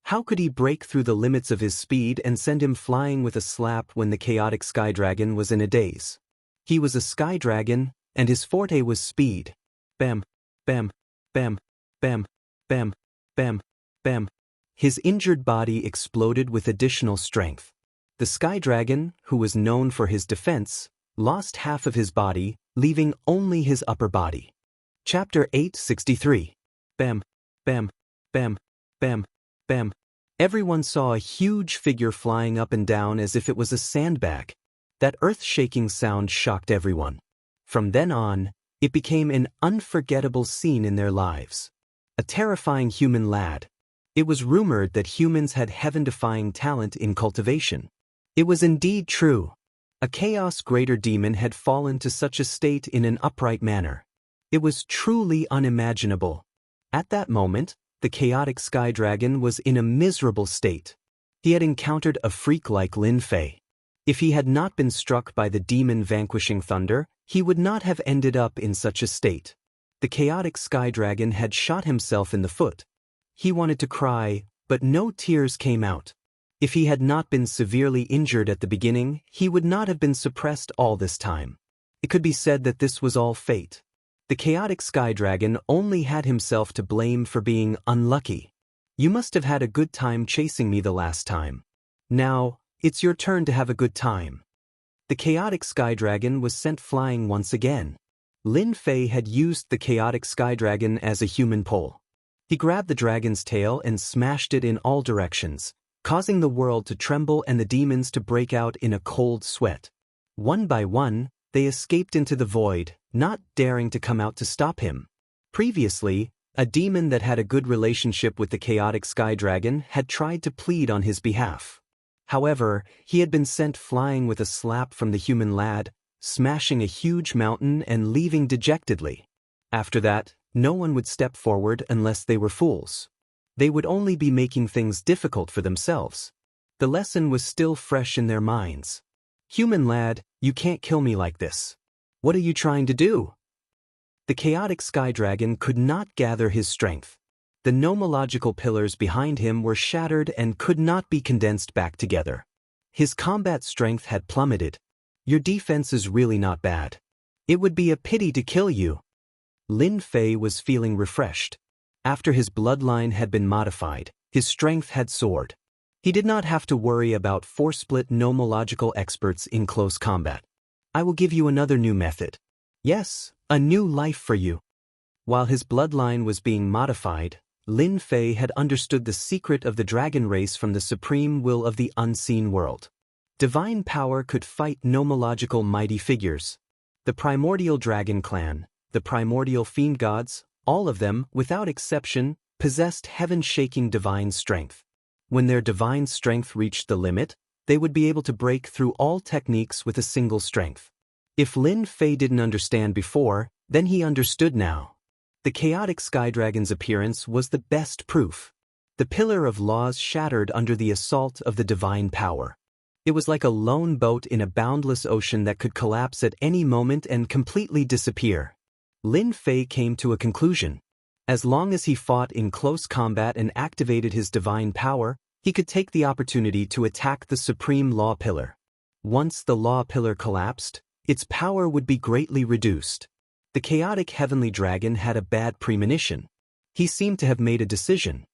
How could he break through the limits of his speed and send him flying with a slap when the chaotic sky dragon was in a daze? He was a sky dragon, and his forte was speed. Bam, bam, bam, bam, bam, bam, bam. His injured body exploded with additional strength. The sky dragon, who was known for his defense, lost half of his body, leaving only his upper body. Chapter 863. Bam, bam, bam, bam, bam. Everyone saw a huge figure flying up and down as if it was a sandbag. That earth-shaking sound shocked everyone. From then on, it became an unforgettable scene in their lives. A terrifying human lad. It was rumored that humans had heaven-defying talent in cultivation. It was indeed true. A chaos greater demon had fallen to such a state in an upright manner. It was truly unimaginable. At that moment, the chaotic sky dragon was in a miserable state. He had encountered a freak like Lin Fei. If he had not been struck by the demon vanquishing thunder, he would not have ended up in such a state. The chaotic sky dragon had shot himself in the foot. He wanted to cry, but no tears came out. If he had not been severely injured at the beginning, he would not have been suppressed all this time. It could be said that this was all fate. The chaotic sky dragon only had himself to blame for being unlucky. You must have had a good time chasing me the last time. Now, it's your turn to have a good time. The chaotic sky dragon was sent flying once again. Lin Fei had used the chaotic sky dragon as a human pole. He grabbed the dragon's tail and smashed it in all directions, causing the world to tremble and the demons to break out in a cold sweat. One by one, they escaped into the void, not daring to come out to stop him. Previously, a demon that had a good relationship with the chaotic sky dragon had tried to plead on his behalf. However, he had been sent flying with a slap from the human lad, smashing a huge mountain and leaving dejectedly. After that, no one would step forward unless they were fools. They would only be making things difficult for themselves. The lesson was still fresh in their minds. Human lad, you can't kill me like this. What are you trying to do? The chaotic sky dragon could not gather his strength. The nomological pillars behind him were shattered and could not be condensed back together. His combat strength had plummeted. Your defense is really not bad. It would be a pity to kill you. Lin Fei was feeling refreshed. After his bloodline had been modified, his strength had soared. He did not have to worry about four-split nomological experts in close combat. I will give you another new method. Yes, a new life for you. While his bloodline was being modified, Lin Fei had understood the secret of the dragon race from the supreme will of the unseen world. Divine power could fight nomological mighty figures. The primordial dragon clan, the primordial fiend gods, all of them, without exception, possessed heaven-shaking divine strength. When their divine strength reached the limit, they would be able to break through all techniques with a single strength. If Lin Fei didn't understand before, then he understood now. The chaotic sky dragon's appearance was the best proof. The pillar of laws shattered under the assault of the divine power. It was like a lone boat in a boundless ocean that could collapse at any moment and completely disappear. Lin Fei came to a conclusion. As long as he fought in close combat and activated his divine power, he could take the opportunity to attack the supreme law pillar. Once the law pillar collapsed, its power would be greatly reduced. The chaotic heavenly dragon had a bad premonition. He seemed to have made a decision.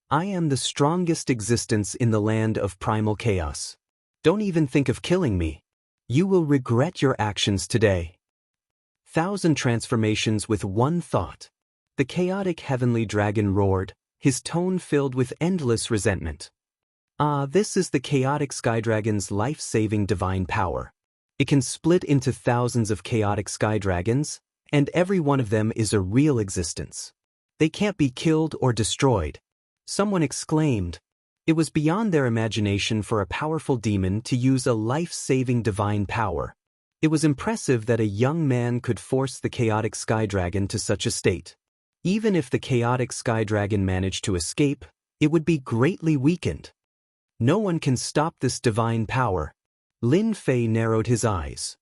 I am the strongest existence in the land of primal chaos. Don't even think of killing me. You will regret your actions today. 1,000 transformations with one thought. The chaotic heavenly dragon roared, his tone filled with endless resentment. This is the chaotic sky dragon's life-saving divine power. It can split into thousands of chaotic sky dragons, and every one of them is a real existence. They can't be killed or destroyed. Someone exclaimed. It was beyond their imagination for a powerful demon to use a life-saving divine power. It was impressive that a young man could force the chaotic sky dragon to such a state. Even if the chaotic sky dragon managed to escape, it would be greatly weakened. No one can stop this divine power. Lin Fei narrowed his eyes.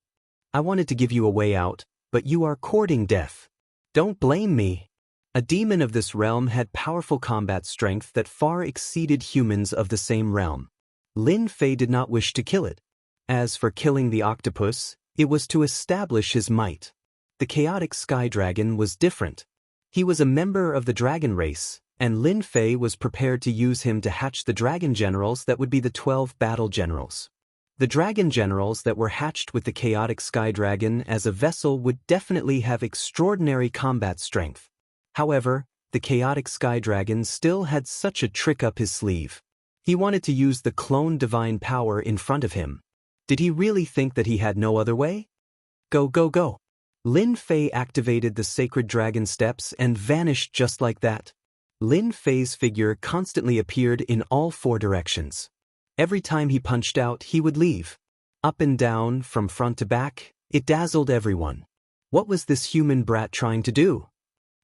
I wanted to give you a way out, but you are courting death. Don't blame me. A demon of this realm had powerful combat strength that far exceeded humans of the same realm. Lin Fei did not wish to kill it. As for killing the octopus, it was to establish his might. The chaotic sky dragon was different. He was a member of the dragon race, and Lin Fei was prepared to use him to hatch the dragon generals that would be the 12 battle generals. The dragon generals that were hatched with the chaotic sky dragon as a vessel would definitely have extraordinary combat strength. However, the chaotic sky dragon still had such a trick up his sleeve. He wanted to use the clone divine power in front of him. Did he really think that he had no other way? Go, go, go. Lin Fei activated the sacred dragon steps and vanished just like that. Lin Fei's figure constantly appeared in all four directions. Every time he punched out, he would leave. Up and down, from front to back, it dazzled everyone. What was this human brat trying to do?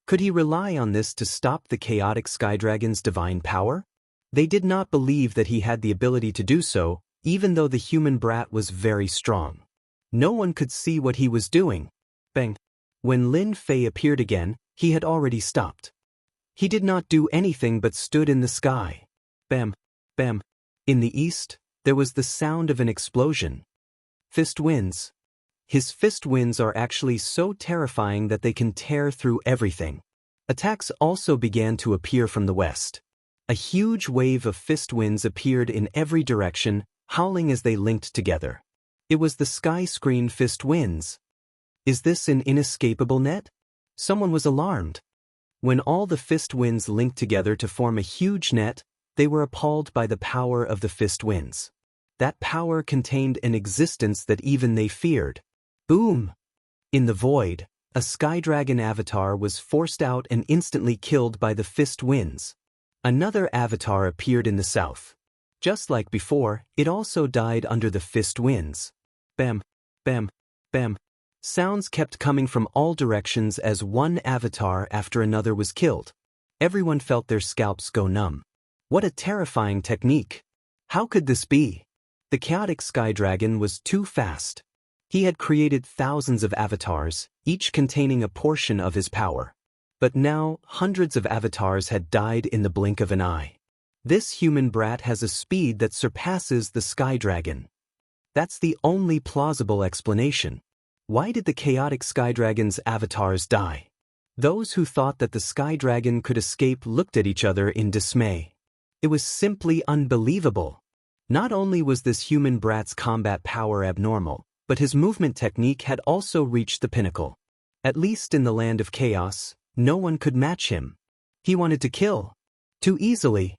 Could he rely on this to stop the chaotic sky dragon's divine power? They did not believe that he had the ability to do so, even though the human brat was very strong. No one could see what he was doing. Bang! When Lin Fei appeared again, he had already stopped. He did not do anything but stood in the sky. Bam! Bam! In the east, there was the sound of an explosion. Fist winds. His fist winds are actually so terrifying that they can tear through everything. Attacks also began to appear from the west. A huge wave of fist winds appeared in every direction, howling as they linked together. It was the sky screen fist winds. Is this an inescapable net? Someone was alarmed. When all the fist winds linked together to form a huge net, they were appalled by the power of the fist winds. That power contained an existence that even they feared. Boom! In the void, a sky dragon avatar was forced out and instantly killed by the fist winds. Another avatar appeared in the south. Just like before, it also died under the fist winds. Bam! Bam! Bam! Sounds kept coming from all directions as one avatar after another was killed. Everyone felt their scalps go numb. What a terrifying technique! How could this be? The chaotic sky dragon was too fast. He had created thousands of avatars, each containing a portion of his power. But now, hundreds of avatars had died in the blink of an eye. This human brat has a speed that surpasses the sky dragon. That's the only plausible explanation. Why did the chaotic Sky Dragon's avatars die? Those who thought that the Sky Dragon could escape looked at each other in dismay. It was simply unbelievable. Not only was this human brat's combat power abnormal, but his movement technique had also reached the pinnacle. At least in the land of chaos, no one could match him. He wanted to kill. Too easily.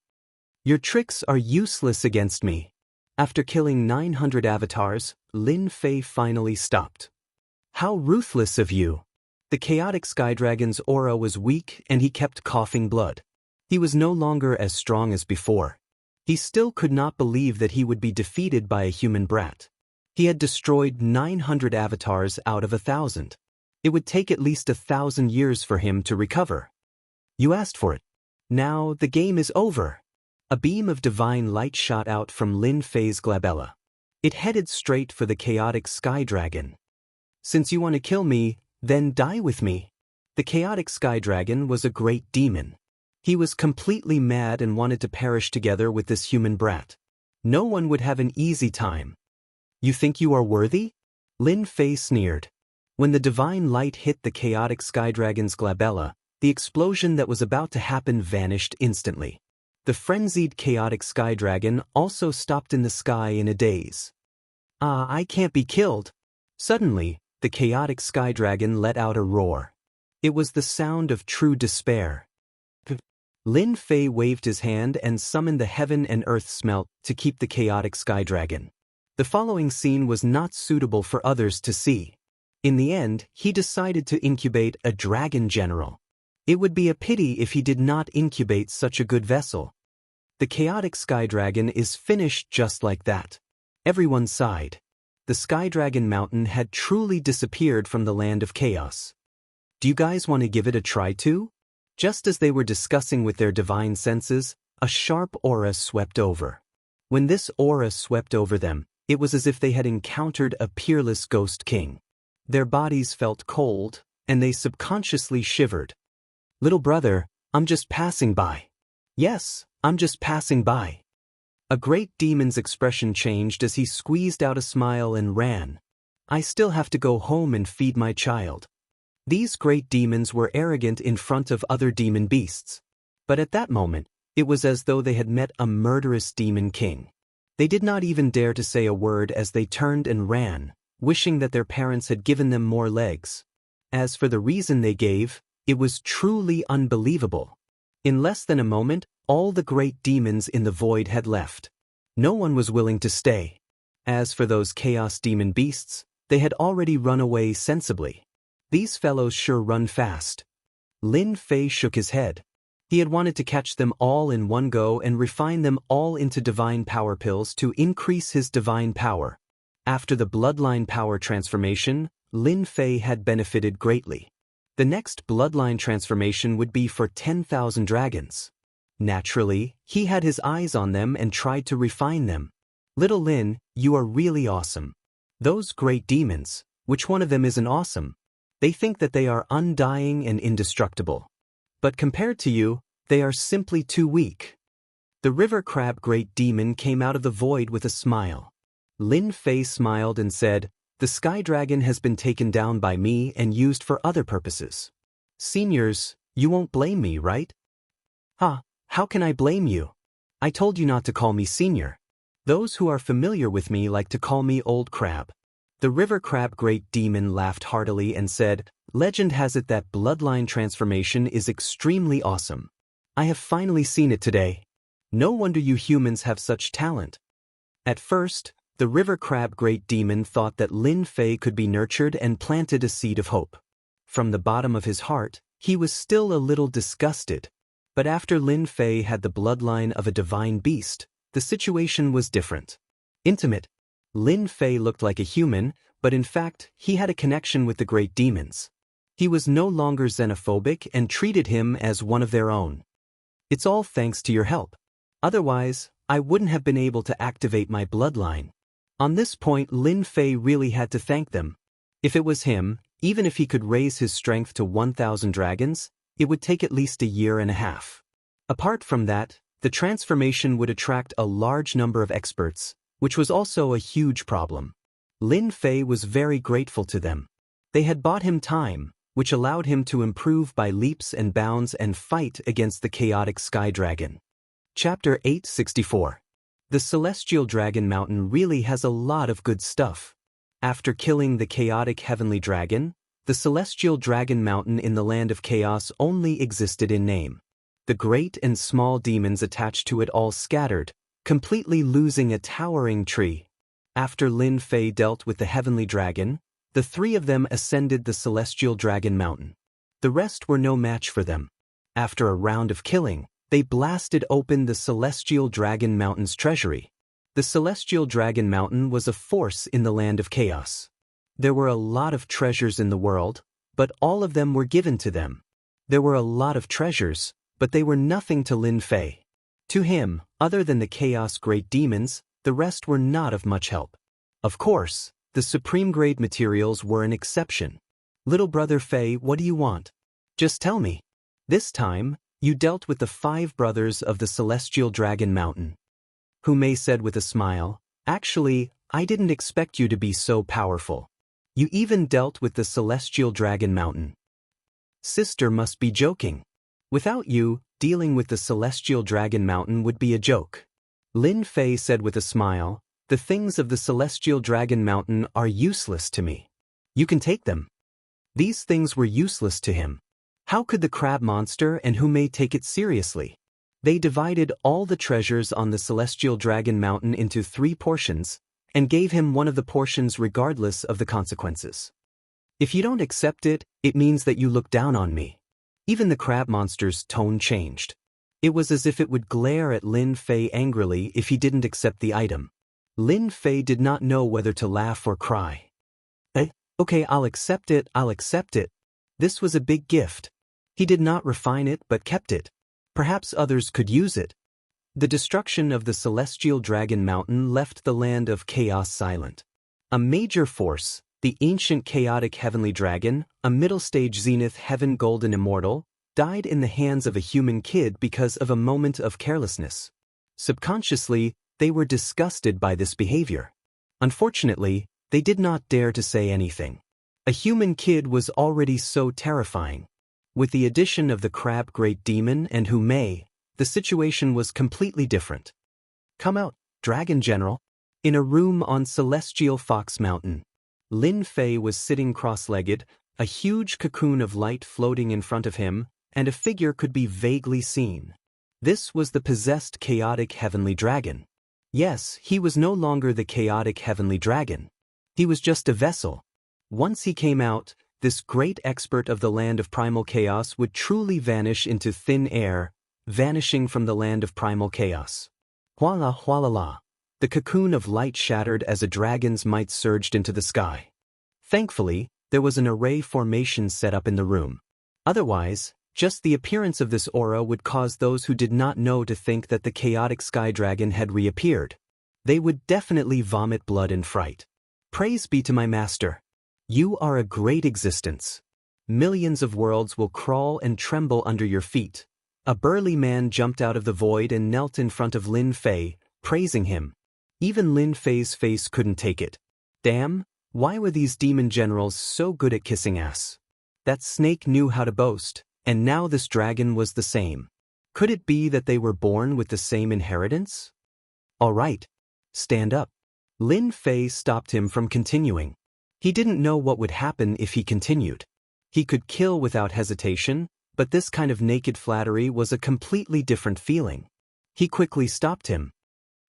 Your tricks are useless against me. After killing 900 avatars, Lin Fei finally stopped. How ruthless of you! The chaotic Sky Dragon's aura was weak and he kept coughing blood. He was no longer as strong as before. He still could not believe that he would be defeated by a human brat. He had destroyed 900 avatars out of 1,000. It would take at least 1,000 years for him to recover. You asked for it. Now the game is over. A beam of divine light shot out from Lin Fei's glabella. It headed straight for the chaotic Sky Dragon. Since you want to kill me, then die with me. The chaotic Sky Dragon was a great demon. He was completely mad and wanted to perish together with this human brat. No one would have an easy time. You think you are worthy? Lin Fei sneered. When the divine light hit the chaotic Sky Dragon's glabella, the explosion that was about to happen vanished instantly. The frenzied chaotic Sky Dragon also stopped in the sky in a daze. I can't be killed. Suddenly, the chaotic Sky Dragon let out a roar. It was the sound of true despair. Lin Fei waved his hand and summoned the heaven and earth smelt to keep the chaotic Sky Dragon. The following scene was not suitable for others to see. In the end, he decided to incubate a dragon general. It would be a pity if he did not incubate such a good vessel. The chaotic Sky Dragon is finished just like that. Everyone sighed. The Sky Dragon Mountain had truly disappeared from the land of chaos. Do you guys want to give it a try too? Just as they were discussing with their divine senses, a sharp aura swept over. When this aura swept over them, it was as if they had encountered a peerless ghost king. Their bodies felt cold, and they subconsciously shivered. Little brother, I'm just passing by. Yes, I'm just passing by. A great demon's expression changed as he squeezed out a smile and ran. I still have to go home and feed my child. These great demons were arrogant in front of other demon beasts. But at that moment, it was as though they had met a murderous demon king. They did not even dare to say a word as they turned and ran, wishing that their parents had given them more legs. As for the reason they gave, it was truly unbelievable. In less than a moment, all the great demons in the void had left. No one was willing to stay. As for those chaos demon beasts, they had already run away sensibly. These fellows sure run fast. Lin Fei shook his head. He had wanted to catch them all in one go and refine them all into divine power pills to increase his divine power. After the bloodline power transformation, Lin Fei had benefited greatly. The next bloodline transformation would be for 10,000 dragons. Naturally, he had his eyes on them and tried to refine them. Little Lin, you are really awesome. Those great demons, which one of them isn't awesome? They think that they are undying and indestructible. But compared to you, they are simply too weak. The river crab great demon came out of the void with a smile. Lin Fei smiled and said, the Sky Dragon has been taken down by me and used for other purposes. Seniors, you won't blame me, right? How can I blame you? I told you not to call me senior. Those who are familiar with me like to call me old crab. The river crab great demon laughed heartily and said, legend has it that bloodline transformation is extremely awesome. I have finally seen it today. No wonder you humans have such talent. At first, the river crab great demon thought that Lin Fei could be nurtured and planted a seed of hope. From the bottom of his heart, he was still a little disgusted. But after Lin Fei had the bloodline of a divine beast, the situation was different. Intimate. Lin Fei looked like a human, but in fact, he had a connection with the great demons. He was no longer xenophobic and treated him as one of their own. It's all thanks to your help. Otherwise, I wouldn't have been able to activate my bloodline. On this point, Lin Fei really had to thank them. If it was him, even if he could raise his strength to 1,000 dragons, it would take at least a year and a half. Apart from that, the transformation would attract a large number of experts, which was also a huge problem. Lin Fei was very grateful to them. They had bought him time, which allowed him to improve by leaps and bounds and fight against the chaotic sky dragon. Chapter 864. The Celestial Dragon Mountain really has a lot of good stuff. After killing the chaotic heavenly dragon, the Celestial Dragon Mountain in the Land of Chaos only existed in name. The great and small demons attached to it all scattered, completely losing a towering tree. After Lin Fei dealt with the heavenly dragon, the three of them ascended the Celestial Dragon Mountain. The rest were no match for them. After a round of killing, they blasted open the Celestial Dragon Mountain's treasury. The Celestial Dragon Mountain was a force in the Land of Chaos. There were a lot of treasures in the world, but all of them were given to them. There were a lot of treasures, but they were nothing to Lin Fei. To him, other than the Chaos Great Demons, the rest were not of much help. Of course, the supreme-grade materials were an exception. Little brother Fei, what do you want? Just tell me. This time, you dealt with the 5 brothers of the Celestial Dragon Mountain. Hu Mei said with a smile, actually, I didn't expect you to be so powerful. You even dealt with the Celestial Dragon Mountain. Sister must be joking. Without you, dealing with the Celestial Dragon Mountain would be a joke. Lin Fei said with a smile, the things of the Celestial Dragon Mountain are useless to me. You can take them. These things were useless to him. How could the crab monster and Hu Mei take it seriously? They divided all the treasures on the Celestial Dragon Mountain into 3 portions, and gave him one of the portions regardless of the consequences. If you don't accept it, it means that you look down on me. Even the crab monster's tone changed. It was as if it would glare at Lin Fei angrily if he didn't accept the item. Lin Fei did not know whether to laugh or cry. Okay, I'll accept it. This was a big gift. He did not refine it but kept it. Perhaps others could use it. The destruction of the Celestial Dragon Mountain left the Land of Chaos silent. A major force, the ancient chaotic heavenly dragon, a middle-stage zenith heaven golden immortal, died in the hands of a human kid because of a moment of carelessness. Subconsciously, they were disgusted by this behavior. Unfortunately, they did not dare to say anything. A human kid was already so terrifying. With the addition of the crab great demon and Hu Mei, the situation was completely different. Come out, Dragon General. In a room on Celestial Fox Mountain, Lin Fei was sitting cross-legged, a huge cocoon of light floating in front of him, and a figure could be vaguely seen. This was the possessed chaotic heavenly dragon. Yes, he was no longer the chaotic heavenly dragon. He was just a vessel. Once he came out, this great expert of the Land of Primal Chaos would truly vanish into thin air, vanishing from the Land of Primal Chaos. Huala huala la. The cocoon of light shattered as a dragon's might surged into the sky. Thankfully, there was an array formation set up in the room. Otherwise, just the appearance of this aura would cause those who did not know to think that the chaotic sky dragon had reappeared. They would definitely vomit blood in fright. Praise be to my master. You are a great existence. Millions of worlds will crawl and tremble under your feet. A burly man jumped out of the void and knelt in front of Lin Fei, praising him. Even Lin Fei's face couldn't take it. Damn, why were these demon generals so good at kissing ass? That snake knew how to boast, and now this dragon was the same. Could it be that they were born with the same inheritance? All right. Stand up. Lin Fei stopped him from continuing. He didn't know what would happen if he continued. He could kill without hesitation, but this kind of naked flattery was a completely different feeling. He quickly stopped him.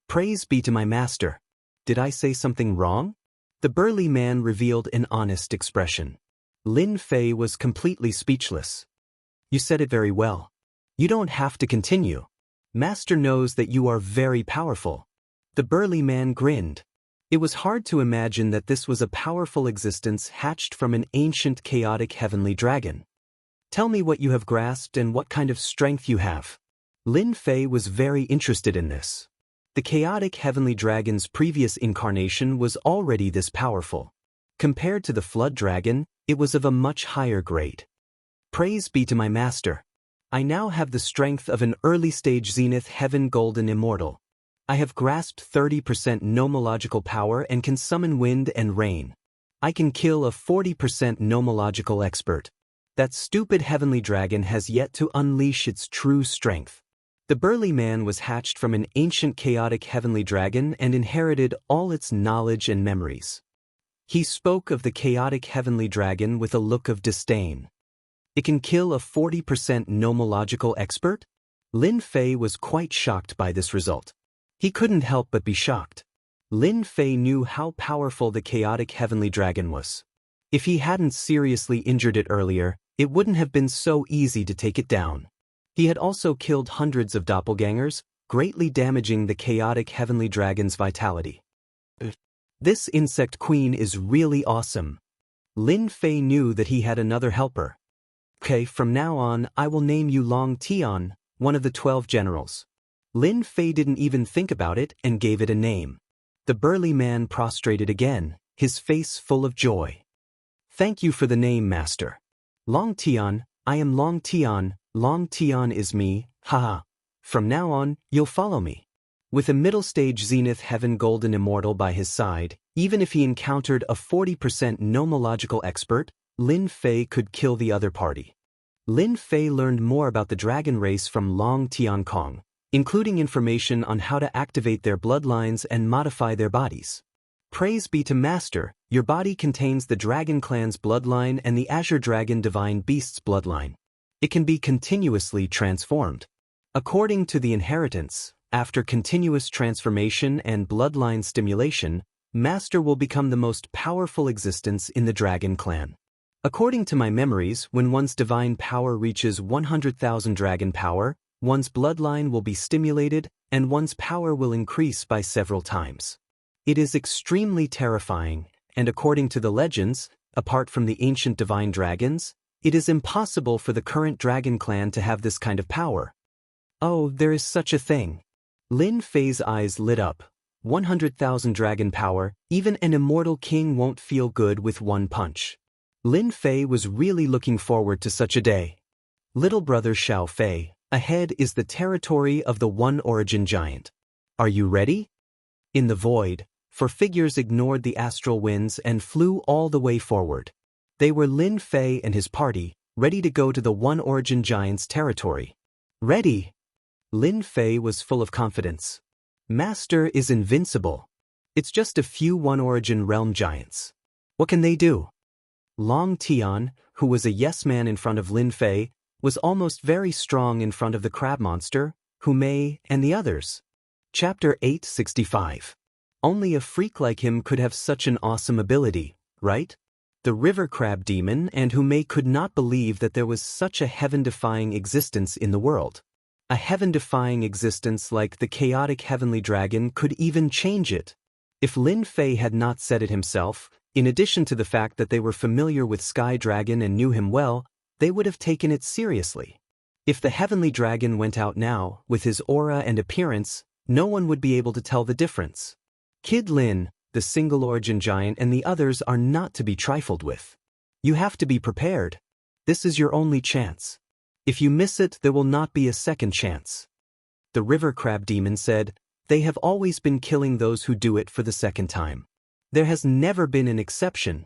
Praise be to my master. Did I say something wrong? The burly man revealed an honest expression. Lin Fei was completely speechless. You said it very well. You don't have to continue. Master knows that you are very powerful. The burly man grinned. It was hard to imagine that this was a powerful existence hatched from an ancient chaotic heavenly dragon. Tell me what you have grasped and what kind of strength you have. Lin Fei was very interested in this. The chaotic heavenly dragon's previous incarnation was already this powerful. Compared to the flood dragon, it was of a much higher grade. Praise be to my master. I now have the strength of an early-stage zenith heaven golden immortal. I have grasped 30% nomological power and can summon wind and rain. I can kill a 40% nomological expert. That stupid heavenly dragon has yet to unleash its true strength. The burly man was hatched from an ancient chaotic heavenly dragon and inherited all its knowledge and memories. He spoke of the chaotic heavenly dragon with a look of disdain. It can kill a 40% nomological expert? Lin Fei was quite shocked by this result. He couldn't help but be shocked. Lin Fei knew how powerful the chaotic heavenly dragon was. If he hadn't seriously injured it earlier, it wouldn't have been so easy to take it down. He had also killed hundreds of doppelgangers, greatly damaging the chaotic heavenly dragon's vitality. This insect queen is really awesome. Lin Fei knew that he had another helper. Okay, from now on, I will name you Long Tian, one of the 12 generals. Lin Fei didn't even think about it and gave it a name. The burly man prostrated again, his face full of joy. Thank you for the name, master. Long Tian, I am Long Tian is me, haha. From now on, you'll follow me. With a middle-stage Zenith Heaven Golden Immortal by his side, even if he encountered a 40% nomological expert, Lin Fei could kill the other party. Lin Fei learned more about the dragon race from Long Tiankong, including information on how to activate their bloodlines and modify their bodies. Praise be to Master, your body contains the Dragon Clan's bloodline and the Azure Dragon Divine Beast's bloodline. It can be continuously transformed. According to the inheritance, after continuous transformation and bloodline stimulation, Master will become the most powerful existence in the Dragon Clan. According to my memories, when one's divine power reaches 100,000 dragon power, one's bloodline will be stimulated and one's power will increase by several times. It is extremely terrifying, and according to the legends, apart from the ancient divine dragons, it is impossible for the current Dragon Clan to have this kind of power. Oh, there is such a thing. Lin Fei's eyes lit up. 100,000 dragon power, even an immortal king won't feel good with one punch. Lin Fei was really looking forward to such a day. Little brother Xiao Fei, ahead is the territory of the One Origin Giant. Are you ready? In the void, four figures ignored the astral winds and flew all the way forward. They were Lin Fei and his party, ready to go to the One Origin Giant's territory. Ready? Lin Fei was full of confidence. Master is invincible. It's just a few One Origin Realm Giants. What can they do? Long Tian, who was a yes-man in front of Lin Fei, was almost very strong in front of the crab monster, Hu Mei, and the others. Chapter 865. Only a freak like him could have such an awesome ability, right? The river crab demon and Hu Mei could not believe that there was such a heaven-defying existence in the world. A heaven-defying existence like the chaotic heavenly dragon could even change it. If Lin Fei had not said it himself, in addition to the fact that they were familiar with Sky Dragon and knew him well, they would have taken it seriously. If the heavenly dragon went out now, with his aura and appearance, no one would be able to tell the difference. Kid Lin, the single origin giant, and the others are not to be trifled with. You have to be prepared. This is your only chance. If you miss it, there will not be a second chance. The river crab demon said, they have always been killing those who do it for the second time. There has never been an exception.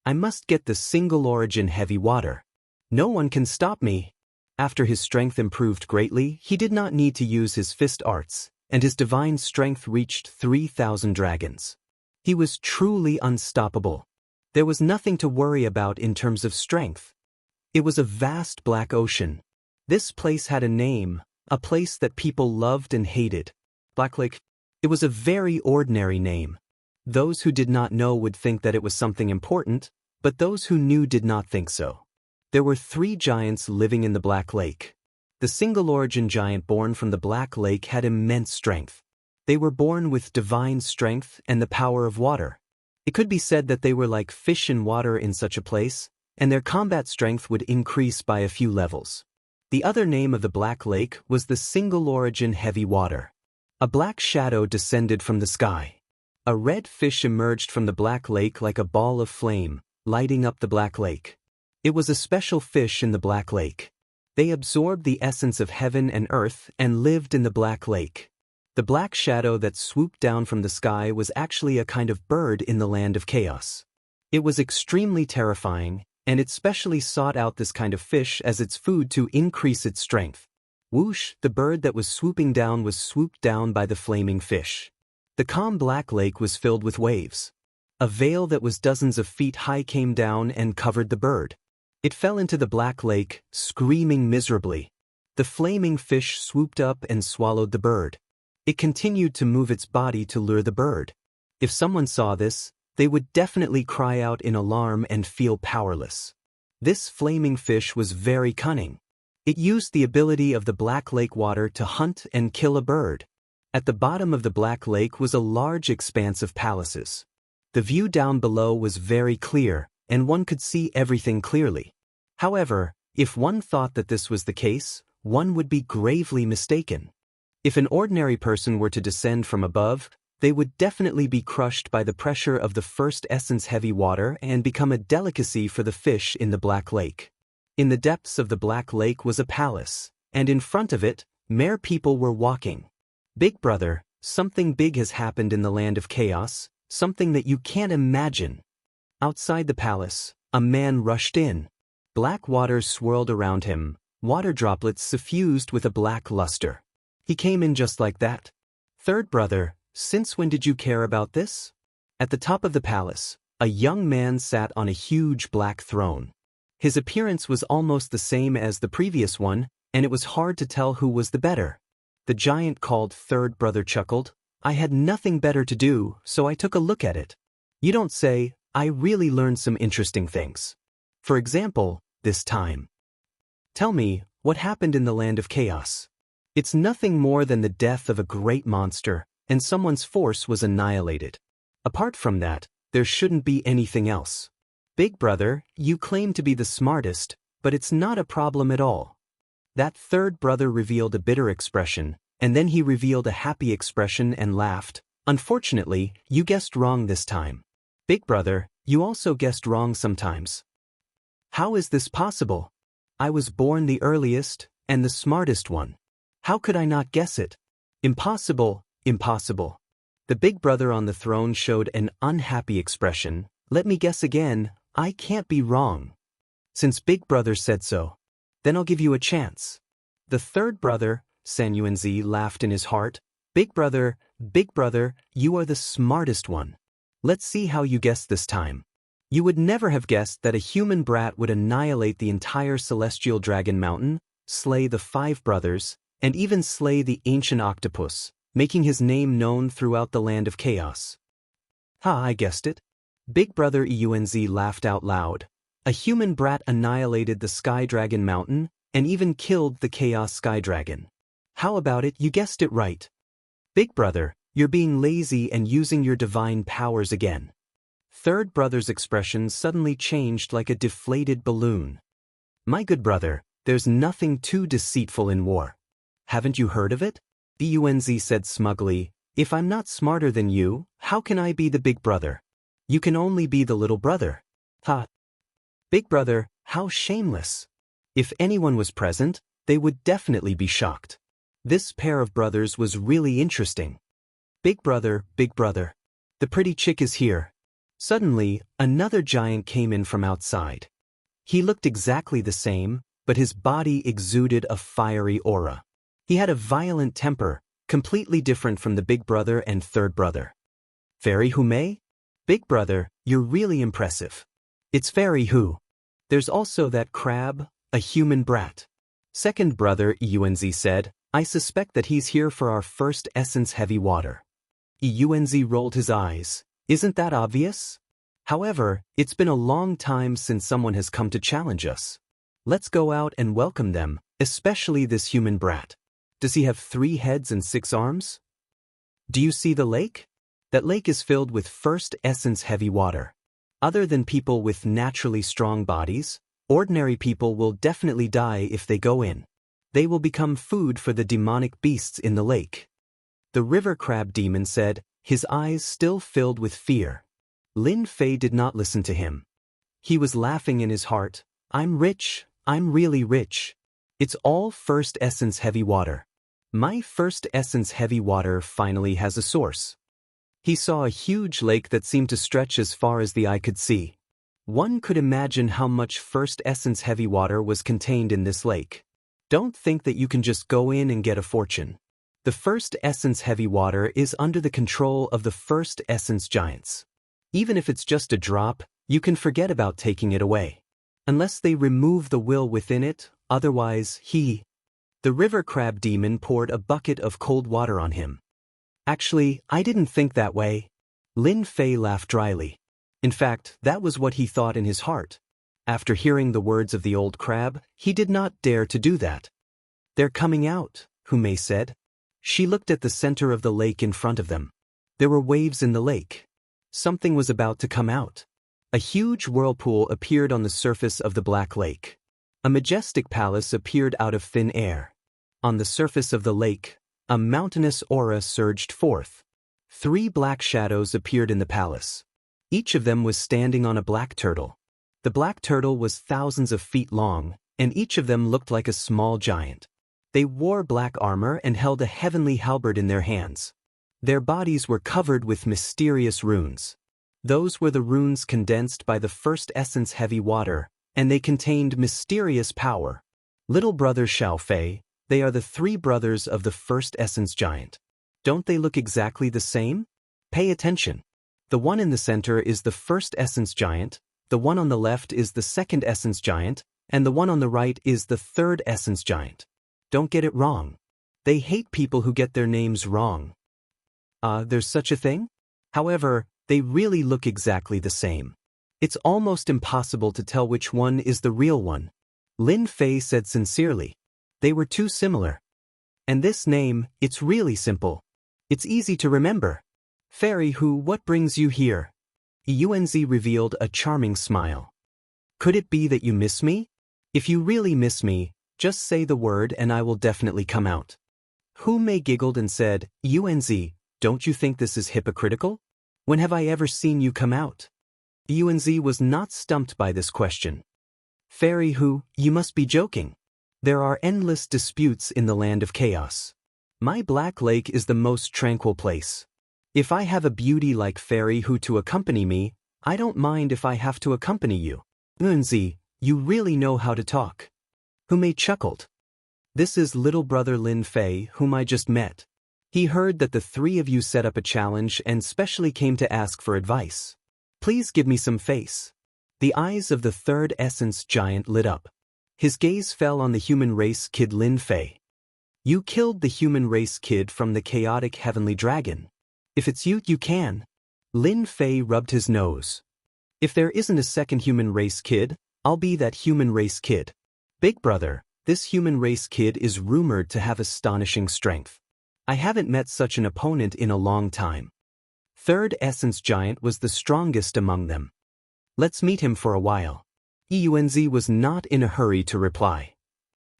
I must get the single origin heavy water. No one can stop me. After his strength improved greatly, he did not need to use his fist arts, and his divine strength reached 3,000 dragons. He was truly unstoppable. There was nothing to worry about in terms of strength. It was a vast black ocean. This place had a name, a place that people loved and hated. Black Lake. It was a very ordinary name. Those who did not know would think that it was something important, but those who knew did not think so. There were 3 giants living in the Black Lake. The single origin giant born from the Black Lake had immense strength. They were born with divine strength and the power of water. It could be said that they were like fish in water in such a place, and their combat strength would increase by a few levels. The other name of the Black Lake was the single origin heavy water. A black shadow descended from the sky. A red fish emerged from the Black Lake like a ball of flame, lighting up the Black Lake. It was a special fish in the Black Lake. They absorbed the essence of heaven and earth and lived in the Black Lake. The black shadow that swooped down from the sky was actually a kind of bird in the land of chaos. It was extremely terrifying, and it specially sought out this kind of fish as its food to increase its strength. Whoosh, the bird that was swooping down was swooped down by the flaming fish. The calm black lake was filled with waves. A veil that was dozens of feet high came down and covered the bird. It fell into the black lake, screaming miserably. The flaming fish swooped up and swallowed the bird. It continued to move its body to lure the bird. If someone saw this, they would definitely cry out in alarm and feel powerless. This flaming fish was very cunning. It used the ability of the black lake water to hunt and kill a bird. At the bottom of the black lake was a large expanse of palaces. The view down below was very clear, and one could see everything clearly. However, if one thought that this was the case, one would be gravely mistaken. If an ordinary person were to descend from above, they would definitely be crushed by the pressure of the first essence heavy water and become a delicacy for the fish in the black lake. In the depths of the black lake was a palace, and in front of it, mere people were walking. Big brother, something big has happened in the land of chaos, something that you can't imagine. Outside the palace, a man rushed in. Black water swirled around him, water droplets suffused with a black luster. He came in just like that. Third brother, since when did you care about this? At the top of the palace, a young man sat on a huge black throne. His appearance was almost the same as the previous one, and it was hard to tell who was the better. The giant called third brother chuckled. I had nothing better to do, so I took a look at it. You don't say. I really learned some interesting things. For example, this time. Tell me, what happened in the land of chaos? It's nothing more than the death of a great monster, and someone's force was annihilated. Apart from that, there shouldn't be anything else. Big brother, you claim to be the smartest, but it's not a problem at all. That third brother revealed a bitter expression, and then he revealed a happy expression and laughed. Unfortunately, you guessed wrong this time. Big brother, you also guessed wrong sometimes. How is this possible? I was born the earliest, and the smartest one. How could I not guess it? Impossible, impossible. The big brother on the throne showed an unhappy expression. Let me guess again, I can't be wrong. Since big brother said so, then I'll give you a chance. The third brother, Sanyuanzi, laughed in his heart. Big brother, you are the smartest one. Let's see how you guessed this time. You would never have guessed that a human brat would annihilate the entire celestial dragon mountain, slay the 5 brothers, and even slay the ancient octopus, making his name known throughout the land of chaos. Ha, I guessed it. Big brother Eunz laughed out loud. A human brat annihilated the Sky Dragon Mountain, and even killed the Chaos Sky Dragon. How about it, you guessed it right. Big brother, you're being lazy and using your divine powers again. Third brother's expression suddenly changed like a deflated balloon. My good brother, there's nothing too deceitful in war. Haven't you heard of it? Eunz said smugly, if I'm not smarter than you, how can I be the big brother? You can only be the little brother. Ha! Big brother, how shameless. If anyone was present, they would definitely be shocked. This pair of brothers was really interesting. Big brother, the pretty chick is here. Suddenly, another giant came in from outside. He looked exactly the same, but his body exuded a fiery aura. He had a violent temper, completely different from the big brother and third brother. Fairy Hume? Big brother, you're really impressive. It's Fairy Hu. There's also that crab, a human brat. Second brother Eunz said, I suspect that he's here for our first essence heavy water. Eunz rolled his eyes. Isn't that obvious? However, it's been a long time since someone has come to challenge us. Let's go out and welcome them, especially this human brat. Does he have 3 heads and 6 arms? Do you see the lake? That lake is filled with first essence heavy water. Other than people with naturally strong bodies, ordinary people will definitely die if they go in. They will become food for the demonic beasts in the lake. The river crab demon said, his eyes still filled with fear. Lin Fei did not listen to him. He was laughing in his heart. I'm rich, I'm really rich. It's all first essence heavy water. My first essence heavy water finally has a source. He saw a huge lake that seemed to stretch as far as the eye could see. One could imagine how much first essence heavy water was contained in this lake. Don't think that you can just go in and get a fortune. The first essence heavy water is under the control of the first essence giants. Even if it's just a drop, you can forget about taking it away. Unless they remove the will within it, otherwise the river crab demon poured a bucket of cold water on him. Actually, I didn't think that way. Lin Fei laughed dryly. In fact, that was what he thought in his heart. After hearing the words of the old crab, he did not dare to do that. They're coming out, Humei said. She looked at the center of the lake in front of them. There were waves in the lake. Something was about to come out. A huge whirlpool appeared on the surface of the black lake. A majestic palace appeared out of thin air. On the surface of the lake, a mountainous aura surged forth. 3 black shadows appeared in the palace. Each of them was standing on a black turtle. The black turtle was thousands of feet long, and each of them looked like a small giant. They wore black armor and held a heavenly halberd in their hands. Their bodies were covered with mysterious runes. Those were the runes condensed by the first essence heavy water, and they contained mysterious power. Little brother Xiaofei, they are the 3 brothers of the first essence giant. Don't they look exactly the same? Pay attention. The one in the center is the first essence giant, the one on the left is the second essence giant, and the one on the right is the third essence giant. Don't get it wrong. They hate people who get their names wrong. There's such a thing? However, they really look exactly the same. It's almost impossible to tell which one is the real one. Lin Fei said sincerely. They were too similar. And this name, it's really simple. It's easy to remember. Fairy who, what brings you here? Yuanzi revealed a charming smile. Could it be that you miss me? If you really miss me, just say the word and I will definitely come out. Hu Mei giggled and said, Yuanzi, don't you think this is hypocritical? When have I ever seen you come out? Yuanzi was not stumped by this question. Fairy who, you must be joking. There are endless disputes in the land of chaos. My black lake is the most tranquil place. If I have a beauty like Fairy who to accompany me, I don't mind if I have to accompany you. Yuanzi, you really know how to talk. Humei chuckled. This is little brother Lin Fei, whom I just met. He heard that the 3 of you set up a challenge and specially came to ask for advice. Please give me some face. The eyes of the third essence giant lit up. His gaze fell on the human race kid Lin Fei. You killed the human race kid from the chaotic heavenly dragon. If it's you, you can. Lin Fei rubbed his nose. If there isn't a second human race kid, I'll be that human race kid. Big brother, this human race kid is rumored to have astonishing strength. I haven't met such an opponent in a long time. Third essence giant was the strongest among them. Let's meet him for a while. Yuanzi was not in a hurry to reply.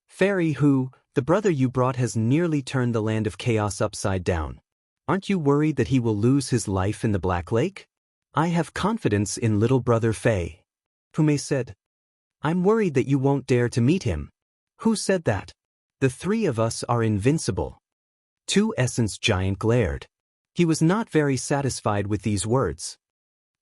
Fairy who, the brother you brought has nearly turned the land of chaos upside down. Aren't you worried that he will lose his life in the Black Lake? I have confidence in little brother Fei. Humei said. I'm worried that you won't dare to meet him. Who said that? The 3 of us are invincible. 2 essence giant glared. He was not very satisfied with these words.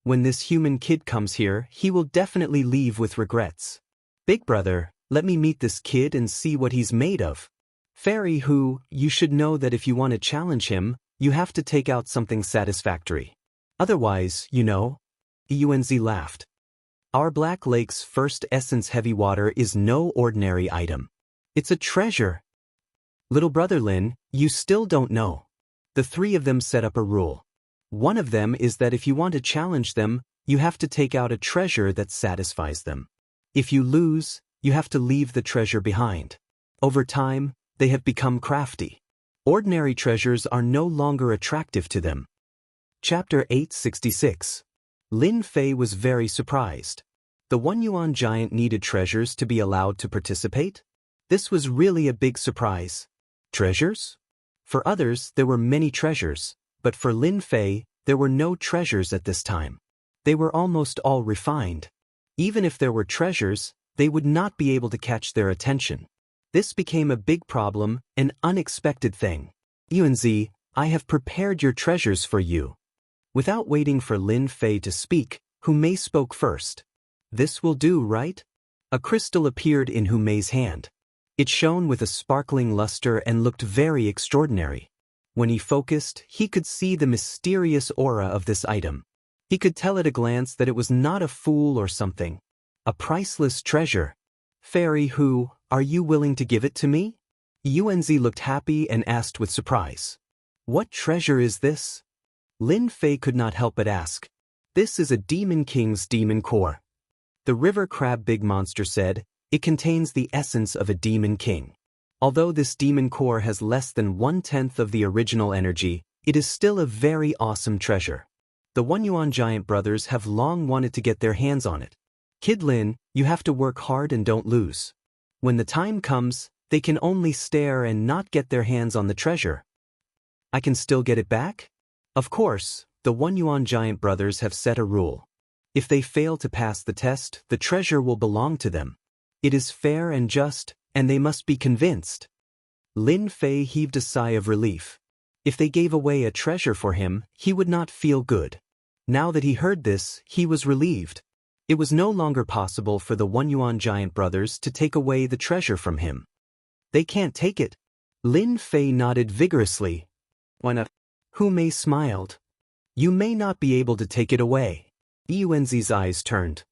When this human kid comes here, he will definitely leave with regrets. Big brother, let me meet this kid and see what he's made of. Fairy who, you should know that if you want to challenge him, you have to take out something satisfactory. Otherwise, you know. Yuanzi laughed. Our Black Lake's first essence heavy water is no ordinary item. It's a treasure. Little brother Lin, you still don't know. The 3 of them set up a rule. One of them is that if you want to challenge them, you have to take out a treasure that satisfies them. If you lose, you have to leave the treasure behind. Over time, they have become crafty. Ordinary treasures are no longer attractive to them. Chapter 866. Lin Fei was very surprised. The 1 yuan giant needed treasures to be allowed to participate? This was really a big surprise. Treasures? For others, there were many treasures, but for Lin Fei, there were no treasures at this time. They were almost all refined. Even if there were treasures, they would not be able to catch their attention. This became a big problem, an unexpected thing. Yuanzi, I have prepared your treasures for you. Without waiting for Lin Fei to speak, Hu Mei spoke first. This will do, right? A crystal appeared in Hu Mei's hand. It shone with a sparkling luster and looked very extraordinary. When he focused, he could see the mysterious aura of this item. He could tell at a glance that it was not a fool or something. A priceless treasure. Fairy Hu, are you willing to give it to me? Yuanzi looked happy and asked with surprise. What treasure is this? Lin Fei could not help but ask. This is a demon king's demon core. The river crab big monster said, it contains the essence of a demon king. Although this demon core has less than 1/10 of the original energy, it is still a very awesome treasure. The One Yuan giant brothers have long wanted to get their hands on it. Kid Lin, you have to work hard and don't lose. When the time comes, they can only stare and not get their hands on the treasure. I can still get it back? Of course, the One Yuan giant brothers have set a rule. If they fail to pass the test, the treasure will belong to them. It is fair and just, and they must be convinced. Lin Fei heaved a sigh of relief. If they gave away a treasure for him, he would not feel good. Now that he heard this, he was relieved. It was no longer possible for the One Yuan giant brothers to take away the treasure from him. They can't take it. Lin Fei nodded vigorously. Why not? Hu Mei smiled. You may not be able to take it away. Yuanzi's eyes turned.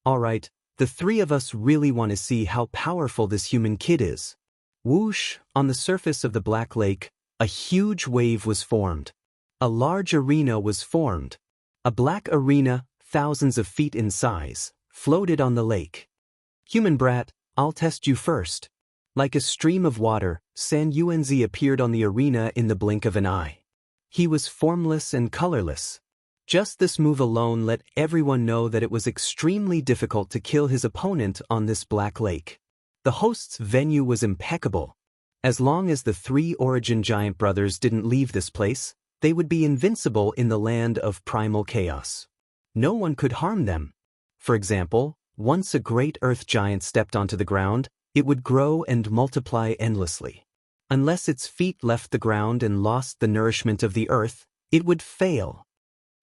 All right, the three of us really want to see how powerful this human kid is. Whoosh, on the surface of the Black Lake, a huge wave was formed. A large arena was formed. A black arena, thousands of feet in size, floated on the lake. Human brat, I'll test you first. Like a stream of water, San Yuanzi appeared on the arena in the blink of an eye. He was formless and colorless. Just this move alone let everyone know that it was extremely difficult to kill his opponent on this Black Lake. The host's venue was impeccable. As long as the three Origin Giant brothers didn't leave this place, they would be invincible in the land of primal chaos. No one could harm them. For example, once a great earth giant stepped onto the ground, it would grow and multiply endlessly. Unless its feet left the ground and lost the nourishment of the earth, it would fail.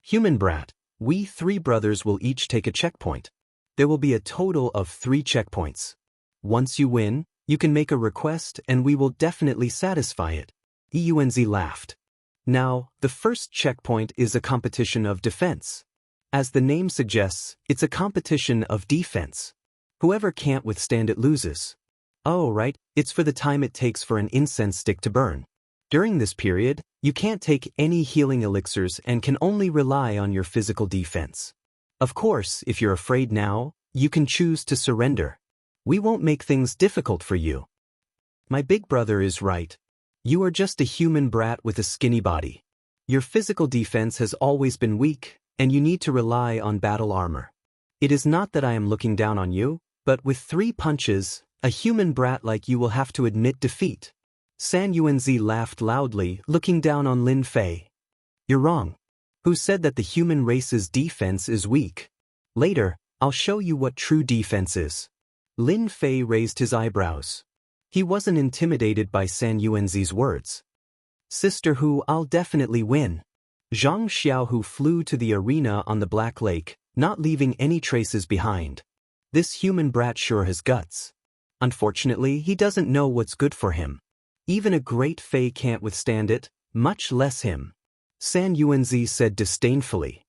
Human brat, we three brothers will each take a checkpoint. There will be a total of 3 checkpoints. Once you win, you can make a request and we will definitely satisfy it. Yuanzi laughed. Now, the first checkpoint is a competition of defense. As the name suggests, it's a competition of defense. Whoever can't withstand it loses. Oh, right, it's for the time it takes for an incense stick to burn. During this period, you can't take any healing elixirs and can only rely on your physical defense. Of course, if you're afraid now, you can choose to surrender. We won't make things difficult for you. My big brother is right. You are just a human brat with a skinny body. Your physical defense has always been weak, and you need to rely on battle armor. It is not that I am looking down on you, but with 3 punches, a human brat like you will have to admit defeat. San Yuanzi laughed loudly, looking down on Lin Fei. You're wrong. Who said that the human race's defense is weak? Later, I'll show you what true defense is. Lin Fei raised his eyebrows. He wasn't intimidated by San Yuanzi's words. Sister Hu, I'll definitely win. Zhang Xiaohu flew to the arena on the Black Lake, not leaving any traces behind. This human brat sure has guts. Unfortunately, he doesn't know what's good for him. Even a great Fei can't withstand it, much less him. San Yuanzi said disdainfully.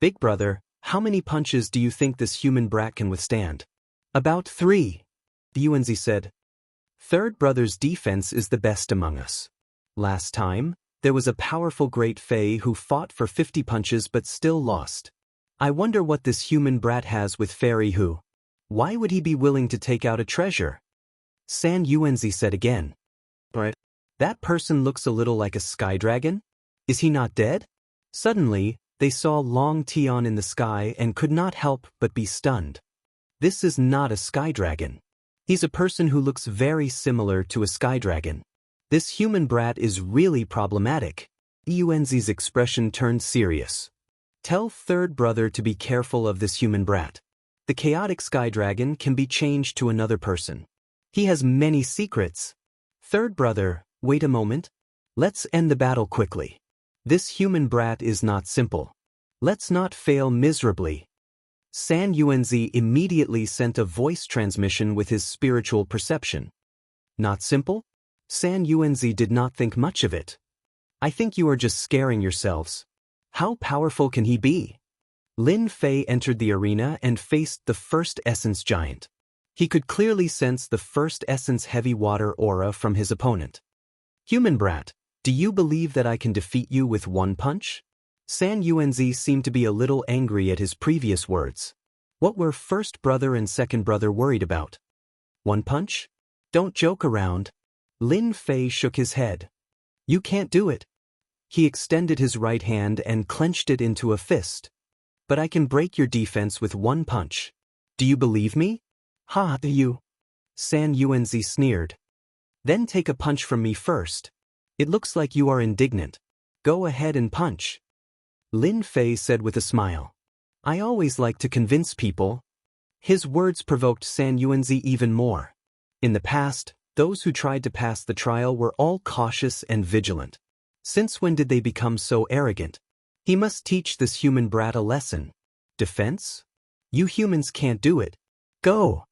Big brother, how many punches do you think this human brat can withstand? About 3. Yuanzi said. Third brother's defense is the best among us. Last time, there was a powerful great Fei who fought for 50 punches but still lost. I wonder what this human brat has with Fairy Hu. Why would he be willing to take out a treasure? San Yuanzi said again. Right. That person looks a little like a sky dragon. Is he not dead? Suddenly, they saw Long Tian in the sky and could not help but be stunned. This is not a sky dragon. He's a person who looks very similar to a sky dragon. This human brat is really problematic. Yuanzi's expression turned serious. Tell third brother to be careful of this human brat. The chaotic sky dragon can be changed to another person. He has many secrets. Third brother, wait a moment. Let's end the battle quickly. This human brat is not simple. Let's not fail miserably. San Yuanzi immediately sent a voice transmission with his spiritual perception. Not simple? San Yuanzi did not think much of it. I think you are just scaring yourselves. How powerful can he be? Lin Fei entered the arena and faced the first essence giant. He could clearly sense the first essence heavy water aura from his opponent. Human brat, do you believe that I can defeat you with one punch? San Yuanzi seemed to be a little angry at his previous words. What were first brother and second brother worried about? One punch? Don't joke around. Lin Fei shook his head. You can't do it. He extended his right hand and clenched it into a fist. But I can break your defense with one punch. Do you believe me? Ha, do you? San Yuanzi sneered. Then take a punch from me first. It looks like you are indignant. Go ahead and punch. Lin Fei said with a smile. I always like to convince people. His words provoked San Yuanzi even more. In the past, those who tried to pass the trial were all cautious and vigilant. Since when did they become so arrogant? He must teach this human brat a lesson. Defense? You humans can't do it. Go!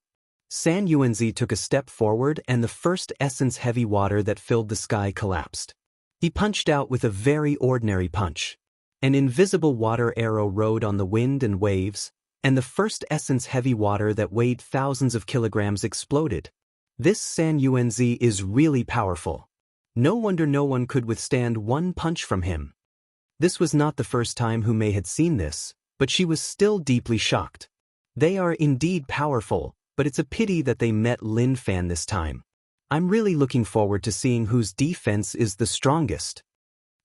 San Yuanzi took a step forward and the first essence heavy water that filled the sky collapsed. He punched out with a very ordinary punch. An invisible water arrow rode on the wind and waves, and the first essence heavy water that weighed thousands of kilograms exploded. This San Yuanzi is really powerful. No wonder no one could withstand one punch from him. This was not the first time Hu Mei had seen this, but she was still deeply shocked. They are indeed powerful, but it's a pity that they met Lin Fan this time. I'm really looking forward to seeing whose defense is the strongest.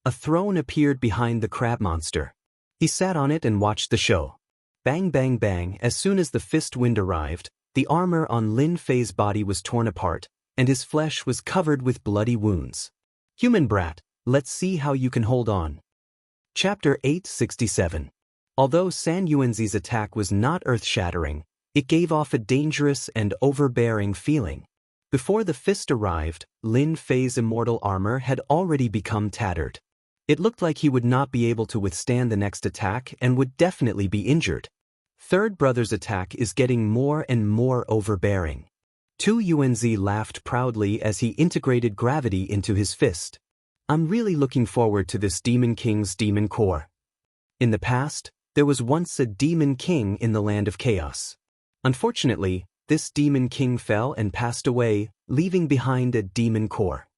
A throne appeared behind the crab monster. He sat on it and watched the show. Bang bang bang, as soon as the fist wind arrived, the armor on Lin Fei's body was torn apart, and his flesh was covered with bloody wounds. Human brat, let's see how you can hold on. Chapter 867. Although San Yuanzi's attack was not earth-shattering, it gave off a dangerous and overbearing feeling. Before the fist arrived, Lin Fei's immortal armor had already become tattered. It looked like he would not be able to withstand the next attack and would definitely be injured. Third brother's attack is getting more and more overbearing. Tu Yuanzi laughed proudly as he integrated gravity into his fist. I'm really looking forward to this Demon King's demon core. In the past, there was once a demon king in the land of chaos. Unfortunately, this demon king fell and passed away, leaving behind a demon core.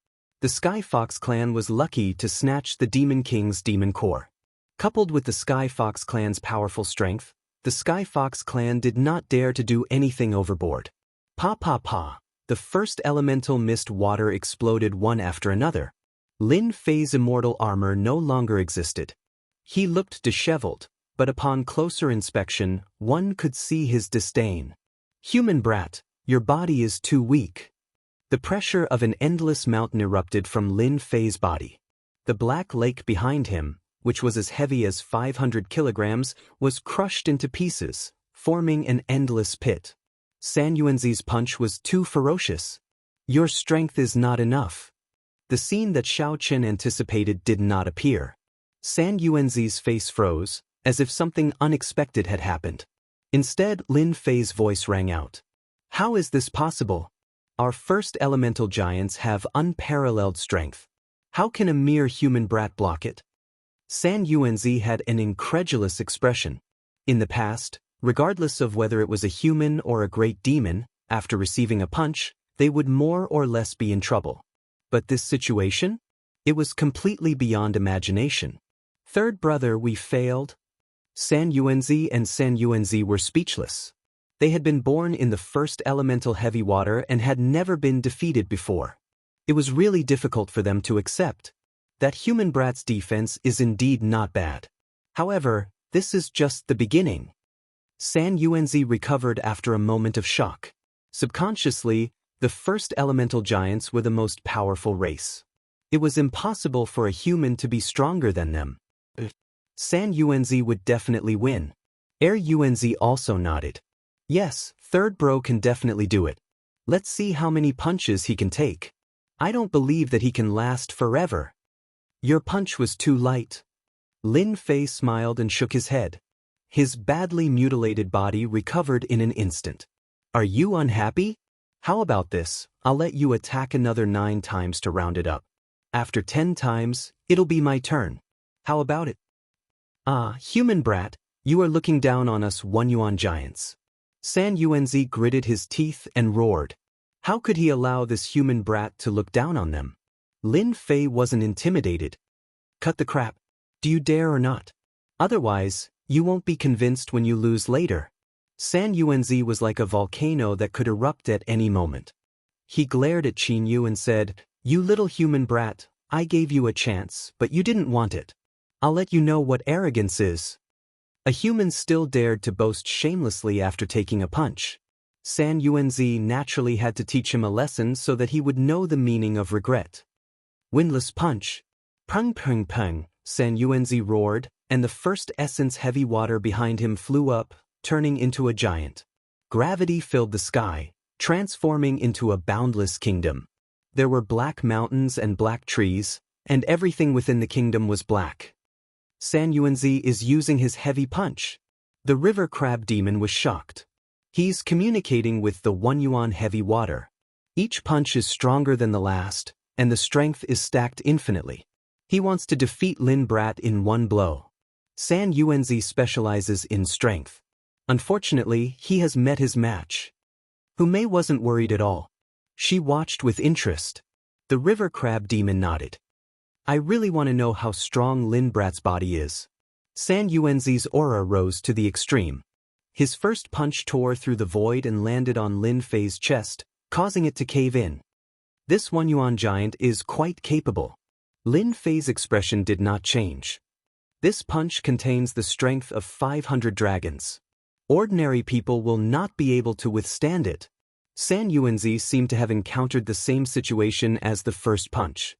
The Sky Fox clan was lucky to snatch the demon king's demon core. Coupled with the Sky Fox clan's powerful strength, the Sky Fox clan did not dare to do anything overboard. Pa pa pa, the first elemental mist water exploded one after another. Lin Fei's immortal armor no longer existed. He looked disheveled, but upon closer inspection, one could see his disdain. Human brat, your body is too weak. The pressure of an endless mountain erupted from Lin Fei's body. The black lake behind him, which was as heavy as 500 kilograms, was crushed into pieces, forming an endless pit. San Yuanzi's punch was too ferocious. Your strength is not enough. The scene that Xiao Chen anticipated did not appear. San Yuanzi's face froze, as if something unexpected had happened. Instead, Lin Fei's voice rang out. How is this possible? Our first elemental giants have unparalleled strength. How can a mere human brat block it? San Yuanzi had an incredulous expression. In the past, regardless of whether it was a human or a great demon, after receiving a punch, they would more or less be in trouble. But this situation? It was completely beyond imagination. Third brother, we failed. San Yuanzi and San Yuanzi were speechless. They had been born in the first elemental heavy water and had never been defeated before. It was really difficult for them to accept. That human brat's defense is indeed not bad. However, this is just the beginning. San Yuanzi recovered after a moment of shock. Subconsciously, the first elemental giants were the most powerful race. It was impossible for a human to be stronger than them. San Yuanzi would definitely win. Yuanzi also nodded. Yes, third bro can definitely do it. Let's see how many punches he can take. I don't believe that he can last forever. Your punch was too light. Lin Fei smiled and shook his head. His badly mutilated body recovered in an instant. Are you unhappy? How about this? I'll let you attack another 9 times to round it up. After 10 times, it'll be my turn. How about it? Ah, human brat, you are looking down on us one-yuan giants. San Yuanzi gritted his teeth and roared. How could he allow this human brat to look down on them? Lin Fei wasn't intimidated. Cut the crap. Do you dare or not? Otherwise, you won't be convinced when you lose later. San Yuanzi was like a volcano that could erupt at any moment. He glared at Qin Yu and said, You little human brat, I gave you a chance, but you didn't want it. I'll let you know what arrogance is. A human still dared to boast shamelessly after taking a punch. San Yuanzi naturally had to teach him a lesson so that he would know the meaning of regret. Windless punch. Pung pung pung, San Yuanzi roared, and the first essence heavy water behind him flew up, turning into a giant. Gravity filled the sky, transforming into a boundless kingdom. There were black mountains and black trees, and everything within the kingdom was black. San Yuanzi is using his heavy punch. The river crab demon was shocked. He's communicating with the 1 yuan heavy water. Each punch is stronger than the last, and the strength is stacked infinitely. He wants to defeat Lin Brat in one blow. San Yuanzi specializes in strength. Unfortunately, he has met his match. Humei wasn't worried at all. She watched with interest. The river crab demon nodded. I really want to know how strong Lin Brat's body is. San Yuanzi's aura rose to the extreme. His first punch tore through the void and landed on Lin Fei's chest, causing it to cave in. This 1 yuan giant is quite capable. Lin Fei's expression did not change. This punch contains the strength of 500 dragons. Ordinary people will not be able to withstand it. San Yuanzi seemed to have encountered the same situation as the first punch.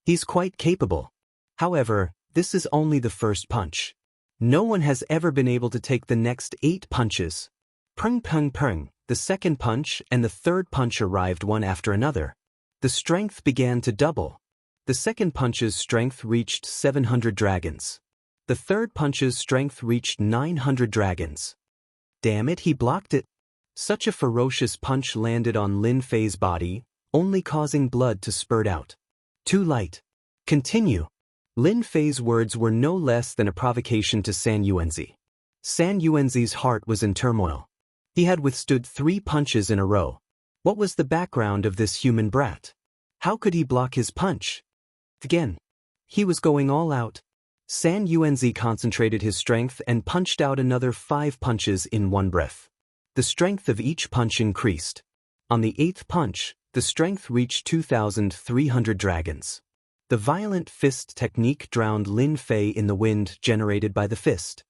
He's quite capable. However, this is only the first punch. No one has ever been able to take the next 8 punches. Pung pung pung, the second punch and the third punch arrived one after another. The strength began to double. The second punch's strength reached 700 dragons. The third punch's strength reached 900 dragons. Damn it, he blocked it. Such a ferocious punch landed on Lin Fei's body, only causing blood to spurt out. Too light. Continue. Lin Fei's words were no less than a provocation to San Yuanzi. San Yuanzi's heart was in turmoil. He had withstood 3 punches in a row. What was the background of this human brat? How could he block his punch? Again. He was going all out. San Yuanzi concentrated his strength and punched out another 5 punches in one breath. The strength of each punch increased. On the 8th punch, the strength reached 2,300 dragons. The violent fist technique drowned Lin Fei in the wind generated by the fist.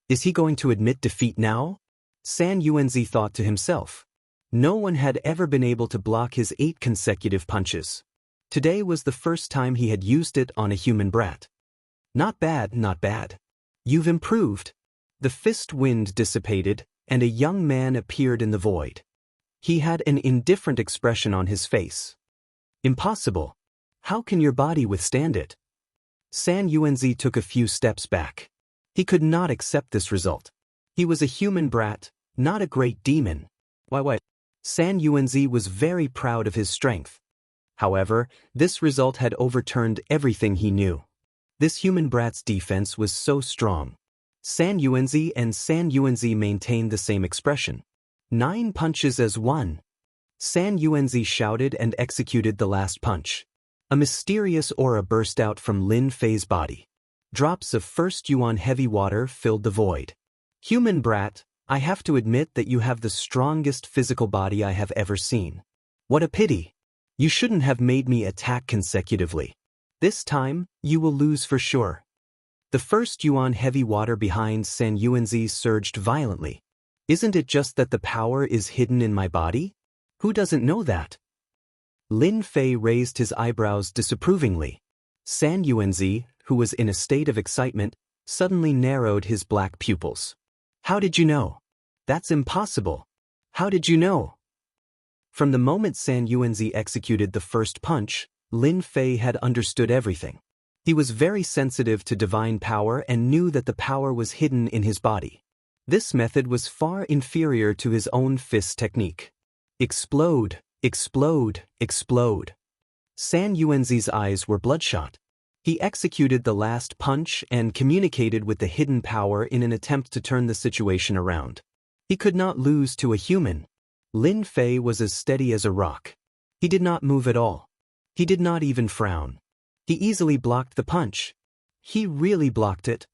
Is he going to admit defeat now? San Yuanzi thought to himself. No one had ever been able to block his 8 consecutive punches. Today was the first time he had used it on a human brat. Not bad, not bad. You've improved. The fist wind dissipated, and a young man appeared in the void. He had an indifferent expression on his face. Impossible. How can your body withstand it? San Yuanzi took a few steps back. He could not accept this result. He was a human brat, not a great demon. Why? San Yuanzi was very proud of his strength. However, this result had overturned everything he knew. This human brat's defense was so strong. San Yuanzi maintained the same expression. 9 punches as one. San Yuanzi shouted and executed the last punch. A mysterious aura burst out from Lin Fei's body. Drops of 1 yuan heavy water filled the void. Human brat, I have to admit that you have the strongest physical body I have ever seen. What a pity. You shouldn't have made me attack consecutively. This time, you will lose for sure. The 1 yuan heavy water behind San Yuanzi surged violently. Isn't it just that the power is hidden in my body? Who doesn't know that? Lin Fei raised his eyebrows disapprovingly. San Yuanzi, who was in a state of excitement, suddenly narrowed his black pupils. How did you know? That's impossible. How did you know? From the moment San Yuanzi executed the first punch, Lin Fei had understood everything. He was very sensitive to divine power and knew that the power was hidden in his body. This method was far inferior to his own fist technique. Explode, explode, explode. San Yuanzi's eyes were bloodshot. He executed the last punch and communicated with the hidden power in an attempt to turn the situation around. He could not lose to a human. Lin Fei was as steady as a rock. He did not move at all. He did not even frown. He easily blocked the punch. He really blocked it.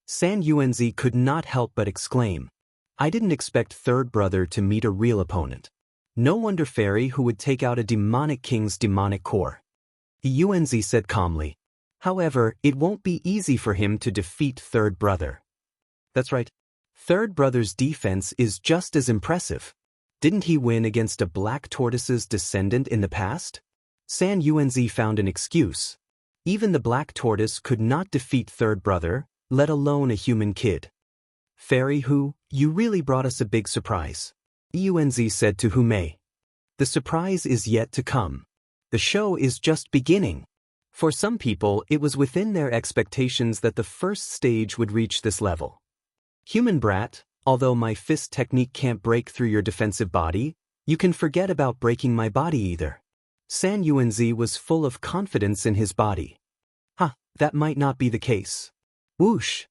San Yuanzi could not help but exclaim, "I didn't expect third brother to meet a real opponent. No wonder fairy who would take out a demonic king's demonic core." Yuanzi said calmly. However, it won't be easy for him to defeat third brother. That's right. Third brother's defense is just as impressive. Didn't he win against a black tortoise's descendant in the past? San Yuanzi found an excuse. Even the black tortoise could not defeat third brother, let alone a human kid. "Fairy Hu, you really brought us a big surprise," Yuanzi said to Hu Mei. "The surprise is yet to come. The show is just beginning." For some people, it was within their expectations that the first stage would reach this level. "Human brat, although my fist technique can't break through your defensive body, you can forget about breaking my body either." San Yuanzi was full of confidence in his body. That might not be the case. Whoosh!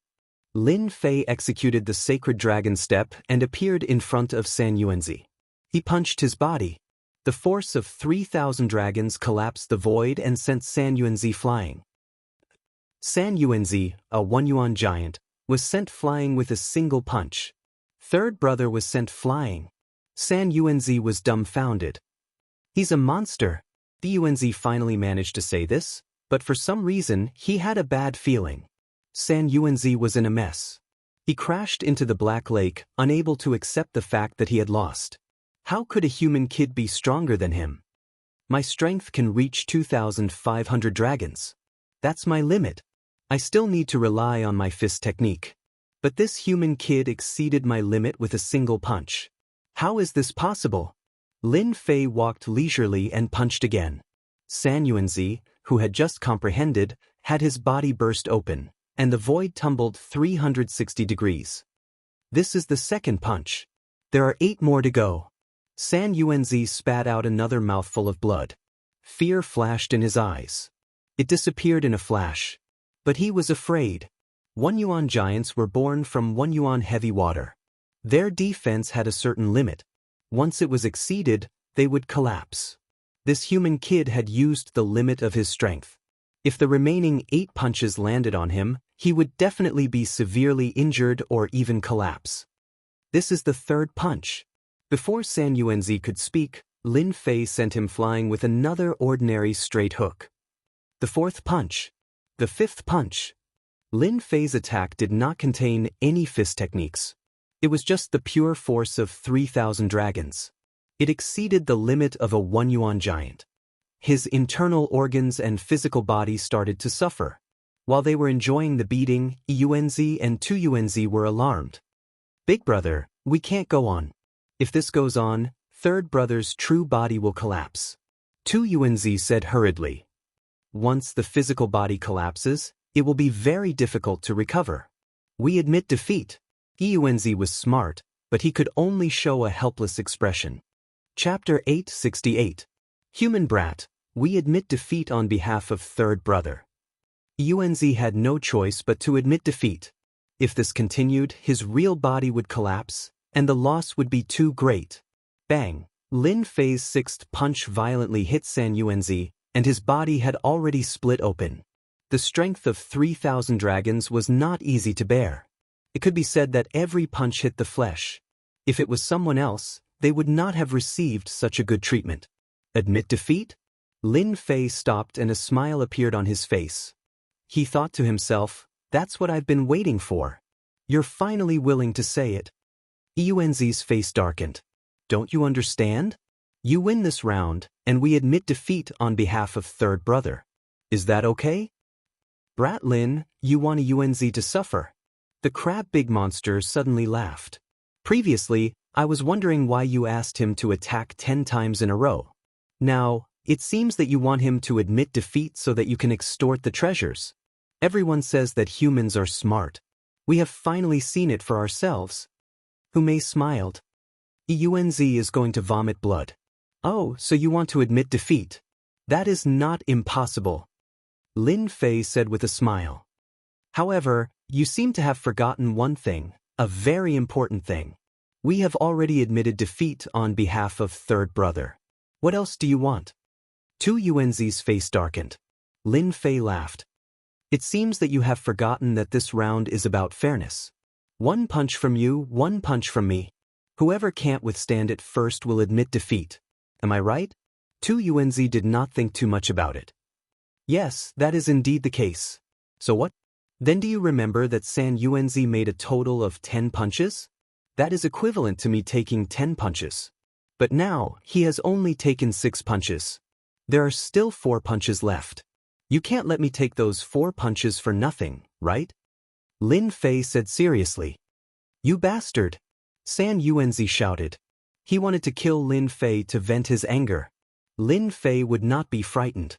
Lin Fei executed the sacred dragon step and appeared in front of San Yuanzi. He punched his body. The force of 3,000 dragons collapsed the void and sent San Yuanzi flying. San Yuanzi, a 1 yuan giant, was sent flying with a single punch. Third brother was sent flying. San Yuanzi was dumbfounded. "He's a monster." Yuanzi finally managed to say this, but for some reason he had a bad feeling. San Yuanzi was in a mess. He crashed into the Black Lake, unable to accept the fact that he had lost. How could a human kid be stronger than him? "My strength can reach 2,500 dragons. That's my limit. I still need to rely on my fist technique. But this human kid exceeded my limit with a single punch. How is this possible?" Lin Fei walked leisurely and punched again. San Yuanzi, who had just comprehended, had his body burst open, and the void tumbled 360 degrees. "This is the second punch. There are 8 more to go." San Yuanzi spat out another mouthful of blood. Fear flashed in his eyes. It disappeared in a flash. But he was afraid. 1 yuan giants were born from 1 yuan heavy water. Their defense had a certain limit. Once it was exceeded, they would collapse. This human kid had used the limit of his strength. If the remaining 8 punches landed on him, he would definitely be severely injured or even collapse. This is the third punch. Before San Yuanzi could speak, Lin Fei sent him flying with another ordinary straight hook. The fourth punch. The fifth punch. Lin Fei's attack did not contain any fist techniques. It was just the pure force of 3,000 dragons. It exceeded the limit of a 1 yuan giant. His internal organs and physical body started to suffer. While they were enjoying the beating, Yuanzi and Tu Yuanzi were alarmed. "Big brother, we can't go on. If this goes on, third brother's true body will collapse." Tu Yuanzi said hurriedly. "Once the physical body collapses, it will be very difficult to recover. We admit defeat." Yuanzi was smart, but he could only show a helpless expression. Chapter 868. Human brat, we admit defeat on behalf of third brother. Yuanzi had no choice but to admit defeat. If this continued, his real body would collapse, and the loss would be too great. Bang! Lin Fei's sixth punch violently hit San Yuanzi, and his body had already split open. The strength of 3,000 dragons was not easy to bear. It could be said that every punch hit the flesh. If it was someone else, they would not have received such a good treatment. Admit defeat? Lin Fei stopped and a smile appeared on his face. He thought to himself, that's what I've been waiting for. You're finally willing to say it. Yuanzi's face darkened. Don't you understand? You win this round, and we admit defeat on behalf of third brother. Is that okay? Brat Lin, you want a Yuanzi to suffer. The crab big monster suddenly laughed. Previously, I was wondering why you asked him to attack 10 times in a row. Now, it seems that you want him to admit defeat so that you can extort the treasures. Everyone says that humans are smart. We have finally seen it for ourselves. Humei smiled. Eunz is going to vomit blood. Oh, so you want to admit defeat? That is not impossible. Lin Fei said with a smile. However, you seem to have forgotten one thing, a very important thing. We have already admitted defeat on behalf of third brother. What else do you want? Eunz's face darkened. Lin Fei laughed. It seems that you have forgotten that this round is about fairness. One punch from you, one punch from me. Whoever can't withstand it first will admit defeat. Am I right? Eunz did not think too much about it. Yes, that is indeed the case. So what? Then do you remember that Eunz made a total of 10 punches? That is equivalent to me taking 10 punches. But now, he has only taken 6 punches. There are still 4 punches left. You can't let me take those 4 punches for nothing, right? Lin Fei said seriously. You bastard! Eunz shouted. He wanted to kill Lin Fei to vent his anger. Lin Fei would not be frightened.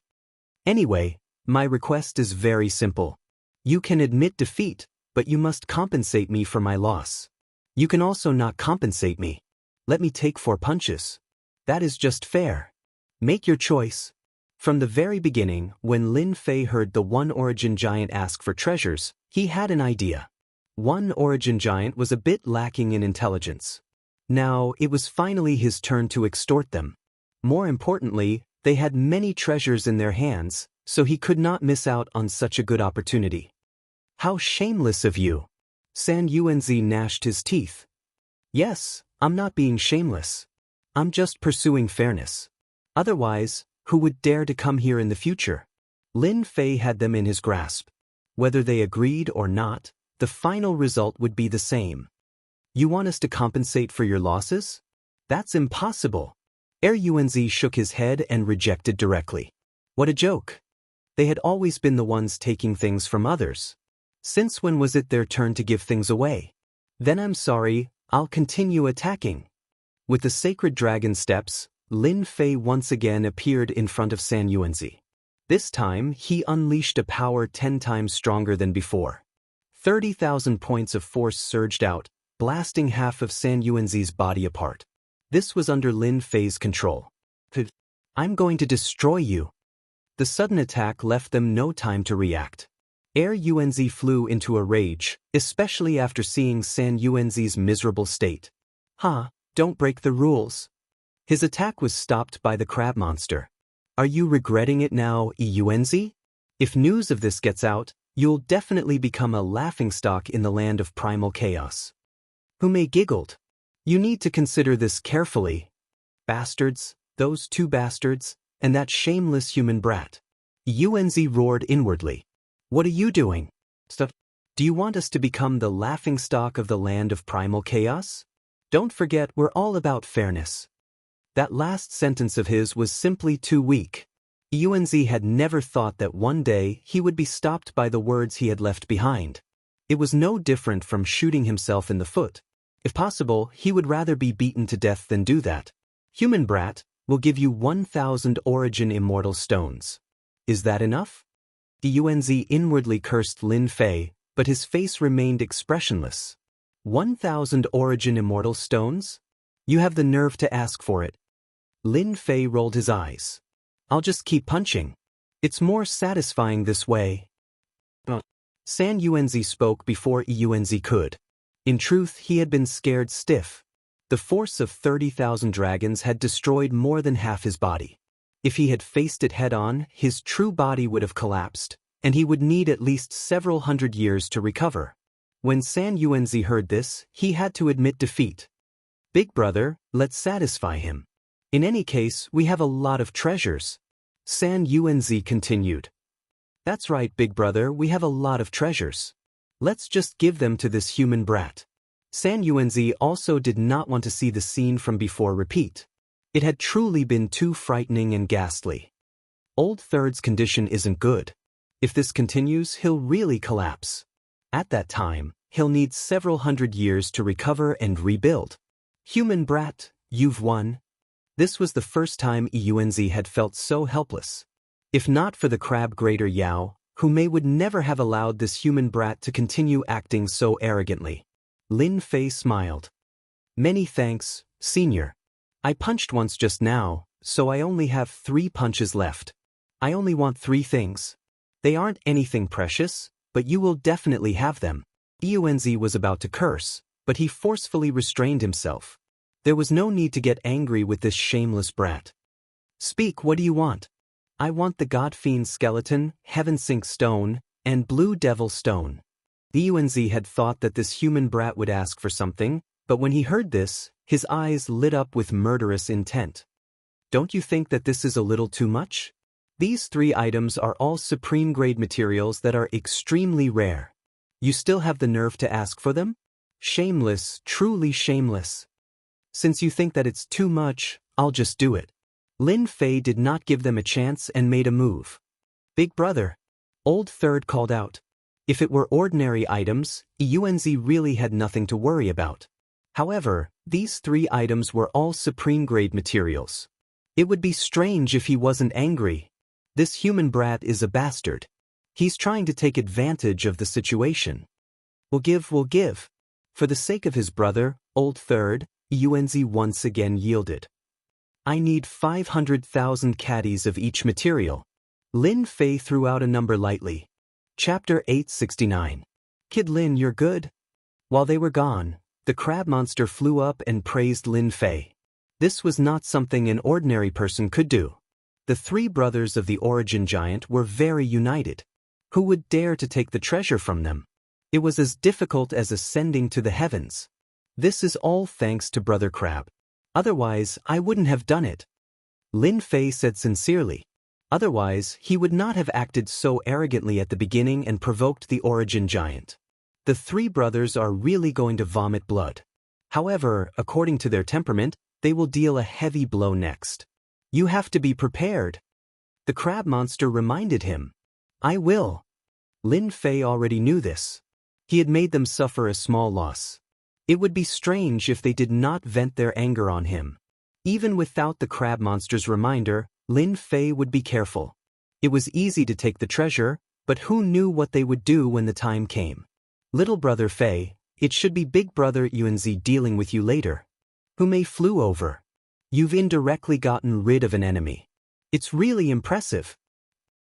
Anyway, my request is very simple. You can admit defeat, but you must compensate me for my loss. You can also not compensate me. Let me take 4 punches. That is just fair. Make your choice. From the very beginning, when Lin Fei heard the One Origin Giant ask for treasures, he had an idea. One Origin Giant was a bit lacking in intelligence. Now, it was finally his turn to extort them. More importantly, they had many treasures in their hands, so he could not miss out on such a good opportunity. How shameless of you! Eunz gnashed his teeth. Yes, I'm not being shameless. I'm just pursuing fairness. Otherwise, who would dare to come here in the future? Lin Fei had them in his grasp. Whether they agreed or not, the final result would be the same. You want us to compensate for your losses? That's impossible. Eunz shook his head and rejected directly. What a joke. They had always been the ones taking things from others. Since when was it their turn to give things away? Then I'm sorry, I'll continue attacking. With the sacred dragon steps, Lin Fei once again appeared in front of Eunz. This time, he unleashed a power 10 times stronger than before. 30,000 points of force surged out, blasting half of Eunz's body apart. This was under Lin Fei's control. I'm going to destroy you. The sudden attack left them no time to react. Eunz flew into a rage, especially after seeing Eunz's miserable state. Don't break the rules. His attack was stopped by the crab monster. Are you regretting it now, Eunz? If news of this gets out, you'll definitely become a laughingstock in the land of primal chaos. Humei giggled. You need to consider this carefully. Bastards, those 2 bastards, and that shameless human brat. Eunz roared inwardly. What are you doing? Do you want us to become the laughingstock of the land of primal chaos? Don't forget we're all about fairness. That last sentence of his was simply too weak. Eunz had never thought that one day he would be stopped by the words he had left behind. It was no different from shooting himself in the foot. If possible, he would rather be beaten to death than do that. Human brat, will give you 1,000 Origin Immortal Stones. Is that enough? Eunz inwardly cursed Lin Fei, but his face remained expressionless. 1,000 Origin Immortal Stones? You have the nerve to ask for it. Lin Fei rolled his eyes. I'll just keep punching. It's more satisfying this way. Eunz spoke before Eunz could. In truth, he had been scared stiff. The force of 30,000 dragons had destroyed more than half his body. If he had faced it head-on, his true body would have collapsed, and he would need at least several hundred years to recover. When Eunz heard this, he had to admit defeat. Big brother, let's satisfy him. In any case, we have a lot of treasures. Eunz continued. That's right, big brother, we have a lot of treasures. Let's just give them to this human brat. Eunz also did not want to see the scene from before repeat. It had truly been too frightening and ghastly. Old Third's condition isn't good. If this continues, he'll really collapse. At that time, he'll need several hundred years to recover and rebuild. Human brat, you've won. This was the first time Yuanzi had felt so helpless. If not for the crab grater Yao, Mei would never have allowed this human brat to continue acting so arrogantly. Lin Fei smiled. Many thanks, senior. I punched once just now, so I only have 3 punches left. I only want 3 things. They aren't anything precious, but you will definitely have them. Yuanzi was about to curse, but he forcefully restrained himself. There was no need to get angry with this shameless brat. Speak, what do you want? I want the God Fiend skeleton, Heaven Sink stone, and Blue Devil stone. Yuanzi had thought that this human brat would ask for something, but when he heard this, his eyes lit up with murderous intent. Don't you think that this is a little too much? These 3 items are all supreme-grade materials that are extremely rare. You still have the nerve to ask for them? Shameless, truly shameless. Since you think that it's too much, I'll just do it. Lin Fei did not give them a chance and made a move. Big brother. Old Third called out. If it were ordinary items, Yuanzi really had nothing to worry about. However, these 3 items were all supreme-grade materials. It would be strange if he wasn't angry. This human brat is a bastard. He's trying to take advantage of the situation. We'll give. For the sake of his brother, Old Third, Yuanzi once again yielded. I need 500,000 caddies of each material. Lin Fei threw out a number lightly. Chapter 869. Kid Lin, you're good? While they were gone, the crab monster flew up and praised Lin Fei. This was not something an ordinary person could do. The 3 brothers of the origin giant were very united. Who would dare to take the treasure from them? It was as difficult as ascending to the heavens. This is all thanks to Brother Crab. Otherwise, I wouldn't have done it. Lin Fei said sincerely. Otherwise, he would not have acted so arrogantly at the beginning and provoked the origin giant. The 3 brothers are really going to vomit blood. However, according to their temperament, they will deal a heavy blow next. You have to be prepared. The crab monster reminded him. I will. Lin Fei already knew this. He had made them suffer a small loss. It would be strange if they did not vent their anger on him. Even without the crab monster's reminder, Lin Fei would be careful. It was easy to take the treasure, but who knew what they would do when the time came? Little brother Fei, it should be big brother Yuanzi dealing with you later. Mei flew over. You've indirectly gotten rid of an enemy. It's really impressive.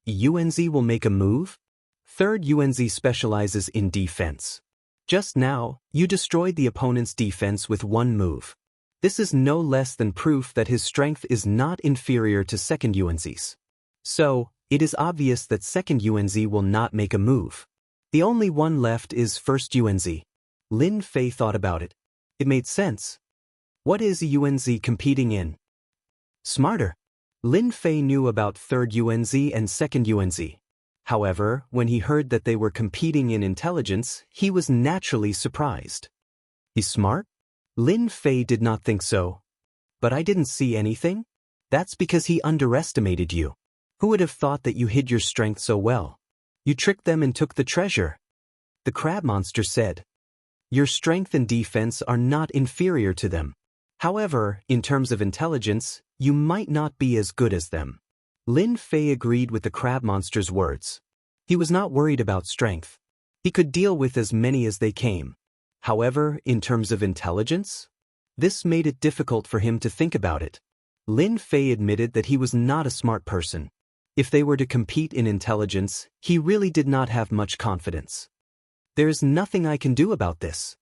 Yuanzi will make a move? Third Yuanzi specializes in defense. Just now, you destroyed the opponent's defense with 1 move. This is no less than proof that his strength is not inferior to second Yuanzi's. So, it is obvious that second Yuanzi will not make a move. The only one left is first Yuanzi. Lin Fei thought about it. It made sense. What is Yuanzi competing in? Smarter. Lin Fei knew about third Yuanzi and second Yuanzi. However, when he heard that they were competing in intelligence, he was naturally surprised. He's smart? Lin Fei did not think so. But I didn't see anything? That's because he underestimated you. Who would have thought that you hid your strength so well? You tricked them and took the treasure. The crab monster said. Your strength and defense are not inferior to them. However, in terms of intelligence, you might not be as good as them. Lin Fei agreed with the crab monster's words. He was not worried about strength. He could deal with as many as they came. However, in terms of intelligence, this made it difficult for him to think about it. Lin Fei admitted that he was not a smart person. If they were to compete in intelligence, he really did not have much confidence. There is nothing I can do about this.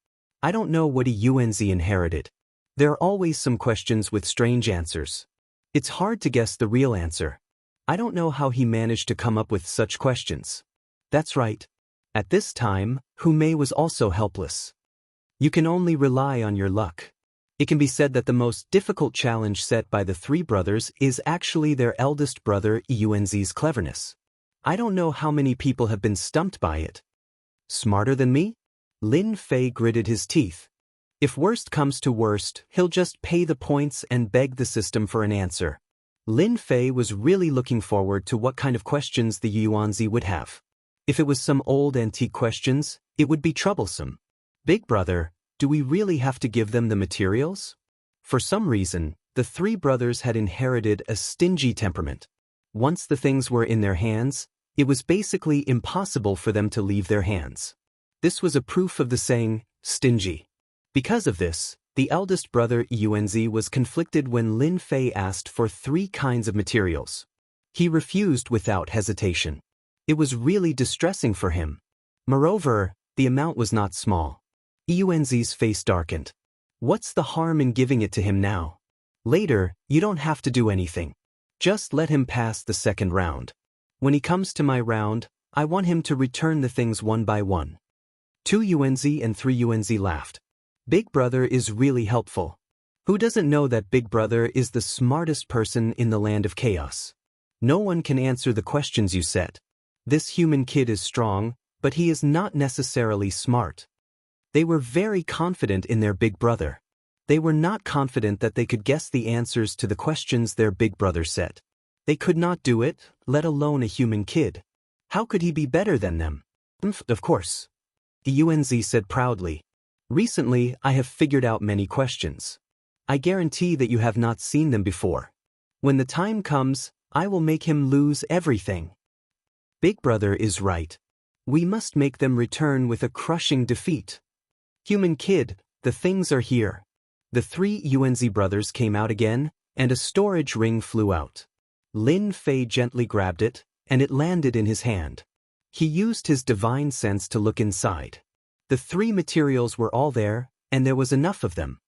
I don't know what Yuanzi inherited. There are always some questions with strange answers. It's hard to guess the real answer. I don't know how he managed to come up with such questions. That's right. At this time, Mei was also helpless. You can only rely on your luck. It can be said that the most difficult challenge set by the 3 brothers is actually their eldest brother Yuanzi's cleverness. I don't know how many people have been stumped by it. Smarter than me? Lin Fei gritted his teeth. If worst comes to worst, he'll just pay the points and beg the system for an answer. Lin Fei was really looking forward to what kind of questions the Yuanzi would have. If it was some old antique questions, it would be troublesome. Big brother, Do we really have to give them the materials? For some reason, the three brothers had inherited a stingy temperament. Once the things were in their hands, it was basically impossible for them to leave their hands. This was a proof of the saying, stingy. Because of this, the eldest brother Yunzi was conflicted when Lin Fei asked for 3 kinds of materials. He refused without hesitation. It was really distressing for him. Moreover, the amount was not small. Yunzi's face darkened. What's the harm in giving it to him now? Later, you don't have to do anything. Just let him pass the second round. When he comes to my round, I want him to return the things one by one. 2 Yunzi and 3 Yunzi laughed. Big Brother is really helpful. Who doesn't know that Big Brother is the smartest person in the land of chaos? No one can answer the questions you set. This human kid is strong, but he is not necessarily smart. They were very confident in their Big Brother. They were not confident that they could guess the answers to the questions their Big Brother set. They could not do it, let alone a human kid. How could he be better than them? Of course. Yunzi said proudly. Recently, I have figured out many questions. I guarantee that you have not seen them before. When the time comes, I will make him lose everything. Big Brother is right. We must make them return with a crushing defeat. Human kid, the things are here. The 3 Yunzi brothers came out again, and a storage ring flew out. Lin Fei gently grabbed it, and it landed in his hand. He used his divine sense to look inside. The 3 materials were all there, and there was enough of them.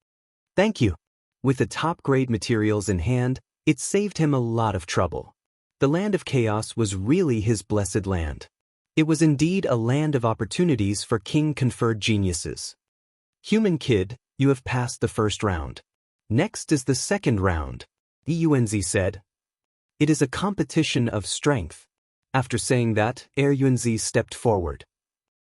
Thank you. With the top-grade materials in hand, it saved him a lot of trouble. The land of chaos was really his blessed land. It was indeed a land of opportunities for king-conferred geniuses. Human kid, you have passed the first round. Next is the second round, Yunzi said. It is a competition of strength. After saying that, Yunzi stepped forward.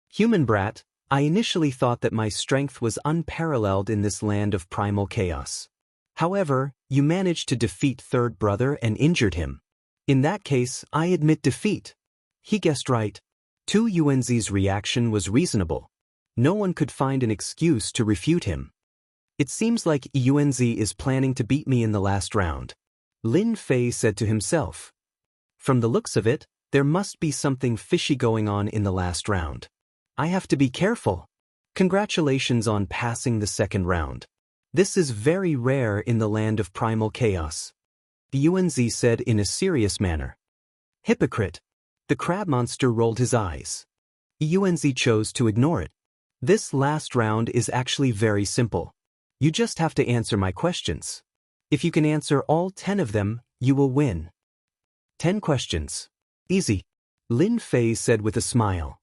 Human brat, I initially thought that my strength was unparalleled in this land of primal chaos. However, you managed to defeat third brother and injured him. In that case, I admit defeat. He guessed right. 2 Yunzi's reaction was reasonable. No one could find an excuse to refute him. It seems like Yunzi is planning to beat me in the last round. Lin Fei said to himself. From the looks of it, there must be something fishy going on in the last round. I have to be careful. Congratulations on passing the second round. This is very rare in the land of primal chaos. Yunzi said in a serious manner. Hypocrite. The crab monster rolled his eyes. Yunzi chose to ignore it. This last round is actually very simple. You just have to answer my questions. If you can answer all 10 of them, you will win. 10 questions. Easy. Lin Fei said with a smile.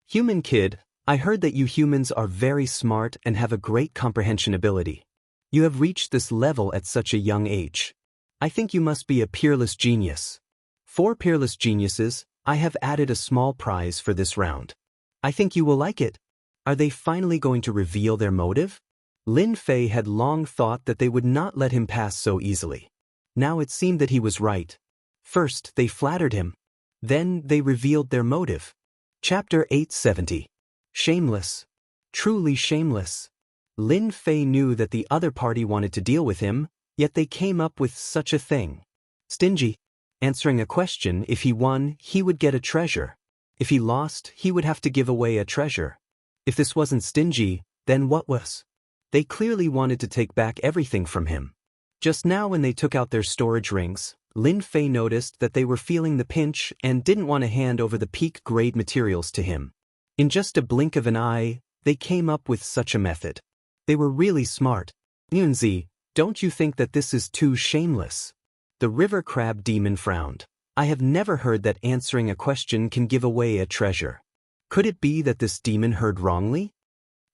Human kid, I heard that you humans are very smart and have a great comprehension ability. You have reached this level at such a young age. I think you must be a peerless genius. For peerless geniuses, I have added a small prize for this round. I think you will like it. Are they finally going to reveal their motive? Lin Fei had long thought that they would not let him pass so easily. Now it seemed that he was right. First, they flattered him. Then, they revealed their motive. Chapter 870. Shameless. Truly shameless. Lin Fei knew that the other party wanted to deal with him, yet they came up with such a thing. Stingy. Answering a question, if he won, he would get a treasure. If he lost, he would have to give away a treasure. If this wasn't stingy, then what was? They clearly wanted to take back everything from him. Just now when they took out their storage rings, Lin Fei noticed that they were feeling the pinch and didn't want to hand over the peak-grade materials to him. In just a blink of an eye, they came up with such a method. They were really smart. Yunzi, don't you think that this is too shameless? The river crab demon frowned. I have never heard that answering a question can give away a treasure. Could it be that this demon heard wrongly?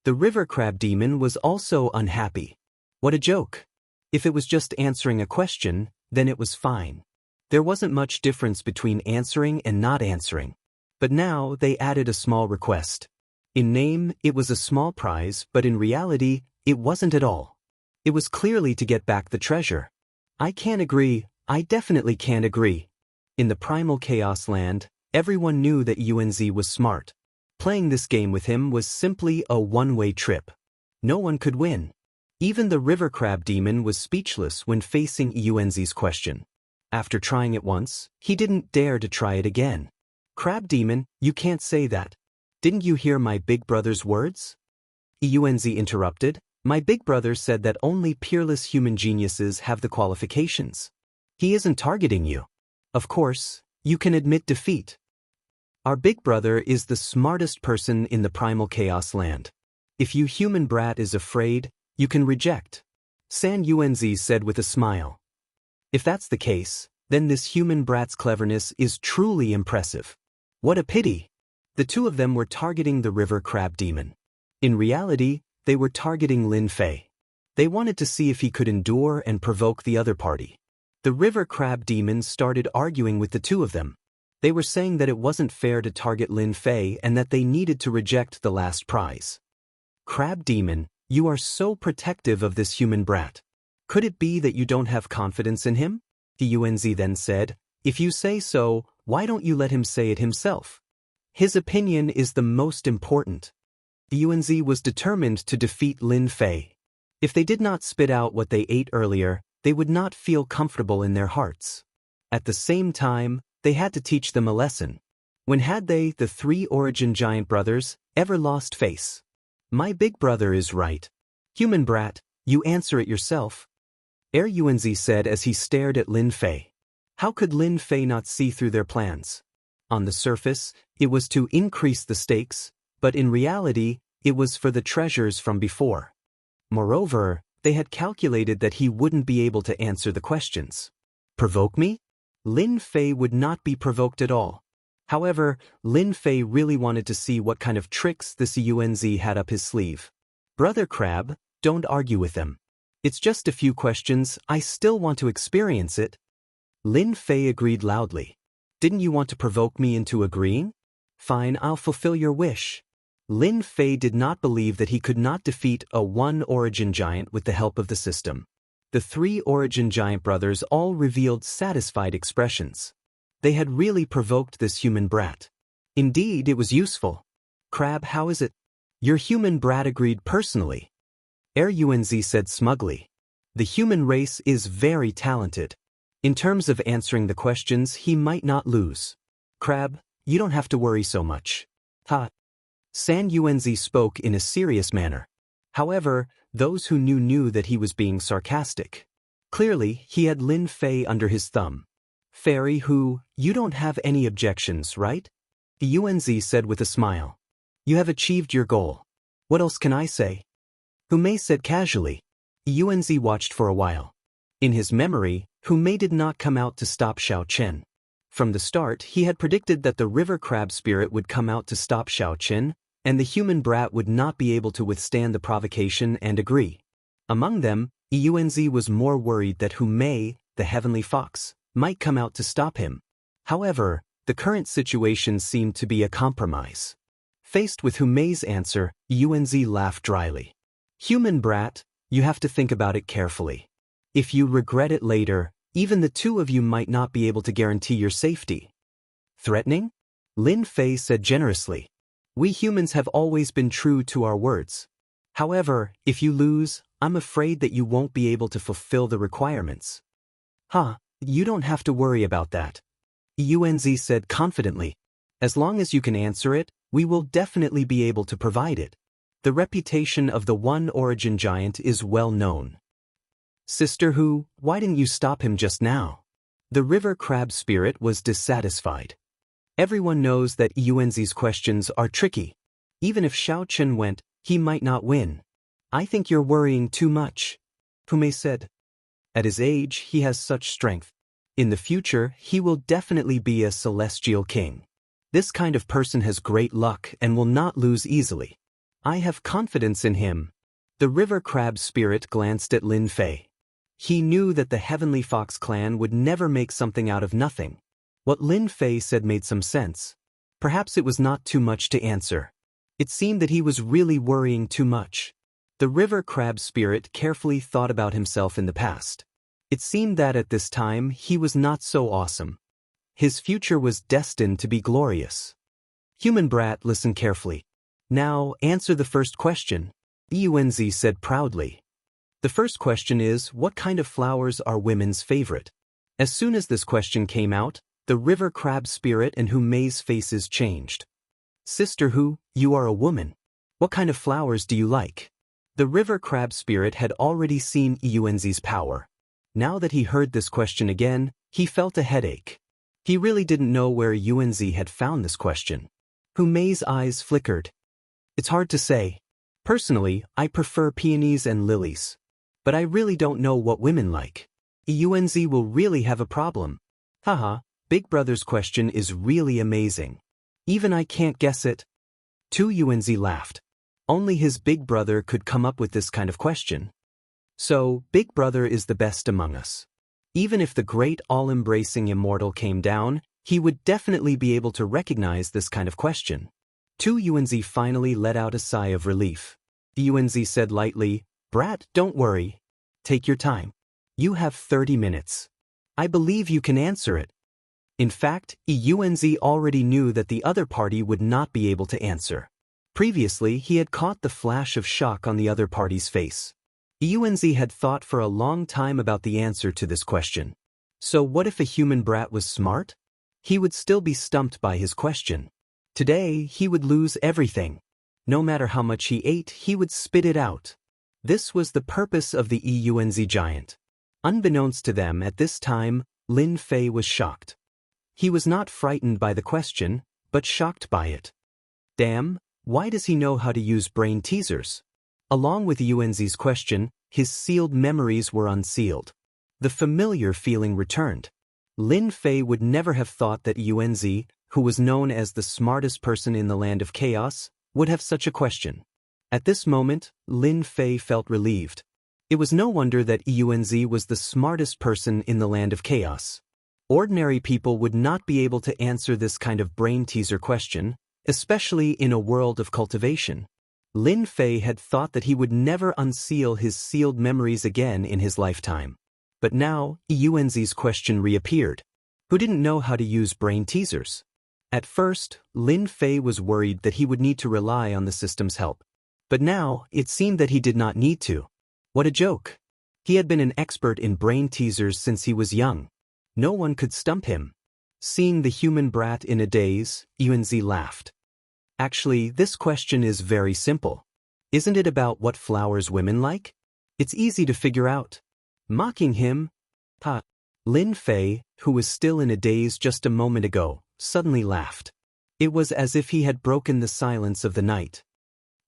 The river crab demon was also unhappy. What a joke. If it was just answering a question, then it was fine. There wasn't much difference between answering and not answering. But now they added a small request. In name, it was a small prize, but in reality, it wasn't at all. It was clearly to get back the treasure. I can't agree. I definitely can't agree. In the primal chaos land, everyone knew that Yunzi was smart. Playing this game with him was simply a one-way trip. No one could win. Even the river crab demon was speechless when facing Eunzi's question. After trying it once, he didn't dare to try it again. Crab demon, you can't say that. Didn't you hear my big brother's words? Eunzi interrupted. My big brother said that only peerless human geniuses have the qualifications. He isn't targeting you. Of course, you can admit defeat. Our big brother is the smartest person in the primal chaos land. If you human brat is afraid, you can reject. San Yuanzi said with a smile. If that's the case, then this human brat's cleverness is truly impressive. What a pity. The two of them were targeting the river crab demon. In reality, they were targeting Lin Fei. They wanted to see if he could endure and provoke the other party. The river crab demon started arguing with the two of them. They were saying that it wasn't fair to target Lin Fei and that they needed to reject the last prize. Crab demon, you are so protective of this human brat. Could it be that you don't have confidence in him? Yuanzi then said, if you say so, why don't you let him say it himself? His opinion is the most important. Yuanzi was determined to defeat Lin Fei. If they did not spit out what they ate earlier, they would not feel comfortable in their hearts. At the same time, they had to teach them a lesson. When had they, the three origin giant brothers, ever lost face? My big brother is right. Human brat, you answer it yourself. Yuanzi said as he stared at Lin Fei. How could Lin Fei not see through their plans? On the surface, it was to increase the stakes, but in reality, it was for the treasures from before. Moreover, they had calculated that he wouldn't be able to answer the questions. Provoke me? Lin Fei would not be provoked at all. However, Lin Fei really wanted to see what kind of tricks this Yuanzi had up his sleeve. Brother Crab, don't argue with them. It's just a few questions, I still want to experience it. Lin Fei agreed loudly. Didn't you want to provoke me into agreeing? Fine, I'll fulfill your wish. Lin Fei did not believe that he could not defeat a one origin giant with the help of the system. The three origin giant brothers all revealed satisfied expressions. They had really provoked this human brat. Indeed, it was useful. Crab, how is it? Your human brat agreed personally. Yuanzi said smugly. The human race is very talented. In terms of answering the questions, he might not lose. Crab, you don't have to worry so much. Ha. San Yuanzi spoke in a serious manner. However, those who knew that he was being sarcastic. Clearly, he had Lin Fei under his thumb. Fairy who, you don't have any objections, right? Yuanzi said with a smile. You have achieved your goal. What else can I say? Humei said casually. Yuanzi watched for a while. In his memory, Humei did not come out to stop Xiao Chen. From the start, he had predicted that the river crab spirit would come out to stop Xiao Chen, and the human brat would not be able to withstand the provocation and agree. Among them, Yuanzi was more worried that Humei, the heavenly fox, might come out to stop him. However, the current situation seemed to be a compromise. Faced with Humei's answer, Yuanzi laughed dryly. Human brat, you have to think about it carefully. If you regret it later, even the two of you might not be able to guarantee your safety. Threatening? Lin Fei said generously. We humans have always been true to our words. However, if you lose, I'm afraid that you won't be able to fulfill the requirements. You don't have to worry about that. Yuanzi said confidently. As long as you can answer it, we will definitely be able to provide it. The reputation of the one origin giant is well known. Sister Hu, why didn't you stop him just now? The river crab spirit was dissatisfied. Everyone knows that Yuanzi's questions are tricky. Even if Xiao Chen went, he might not win. I think you're worrying too much. Humei said. At his age, he has such strength. In the future, he will definitely be a celestial king. This kind of person has great luck and will not lose easily. I have confidence in him. The river crab spirit glanced at Lin Fei. He knew that the Heavenly Fox clan would never make something out of nothing. What Lin Fei said made some sense. Perhaps it was not too much to answer. It seemed that he was really worrying too much. The river crab spirit carefully thought about himself in the past. It seemed that at this time he was not so awesome. His future was destined to be glorious. Human brat, listen carefully. Now, answer the first question. Eunz said proudly. The first question is, what kind of flowers are women's favorite? As soon as this question came out, the river crab spirit and Hu Mei's faces changed. Sister Hu, you are a woman. What kind of flowers do you like? The river crab spirit had already seen Eunz's power. Now that he heard this question again, he felt a headache. He really didn't know where Eunz had found this question. Hu Mei's eyes flickered. It's hard to say. Personally, I prefer peonies and lilies. But I really don't know what women like. Eunz will really have a problem. Haha, Big Brother's question is really amazing. Even I can't guess it. Eunz laughed. Only his big brother could come up with this kind of question. So, Big Brother is the best among us. Even if the great all-embracing immortal came down, he would definitely be able to recognize this kind of question. Eunz finally let out a sigh of relief. Eunz said lightly, Brat, don't worry. Take your time. You have 30 minutes. I believe you can answer it. In fact, Eunz already knew that the other party would not be able to answer. Previously, he had caught the flash of shock on the other party's face. Eunz had thought for a long time about the answer to this question. So what if a human brat was smart? He would still be stumped by his question. Today, he would lose everything. No matter how much he ate, he would spit it out. This was the purpose of the Eunz giant. Unbeknownst to them at this time, Lin Fei was shocked. He was not frightened by the question, but shocked by it. Damn, why does he know how to use brain teasers? Along with Eunz's question, his sealed memories were unsealed. The familiar feeling returned. Lin Fei would never have thought that Eunz, who was known as the smartest person in the land of chaos, would have such a question. At this moment, Lin Fei felt relieved. It was no wonder that Eunz was the smartest person in the land of chaos. Ordinary people would not be able to answer this kind of brain teaser question, especially in a world of cultivation. Lin Fei had thought that he would never unseal his sealed memories again in his lifetime. But now, Eunz's question reappeared. Who didn't know how to use brain teasers? At first, Lin Fei was worried that he would need to rely on the system's help. But now, it seemed that he did not need to. What a joke. He had been an expert in brain teasers since he was young. No one could stump him. Seeing the human brat in a daze, Eunz laughed. Actually, this question is very simple. Isn't it about what flowers women like? It's easy to figure out. Mocking him, Lin Fei, who was still in a daze just a moment ago, suddenly laughed. It was as if he had broken the silence of the night.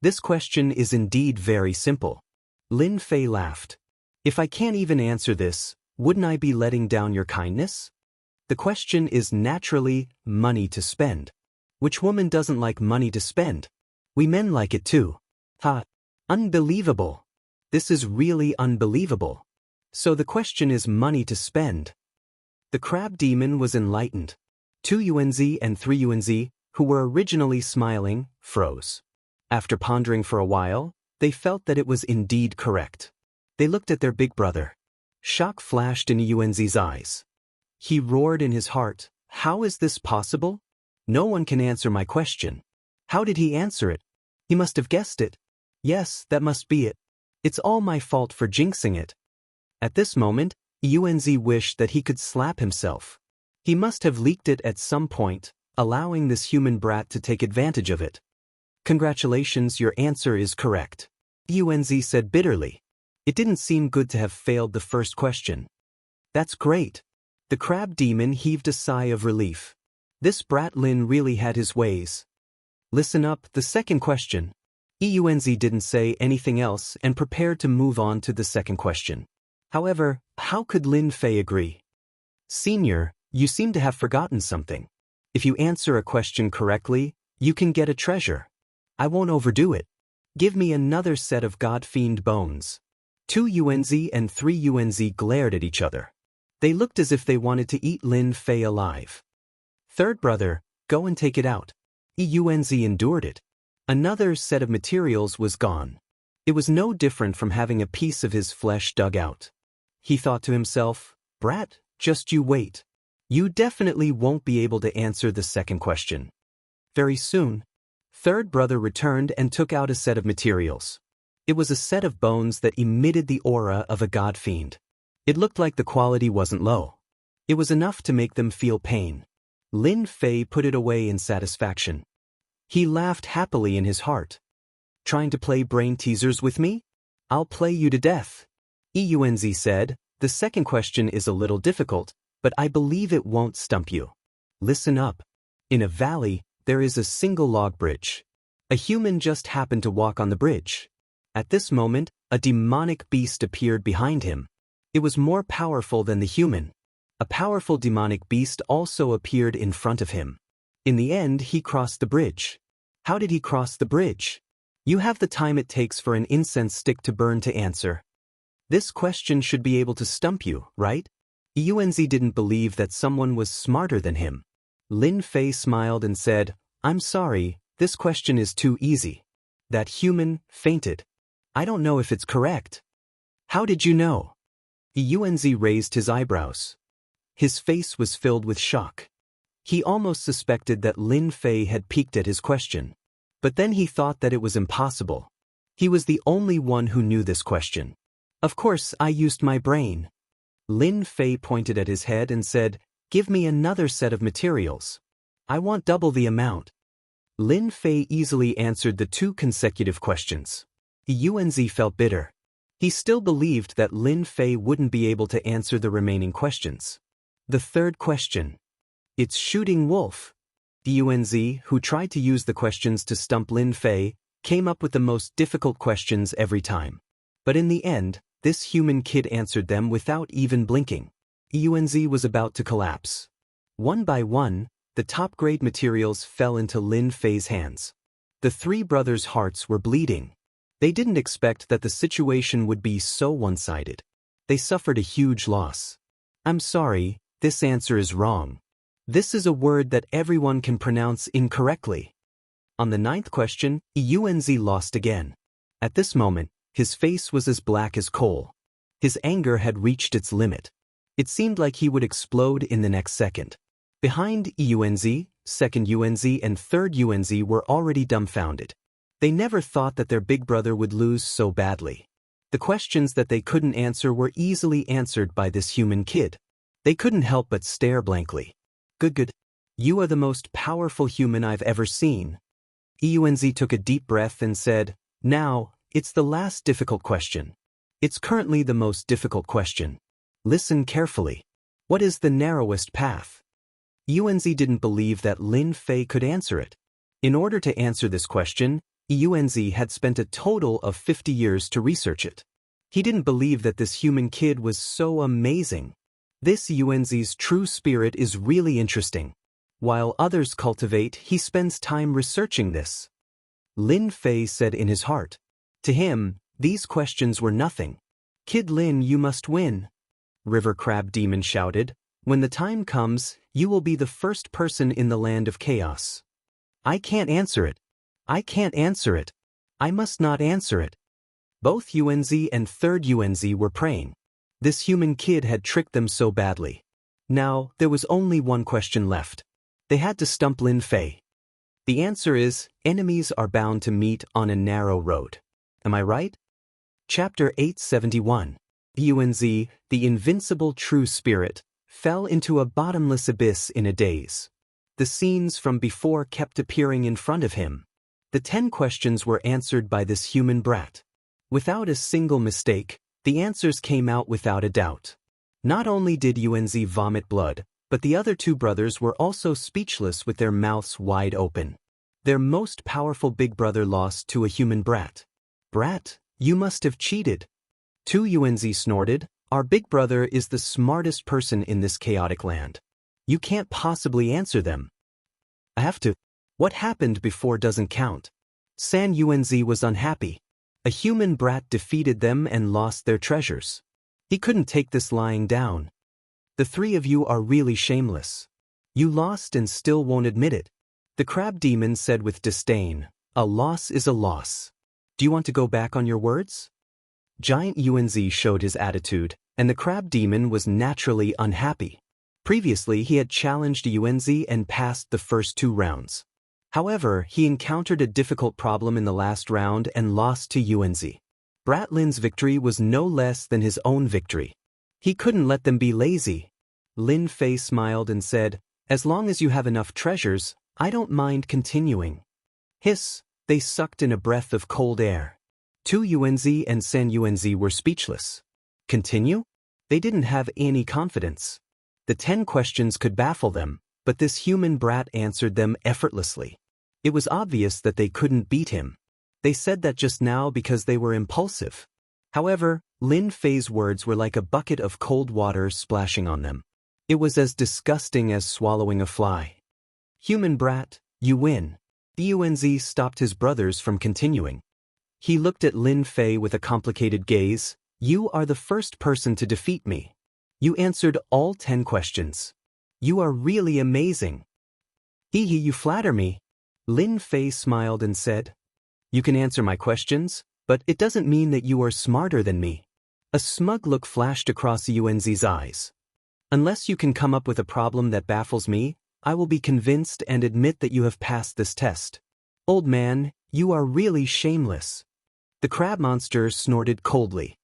This question is indeed very simple. Lin Fei laughed. If I can't even answer this, wouldn't I be letting down your kindness? The question is naturally money to spend. Which woman doesn't like money to spend? We men like it too. Unbelievable. This is really unbelievable. So the question is money to spend. The crab demon was enlightened. Eunz and Eunz, who were originally smiling, froze. After pondering for a while, they felt that it was indeed correct. They looked at their big brother. Shock flashed in Eunz's eyes. He roared in his heart, how is this possible? No one can answer my question. How did he answer it? He must have guessed it. Yes, that must be it. It's all my fault for jinxing it. At this moment, Eunz wished that he could slap himself. He must have leaked it at some point, allowing this human brat to take advantage of it. Congratulations, your answer is correct. Eunz said bitterly. It didn't seem good to have failed the first question. That's great. The crab demon heaved a sigh of relief. This brat Lin really had his ways. Listen up, the second question. Eunz didn't say anything else and prepared to move on to the second question. However, how could Lin Fei agree? Senior, you seem to have forgotten something. If you answer a question correctly, you can get a treasure. I won't overdo it. Give me another set of god-fiend bones. Eunz and Eunz glared at each other. They looked as if they wanted to eat Lin Fei alive. Third brother, go and take it out. Eunz endured it. Another set of materials was gone. It was no different from having a piece of his flesh dug out. He thought to himself, brat, just you wait. You definitely won't be able to answer the second question. Very soon, third brother returned and took out a set of materials. It was a set of bones that emitted the aura of a god fiend. It looked like the quality wasn't low. It was enough to make them feel pain. Lin Fei put it away in satisfaction. He laughed happily in his heart. Trying to play brain teasers with me? I'll play you to death. Eunz said, the second question is a little difficult, but I believe it won't stump you. Listen up. In a valley, there is a single log bridge. A human just happened to walk on the bridge. At this moment, a demonic beast appeared behind him. It was more powerful than the human. A powerful demonic beast also appeared in front of him. In the end, he crossed the bridge. How did he cross the bridge? You have the time it takes for an incense stick to burn to answer. This question should be able to stump you, right? Eunz didn't believe that someone was smarter than him. Lin Fei smiled and said, I'm sorry, this question is too easy. That human fainted. I don't know if it's correct. How did you know? Eunz raised his eyebrows. His face was filled with shock. He almost suspected that Lin Fei had peeked at his question. But then he thought that it was impossible. He was the only one who knew this question. Of course, I used my brain. Lin Fei pointed at his head and said, give me another set of materials. I want double the amount. Lin Fei easily answered the 2 consecutive questions. Eunz felt bitter. He still believed that Lin Fei wouldn't be able to answer the remaining questions. The third question. It's shooting wolf. Eunz, who tried to use the questions to stump Lin Fei, came up with the most difficult questions every time. But in the end, this human kid answered them without even blinking. Eunz was about to collapse. One by one, the top-grade materials fell into Lin Fei's hands. The 3 brothers' hearts were bleeding. They didn't expect that the situation would be so one-sided. They suffered a huge loss. I'm sorry, this answer is wrong. This is a word that everyone can pronounce incorrectly. On the 9th question, Eunz lost again. At this moment, his face was as black as coal. His anger had reached its limit. It seemed like he would explode in the next second. Behind Eunz, second Eunz and third Eunz were already dumbfounded. They never thought that their big brother would lose so badly. The questions that they couldn't answer were easily answered by this human kid. They couldn't help but stare blankly. Good. You are the most powerful human I've ever seen. Eunz took a deep breath and said, now, it's the last difficult question. It's currently the most difficult question. Listen carefully. What is the narrowest path? Eunz didn't believe that Lin Fei could answer it. In order to answer this question, Eunz had spent a total of 50 years to research it. He didn't believe that this human kid was so amazing. This Eunz's true spirit is really interesting. While others cultivate, he spends time researching this. Lin Fei said in his heart. To him, these questions were nothing. Kid Lin, you must win. River Crab Demon shouted. When the time comes, you will be the first person in the land of chaos. I can't answer it. I can't answer it. I must not answer it. Both Eunz and third Eunz were praying. This human kid had tricked them so badly. Now, there was only one question left. They had to stump Lin Fei. The answer is, enemies are bound to meet on a narrow road. Am I right? Chapter 871. Eunz, the invincible true spirit, fell into a bottomless abyss in a daze. The scenes from before kept appearing in front of him. The 10 questions were answered by this human brat. Without a single mistake, the answers came out without a doubt. Not only did Eunz vomit blood, but the other 2 brothers were also speechless with their mouths wide open. Their most powerful big brother lost to a human brat. Brat, you must have cheated. 2 Eunz snorted. Our big brother is the smartest person in this chaotic land. You can't possibly answer them. I have to. What happened before doesn't count. San Eunz was unhappy. A human brat defeated them and lost their treasures. He couldn't take this lying down. The 3 of you are really shameless. You lost and still won't admit it. The crab demon said with disdain, a loss is a loss. Do you want to go back on your words? Giant Eunz showed his attitude, and the crab demon was naturally unhappy. Previously, he had challenged Eunz and passed the first 2 rounds. However, he encountered a difficult problem in the last round and lost to Eunz. Bratlin's victory was no less than his own victory. He couldn't let them be lazy. Lin Fei smiled and said, "As long as you have enough treasures, I don't mind continuing." Hiss, they sucked in a breath of cold air. Tu Yuanzi and San Yuanzi were speechless. Continue? They didn't have any confidence. The 10 questions could baffle them, but this human brat answered them effortlessly. It was obvious that they couldn't beat him. They said that just now because they were impulsive. However, Lin Fei's words were like a bucket of cold water splashing on them. It was as disgusting as swallowing a fly. Human brat, you win. Yuanzi stopped his brothers from continuing. He looked at Lin Fei with a complicated gaze. You are the first person to defeat me. You answered all 10 questions. You are really amazing. Hee, you flatter me. Lin Fei smiled and said, "You can answer my questions, but it doesn't mean that you are smarter than me." A smug look flashed across Yuanzi's eyes. "Unless you can come up with a problem that baffles me, I will be convinced and admit that you have passed this test. Old man, you are really shameless." The crab monster snorted coldly.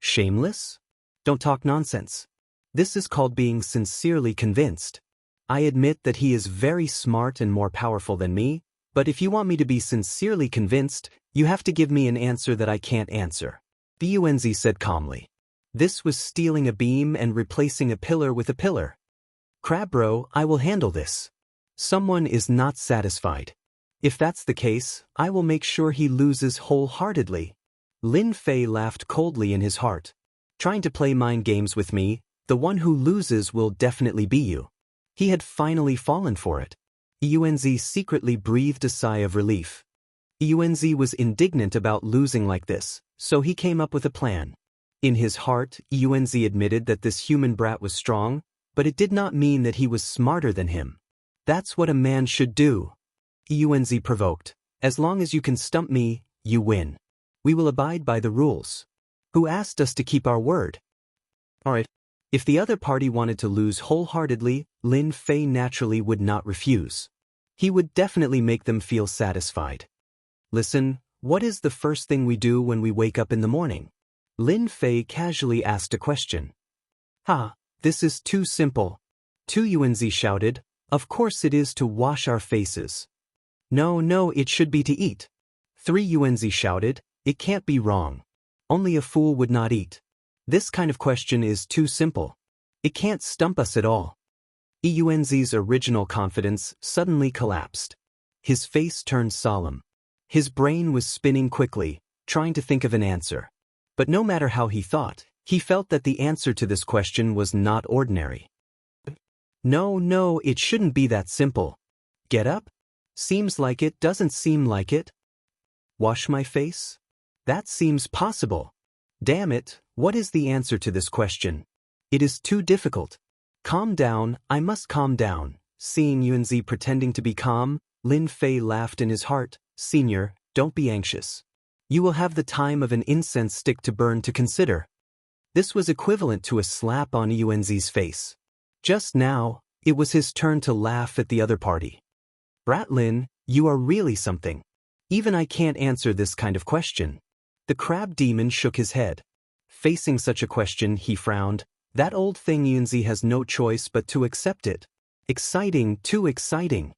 Shameless? Don't talk nonsense. This is called being sincerely convinced. I admit that he is very smart and more powerful than me, but if you want me to be sincerely convinced, you have to give me an answer that I can't answer. Yuanzi said calmly. This was stealing a beam and replacing a pillar with a pillar. Crabbro, I will handle this. Someone is not satisfied. If that's the case, I will make sure he loses wholeheartedly. Lin Fei laughed coldly in his heart. Trying to play mind games with me, the one who loses will definitely be you. He had finally fallen for it. Yuanzi secretly breathed a sigh of relief. Yuanzi was indignant about losing like this, so he came up with a plan. In his heart, Yuanzi admitted that this human brat was strong, but it did not mean that he was smarter than him. That's what a man should do. Yuanzi provoked. As long as you can stump me, you win. We will abide by the rules. Who asked us to keep our word? Alright. If the other party wanted to lose wholeheartedly, Lin Fei naturally would not refuse. He would definitely make them feel satisfied. Listen, what is the first thing we do when we wake up in the morning? Lin Fei casually asked a question. Ha, this is too simple. Tu Yuanzi shouted, of course it is to wash our faces. No, it should be to eat. 3 Yuanzi shouted, it can't be wrong. Only a fool would not eat. This kind of question is too simple. It can't stump us at all. Yuanzi's original confidence suddenly collapsed. His face turned solemn. His brain was spinning quickly, trying to think of an answer. But no matter how he thought, he felt that the answer to this question was not ordinary. No, it shouldn't be that simple. Get up? Seems like it, doesn't seem like it. Wash my face? That seems possible. Damn it, what is the answer to this question? It is too difficult. Calm down, I must calm down. Seeing Yuanzi pretending to be calm, Lin Fei laughed in his heart. Senior, don't be anxious. You will have the time of an incense stick to burn to consider. This was equivalent to a slap on Yuanzi's face. Just now, it was his turn to laugh at the other party. Bratlin, you are really something. Even I can't answer this kind of question. The crab demon shook his head. Facing such a question, he frowned. That old thing Yuanzi has no choice but to accept it. Exciting, too exciting.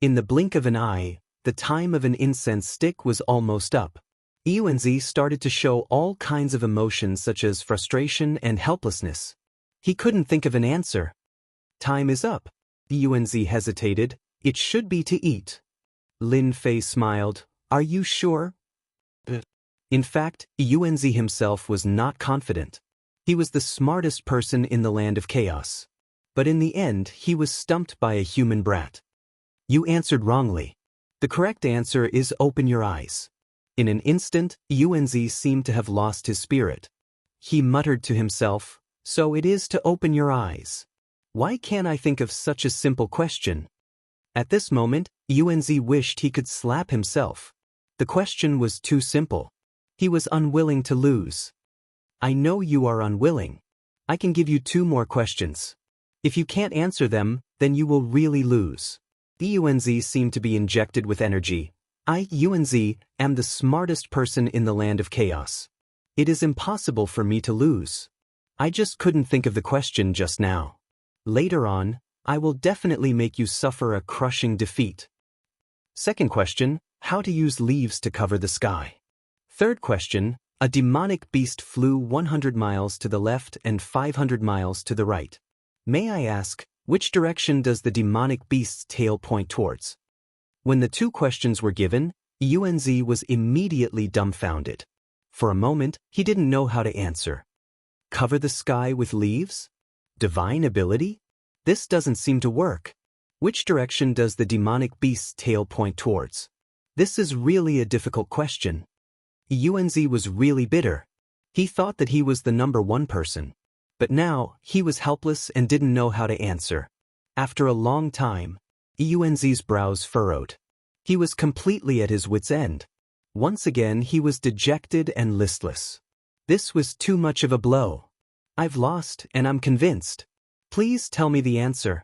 In the blink of an eye, the time of an incense stick was almost up. Yuanzi started to show all kinds of emotions such as frustration and helplessness. He couldn't think of an answer. Time is up. Yuanzi hesitated. It should be to eat. Lin Fei smiled. Are you sure? In fact, Yuanzi himself was not confident. He was the smartest person in the land of chaos. But in the end, he was stumped by a human brat. You answered wrongly. The correct answer is open your eyes. In an instant, Yuanzi seemed to have lost his spirit. He muttered to himself, so it is to open your eyes. Why can't I think of such a simple question? At this moment, Yuanzi wished he could slap himself. The question was too simple. He was unwilling to lose. I know you are unwilling. I can give you 2 more questions. If you can't answer them, then you will really lose. Yuanzi seemed to be injected with energy. I, Unz, am the smartest person in the land of chaos. It is impossible for me to lose. I just couldn't think of the question just now. Later on, I will definitely make you suffer a crushing defeat. Second question, how to use leaves to cover the sky. Third question, a demonic beast flew 100 miles to the left and 500 miles to the right. May I ask, which direction does the demonic beast's tail point towards? When the two questions were given, Unz was immediately dumbfounded. For a moment, he didn't know how to answer. Cover the sky with leaves? Divine ability? This doesn't seem to work. Which direction does the demonic beast's tail point towards? This is really a difficult question. Unz was really bitter. He thought that he was the number one person. But now, he was helpless and didn't know how to answer. After a long time, Unz's brows furrowed. He was completely at his wits' end. Once again, he was dejected and listless. This was too much of a blow. I've lost, and I'm convinced. Please tell me the answer.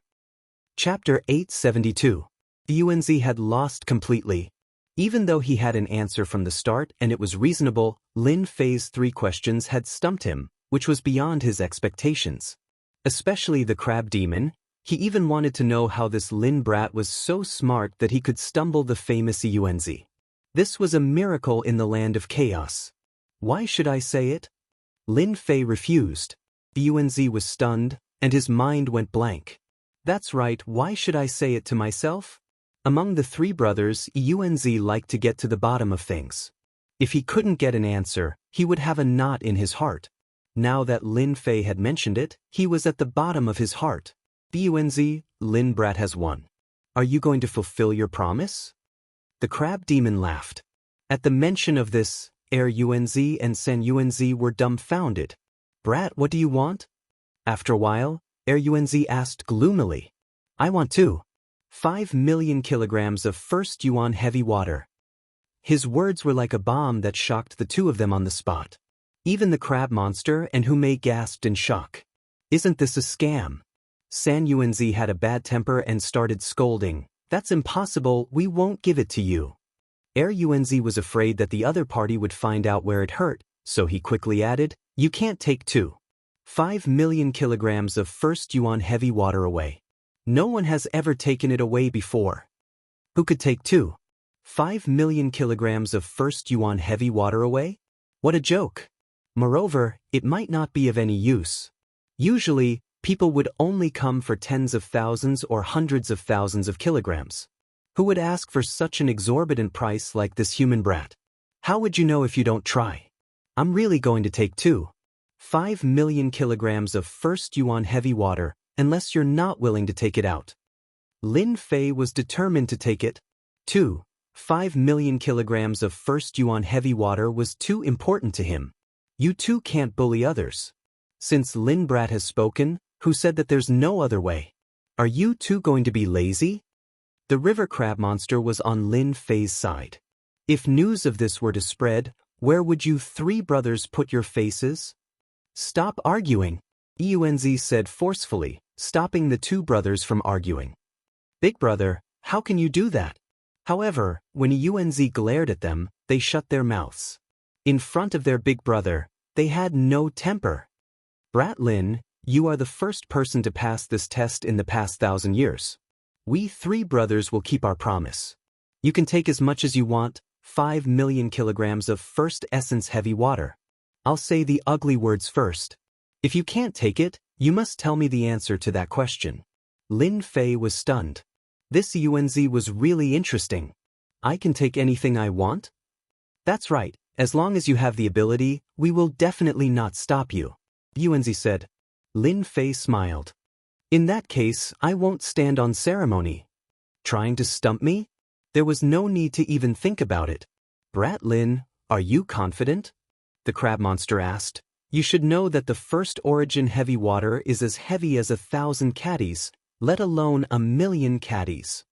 Chapter 872. Unz had lost completely. Even though he had an answer from the start and it was reasonable, Lin Fei's 3 questions had stumped him, which was beyond his expectations. Especially the crab demon. He even wanted to know how this Lin brat was so smart that he could stumble the famous Unz. This was a miracle in the land of chaos. Why should I say it? Lin Fei refused. Unz was stunned, and his mind went blank. That's right, why should I say it to myself? Among the 3 brothers, Unz liked to get to the bottom of things. If he couldn't get an answer, he would have a knot in his heart. Now that Lin Fei had mentioned it, he was at the bottom of his heart. Unz, Lin brat has won. Are you going to fulfill your promise? The crab demon laughed. At the mention of this, Unz and Unz were dumbfounded. Brat, what do you want? After a while, Unz asked gloomily. I want 5 million kilograms of first yuan heavy water. His words were like a bomb that shocked the 2 of them on the spot. Even the crab monster and Humei gasped in shock. Isn't this a scam? Unz had a bad temper and started scolding. That's impossible, we won't give it to you. Unz was afraid that the other party would find out where it hurt, so he quickly added, you can't take 5 million kilograms of first yuan heavy water away. No one has ever taken it away before. Who could take 5 million kilograms of first yuan heavy water away? What a joke. Moreover, it might not be of any use. Usually, people would only come for tens of thousands or hundreds of thousands of kilograms. Who would ask for such an exorbitant price like this human brat? How would you know if you don't try? I'm really going to take 5 million kilograms of first yuan heavy water, unless you're not willing to take it out. Lin Fei was determined to take it. 5 million kilograms of first yuan heavy water was too important to him. You 2 can't bully others. Since Lin brat has spoken, who said that there's no other way? Are you 2 going to be lazy? The river crab monster was on Lin Fei's side. If news of this were to spread, where would you 3 brothers put your faces? Stop arguing, Unz said forcefully, stopping the 2 brothers from arguing. Big brother, how can you do that? However, when Unz glared at them, they shut their mouths. In front of their big brother, they had no temper. Brat Lin, you are the first person to pass this test in the past 1,000 years. We 3 brothers will keep our promise. You can take as much as you want, 5 million kilograms of first essence heavy water. I'll say the ugly words first. If you can't take it, you must tell me the answer to that question. Lin Fei was stunned. This Unz was really interesting. I can take anything I want? That's right, as long as you have the ability, we will definitely not stop you. Unz said. Lin Fei smiled. In that case, I won't stand on ceremony. Trying to stump me? There was no need to even think about it. Brat Lin, are you confident? The crab monster asked. You should know that the first origin heavy water is as heavy as 1,000 caddies, let alone 1,000,000 caddies.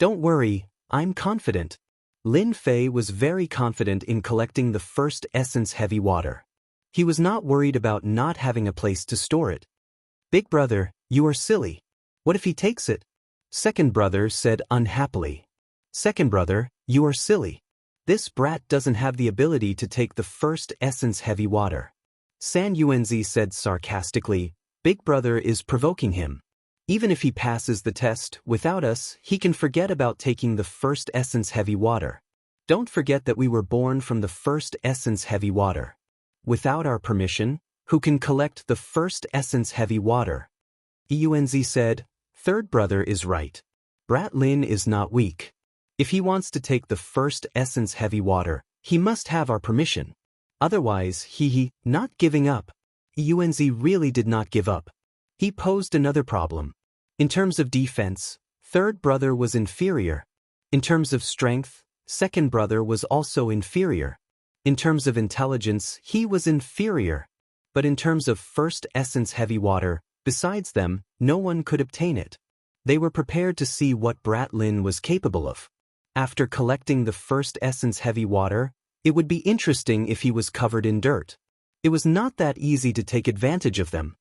Don't worry, I'm confident. Lin Fei was very confident in collecting the first essence heavy water. He was not worried about not having a place to store it. Big brother, you are silly. What if he takes it? Second brother said unhappily. Second brother, You are silly. This brat doesn't have the ability to take the first essence heavy water. San Yuanzi said sarcastically, Big Brother is provoking him. Even if he passes the test without us, he can forget about taking the first essence heavy water. Don't forget that we were born from the first essence heavy water. Without our permission, who can collect the first essence heavy water? Yuanzi said, Third brother is right. Brat Lin is not weak. If he wants to take the first essence heavy water, he must have our permission. Otherwise, not giving up. Yuanzi really did not give up. He posed another problem. In terms of defense, third brother was inferior. In terms of strength, second brother was also inferior. In terms of intelligence, he was inferior. But in terms of first essence heavy water, besides them, no one could obtain it. They were prepared to see what Brat Lin was capable of. After collecting the first essence heavy water, it would be interesting if he was covered in dirt. It was not that easy to take advantage of them.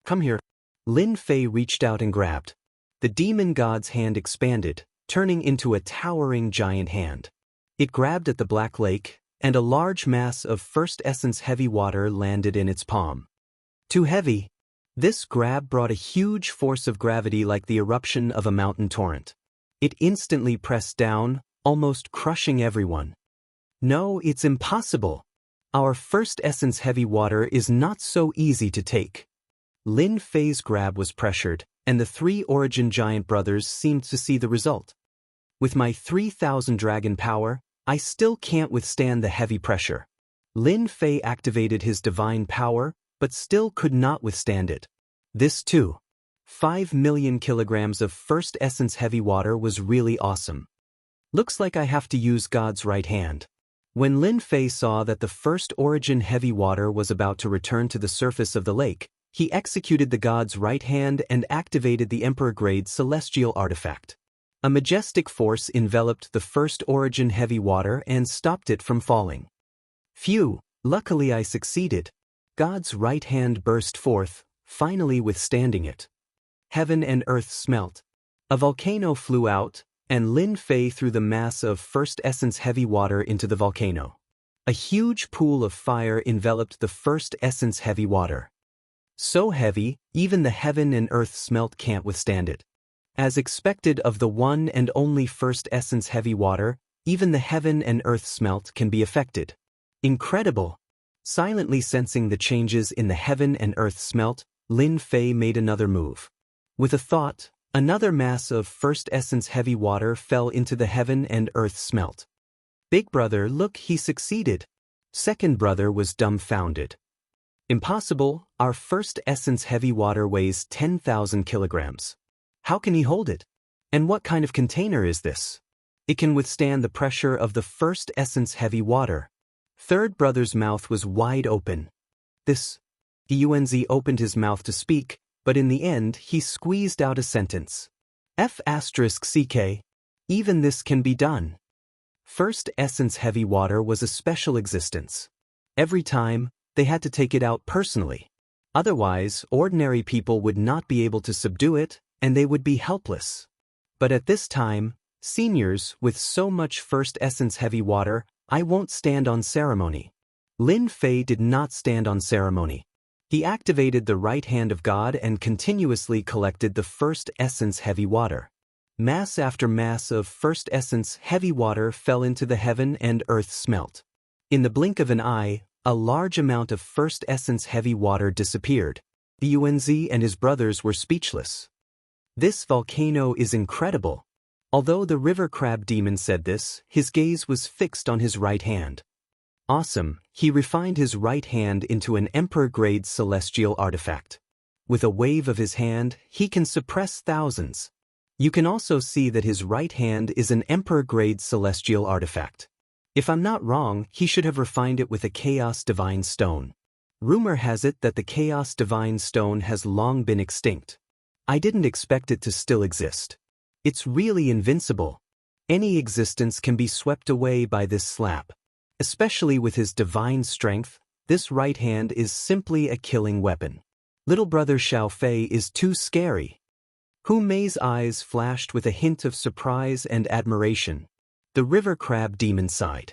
Come here. Lin Fei reached out and grabbed. The demon god's hand expanded, turning into a towering giant hand. It grabbed at the black lake, and a large mass of first essence heavy water landed in its palm. Too heavy. This grab brought a huge force of gravity like the eruption of a mountain torrent. It instantly pressed down, almost crushing everyone. No, it's impossible. Our first essence heavy water is not so easy to take. Lin Fei's grab was pressured, and the three origin giant brothers seemed to see the result. With my 3,000 dragon power, I still can't withstand the heavy pressure. Lin Fei activated his divine power, but still could not withstand it. This too. 5 million kilograms of first essence heavy water was really awesome. Looks like I have to use God's right hand. When Lin Fei saw that the first origin heavy water was about to return to the surface of the lake, he executed the God's right hand and activated the Emperor-grade celestial artifact. A majestic force enveloped the first origin heavy water and stopped it from falling. Phew, luckily I succeeded. God's right hand burst forth, finally withstanding it. Heaven and earth smelt. A volcano flew out, and Lin Fei threw the mass of first essence heavy water into the volcano. A huge pool of fire enveloped the first essence heavy water. So heavy, even the heaven and earth smelt can't withstand it. As expected of the one and only first essence heavy water, even the heaven and earth smelt can be affected. Incredible! Silently sensing the changes in the heaven and earth smelt, Lin Fei made another move. With a thought, another mass of first essence heavy water fell into the heaven and earth smelt. Big brother, look, he succeeded. Second brother was dumbfounded. Impossible, our first essence heavy water weighs 10,000 kilograms. How can he hold it? And what kind of container is this? It can withstand the pressure of the first essence heavy water. Third brother's mouth was wide open. Yuanzi opened his mouth to speak, but in the end he squeezed out a sentence. F***ck. Even this can be done. First essence heavy water was a special existence. Every time, they had to take it out personally. Otherwise, ordinary people would not be able to subdue it, and they would be helpless. But at this time, seniors, with so much first essence heavy water, I won't stand on ceremony. Lin Fei did not stand on ceremony. He activated the right hand of God and continuously collected the first essence heavy water. Mass after mass of first essence heavy water fell into the heaven and earth smelt. In the blink of an eye, a large amount of first essence heavy water disappeared. Yuanzi and his brothers were speechless. This volcano is incredible. Although the river crab demon said this, his gaze was fixed on his right hand. Awesome, he refined his right hand into an Emperor-grade celestial artifact. With a wave of his hand, he can suppress thousands. You can also see that his right hand is an Emperor-grade celestial artifact. If I'm not wrong, he should have refined it with a Chaos Divine Stone. Rumor has it that the Chaos Divine Stone has long been extinct. I didn't expect it to still exist. It's really invincible. Any existence can be swept away by this slap. Especially with his divine strength, this right hand is simply a killing weapon. Little brother Xiao Fei is too scary. Hu Mei's eyes flashed with a hint of surprise and admiration. The river crab demon sighed.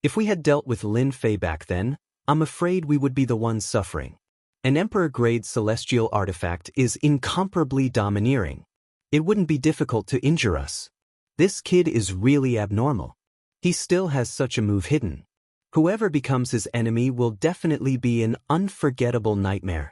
If we had dealt with Lin Fei back then, I'm afraid we would be the ones suffering. An emperor-grade celestial artifact is incomparably domineering. It wouldn't be difficult to injure us. This kid is really abnormal. He still has such a move hidden. Whoever becomes his enemy will definitely be an unforgettable nightmare.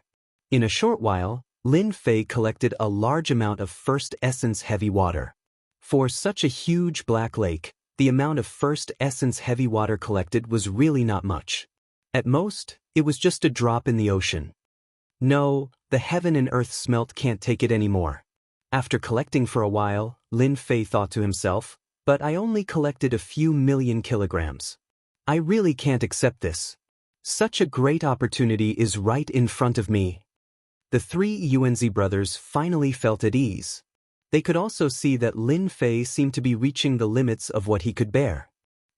In a short while, Lin Fei collected a large amount of First Essence Heavy Water. For such a huge black lake, the amount of First Essence Heavy Water collected was really not much. At most, it was just a drop in the ocean. No, the heaven and earth smelt can't take it anymore. After collecting for a while, Lin Fei thought to himself, but I only collected a few million kilograms. I really can't accept this. Such a great opportunity is right in front of me. The three Yuanzi brothers finally felt at ease. They could also see that Lin Fei seemed to be reaching the limits of what he could bear.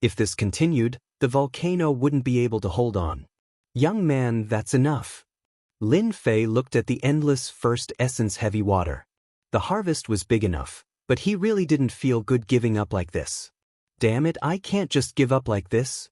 If this continued, the volcano wouldn't be able to hold on. Young man, that's enough. Lin Fei looked at the endless First Essence Heavy Water. The harvest was big enough, but he really didn't feel good giving up like this. Damn it, I can't just give up like this.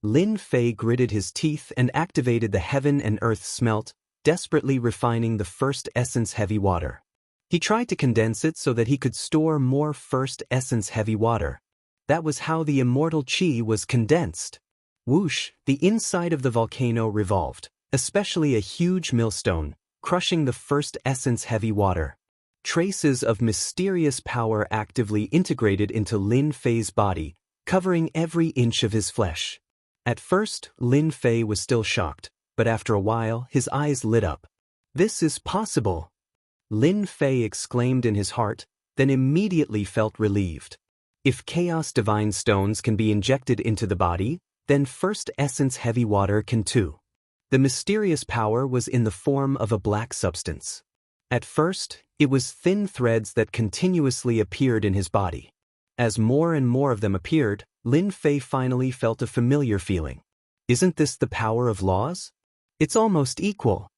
Lin Fei gritted his teeth and activated the heaven and earth smelt, desperately refining the First Essence Heavy Water. He tried to condense it so that he could store more First Essence Heavy Water. That was how the immortal Qi was condensed. Whoosh, the inside of the volcano revolved, especially a huge millstone, crushing the First Essence Heavy Water. Traces of mysterious power actively integrated into Lin Fei's body, covering every inch of his flesh. At first, Lin Fei was still shocked, but after a while, his eyes lit up. This is possible! Lin Fei exclaimed in his heart, then immediately felt relieved. If Chaos Divine Stones can be injected into the body, then First Essence Heavy Water can too. The mysterious power was in the form of a black substance. At first, it was thin threads that continuously appeared in his body. As more and more of them appeared, Lin Fei finally felt a familiar feeling. Isn't this the power of laws? It's almost equal.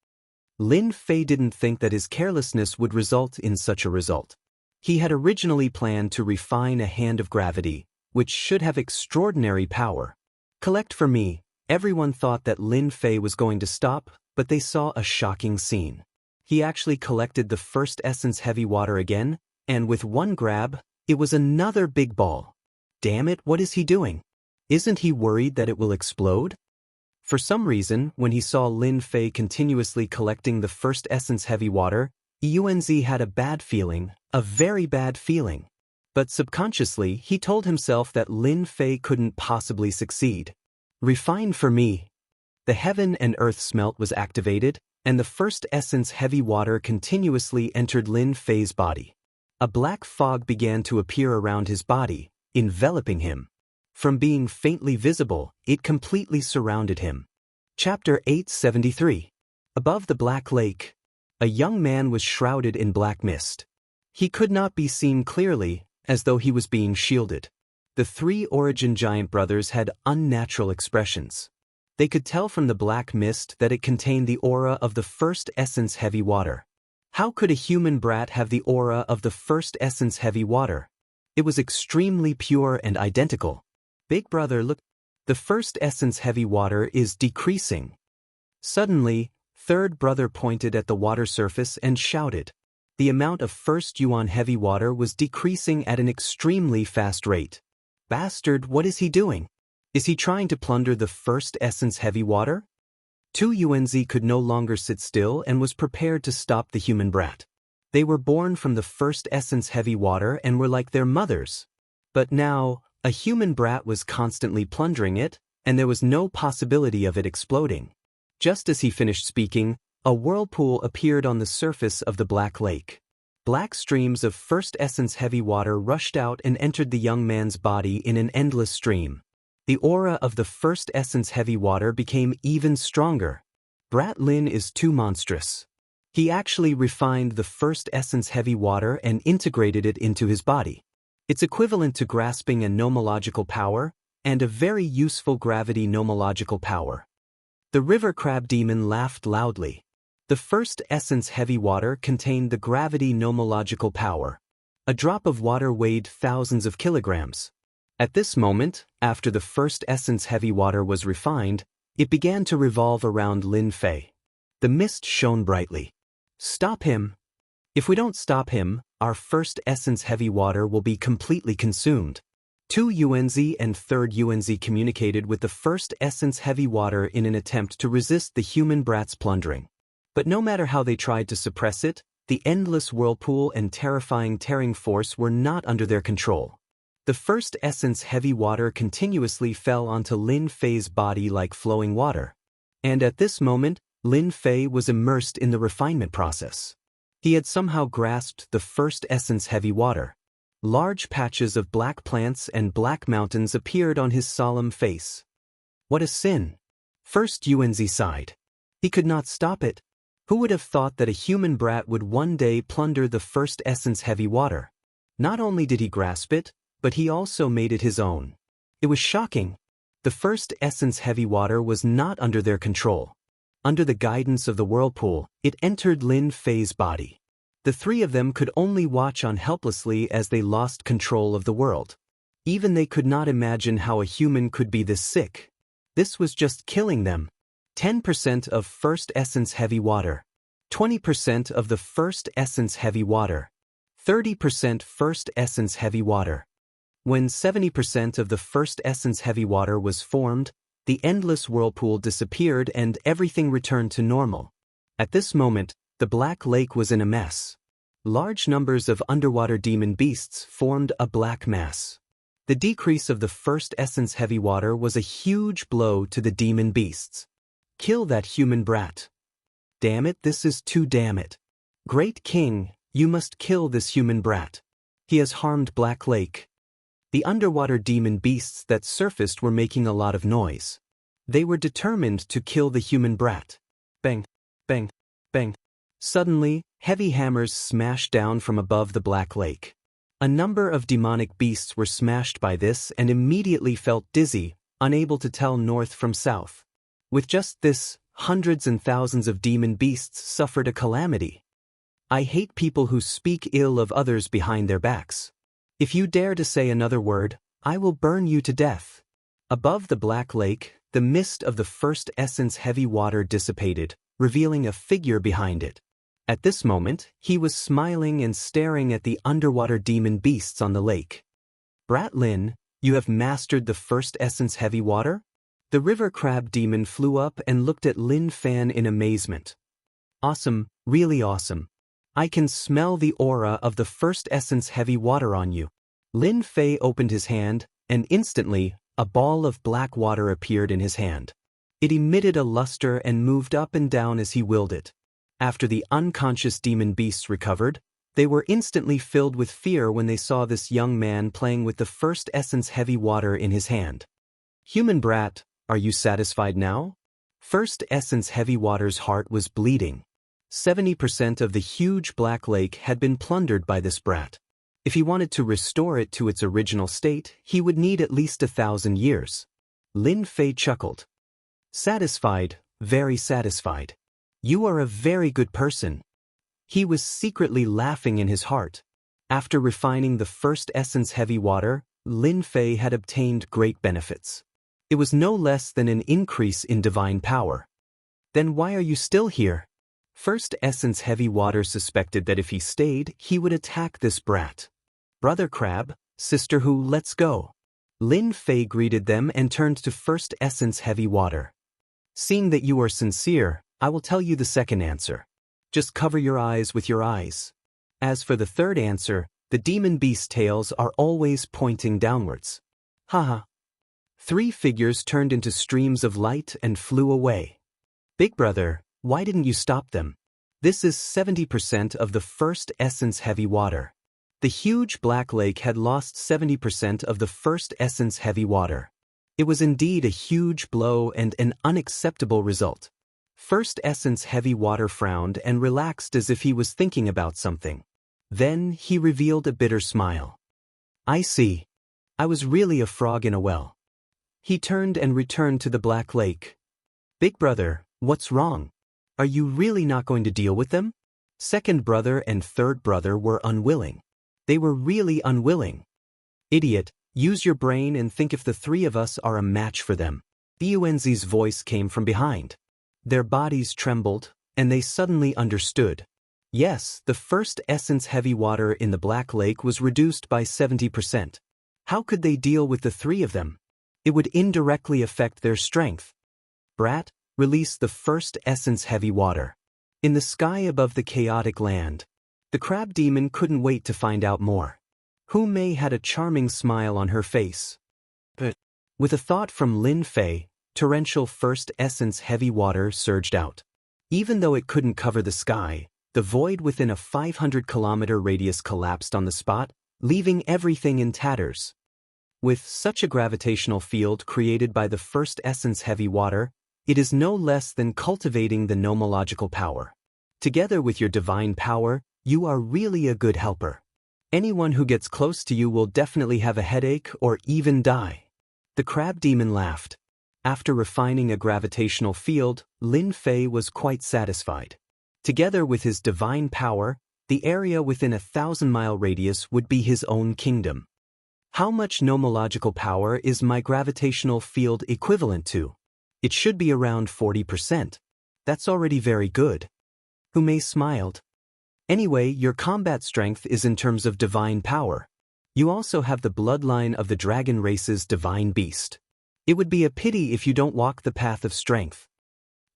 Lin Fei didn't think that his carelessness would result in such a result. He had originally planned to refine a hand of gravity, which should have extraordinary power. Collect for me. Everyone thought that Lin Fei was going to stop, but they saw a shocking scene. He actually collected the First Essence Heavy Water again, and with one grab, it was another big ball. Damn it, what is he doing? Isn't he worried that it will explode? For some reason, when he saw Lin Fei continuously collecting the First Essence Heavy Water, Yuanzi had a bad feeling, a very bad feeling. But subconsciously, he told himself that Lin Fei couldn't possibly succeed. Refine for me. The heaven and earth smelt was activated, and the First Essence Heavy Water continuously entered Lin Fei's body. A black fog began to appear around his body, enveloping him. From being faintly visible, it completely surrounded him. Chapter 873. Above the Black Lake, a young man was shrouded in black mist. He could not be seen clearly, as though he was being shielded. The three Origin Giant brothers had unnatural expressions. They could tell from the black mist that it contained the aura of the First Essence Heavy Water. How could a human brat have the aura of the First Essence Heavy Water? It was extremely pure and identical. Big brother, look. The First Essence Heavy Water is decreasing. Suddenly, third brother pointed at the water surface and shouted. The amount of First Yuan Heavy Water was decreasing at an extremely fast rate. Bastard, what is he doing? Is he trying to plunder the First Essence Heavy Water? Two Yuanzi could no longer sit still and was prepared to stop the human brat. They were born from the First Essence Heavy Water and were like their mothers. But now, a human brat was constantly plundering it, and there was no possibility of it exploding. Just as he finished speaking, a whirlpool appeared on the surface of the Black Lake. Black streams of First Essence Heavy Water rushed out and entered the young man's body in an endless stream. The aura of the First Essence Heavy Water became even stronger. Brat Lin is too monstrous. He actually refined the First Essence Heavy Water and integrated it into his body. It's equivalent to grasping a nomological power, and a very useful gravity nomological power. The river crab demon laughed loudly. The First Essence Heavy Water contained the gravity nomological power. A drop of water weighed thousands of kilograms. At this moment, after the first essence heavy water was refined, it began to revolve around Lin Fei. The mist shone brightly. Stop him! If we don't stop him, our first essence heavy water will be completely consumed. 2 Yuanzi and 3rd Yuanzi communicated with the first essence heavy water in an attempt to resist the human brat's plundering. But no matter how they tried to suppress it, the endless whirlpool and terrifying tearing force were not under their control. The first essence heavy water continuously fell onto Lin Fei's body like flowing water. And at this moment, Lin Fei was immersed in the refinement process. He had somehow grasped the first essence heavy water. Large patches of black plants and black mountains appeared on his solemn face. What a sin! First Yuanzi sighed. He could not stop it. Who would have thought that a human brat would one day plunder the first essence heavy water? Not only did he grasp it, but he also made it his own. It was shocking. The first essence heavy water was not under their control. Under the guidance of the whirlpool, it entered Lin Fei's body. The three of them could only watch on helplessly as they lost control of the world. Even they could not imagine how a human could be this sick. This was just killing them. 10% of first essence heavy water. 20% of the first essence heavy water. 30% first essence heavy water. When 70% of the first essence heavy water was formed, the endless whirlpool disappeared and everything returned to normal. At this moment, the Black Lake was in a mess. Large numbers of underwater demon beasts formed a black mass. The decrease of the first essence heavy water was a huge blow to the demon beasts. Kill that human brat. Damn it, this is too damn it. Great King, you must kill this human brat. He has harmed Black Lake. The underwater demon beasts that surfaced were making a lot of noise. They were determined to kill the human brat. Bang, bang, bang. Suddenly, heavy hammers smashed down from above the Black Lake. A number of demonic beasts were smashed by this and immediately felt dizzy, unable to tell north from south. With just this, hundreds and thousands of demon beasts suffered a calamity. I hate people who speak ill of others behind their backs. If you dare to say another word, I will burn you to death. Above the Black Lake, the mist of the first essence heavy water dissipated, revealing a figure behind it. At this moment, he was smiling and staring at the underwater demon beasts on the lake. Brat Lin, you have mastered the first essence heavy water? The river crab demon flew up and looked at Lin Fan in amazement. Awesome, really awesome. I can smell the aura of the first essence heavy water on you. Lin Fei opened his hand, and instantly, a ball of black water appeared in his hand. It emitted a luster and moved up and down as he willed it. After the unconscious demon beasts recovered, they were instantly filled with fear when they saw this young man playing with the first essence heavy water in his hand. Human brat, are you satisfied now? First essence heavy water's heart was bleeding. 70% of the huge Black Lake had been plundered by this brat. If he wanted to restore it to its original state, he would need at least 1,000 years. Lin Fei chuckled. Satisfied, very satisfied. You are a very good person. He was secretly laughing in his heart. After refining the first essence heavy water, Lin Fei had obtained great benefits. It was no less than an increase in divine power. Then why are you still here? First essence heavy water suspected that if he stayed, he would attack this brat. Brother Crab, Sister Who, let's go. Lin Fei greeted them and turned to first essence heavy water. Seeing that you are sincere, I will tell you the second answer. Just cover your eyes with your eyes. As for the third answer, the demon beast tails are always pointing downwards. Haha. 3 figures turned into streams of light and flew away. Big brother, why didn't you stop them? This is 70% of the first essence heavy water. The huge Black Lake had lost 70% of the first essence heavy water. It was indeed a huge blow and an unacceptable result. First essence heavy water frowned and relaxed as if he was thinking about something. Then he revealed a bitter smile. I see. I was really a frog in a well. He turned and returned to the Black Lake. Big brother, what's wrong? Are you really not going to deal with them? Second brother and third brother were unwilling. They were really unwilling. Idiot, Use your brain and think if the three of us are a match for them. Bunzi's voice came from behind. Their bodies trembled, and they suddenly understood. Yes, the first essence heavy water in the Black Lake was reduced by 70%. How could they deal with the three of them? It would indirectly affect their strength. Brat, release the first essence heavy water. In the sky above the chaotic land. The crab demon couldn't wait to find out more. Hu Mei had a charming smile on her face. But, with a thought from Lin Fei, torrential first essence heavy water surged out. Even though it couldn't cover the sky, the void within a 500-kilometer radius collapsed on the spot, leaving everything in tatters. With such a gravitational field created by the first essence heavy water, it is no less than cultivating the nomological power. Together with your divine power, you are really a good helper. Anyone who gets close to you will definitely have a headache or even die. The crab demon laughed. After refining a gravitational field, Lin Fei was quite satisfied. Together with his divine power, the area within a 1,000-mile radius would be his own kingdom. How much nomological power is my gravitational field equivalent to? It should be around 40%. That's already very good. Hu Mei smiled. Anyway, your combat strength is in terms of divine power. You also have the bloodline of the dragon race's divine beast. It would be a pity if you don't walk the path of strength.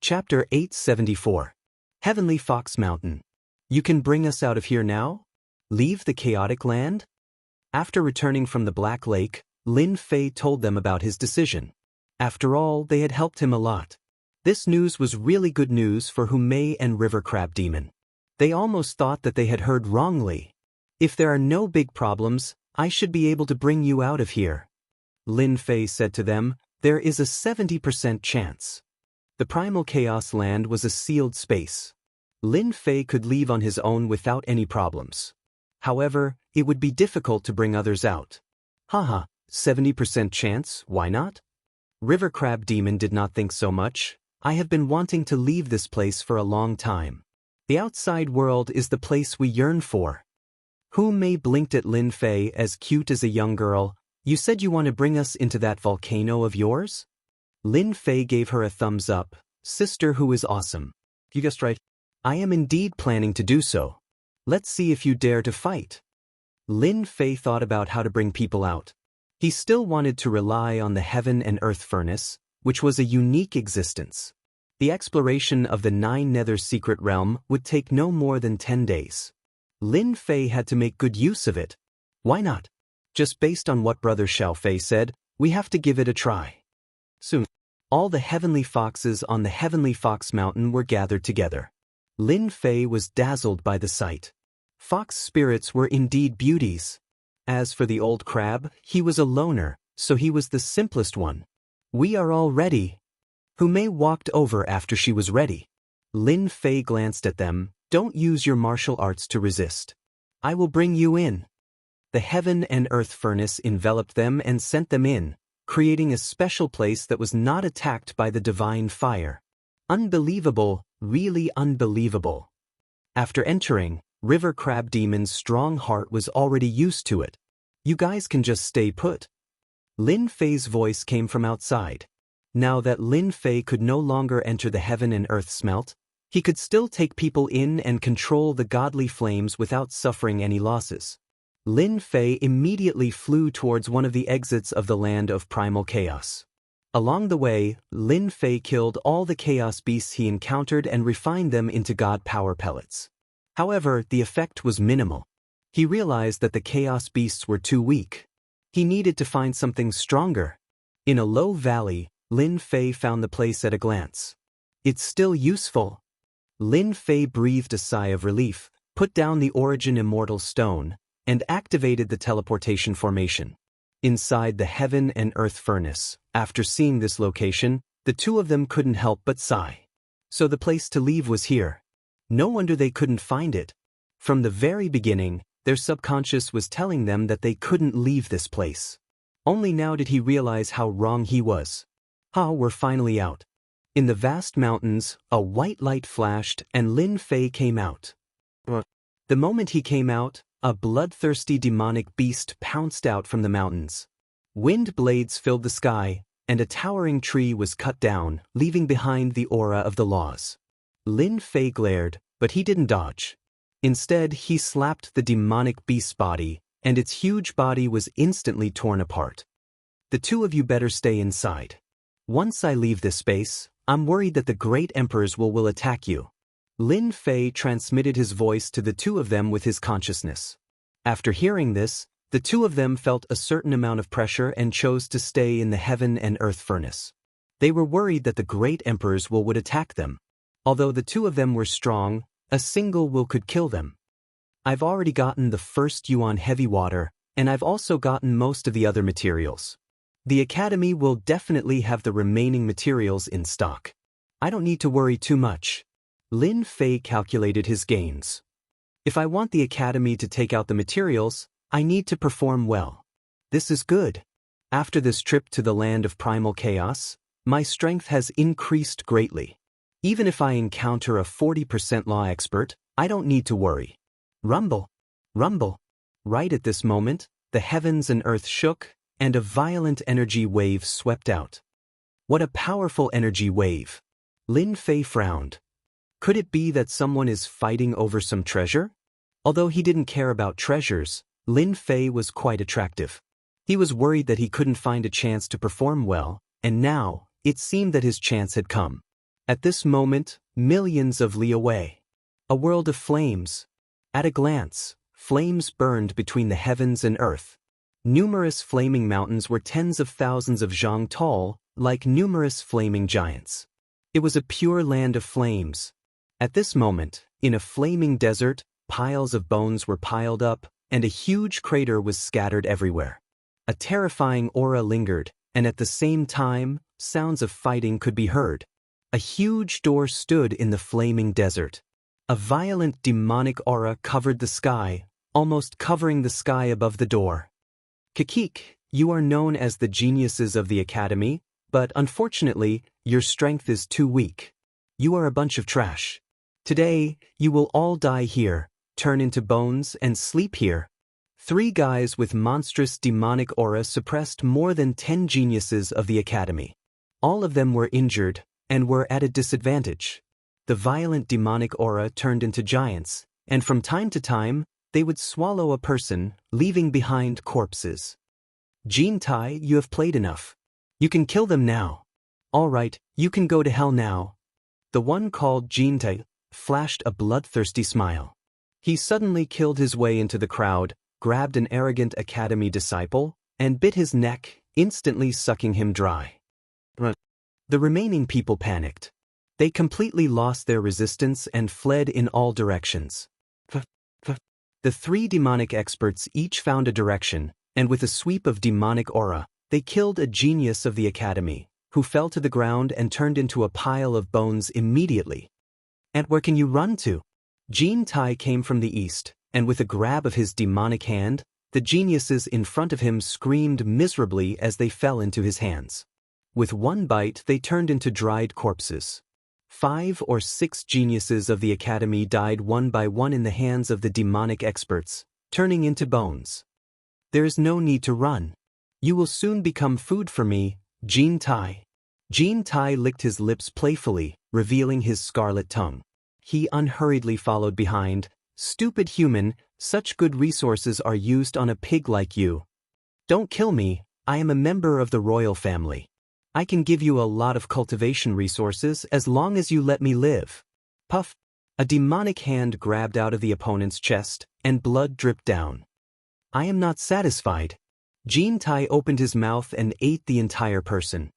Chapter 874. Heavenly Fox Mountain. You can bring us out of here now? Leave the chaotic land? After returning from the Black Lake, Lin Fei told them about his decision. After all, they had helped him a lot. This news was really good news for Hu Mei and River Crab Demon. They almost thought that they had heard wrongly. If there are no big problems, I should be able to bring you out of here. Lin Fei said to them, there is a 70% chance. The primal chaos land was a sealed space. Lin Fei could leave on his own without any problems. However, it would be difficult to bring others out. Haha, 70% chance, why not? River Crab Demon did not think so much. I have been wanting to leave this place for a long time. The outside world is the place we yearn for. Hu Mei blinked at Lin Fei as cute as a young girl. You said you want to bring us into that volcano of yours? Lin Fei gave her a thumbs up. Sister who is awesome. You guessed right. I am indeed planning to do so. Let's see if you dare to fight. Lin Fei thought about how to bring people out. He still wanted to rely on the heaven and earth furnace, which was a unique existence. The exploration of the 9 Nether secret realm would take no more than 10 days. Lin Fei had to make good use of it. Why not? Just based on what Brother Xiao Fei said, we have to give it a try. Soon, all the heavenly foxes on the Heavenly Fox Mountain were gathered together. Lin Fei was dazzled by the sight. Fox spirits were indeed beauties. As for the old crab, he was a loner, so he was the simplest one. We are all ready. Hu Mei walked over after she was ready. Lin Fei glanced at them. Don't use your martial arts to resist. I will bring you in. The heaven and earth furnace enveloped them and sent them in, creating a special place that was not attacked by the divine fire. Unbelievable, really unbelievable. After entering, River Crab Demon's strong heart was already used to it. You guys can just stay put. Lin Fei's voice came from outside. Now that Lin Fei could no longer enter the heaven and earth smelt, he could still take people in and control the godly flames without suffering any losses. Lin Fei immediately flew towards one of the exits of the land of primal chaos. Along the way, Lin Fei killed all the chaos beasts he encountered and refined them into god power pellets. However, the effect was minimal. He realized that the chaos beasts were too weak. He needed to find something stronger. In a low valley, Lin Fei found the place at a glance. It's still useful. Lin Fei breathed a sigh of relief, put down the Origin Immortal Stone, and activated the teleportation formation. Inside the heaven and earth furnace, after seeing this location, the two of them couldn't help but sigh. So the place to leave was here. No wonder they couldn't find it. From the very beginning, their subconscious was telling them that they couldn't leave this place. Only now did he realize how wrong he was. We're finally out. In the vast mountains, a white light flashed and Lin Fei came out. The moment he came out, a bloodthirsty demonic beast pounced out from the mountains. Wind blades filled the sky, and a towering tree was cut down, leaving behind the aura of the laws. Lin Fei glared, but he didn't dodge. Instead, he slapped the demonic beast's body, and its huge body was instantly torn apart. The two of you better stay inside. Once I leave this space, I'm worried that the great emperors will attack you. Lin Fei transmitted his voice to the two of them with his consciousness. After hearing this, the two of them felt a certain amount of pressure and chose to stay in the heaven and earth furnace. They were worried that the great emperors would attack them. Although the two of them were strong, a single will could kill them. I've already gotten the first yuan heavy water, and I've also gotten most of the other materials. The academy will definitely have the remaining materials in stock. I don't need to worry too much. Lin Fei calculated his gains. If I want the academy to take out the materials, I need to perform well. This is good. After this trip to the land of primal chaos, my strength has increased greatly. Even if I encounter a 40% law expert, I don't need to worry. Rumble. Rumble. Right at this moment, the heavens and earth shook, and a violent energy wave swept out. What a powerful energy wave. Lin Fei frowned. Could it be that someone is fighting over some treasure? Although he didn't care about treasures, Lin Fei was quite attractive. He was worried that he couldn't find a chance to perform well, and now, it seemed that his chance had come. At this moment, millions of li away. A world of flames. At a glance, flames burned between the heavens and earth. Numerous flaming mountains were tens of thousands of zhang tall, like numerous flaming giants. It was a pure land of flames. At this moment, in a flaming desert, piles of bones were piled up, and a huge crater was scattered everywhere. A terrifying aura lingered, and at the same time, sounds of fighting could be heard. A huge door stood in the flaming desert. A violent demonic aura covered the sky, almost covering the sky above the door. Kikik, you are known as the geniuses of the academy, but unfortunately, your strength is too weak. You are a bunch of trash. Today, you will all die here, turn into bones and sleep here. 3 guys with monstrous demonic aura suppressed more than 10 geniuses of the academy. All of them were injured, and were at a disadvantage. The violent demonic aura turned into giants, and from time to time, they would swallow a person, leaving behind corpses. Jin Tai, you have played enough. You can kill them now. All right, you can go to hell now. The one called Jin Tai flashed a bloodthirsty smile. He suddenly killed his way into the crowd, grabbed an arrogant academy disciple, and bit his neck, instantly sucking him dry. The remaining people panicked. They completely lost their resistance and fled in all directions. The 3 demonic experts each found a direction, and with a sweep of demonic aura, they killed a genius of the academy, who fell to the ground and turned into a pile of bones immediately. And where can you run to? Jin Tai came from the east, and with a grab of his demonic hand, the geniuses in front of him screamed miserably as they fell into his hands. With one bite, they turned into dried corpses. 5 or 6 geniuses of the academy died one by one in the hands of the demonic experts, turning into bones. There is no need to run. You will soon become food for me, Jin Tai. Jin Tai licked his lips playfully, revealing his scarlet tongue. He unhurriedly followed behind. Stupid human, such good resources are used on a pig like you. Don't kill me, I am a member of the royal family. I can give you a lot of cultivation resources as long as you let me live. Puff. A demonic hand grabbed out of the opponent's chest, and blood dripped down. I am not satisfied. Jin Tai opened his mouth and ate the entire person.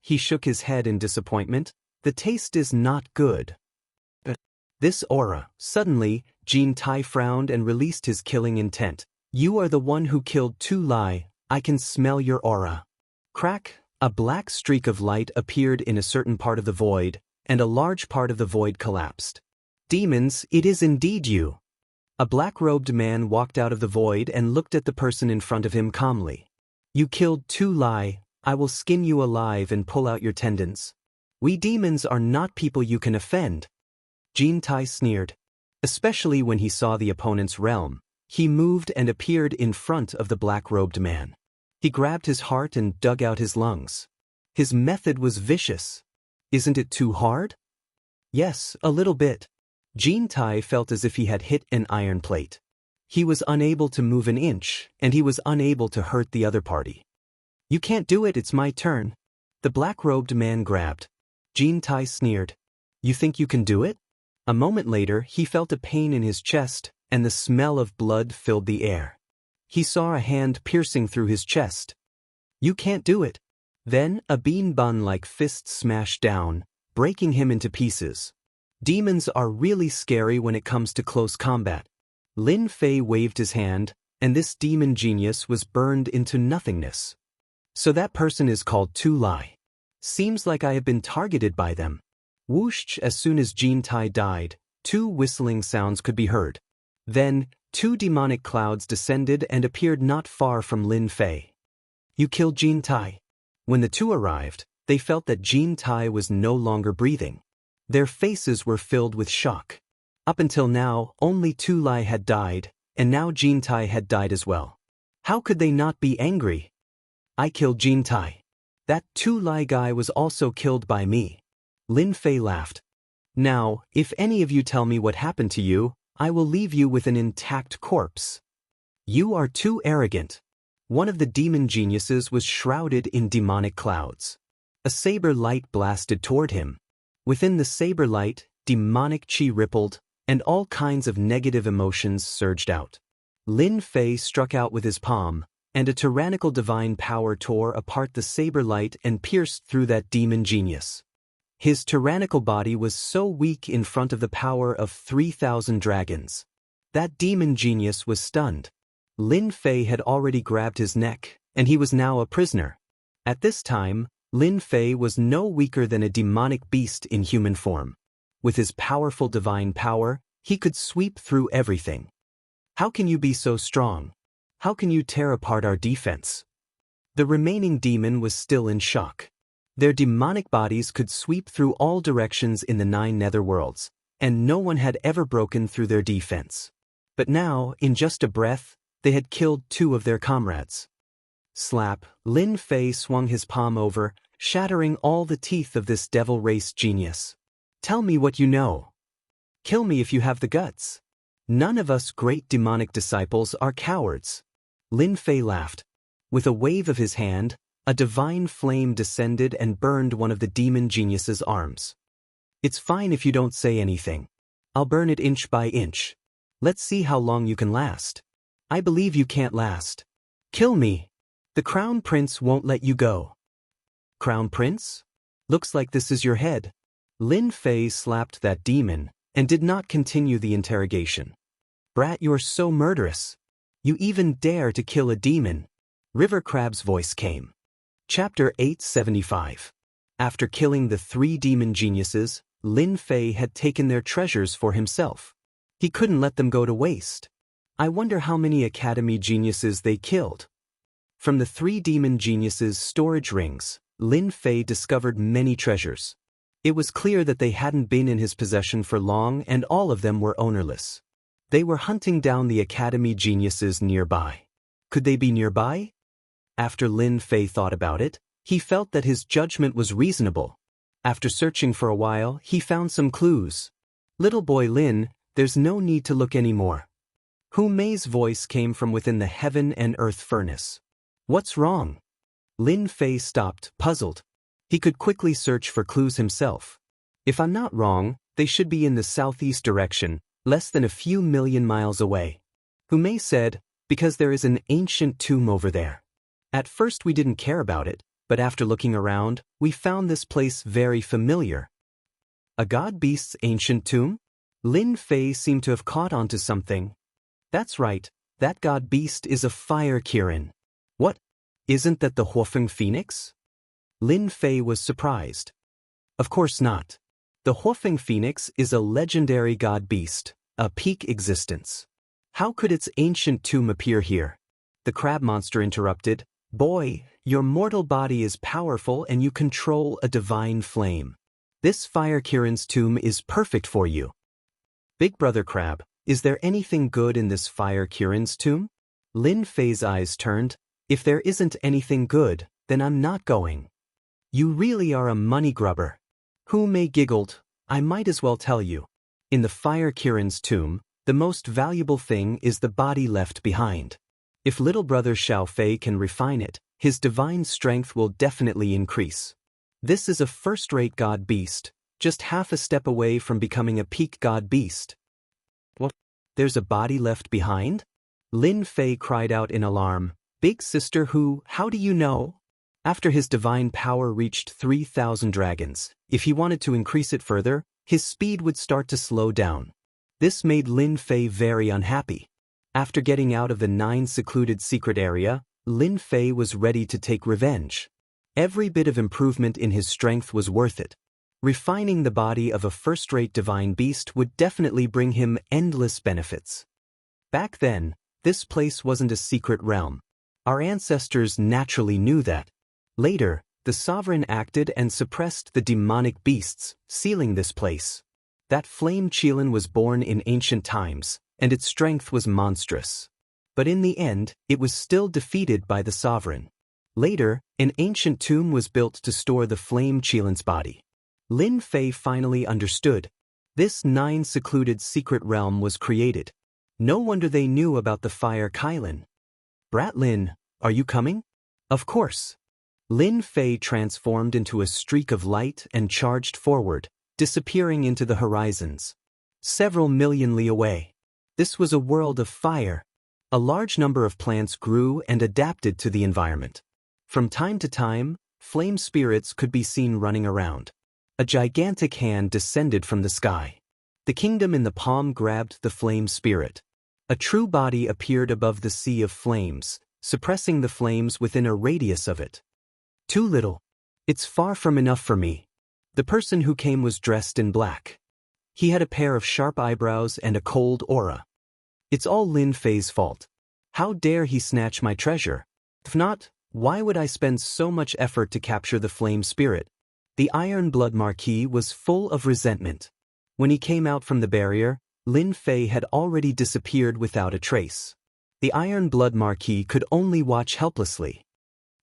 He shook his head in disappointment. The taste is not good. This aura. Suddenly, Jin Tai frowned and released his killing intent. You are the one who killed Tu Lai. I can smell your aura. Crack. A black streak of light appeared in a certain part of the void, and a large part of the void collapsed. Demons, it is indeed you. A black-robed man walked out of the void and looked at the person in front of him calmly. You killed Tu Lai. I will skin you alive and pull out your tendons. We demons are not people you can offend. Jin Tai sneered. Especially when he saw the opponent's realm, he moved and appeared in front of the black-robed man. He grabbed his heart and dug out his lungs. His method was vicious. Isn't it too hard? Yes, a little bit. Jean Tai felt as if he had hit an iron plate. He was unable to move an inch, and he was unable to hurt the other party. You can't do it, it's my turn. The black-robed man grabbed. Jean Tai sneered. You think you can do it? A moment later, he felt a pain in his chest, and the smell of blood filled the air. He saw a hand piercing through his chest. You can't do it. Then, a bean bun-like fist smashed down, breaking him into pieces. Demons are really scary when it comes to close combat. Lin Fei waved his hand, and this demon genius was burned into nothingness. So that person is called Tu Lai. Seems like I have been targeted by them. Whoosh! As soon as Jean Tai died, 2 whistling sounds could be heard. Then, 2 demonic clouds descended and appeared not far from Lin Fei. You killed Jean Tai. When the 2 arrived, they felt that Jean Tai was no longer breathing. Their faces were filled with shock. Up until now, only Tu Lai had died, and now Jean Tai had died as well. How could they not be angry? I killed Jean Tai. That Tu Lai guy was also killed by me. Lin Fei laughed. Now, if any of you tell me what happened to you, I will leave you with an intact corpse. You are too arrogant. One of the demon geniuses was shrouded in demonic clouds. A saber light blasted toward him. Within the saber light, demonic chi rippled, and all kinds of negative emotions surged out. Lin Fei struck out with his palm, and a tyrannical divine power tore apart the saber light and pierced through that demon genius. His tyrannical body was so weak in front of the power of 3,000 dragons. That demon genius was stunned. Lin Fei had already grabbed his neck, and he was now a prisoner. At this time, Lin Fei was no weaker than a demonic beast in human form. With his powerful divine power, he could sweep through everything. How can you be so strong? How can you tear apart our defense? The remaining demon was still in shock. Their demonic bodies could sweep through all directions in the 9 netherworlds, and no one had ever broken through their defense. But now, in just a breath, they had killed 2 of their comrades. Slap! Lin Fei swung his palm over, shattering all the teeth of this devil race genius. Tell me what you know. Kill me if you have the guts. None of us great demonic disciples are cowards. Lin Fei laughed. With a wave of his hand, a divine flame descended and burned one of the demon genius's arms. It's fine if you don't say anything. I'll burn it inch by inch. Let's see how long you can last. I believe you can't last. Kill me. The Crown Prince won't let you go. Crown Prince? Looks like this is your head. Lin Fei slapped that demon and did not continue the interrogation. Brat, you're so murderous. You even dare to kill a demon. River Crab's voice came. Chapter 875. After killing the 3 demon geniuses, Lin Fei had taken their treasures for himself. He couldn't let them go to waste. I wonder how many academy geniuses they killed. From the 3 demon geniuses' storage rings, Lin Fei discovered many treasures. It was clear that they hadn't been in his possession for long, and all of them were ownerless. They were hunting down the academy geniuses nearby. Could they be nearby? After Lin Fei thought about it, he felt that his judgment was reasonable. After searching for a while, he found some clues. Little boy Lin, there's no need to look anymore. Hu Mei's voice came from within the heaven and earth furnace. What's wrong? Lin Fei stopped, puzzled. He could quickly search for clues himself. If I'm not wrong, they should be in the southeast direction, less than a few million miles away. Hu Mei said, because there is an ancient tomb over there. At first we didn't care about it, but after looking around, we found this place very familiar. A god beast's ancient tomb? Lin Fei seemed to have caught on to something. That's right, that god beast is a fire Kirin. What? Isn't that the Huofeng Phoenix? Lin Fei was surprised. Of course not. The Huofeng Phoenix is a legendary god beast, a peak existence. How could its ancient tomb appear here? The crab monster interrupted. Boy, your mortal body is powerful and you control a divine flame. This fire Kirin's tomb is perfect for you. Big Brother Crab, is there anything good in this fire Kirin's tomb? Lin Fei's eyes turned. If there isn't anything good, then I'm not going. You really are a money grubber. Hu Mei giggled. I might as well tell you. In the Fire Kirin's tomb, the most valuable thing is the body left behind. If little brother Xiao Fei can refine it, his divine strength will definitely increase. This is a first-rate god beast, just half a step away from becoming a peak god beast. What? There's a body left behind? Lin Fei cried out in alarm. Big sister Hu, how do you know? After his divine power reached 3,000 dragons, if he wanted to increase it further, his speed would start to slow down. This made Lin Fei very unhappy. After getting out of the 9 secluded secret area, Lin Fei was ready to take revenge. Every bit of improvement in his strength was worth it. Refining the body of a first-rate divine beast would definitely bring him endless benefits. Back then, this place wasn't a secret realm. Our ancestors naturally knew that. Later, the sovereign acted and suppressed the demonic beasts, sealing this place. That flame Qilin was born in ancient times, and its strength was monstrous. But in the end, it was still defeated by the sovereign. Later, an ancient tomb was built to store the flame Qilin's body. Lin Fei finally understood. This 9 secluded secret realm was created. No wonder they knew about the Fire Qilin. Brat Lin, are you coming? Of course. Lin Fei transformed into a streak of light and charged forward, disappearing into the horizons. Several million li away. This was a world of fire. A large number of plants grew and adapted to the environment. From time to time, flame spirits could be seen running around. A gigantic hand descended from the sky. The kingdom in the palm grabbed the flame spirit. A true body appeared above the sea of flames, suppressing the flames within a radius of it. Too little. It's far from enough for me. The person who came was dressed in black. He had a pair of sharp eyebrows and a cold aura. It's all Lin Fei's fault. How dare he snatch my treasure? If not, why would I spend so much effort to capture the flame spirit? The Iron Blood Marquis was full of resentment. When he came out from the barrier, Lin Fei had already disappeared without a trace. The Iron Blood Marquis could only watch helplessly.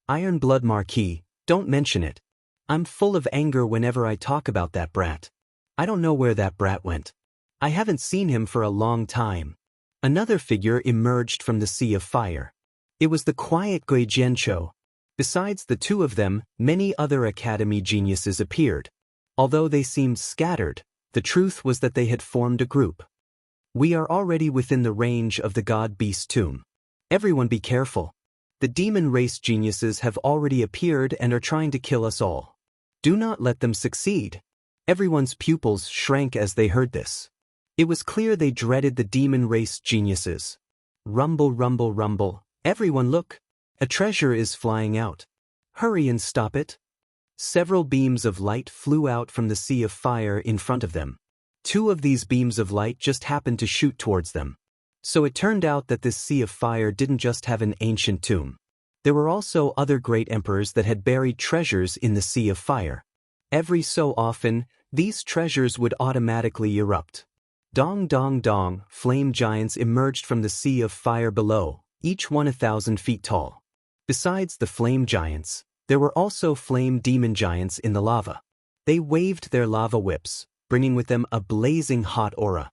Iron Blood Marquis, don't mention it. I'm full of anger whenever I talk about that brat. I don't know where that brat went. I haven't seen him for a long time. Another figure emerged from the sea of fire. It was the quiet Gui Jianqiu. Besides the two of them, many other academy geniuses appeared. Although they seemed scattered, the truth was that they had formed a group. We are already within the range of the god-beast tomb. Everyone be careful. The demon race geniuses have already appeared and are trying to kill us all. Do not let them succeed. Everyone's pupils shrank as they heard this. It was clear they dreaded the demon race geniuses. Rumble, rumble, rumble. Everyone look. A treasure is flying out. Hurry and stop it. Several beams of light flew out from the sea of fire in front of them. 2 of these beams of light just happened to shoot towards them. So it turned out that this sea of fire didn't just have an ancient tomb. There were also other great emperors that had buried treasures in the sea of fire. Every so often, these treasures would automatically erupt. Dong dong dong, flame giants emerged from the sea of fire below, each one 1,000 feet tall. Besides the flame giants, there were also flame demon giants in the lava. They waved their lava whips, bringing with them a blazing hot aura.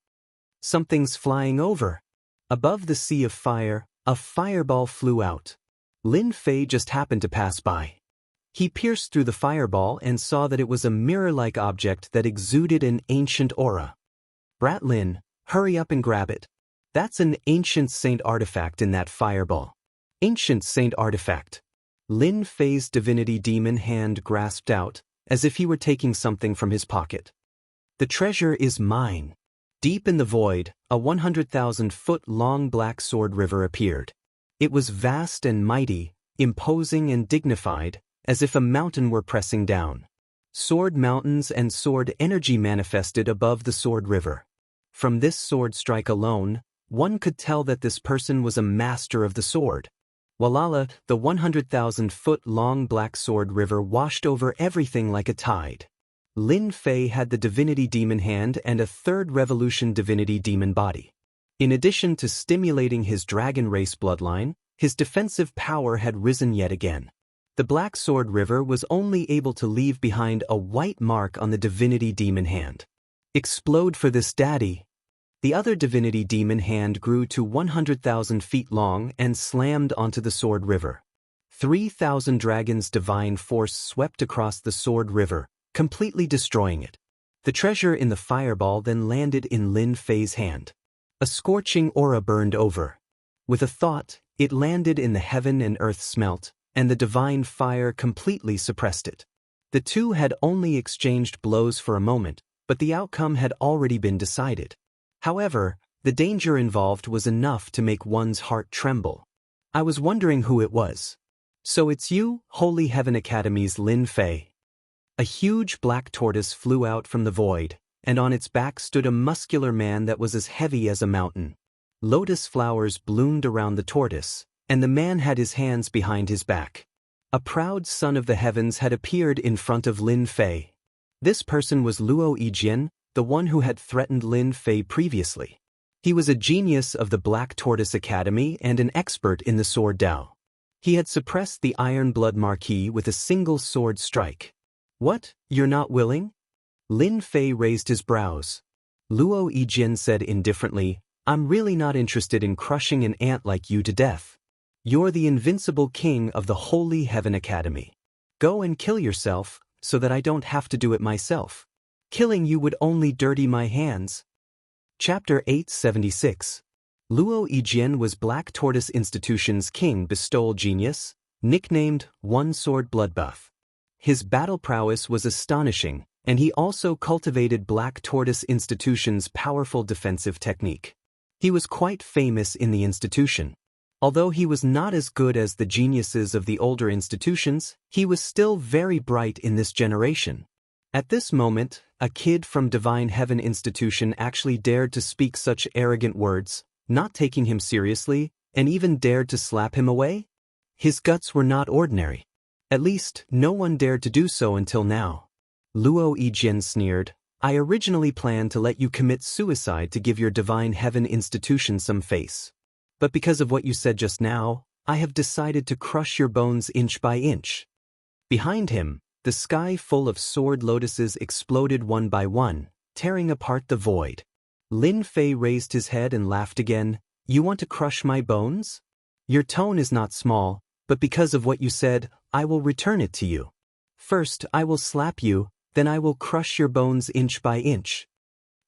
Something's flying over. Above the sea of fire, a fireball flew out. Lin Fei just happened to pass by. He pierced through the fireball and saw that it was a mirror-like object that exuded an ancient aura. Brat Lin, hurry up and grab it. That's an ancient saint artifact in that fireball. Ancient saint artifact. Lin Fei's divinity demon hand grasped out, as if he were taking something from his pocket. The treasure is mine. Deep in the void, a 100,000-foot-long black sword river appeared. It was vast and mighty, imposing and dignified, as if a mountain were pressing down. Sword mountains and sword energy manifested above the sword river. From this sword strike alone, one could tell that this person was a master of the sword. Walala, the 100,000-foot-long black sword river washed over everything like a tide. Lin Fei had the divinity demon hand and a third revolution divinity demon body. In addition to stimulating his dragon race bloodline, His defensive power had risen yet again. The Black Sword River was only able to leave behind a white mark on the divinity demon hand. Explode for this daddy. The other divinity demon hand grew to 100,000 feet long and slammed onto the Sword River. 3,000 dragons' divine force swept across the Sword River, completely destroying it. The treasure in the fireball then landed in Lin Fei's hand. A scorching aura burned over. With a thought, it landed in the heaven and earth smelt, and the divine fire completely suppressed it. The two had only exchanged blows for a moment, but the outcome had already been decided. However, the danger involved was enough to make one's heart tremble. I was wondering who it was. So it's you, Holy Heaven Academy's Lin Fei. A huge black tortoise flew out from the void, and on its back stood a muscular man that was as heavy as a mountain. Lotus flowers bloomed around the tortoise, and the man had his hands behind his back. A proud son of the heavens had appeared in front of Lin Fei. This person was Luo Yijian, the one who had threatened Lin Fei previously. He was a genius of the Black Tortoise Academy and an expert in the sword Dao. He had suppressed the Iron Blood Marquis with a single sword strike. What, you're not willing? Lin Fei raised his brows. Luo Yijian said indifferently, I'm really not interested in crushing an ant like you to death. You're the invincible king of the Holy Heaven Academy. Go and kill yourself, so that I don't have to do it myself. Killing you would only dirty my hands. Chapter 876. Luo Yijian was Black Tortoise Institution's king bestowal genius, nicknamed One Sword Bloodbath. His battle prowess was astonishing, and he also cultivated Black Tortoise Institution's powerful defensive technique. He was quite famous in the institution. Although he was not as good as the geniuses of the older institutions, he was still very bright in this generation. At this moment, a kid from Divine Heaven Institution actually dared to speak such arrogant words, not taking him seriously, and even dared to slap him away? His guts were not ordinary. At least, no one dared to do so until now. Luo Yijian sneered, I originally planned to let you commit suicide to give your Divine Heaven Institution some face. But because of what you said just now, I have decided to crush your bones inch by inch. Behind him, the sky full of sword lotuses exploded one by one, tearing apart the void. Lin Fei raised his head and laughed again. You want to crush my bones? Your tone is not small, but because of what you said, I will return it to you. First, I will slap you, then I will crush your bones inch by inch.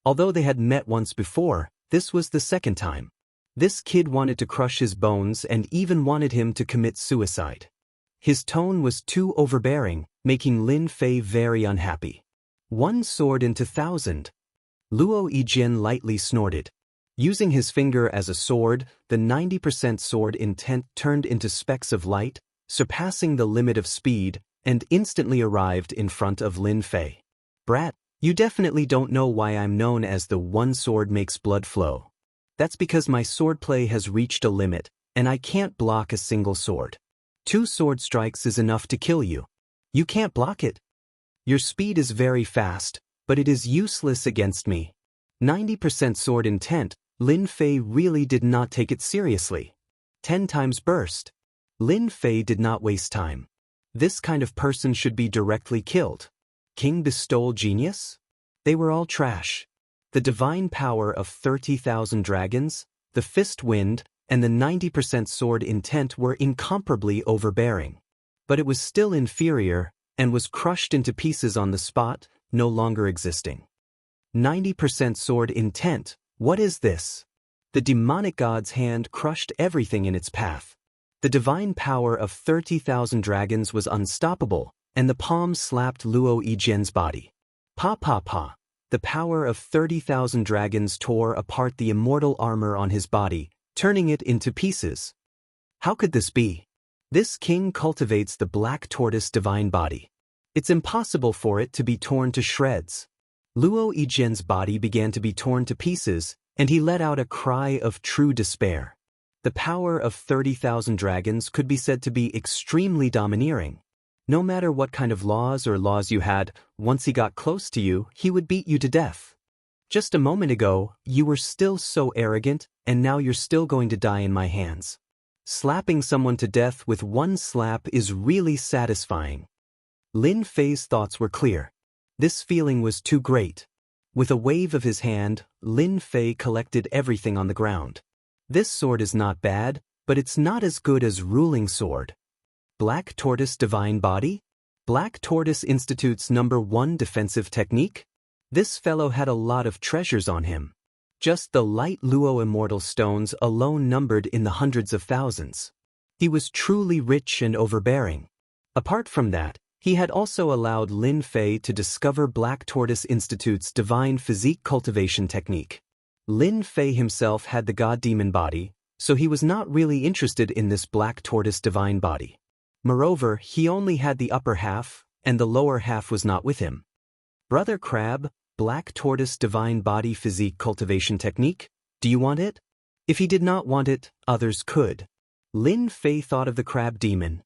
Although they had met once before, this was the second time. This kid wanted to crush his bones and even wanted him to commit suicide. His tone was too overbearing, making Lin Fei very unhappy. One sword into 1,000. Luo Yijian lightly snorted. Using his finger as a sword, the 90% sword intent turned into specks of light, surpassing the limit of speed, and instantly arrived in front of Lin Fei. Brat, you definitely don't know why I'm known as the One Sword Makes Blood Flow. That's because my swordplay has reached a limit, and I can't block a single sword. 2 sword strikes is enough to kill you. You can't block it. Your speed is very fast, but it is useless against me. 90% sword intent, Lin Fei really did not take it seriously. 10 times burst. Lin Fei did not waste time. This kind of person should be directly killed. King bestowal genius? They were all trash. The divine power of 30,000 dragons, the fist wind, and the 90% sword intent were incomparably overbearing. But it was still inferior, and was crushed into pieces on the spot, no longer existing. 90% sword intent, what is this? The demonic god's hand crushed everything in its path. The divine power of 30,000 dragons was unstoppable, and the palm slapped Luo Yijian's body. Pa pa pa. The power of 30,000 dragons tore apart the immortal armor on his body, turning it into pieces. How could this be? This king cultivates the Black Tortoise divine body. It's impossible for it to be torn to shreds. Luo Yijian's body began to be torn to pieces, and he let out a cry of true despair. The power of 30,000 dragons could be said to be extremely domineering. No matter what kind of laws you had, once he got close to you, he would beat you to death. Just a moment ago, you were still so arrogant, and now you're still going to die in my hands. Slapping someone to death with one slap is really satisfying. Lin Fei's thoughts were clear. This feeling was too great. With a wave of his hand, Lin Fei collected everything on the ground. This sword is not bad, but it's not as good as ruling sword. Black Tortoise Divine Body? Black Tortoise Institute's #1 defensive technique? This fellow had a lot of treasures on him. Just the light Luo immortal stones alone numbered in the hundreds of thousands. He was truly rich and overbearing. Apart from that, he had also allowed Lin Fei to discover Black Tortoise Institute's divine physique cultivation technique. Lin Fei himself had the god demon body, so he was not really interested in this Black Tortoise divine body. Moreover, he only had the upper half, and the lower half was not with him. Brother Crab, Black Tortoise Divine Body Physique Cultivation Technique, do you want it? If he did not want it, others could. Lin Fei thought of the crab demon.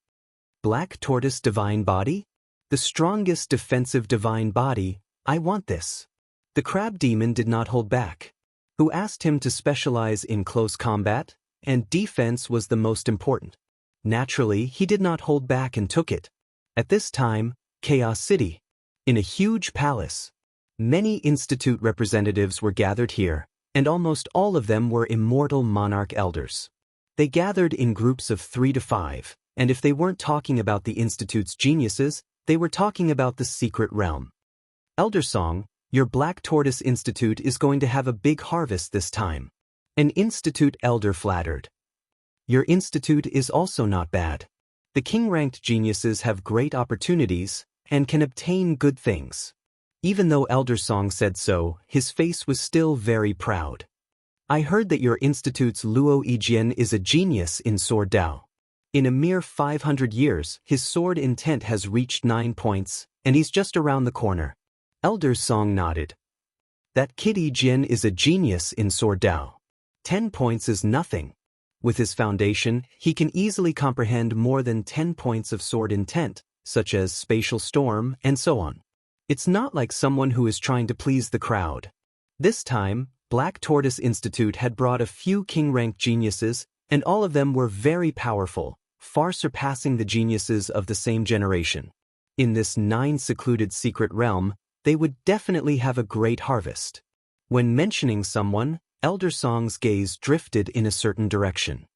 Black Tortoise Divine Body? The strongest defensive divine body, I want this. The crab demon did not hold back. Who asked him to specialize in close combat, and defense was the most important. Naturally, he did not hold back and took it. At this time, Chaos City. In a huge palace. Many institute representatives were gathered here, and almost all of them were immortal monarch elders. They gathered in groups of 3 to 5, and if they weren't talking about the institute's geniuses, they were talking about the secret realm. Elder Song, your Black Tortoise Institute is going to have a big harvest this time. An institute elder flattered. Your institute is also not bad. The king-ranked geniuses have great opportunities and can obtain good things. Even though Elder Song said so, his face was still very proud. I heard that your institute's Luo Yijian is a genius in sword Dao. In a mere 500 years, his sword intent has reached 9 points, and he's just around the corner. Elder Song nodded. That kid Yijian is a genius in sword Dao. 10 points is nothing. With his foundation, he can easily comprehend more than 10 points of sword intent, such as spatial storm and so on. It's not like someone who is trying to please the crowd. This time, Black Tortoise Institute had brought a few king-ranked geniuses, and all of them were very powerful, far surpassing the geniuses of the same generation. In this 9 secluded secret realm, they would definitely have a great harvest. When mentioning someone, Elder Song's gaze drifted in a certain direction.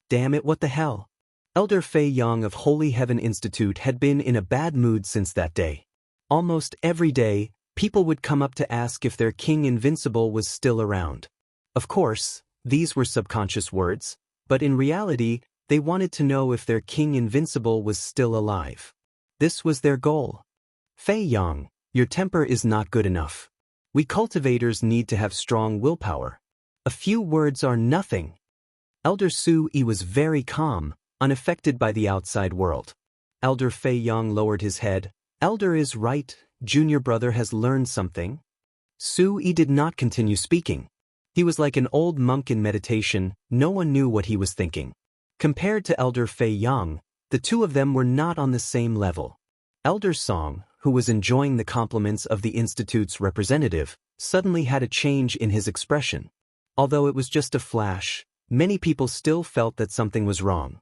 Damn it, what the hell? Elder Fei Yang of Holy Heaven Institute had been in a bad mood since that day. Almost every day, people would come up to ask if their King Invincible was still around. Of course, these were subconscious words, but in reality, they wanted to know if their King Invincible was still alive. This was their goal. Fei Yang, your temper is not good enough. We cultivators need to have strong willpower. A few words are nothing. Elder Su Yi was very calm, unaffected by the outside world. Elder Fei Yang lowered his head. Elder is right, junior brother has learned something. Su Yi did not continue speaking. He was like an old monk in meditation, no one knew what he was thinking. Compared to Elder Fei Yang, the two of them were not on the same level. Elder Song, who was enjoying the compliments of the Institute's representative, suddenly had a change in his expression. Although it was just a flash, many people still felt that something was wrong.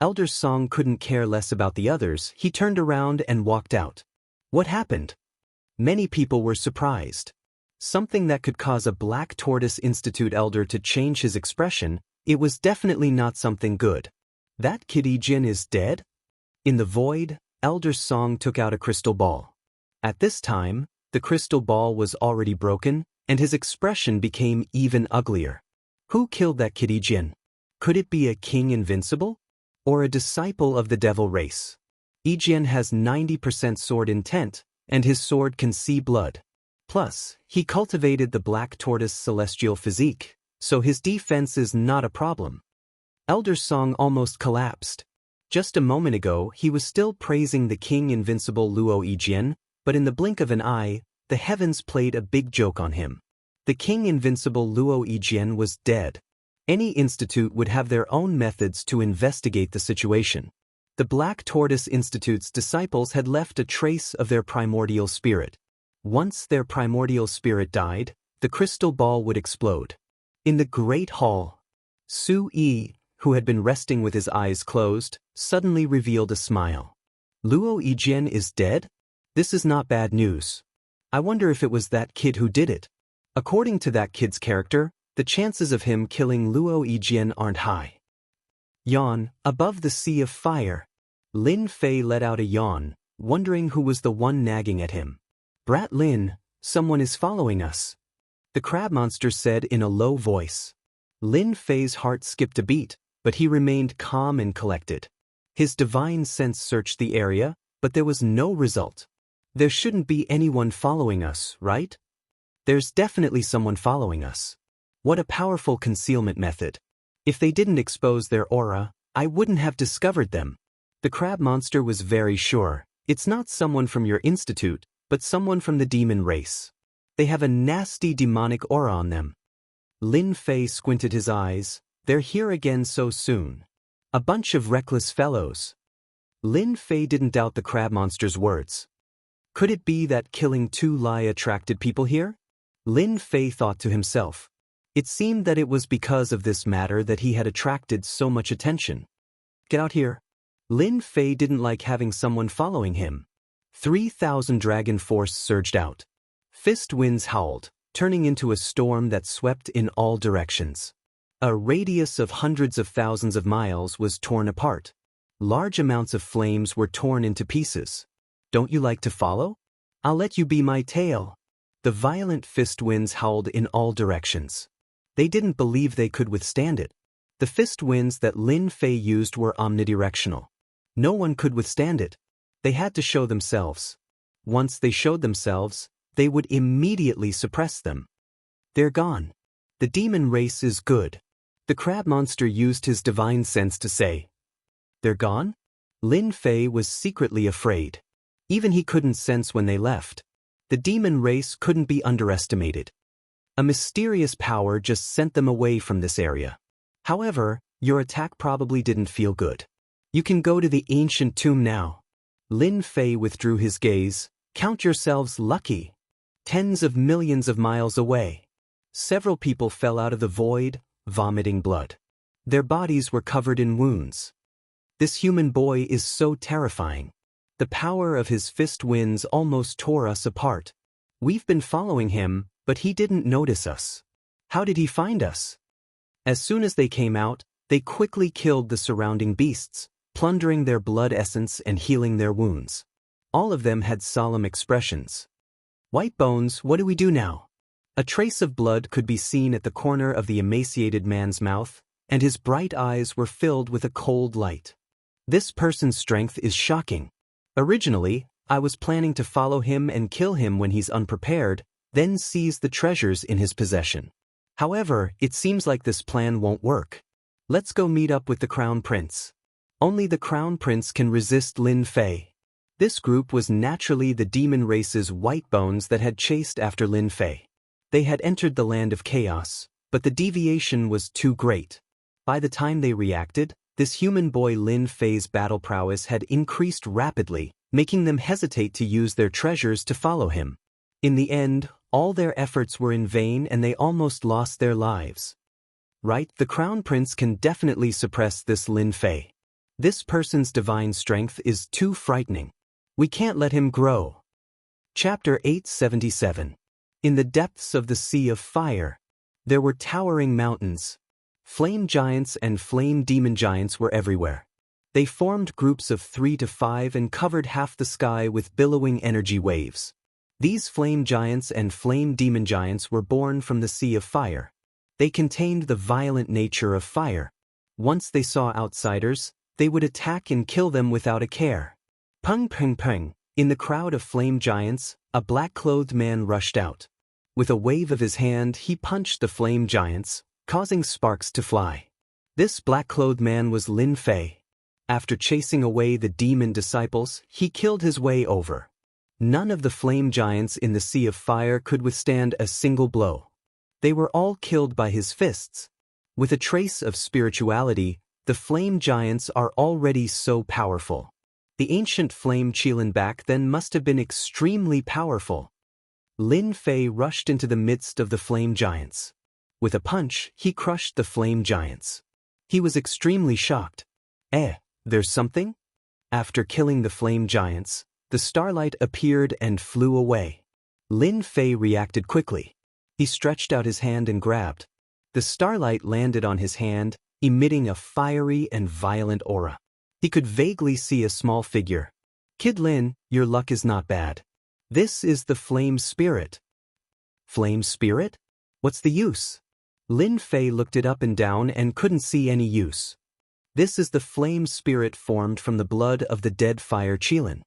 Elder Song couldn't care less about the others, he turned around and walked out. What happened? Many people were surprised. Something that could cause a Black Tortoise Institute elder to change his expression, it was definitely not something good. That kid Jin is dead? In the void, Elder Song took out a crystal ball. At this time, the crystal ball was already broken, and his expression became even uglier. Who killed that kid Jin? Could it be a King Invincible? Or a disciple of the devil race? Yijian has 90% sword intent, and his sword can see blood. Plus, he cultivated the Black Tortoise celestial physique, so his defense is not a problem. Elder Song almost collapsed. Just a moment ago, he was still praising the King Invincible Luo Yijian, but in the blink of an eye, the heavens played a big joke on him. The King Invincible Luo Yijian was dead. Any institute would have their own methods to investigate the situation. The Black Tortoise Institute's disciples had left a trace of their primordial spirit. Once their primordial spirit died, the crystal ball would explode. In the Great Hall, Su Yi, who had been resting with his eyes closed, suddenly revealed a smile. Luo Yijian is dead? This is not bad news. I wonder if it was that kid who did it. According to that kid's character, the chances of him killing Luo Yijian aren't high. Yawn, above the sea of fire. Lin Fei let out a yawn, wondering who was the one nagging at him. Brat Lin, someone is following us. The crab monster said in a low voice. Lin Fei's heart skipped a beat, but he remained calm and collected. His divine sense searched the area, but there was no result. There shouldn't be anyone following us, right? There's definitely someone following us. What a powerful concealment method. If they didn't expose their aura, I wouldn't have discovered them. The crab monster was very sure. It's not someone from your institute, but someone from the demon race. They have a nasty demonic aura on them. Lin Fei squinted his eyes. They're here again so soon. A bunch of reckless fellows. Lin Fei didn't doubt the crab monster's words. Could it be that killing Tu Lai attracted people here? Lin Fei thought to himself. It seemed that it was because of this matter that he had attracted so much attention. Get out here. Lin Fei didn't like having someone following him. 3,000 dragon force surged out. Fist winds howled, turning into a storm that swept in all directions. A radius of hundreds of thousands of miles was torn apart. Large amounts of flames were torn into pieces. Don't you like to follow? I'll let you be my tail. The violent fist winds howled in all directions. They didn't believe they could withstand it. The fist winds that Lin Fei used were omnidirectional. No one could withstand it. They had to show themselves. Once they showed themselves, they would immediately suppress them. They're gone. The demon race is good. The crab monster used his divine sense to say. They're gone? Lin Fei was secretly afraid. Even he couldn't sense when they left. The demon race couldn't be underestimated. A mysterious power just sent them away from this area. However, your attack probably didn't feel good. You can go to the ancient tomb now. Lin Fei withdrew his gaze. Count yourselves lucky. Tens of millions of miles away. Several people fell out of the void, vomiting blood. Their bodies were covered in wounds. This human boy is so terrifying. The power of his fist winds almost tore us apart. We've been following him, but he didn't notice us. How did he find us? As soon as they came out, they quickly killed the surrounding beasts, plundering their blood essence and healing their wounds. All of them had solemn expressions. White Bones, what do we do now? A trace of blood could be seen at the corner of the emaciated man's mouth, and his bright eyes were filled with a cold light. This person's strength is shocking. Originally, I was planning to follow him and kill him when he's unprepared, then seize the treasures in his possession. However, it seems like this plan won't work. Let's go meet up with the Crown Prince. Only the Crown Prince can resist Lin Fei. This group was naturally the demon race's White Bones that had chased after Lin Fei. They had entered the land of chaos, but the deviation was too great. By the time they reacted, this human boy Lin Fei's battle prowess had increased rapidly, making them hesitate to use their treasures to follow him. In the end, all their efforts were in vain and they almost lost their lives. Right, the Crown Prince can definitely suppress this Lin Fei. This person's divine strength is too frightening. We can't let him grow. Chapter 877. In the depths of the Sea of Fire, there were towering mountains. Flame giants and flame demon giants were everywhere. They formed groups of 3 to 5 and covered half the sky with billowing energy waves. These flame giants and flame demon giants were born from the Sea of Fire. They contained the violent nature of fire. Once they saw outsiders, they would attack and kill them without a care. Pung pung pung. In the crowd of flame giants, a black-clothed man rushed out. With a wave of his hand, he punched the flame giants, causing sparks to fly. This black-clothed man was Lin Fei. After chasing away the demon disciples, he killed his way over. None of the flame giants in the Sea of Fire could withstand a single blow. They were all killed by his fists. With a trace of spirituality, the flame giants are already so powerful. The ancient flame Qilin back then must have been extremely powerful. Lin Fei rushed into the midst of the flame giants. With a punch, he crushed the flame giants. He was extremely shocked. There's something? After killing the flame giants, the starlight appeared and flew away. Lin Fei reacted quickly. He stretched out his hand and grabbed. The starlight landed on his hand, emitting a fiery and violent aura. He could vaguely see a small figure. Kid Lin, your luck is not bad. This is the flame spirit. Flame spirit? What's the use? Lin Fei looked it up and down and couldn't see any use. This is the flame spirit formed from the blood of the dead fire Qilin.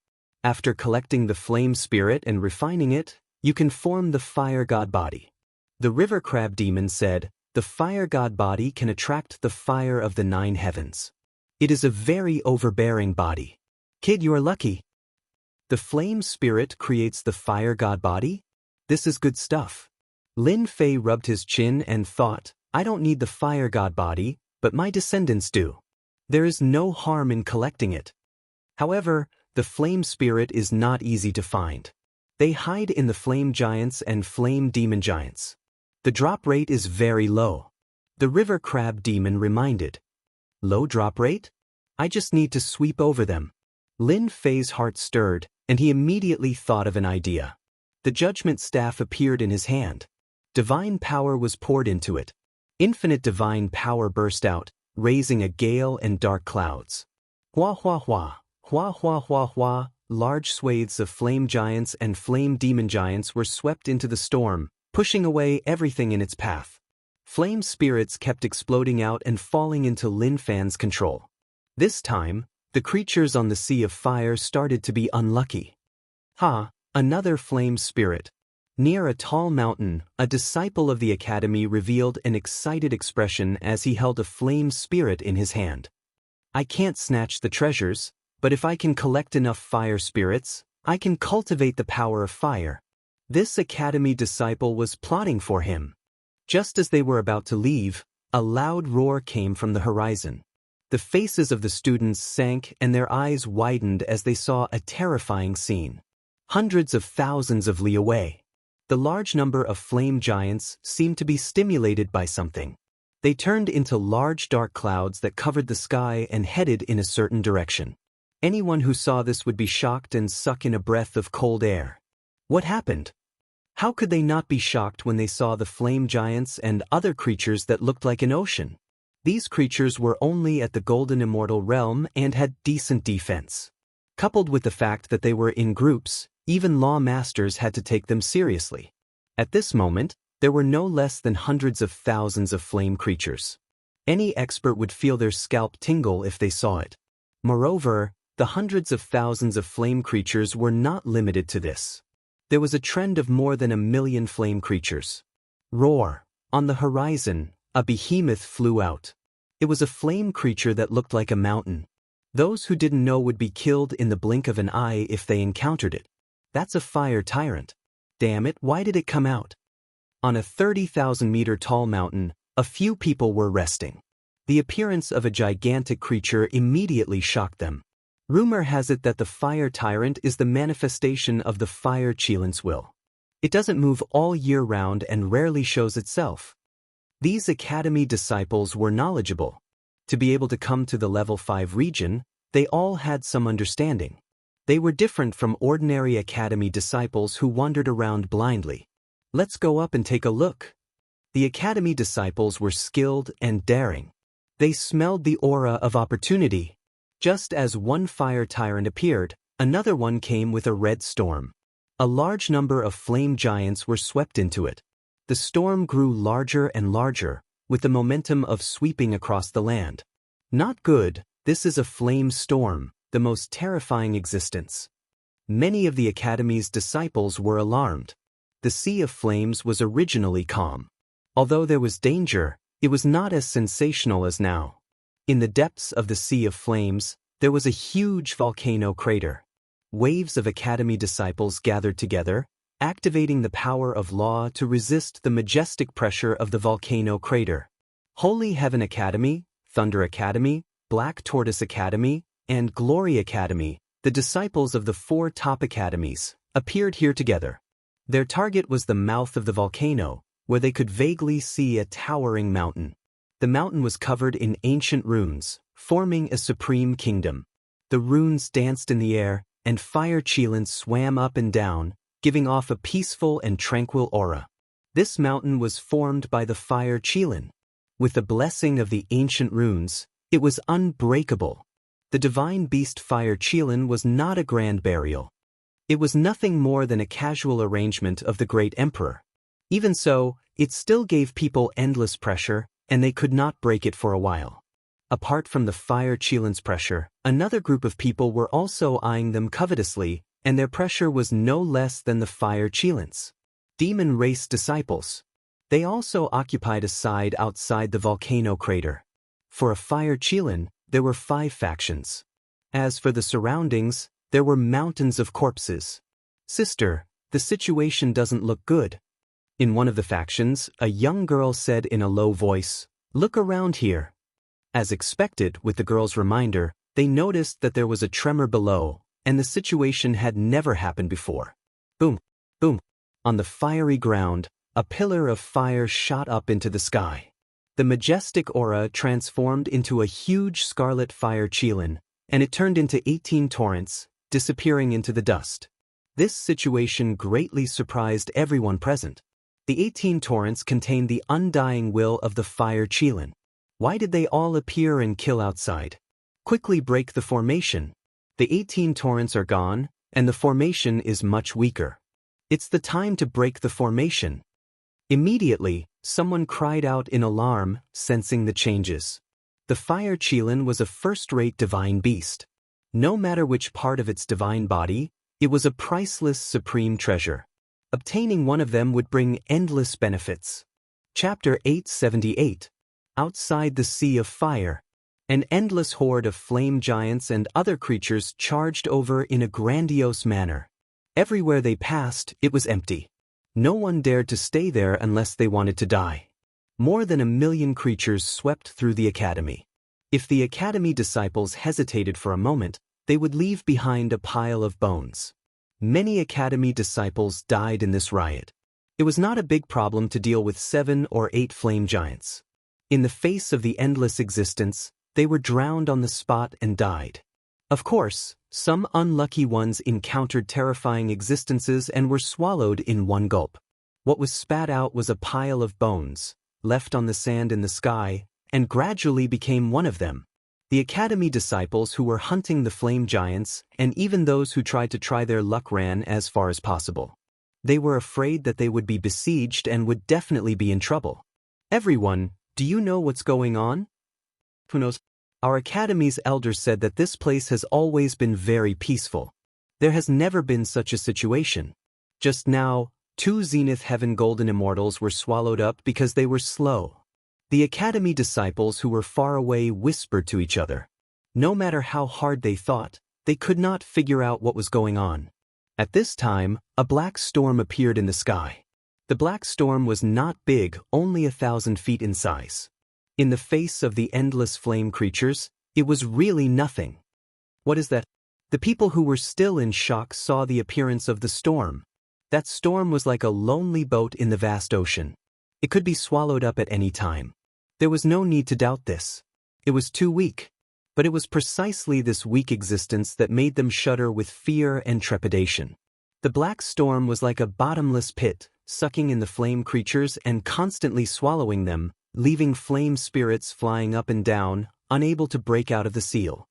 After collecting the flame spirit and refining it, you can form the fire god body. The river crab demon said, the fire god body can attract the fire of the 9 heavens. It is a very overbearing body. Kid, you are lucky. The flame spirit creates the fire god body? This is good stuff. Lin Fei rubbed his chin and thought, I don't need the fire god body, but my descendants do. There is no harm in collecting it. However, the flame spirit is not easy to find. They hide in the flame giants and flame demon giants. The drop rate is very low. The river crab demon reminded. Low drop rate? I just need to sweep over them. Lin Fei's heart stirred, and he immediately thought of an idea. The judgment staff appeared in his hand. Divine power was poured into it. Infinite divine power burst out, raising a gale and dark clouds. Hua hua hua. Hua hua hua hua, large swathes of flame giants and flame demon giants were swept into the storm, pushing away everything in its path. Flame spirits kept exploding out and falling into Lin Fei's control. This time, the creatures on the Sea of Fire started to be unlucky. Another flame spirit. Near a tall mountain, a disciple of the academy revealed an excited expression as he held a flame spirit in his hand. I can't snatch the treasures, but if I can collect enough fire spirits, I can cultivate the power of fire. This academy disciple was plotting for him. Just as they were about to leave, a loud roar came from the horizon. The faces of the students sank and their eyes widened as they saw a terrifying scene. Hundreds of thousands of li away. The large number of flame giants seemed to be stimulated by something. They turned into large dark clouds that covered the sky and headed in a certain direction. Anyone who saw this would be shocked and suck in a breath of cold air. What happened? How could they not be shocked when they saw the flame giants and other creatures that looked like an ocean? These creatures were only at the golden immortal realm and had decent defense. Coupled with the fact that they were in groups, even law masters had to take them seriously. At this moment, there were no less than hundreds of thousands of flame creatures. Any expert would feel their scalp tingle if they saw it. Moreover, the hundreds of thousands of flame creatures were not limited to this. There was a trend of more than 1 million flame creatures. Roar! On the horizon, a behemoth flew out. It was a flame creature that looked like a mountain. Those who didn't know would be killed in the blink of an eye if they encountered it. That's a fire tyrant. Damn it, why did it come out? On a 30,000-meter tall mountain, a few people were resting. The appearance of a gigantic creature immediately shocked them. Rumor has it that the fire tyrant is the manifestation of the fire Qilin's will. It doesn't move all year round and rarely shows itself. These academy disciples were knowledgeable. To be able to come to the level 5 region, they all had some understanding. They were different from ordinary academy disciples who wandered around blindly. Let's go up and take a look. The academy disciples were skilled and daring. They smelled the aura of opportunity. Just as one fire tyrant appeared, another one came with a red storm. A large number of flame giants were swept into it. The storm grew larger and larger, with the momentum of sweeping across the land. Not good, this is a flame storm, the most terrifying existence. Many of the academy's disciples were alarmed. The Sea of Flames was originally calm. Although there was danger, it was not as sensational as now. In the depths of the Sea of Flames, there was a huge volcano crater. Waves of academy disciples gathered together, activating the power of law to resist the majestic pressure of the volcano crater. Holy Heaven Academy, Thunder Academy, Black Tortoise Academy, and Glory Academy, the disciples of the 4 top academies, appeared here together. Their target was the mouth of the volcano, where they could vaguely see a towering mountain. The mountain was covered in ancient runes, forming a supreme kingdom. The runes danced in the air, and fire chilins swam up and down, giving off a peaceful and tranquil aura. This mountain was formed by the fire chilin. With the blessing of the ancient runes, it was unbreakable. The divine beast fire chilin was not a grand burial. It was nothing more than a casual arrangement of the great emperor. Even so, it still gave people endless pressure, and they could not break it for a while. Apart from the fire chilin's pressure, another group of people were also eyeing them covetously, and their pressure was no less than the fire chilin's. Demon race disciples. They also occupied a side outside the volcano crater. For a fire chilin, there were 5 factions. As for the surroundings, there were mountains of corpses. Sister, the situation doesn't look good. In one of the factions, a young girl said in a low voice, "Look around here." As expected, with the girl's reminder, they noticed that there was a tremor below, and the situation had never happened before. Boom, boom. On the fiery ground, a pillar of fire shot up into the sky. The majestic aura transformed into a huge scarlet fire chilin, and it turned into 18 torrents, disappearing into the dust. This situation greatly surprised everyone present. The 18 torrents contained the undying will of the fire chilin. Why did they all appear and kill outside? Quickly break the formation. The 18 torrents are gone, and the formation is much weaker. It's the time to break the formation. Immediately, someone cried out in alarm, sensing the changes. The fire chilin was a first-rate divine beast. No matter which part of its divine body, it was a priceless supreme treasure. Obtaining one of them would bring endless benefits. Chapter 878. Outside the Sea of Fire. An endless horde of flame giants and other creatures charged over in a grandiose manner. Everywhere they passed, it was empty. No one dared to stay there unless they wanted to die. More than 1,000,000 creatures swept through the academy. If the academy disciples hesitated for a moment, they would leave behind a pile of bones. Many academy disciples died in this riot. It was not a big problem to deal with 7 or 8 flame giants. In the face of the endless existence, they were drowned on the spot and died. Of course, some unlucky ones encountered terrifying existences and were swallowed in one gulp. What was spat out was a pile of bones, left on the sand in the sky, and gradually became one of them. The academy disciples who were hunting the flame giants, and even those who tried to try their luck, ran as far as possible. They were afraid that they would be besieged and would definitely be in trouble. Everyone, do you know what's going on? Who knows? Our academy's elders said that this place has always been very peaceful. There has never been such a situation. Just now, 2 Zenith Heaven Golden Immortals were swallowed up because they were slow. The academy disciples who were far away whispered to each other. No matter how hard they thought, they could not figure out what was going on. At this time, a black storm appeared in the sky. The black storm was not big, only 1,000 feet in size. In the face of the endless flame creatures, it was really nothing. What is that? The people who were still in shock saw the appearance of the storm. That storm was like a lonely boat in the vast ocean. It could be swallowed up at any time. There was no need to doubt this. It was too weak. But it was precisely this weak existence that made them shudder with fear and trepidation. The black storm was like a bottomless pit, sucking in the flame creatures and constantly swallowing them, leaving flame spirits flying up and down, unable to break out of the seal.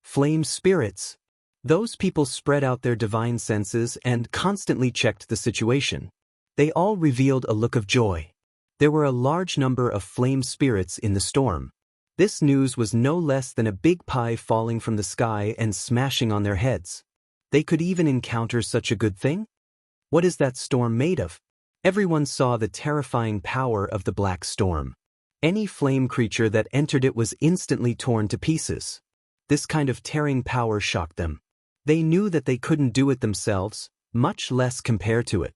Flame spirits. Those people spread out their divine senses and constantly checked the situation. They all revealed a look of joy. There were a large number of flame spirits in the storm. This news was no less than a big pie falling from the sky and smashing on their heads. They could even encounter such a good thing? What is that storm made of? Everyone saw the terrifying power of the black storm. Any flame creature that entered it was instantly torn to pieces. This kind of tearing power shocked them. They knew that they couldn't do it themselves, much less compare to it.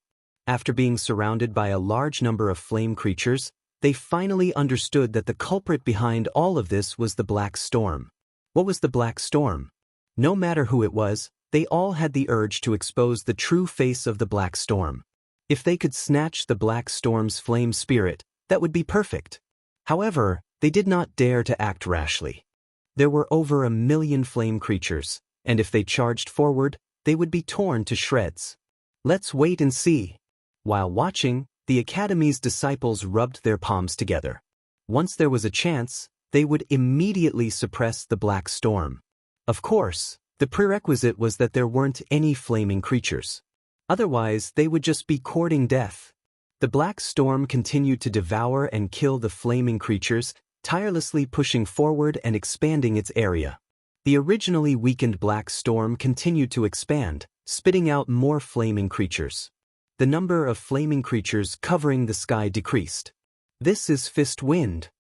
After being surrounded by a large number of flame creatures, they finally understood that the culprit behind all of this was the black storm. What was the black storm? No matter who it was, they all had the urge to expose the true face of the black storm. If they could snatch the black storm's flame spirit, that would be perfect. However, They did not dare to act rashly. There were over 1,000,000 flame creatures, and if they charged forward, they would be torn to shreds. Let's wait and see. While watching, the Academy's disciples rubbed their palms together. Once there was a chance, they would immediately suppress the black storm. Of course, the prerequisite was that there weren't any flaming creatures. Otherwise, they would just be courting death. The black storm continued to devour and kill the flaming creatures, tirelessly pushing forward and expanding its area. The originally weakened black storm continued to expand, spitting out more flaming creatures. The number of flaming creatures covering the sky decreased. This is fist wind.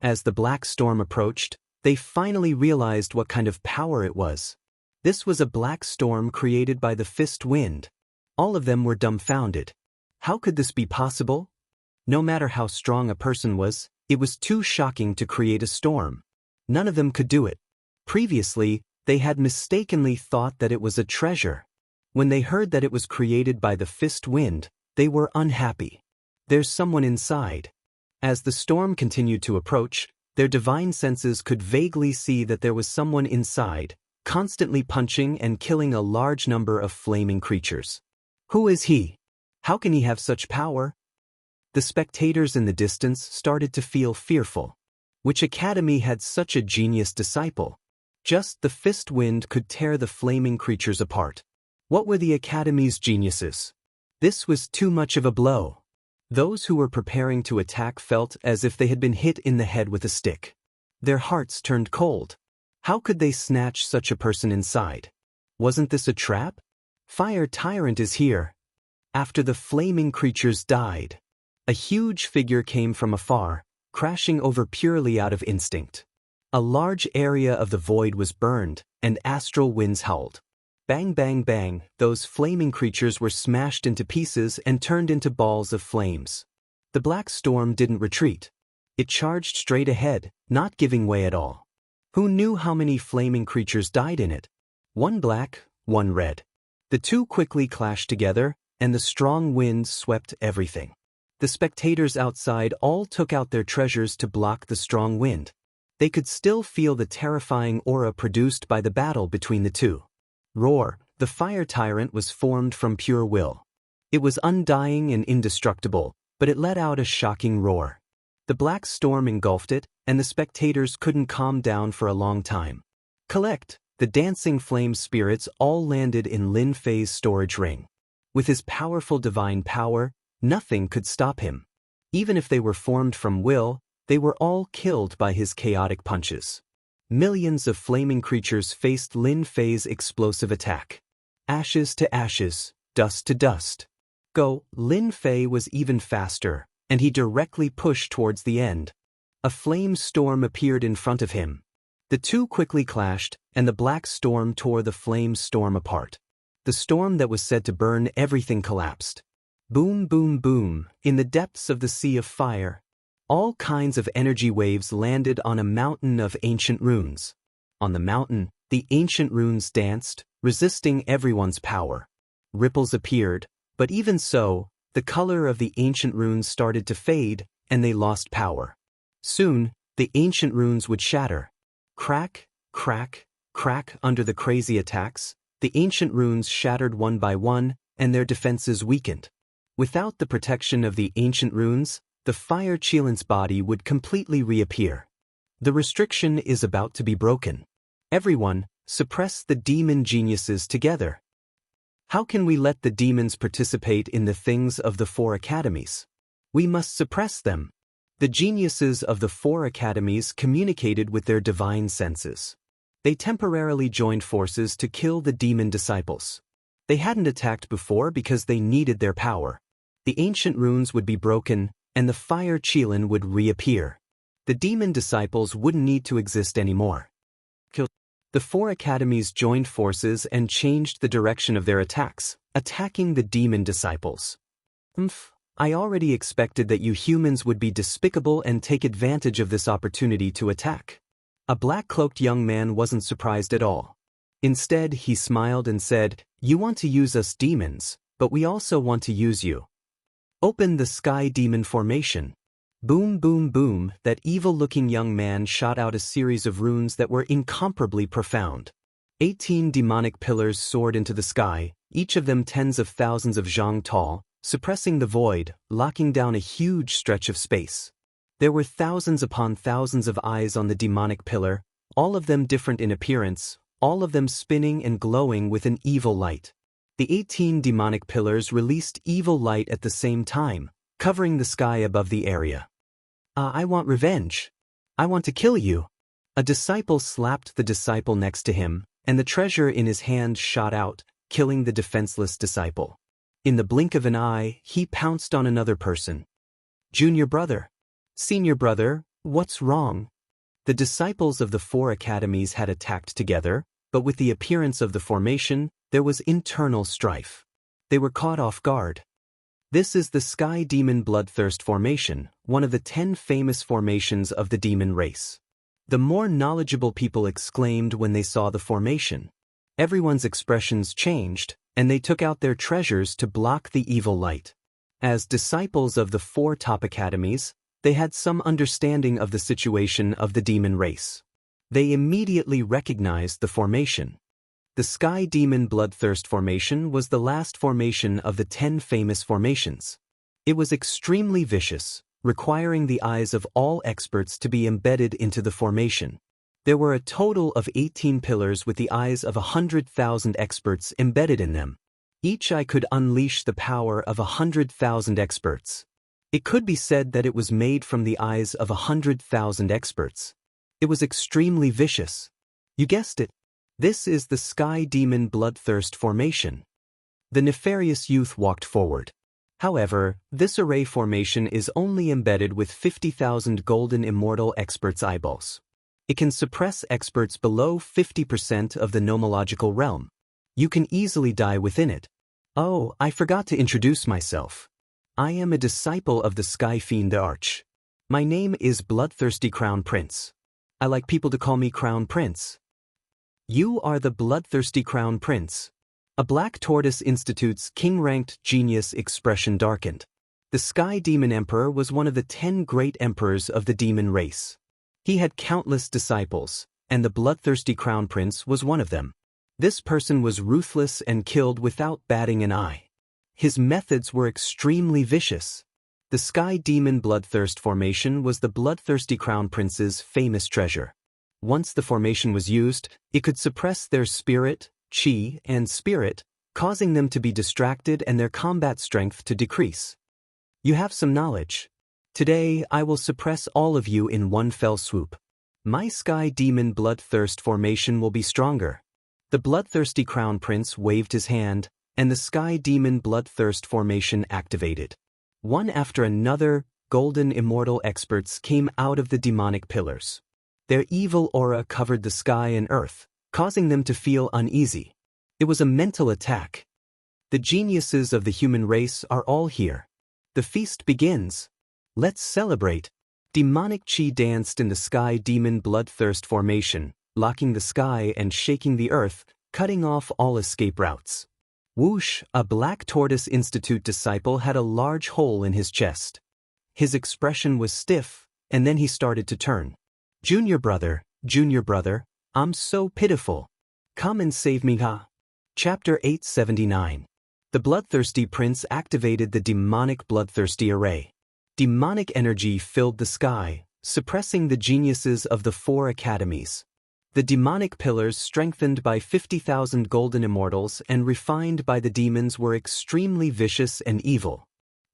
As the black storm approached, they finally realized what kind of power it was. This was a black storm created by the fist wind. All of them were dumbfounded. How could this be possible? No matter how strong a person was, it was too shocking to create a storm. None of them could do it. Previously, they had mistakenly thought that it was a treasure. When they heard that it was created by the fist wind, they were unhappy. There's someone inside. As the storm continued to approach, their divine senses could vaguely see that there was someone inside, constantly punching and killing a large number of flaming creatures. Who is he? How can he have such power? The spectators in the distance started to feel fearful. Which Academy had such a genius disciple? Just the fist wind could tear the flaming creatures apart. What were the Academy's geniuses? This was too much of a blow. Those who were preparing to attack felt as if they had been hit in the head with a stick. Their hearts turned cold. How could they snatch such a person inside? Wasn't this a trap? Fire Tyrant is here. After the flaming creatures died, a huge figure came from afar, crashing over purely out of instinct. A large area of the void was burned, and astral winds howled. Bang, bang, bang, those flaming creatures were smashed into pieces and turned into balls of flames. The black storm didn't retreat. It charged straight ahead, not giving way at all. Who knew how many flaming creatures died in it? One black, one red. The two quickly clashed together, and the strong wind swept everything. The spectators outside all took out their treasures to block the strong wind. They could still feel the terrifying aura produced by the battle between the two. Roar, the fire tyrant was formed from pure will. It was undying and indestructible, but it let out a shocking roar. The black storm engulfed it, and the spectators couldn't calm down for a long time. Collect, the dancing flame spirits all landed in Lin Fei's storage ring. With his powerful divine power, nothing could stop him. Even if they were formed from will, they were all killed by his chaotic punches. Millions of flaming creatures faced Lin Fei's explosive attack. Ashes to ashes, dust to dust. Go, Lin Fei was even faster, and he directly pushed towards the end. A flame storm appeared in front of him. The two quickly clashed, and the black storm tore the flame storm apart. The storm that was said to burn everything collapsed. Boom, boom, boom, in the depths of the sea of fire. All kinds of energy waves landed on a mountain of ancient runes. On the mountain, the ancient runes danced, resisting everyone's power. Ripples appeared, but even so, the color of the ancient runes started to fade, and they lost power. Soon, the ancient runes would shatter. Crack, crack, crack under the crazy attacks, the ancient runes shattered one by one, and their defenses weakened. Without the protection of the ancient runes, the fire Qilin's body would completely reappear. The restriction is about to be broken. Everyone, suppress the demon geniuses together. How can we let the demons participate in the things of the 4 academies? We must suppress them. The geniuses of the 4 academies communicated with their divine senses. They temporarily joined forces to kill the demon disciples. They hadn't attacked before because they needed their power. The ancient runes would be broken, and the fire Qilin would reappear. The demon disciples wouldn't need to exist anymore. The 4 academies joined forces and changed the direction of their attacks, attacking the demon disciples. I already expected that you humans would be despicable and take advantage of this opportunity to attack. A black-cloaked young man wasn't surprised at all. Instead, he smiled and said, "You want to use us demons, but we also want to use you. Open the Sky Demon formation." Boom, boom, boom, that evil-looking young man shot out a series of runes that were incomparably profound. 18 demonic pillars soared into the sky, each of them tens of thousands of zhang tall, suppressing the void, locking down a huge stretch of space. There were thousands upon thousands of eyes on the demonic pillar, all of them different in appearance, all of them spinning and glowing with an evil light. The 18 demonic pillars released evil light at the same time, covering the sky above the area. I want revenge. I want to kill you. A disciple slapped the disciple next to him, and the treasure in his hand shot out, killing the defenseless disciple. In the blink of an eye, he pounced on another person. Junior brother. Senior brother, what's wrong? The disciples of the 4 academies had attacked together, but with the appearance of the formation, there was internal strife. They were caught off guard. This is the Sky Demon Bloodthirst Formation, one of the 10 famous formations of the demon race. The more knowledgeable people exclaimed when they saw the formation. Everyone's expressions changed, and they took out their treasures to block the evil light. As disciples of the 4 top academies, they had some understanding of the situation of the demon race. They immediately recognized the formation. The Sky Demon Bloodthirst Formation was the last formation of the 10 famous formations. It was extremely vicious, requiring the eyes of all experts to be embedded into the formation. There were a total of 18 pillars with the eyes of 100,000 experts embedded in them. Each eye could unleash the power of 100,000 experts. It could be said that it was made from the eyes of 100,000 experts. It was extremely vicious. You guessed it. This is the Sky Demon Bloodthirst Formation. The nefarious youth walked forward. However, this array formation is only embedded with 50,000 golden immortal experts' eyeballs. It can suppress experts below 50% of the nomological realm. You can easily die within it. Oh, I forgot to introduce myself. I am a disciple of the Sky Fiend Arch. My name is Bloodthirsty Crown Prince. I like people to call me Crown Prince. You are the Bloodthirsty Crown Prince. A Black Tortoise Institute's king-ranked genius expression darkened. The Sky Demon Emperor was one of the 10 great emperors of the demon race. He had countless disciples, and the Bloodthirsty Crown Prince was one of them. This person was ruthless and killed without batting an eye. His methods were extremely vicious. The Sky Demon Bloodthirst Formation was the Bloodthirsty Crown Prince's famous treasure. Once the formation was used, it could suppress their spirit, chi, and spirit, causing them to be distracted and their combat strength to decrease. You have some knowledge. Today, I will suppress all of you in one fell swoop. My Sky Demon Bloodthirst Formation will be stronger. The Bloodthirsty Crown Prince waved his hand, and the Sky Demon Bloodthirst Formation activated. One after another, golden immortal experts came out of the demonic pillars. Their evil aura covered the sky and earth, causing them to feel uneasy. It was a mental attack. The geniuses of the human race are all here. The feast begins. Let's celebrate. Demonic chi danced in the Sky Demon Bloodthirst Formation, locking the sky and shaking the earth, cutting off all escape routes. Whoosh, a Black Tortoise Institute disciple had a large hole in his chest. His expression was stiff, and then he started to turn. Junior brother, I'm so pitiful. Come and save me, ha. Chapter 879. The Bloodthirsty Prince activated the demonic bloodthirsty array. Demonic energy filled the sky, suppressing the geniuses of the 4 academies. The demonic pillars, strengthened by 50,000 golden immortals and refined by the demons, were extremely vicious and evil.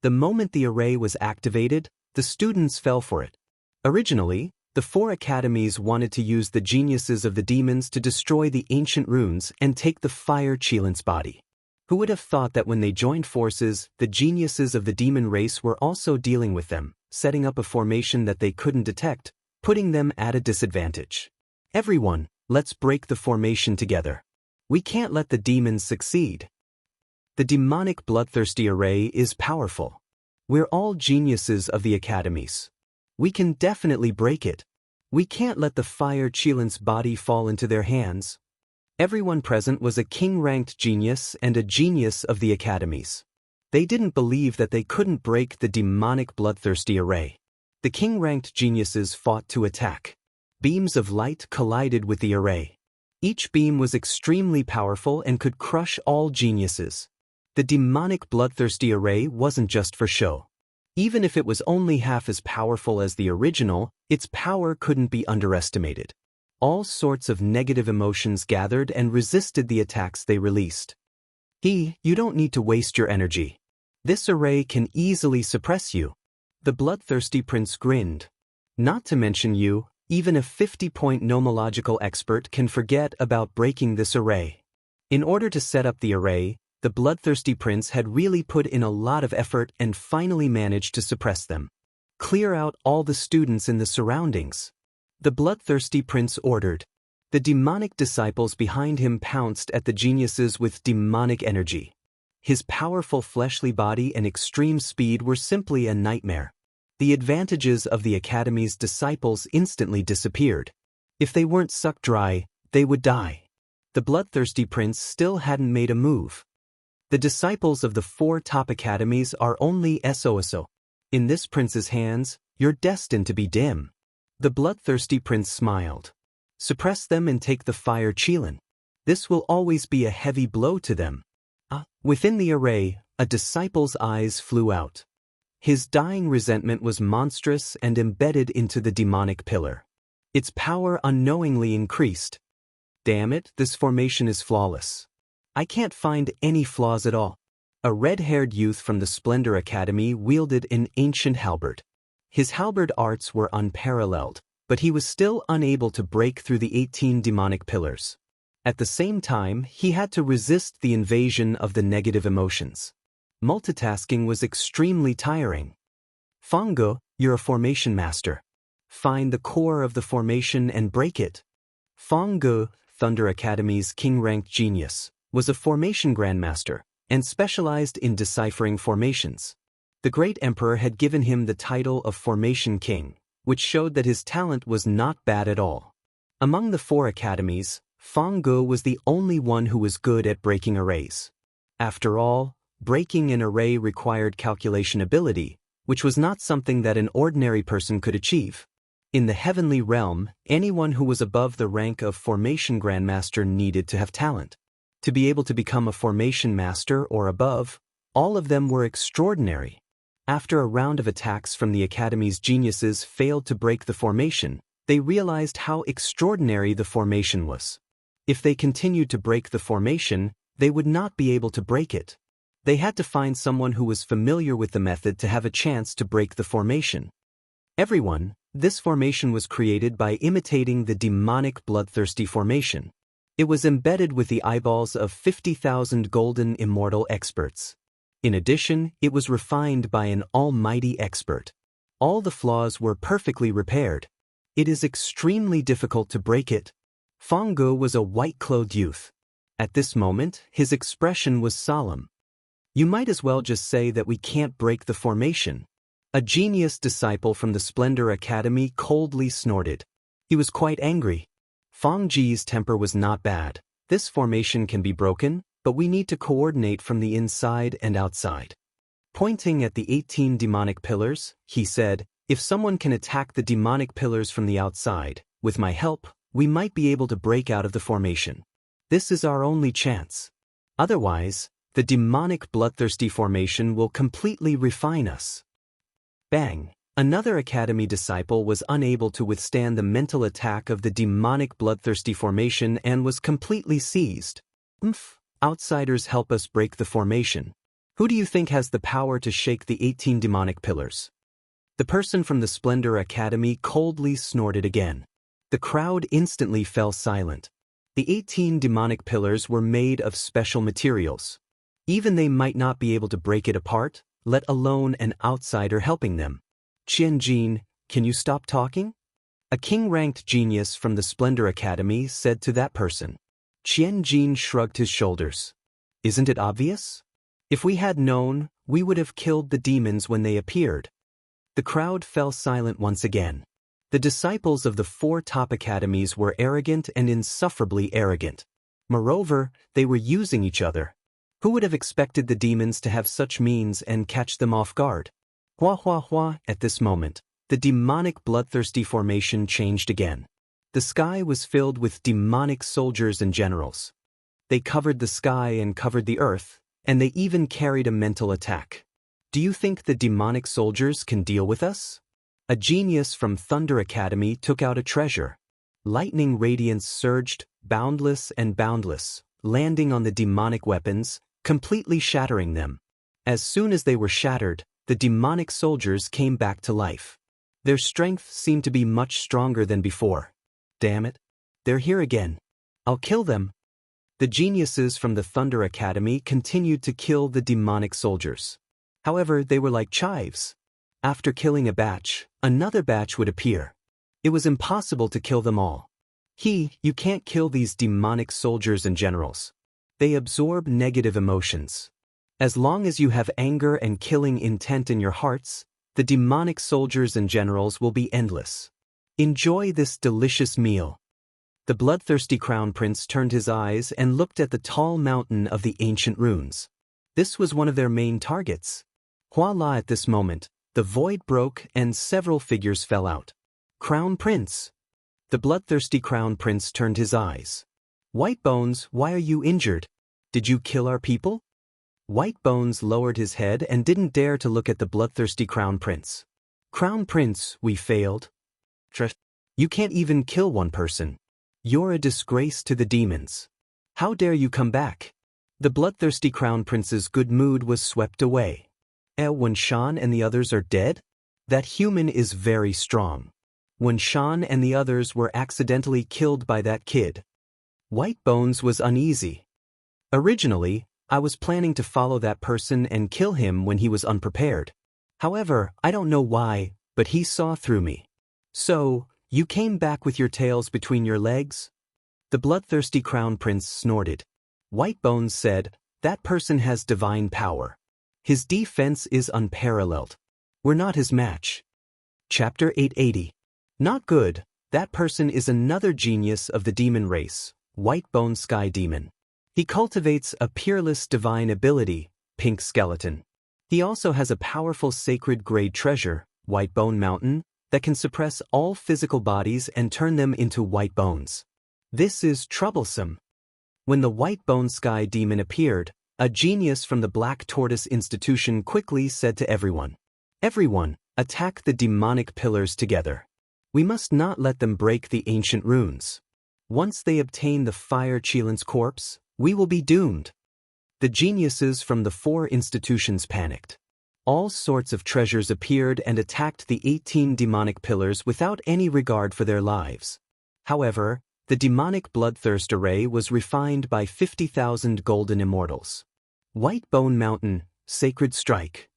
The moment the array was activated, the students fell for it. Originally, the 4 academies wanted to use the geniuses of the demons to destroy the ancient runes and take the fire Chilant's body. Who would have thought that when they joined forces, the geniuses of the demon race were also dealing with them, setting up a formation that they couldn't detect, putting them at a disadvantage. Everyone, let's break the formation together. We can't let the demons succeed. The demonic bloodthirsty array is powerful. We're all geniuses of the academies. We can definitely break it. We can't let the fire Chilant's body fall into their hands. Everyone present was a king-ranked genius and a genius of the academies. They didn't believe that they couldn't break the demonic bloodthirsty array. The king-ranked geniuses fought to attack. Beams of light collided with the array. Each beam was extremely powerful and could crush all geniuses. The demonic bloodthirsty array wasn't just for show. Even if it was only half as powerful as the original, its power couldn't be underestimated. All sorts of negative emotions gathered and resisted the attacks they released. You don't need to waste your energy. This array can easily suppress you. The bloodthirsty prince grinned. Not to mention you, even a 50-point nomological expert can forget about breaking this array. In order to set up the array, the bloodthirsty prince had really put in a lot of effort and finally managed to suppress them. Clear out all the students in the surroundings. The bloodthirsty prince ordered. The demonic disciples behind him pounced at the geniuses with demonic energy. His powerful fleshly body and extreme speed were simply a nightmare. The advantages of the academy's disciples instantly disappeared. If they weren't sucked dry, they would die. The bloodthirsty prince still hadn't made a move. The disciples of the 4 top academies are only SOSO. In this prince's hands, you're destined to be dim. The bloodthirsty prince smiled. Suppress them and take the fire Qilin. This will always be a heavy blow to them. Within the array, a disciple's eyes flew out. His dying resentment was monstrous and embedded into the demonic pillar. Its power unknowingly increased. Damn it, this formation is flawless. I can't find any flaws at all. A red-haired youth from the Splendor Academy wielded an ancient halberd. His halberd arts were unparalleled, but he was still unable to break through the 18 demonic pillars. At the same time, he had to resist the invasion of the negative emotions. Multitasking was extremely tiring. Fange, you're a formation master. Find the core of the formation and break it. Fange, Thunder Academy's king-ranked genius, was a formation grandmaster and specialized in deciphering formations. The great emperor had given him the title of Formation King, which showed that his talent was not bad at all. Among the 4 academies, Fange was the only one who was good at breaking arrays. After all, breaking an array required calculation ability, which was not something that an ordinary person could achieve. In the heavenly realm, anyone who was above the rank of Formation Grandmaster needed to have talent. To be able to become a Formation Master or above, all of them were extraordinary. After a round of attacks from the Academy's geniuses failed to break the formation, they realized how extraordinary the formation was. If they continued to break the formation, they would not be able to break it. They had to find someone who was familiar with the method to have a chance to break the formation. Everyone, this formation was created by imitating the demonic bloodthirsty formation. It was embedded with the eyeballs of 50,000 golden immortal experts. In addition, it was refined by an almighty expert. All the flaws were perfectly repaired. It is extremely difficult to break it. Fange was a white-clothed youth. At this moment, his expression was solemn. You might as well just say that we can't break the formation. A genius disciple from the Splendor Academy coldly snorted. He was quite angry. Fangji's temper was not bad. This formation can be broken, but we need to coordinate from the inside and outside. Pointing at the 18 demonic pillars, he said, if someone can attack the demonic pillars from the outside, with my help, we might be able to break out of the formation. This is our only chance. Otherwise, the demonic bloodthirsty formation will completely refine us. Bang! Another academy disciple was unable to withstand the mental attack of the demonic bloodthirsty formation and was completely seized. Outsiders help us break the formation. Who do you think has the power to shake the 18 demonic pillars? The person from the Splendor Academy coldly snorted again. The crowd instantly fell silent. The 18 demonic pillars were made of special materials. Even they might not be able to break it apart, let alone an outsider helping them. Qianjin, can you stop talking? A king-ranked genius from the Splendor Academy said to that person. Qianjin shrugged his shoulders. Isn't it obvious? If we had known, we would have killed the demons when they appeared. The crowd fell silent once again. The disciples of the 4 top academies were arrogant and insufferably arrogant. Moreover, they were using each other. Who would have expected the demons to have such means and catch them off guard? Hua hua hua, at this moment, The demonic bloodthirsty formation changed again. The sky was filled with demonic soldiers and generals. They covered the sky and covered the earth, and they even carried a mental attack. Do you think the demonic soldiers can deal with us? A genius from Thunder Academy took out a treasure. Lightning radiance surged, boundless and boundless, landing on the demonic weapons, completely shattering them. As soon as they were shattered, the demonic soldiers came back to life. Their strength seemed to be much stronger than before. Damn it. They're here again. I'll kill them. The geniuses from the Thunder Academy continued to kill the demonic soldiers. However, they were like chives. After killing a batch, another batch would appear. It was impossible to kill them all. You can't kill these demonic soldiers and generals. They absorb negative emotions. As long as you have anger and killing intent in your hearts, the demonic soldiers and generals will be endless. Enjoy this delicious meal. The bloodthirsty crown prince turned his eyes and looked at the tall mountain of the ancient runes. This was one of their main targets. Voila! At this moment, the void broke and several figures fell out. Crown Prince. The bloodthirsty crown prince turned his eyes. White Bones, why are you injured? Did you kill our people? White Bones lowered his head and didn't dare to look at the bloodthirsty crown prince. Crown Prince, we failed. You can't even kill one person. You're a disgrace to the demons. How dare you come back? The bloodthirsty crown prince's good mood was swept away. When Shan and the others are dead? That human is very strong. When Shan and the others were accidentally killed by that kid. White Bones was uneasy. Originally, I was planning to follow that person and kill him when he was unprepared. However, I don't know why, but he saw through me. So, you came back with your tails between your legs? The bloodthirsty crown prince snorted. White Bones said, that person has divine power. His defense is unparalleled. We're not his match. Chapter 880. Not good. That person is another genius of the demon race, White Bone Sky Demon. He cultivates a peerless divine ability, Pink Skeleton. He also has a powerful sacred grade treasure, White Bone Mountain, that can suppress all physical bodies and turn them into white bones. This is troublesome. When the White Bone Sky Demon appeared, a genius from the Black Tortoise Institution quickly said to everyone, "Everyone, attack the demonic pillars together. We must not let them break the ancient runes. Once they obtain the Fire Chilin's corpse, we will be doomed." The geniuses from the 4 institutions panicked. All sorts of treasures appeared and attacked the 18 demonic pillars without any regard for their lives. However, the demonic bloodthirst array was refined by 50,000 golden immortals. White Bone Mountain, Sacred Strike.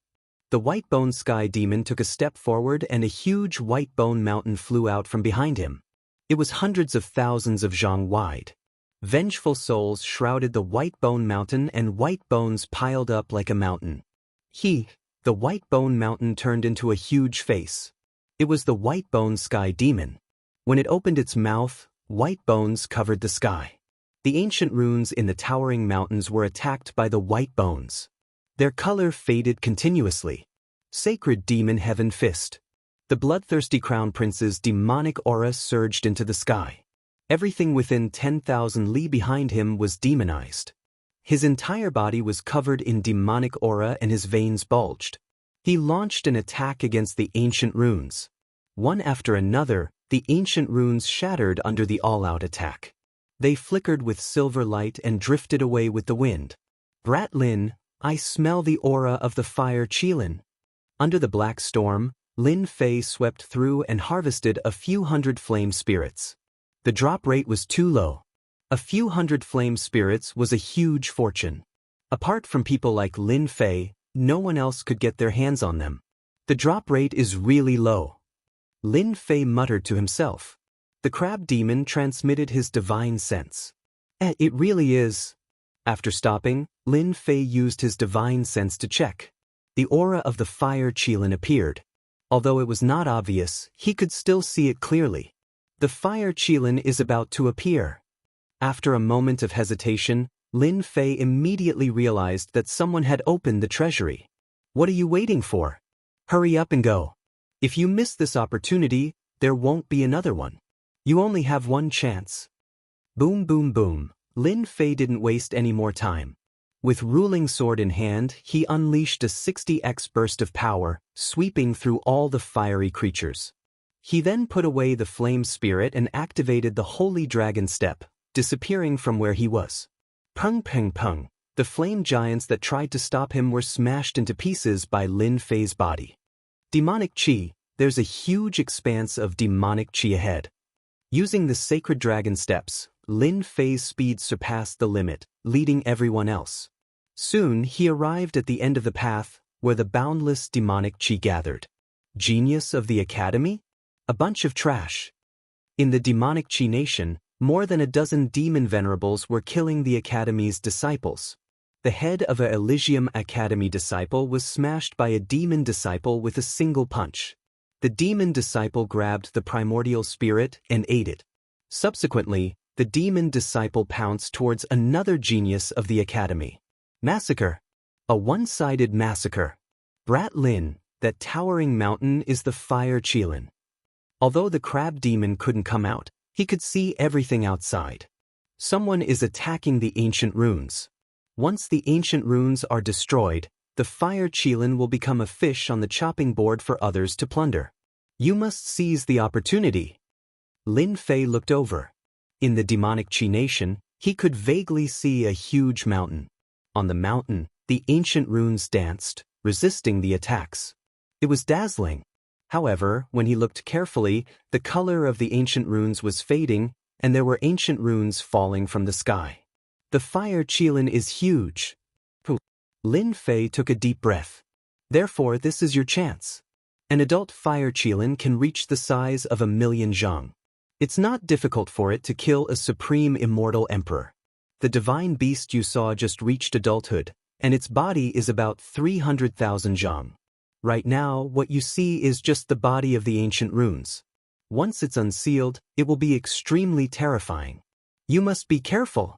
The White Bone Sky Demon took a step forward and a huge white bone mountain flew out from behind him. It was hundreds of thousands of zhang wide. Vengeful souls shrouded the White Bone Mountain and white bones piled up like a mountain. The White Bone Mountain turned into a huge face. It was the White Bone Sky Demon. When it opened its mouth, white bones covered the sky. The ancient runes in the towering mountains were attacked by the white bones. Their color faded continuously. Sacred Demon Heaven Fist. The bloodthirsty crown prince's demonic aura surged into the sky. Everything within 10,000 li behind him was demonized. His entire body was covered in demonic aura and his veins bulged. He launched an attack against the ancient runes. One after another, the ancient runes shattered under the all-out attack. They flickered with silver light and drifted away with the wind. Brat Lin, I smell the aura of the Fire Chilin. Under the black storm, Lin Fei swept through and harvested a few hundred flame spirits. The drop rate was too low. A few hundred flame spirits was a huge fortune. Apart from people like Lin Fei, no one else could get their hands on them. The drop rate is really low. Lin Fei muttered to himself. The crab demon transmitted his divine sense. It really is. After stopping, Lin Fei used his divine sense to check. The aura of the Fire Chilin appeared. Although it was not obvious, he could still see it clearly. The Fire Chilin is about to appear. After a moment of hesitation, Lin Fei immediately realized that someone had opened the treasury. What are you waiting for? Hurry up and go. If you miss this opportunity, there won't be another one. You only have one chance. Boom boom boom. Lin Fei didn't waste any more time. With ruling sword in hand, he unleashed a 60x burst of power, sweeping through all the fiery creatures. He then put away the flame spirit and activated the holy dragon step, disappearing from where he was. Pung pung pung. The flame giants that tried to stop him were smashed into pieces by Lin Fei's body. Demonic Qi. There's a huge expanse of demonic Qi ahead. Using the sacred dragon steps, Lin Fei's speed surpassed the limit, leading everyone else. Soon he arrived at the end of the path, where the boundless demonic Qi gathered. Genius of the Academy? A bunch of trash. In the demonic Qi nation, more than a dozen demon venerables were killing the Academy's disciples. The head of a Elysium Academy disciple was smashed by a demon disciple with a single punch. The demon disciple grabbed the primordial spirit and ate it. Subsequently, the demon disciple pounced towards another genius of the Academy. Massacre. A one-sided massacre. Brat Lin, that towering mountain is the fire Qilin. Although the crab demon couldn't come out, he could see everything outside. Someone is attacking the ancient runes. Once the ancient runes are destroyed, the fire Qilin will become a fish on the chopping board for others to plunder. You must seize the opportunity. Lin Fei looked over. In the demonic Qi nation, he could vaguely see a huge mountain. On the mountain, the ancient runes danced, resisting the attacks. It was dazzling. However, when he looked carefully, the color of the ancient runes was fading, and there were ancient runes falling from the sky. The fire Qilin is huge. Lin Fei took a deep breath. Therefore, this is your chance. An adult fire Qilin can reach the size of 1,000,000 zhang. It's not difficult for it to kill a supreme immortal emperor. The divine beast you saw just reached adulthood, and its body is about 300,000 zhang. Right now, what you see is just the body of the ancient runes. Once it's unsealed, it will be extremely terrifying. You must be careful.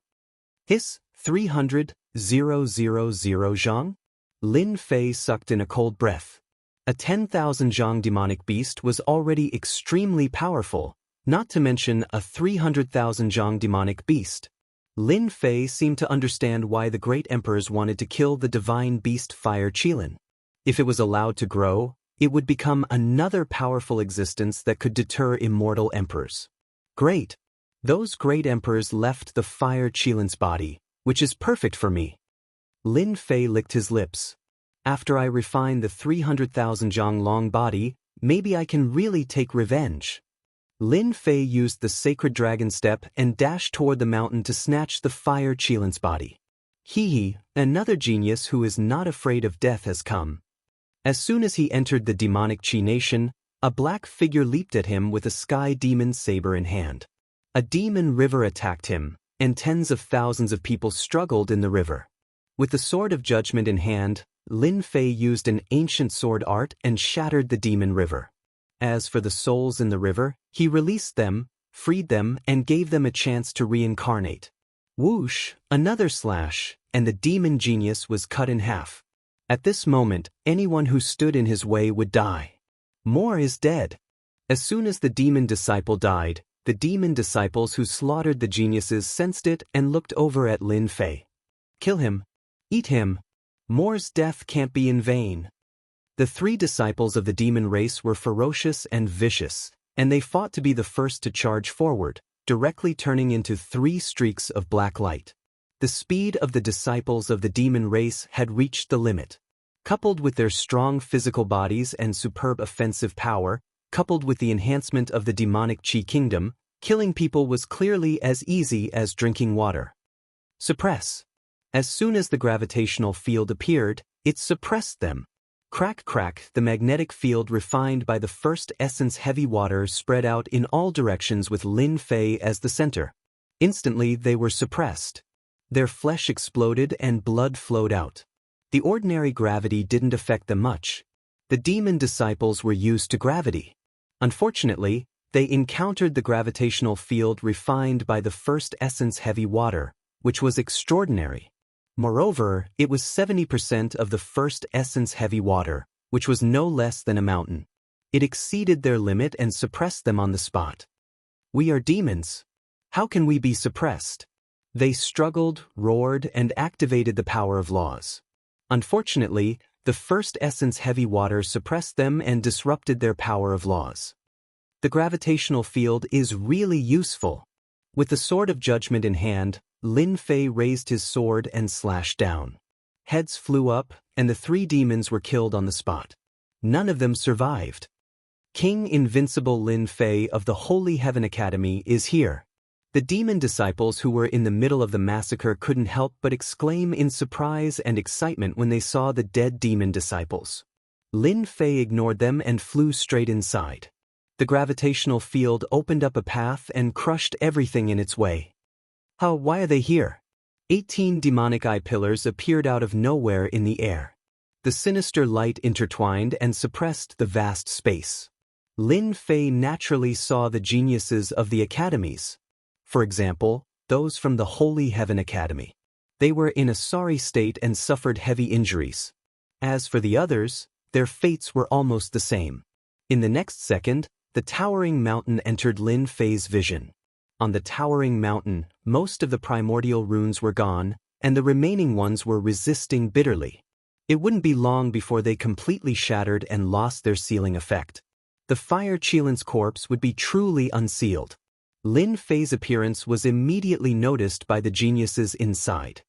Hiss, 300,000 zhang? Lin Fei sucked in a cold breath. A 10,000 zhang demonic beast was already extremely powerful, not to mention a 300,000 zhang demonic beast. Lin Fei seemed to understand why the great emperors wanted to kill the divine beast fire Qilin. If it was allowed to grow, it would become another powerful existence that could deter immortal emperors. Great! Those great emperors left the fire Qilin's body, which is perfect for me. Lin Fei licked his lips. After I refine the 300,000 zhang long body, maybe I can really take revenge. Lin Fei used the sacred dragon step and dashed toward the mountain to snatch the fire Qilin's body. Hee, another genius who is not afraid of death has come. As soon as he entered the demonic Qi nation, a black figure leaped at him with a sky demon saber in hand. A demon river attacked him, and tens of thousands of people struggled in the river. With the sword of judgment in hand, Lin Fei used an ancient sword art and shattered the demon river. As for the souls in the river, he released them, freed them, and gave them a chance to reincarnate. Whoosh, another slash, and the demon genius was cut in half. At this moment, anyone who stood in his way would die. More is dead. As soon as the demon disciple died, the demon disciples who slaughtered the geniuses sensed it and looked over at Lin Fei. Kill him. Eat him. Moore's death can't be in vain. The three disciples of the demon race were ferocious and vicious, and they fought to be the first to charge forward, directly turning into 3 streaks of black light. The speed of the disciples of the demon race had reached the limit. Coupled with their strong physical bodies and superb offensive power, coupled with the enhancement of the demonic Qi kingdom, killing people was clearly as easy as drinking water. Suppress. As soon as the gravitational field appeared, it suppressed them. Crack crack, the magnetic field refined by the first essence heavy water spread out in all directions with Lin Fei as the center. Instantly they were suppressed. Their flesh exploded and blood flowed out. The ordinary gravity didn't affect them much. The demon disciples were used to gravity. Unfortunately, they encountered the gravitational field refined by the first essence heavy water, which was extraordinary. Moreover, it was 70% of the first essence heavy water, which was no less than a mountain. It exceeded their limit and suppressed them on the spot. We are demons. How can we be suppressed? They struggled, roared, and activated the power of laws. Unfortunately, the first essence heavy water suppressed them and disrupted their power of laws. The gravitational field is really useful. With the sword of judgment in hand, Lin Fei raised his sword and slashed down. Heads flew up, and the 3 demons were killed on the spot. None of them survived. King Invincible Lin Fei of the Holy Heaven Academy is here. The demon disciples who were in the middle of the massacre couldn't help but exclaim in surprise and excitement when they saw the dead demon disciples. Lin Fei ignored them and flew straight inside. The gravitational field opened up a path and crushed everything in its way. Why are they here? 18 demonic eye pillars appeared out of nowhere in the air. The sinister light intertwined and suppressed the vast space. Lin Fei naturally saw the geniuses of the academies. For example, those from the Holy Heaven Academy. They were in a sorry state and suffered heavy injuries. As for the others, their fates were almost the same. In the next second, the towering mountain entered Lin Fei's vision. On the towering mountain, most of the primordial runes were gone, and the remaining ones were resisting bitterly. It wouldn't be long before they completely shattered and lost their sealing effect. The Fire Qilin's corpse would be truly unsealed. Lin Fei's appearance was immediately noticed by the geniuses inside.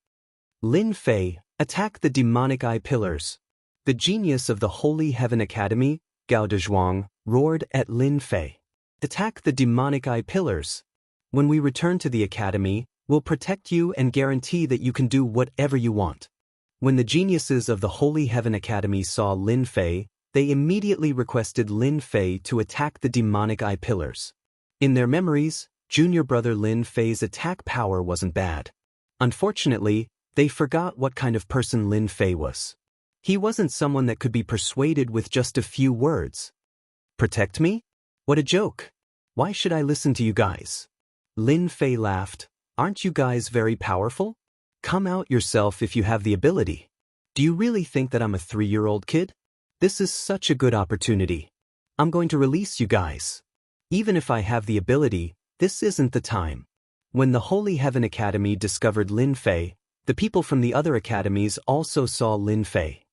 Lin Fei, attack the demonic eye pillars. The genius of the Holy Heaven Academy, Gao Dezhuang, roared at Lin Fei. Attack the demonic eye pillars. When we return to the academy, we'll protect you and guarantee that you can do whatever you want. When the geniuses of the Holy Heaven Academy saw Lin Fei, they immediately requested Lin Fei to attack the demonic eye pillars. In their memories, junior brother Lin Fei's attack power wasn't bad. Unfortunately, they forgot what kind of person Lin Fei was. He wasn't someone that could be persuaded with just a few words. Protect me? What a joke. Why should I listen to you guys? Lin Fei laughed. Aren't you guys very powerful? Come out yourself if you have the ability. Do you really think that I'm a 3-year-old kid? This is such a good opportunity. I'm going to release you guys. Even if I have the ability, this isn't the time. When the Holy Heaven Academy discovered Lin Fei, the people from the other academies also saw Lin Fei.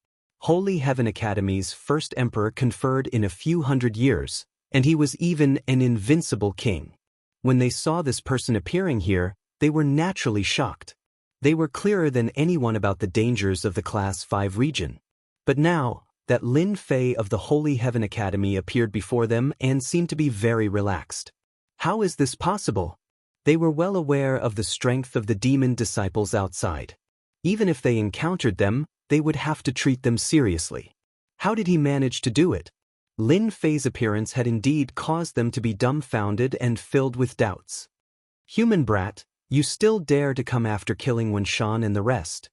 Holy Heaven Academy's first emperor conferred in a few hundred years, and he was even an invincible king. When they saw this person appearing here, they were naturally shocked. They were clearer than anyone about the dangers of the Class 5 region. But now, that Lin Fei of the Holy Heaven Academy appeared before them and seemed to be very relaxed. How is this possible? They were well aware of the strength of the demon disciples outside. Even if they encountered them, they would have to treat them seriously. How did he manage to do it? Lin Fei's appearance had indeed caused them to be dumbfounded and filled with doubts. Human brat, you still dare to come after killing Wenshan and the rest?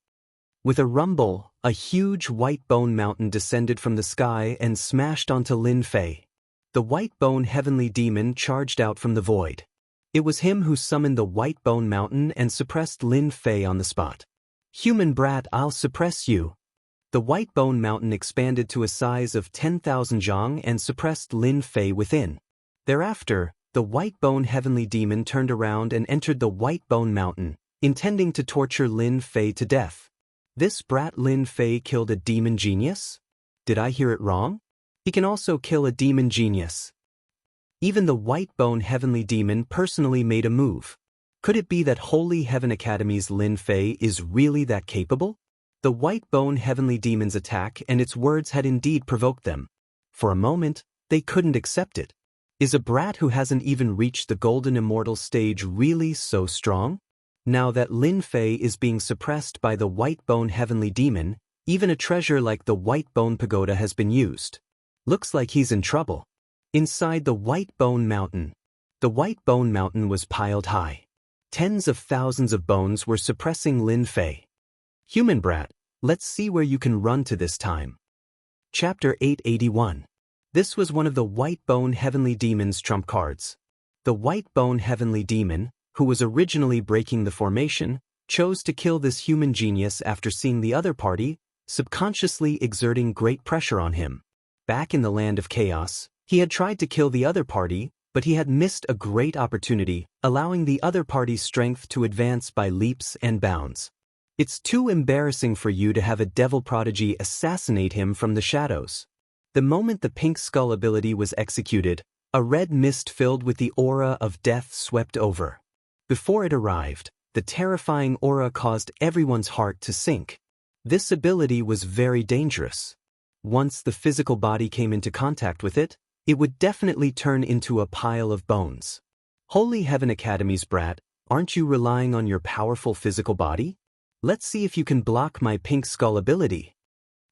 With a rumble, a huge white bone mountain descended from the sky and smashed onto Lin Fei. The white bone heavenly demon charged out from the void. It was him who summoned the white bone mountain and suppressed Lin Fei on the spot. Human brat, I'll suppress you. The white bone mountain expanded to a size of 10,000 zhang and suppressed Lin Fei within. Thereafter, the white bone heavenly demon turned around and entered the white bone mountain, intending to torture Lin Fei to death. This brat Lin Fei killed a demon genius? Did I hear it wrong? He can also kill a demon genius. Even the white bone heavenly demon personally made a move. Could it be that Holy Heaven Academy's Lin Fei is really that capable? The white bone heavenly demon's attack and its words had indeed provoked them. For a moment, they couldn't accept it. Is a brat who hasn't even reached the golden immortal stage really so strong? Now that Lin Fei is being suppressed by the white bone heavenly demon, even a treasure like the white bone pagoda has been used. Looks like he's in trouble. Inside the white bone mountain. The white bone mountain was piled high. Tens of thousands of bones were suppressing Lin Fei. Human brat, let's see where you can run to this time. Chapter 881. This was one of the white bone heavenly demon's trump cards. The white bone heavenly demon, who was originally breaking the formation, chose to kill this human genius after seeing the other party, subconsciously exerting great pressure on him. Back in the land of chaos, He had tried to kill the other party, but he had missed a great opportunity, allowing the other party's strength to advance by leaps and bounds. It's too embarrassing for you to have a devil prodigy assassinate him from the shadows. The moment the pink skull ability was executed, a red mist filled with the aura of death swept over. Before it arrived, the terrifying aura caused everyone's heart to sink. This ability was very dangerous. Once the physical body came into contact with it, it would definitely turn into a pile of bones. Holy Heaven Academy's brat, aren't you relying on your powerful physical body? Let's see if you can block my pink skull ability.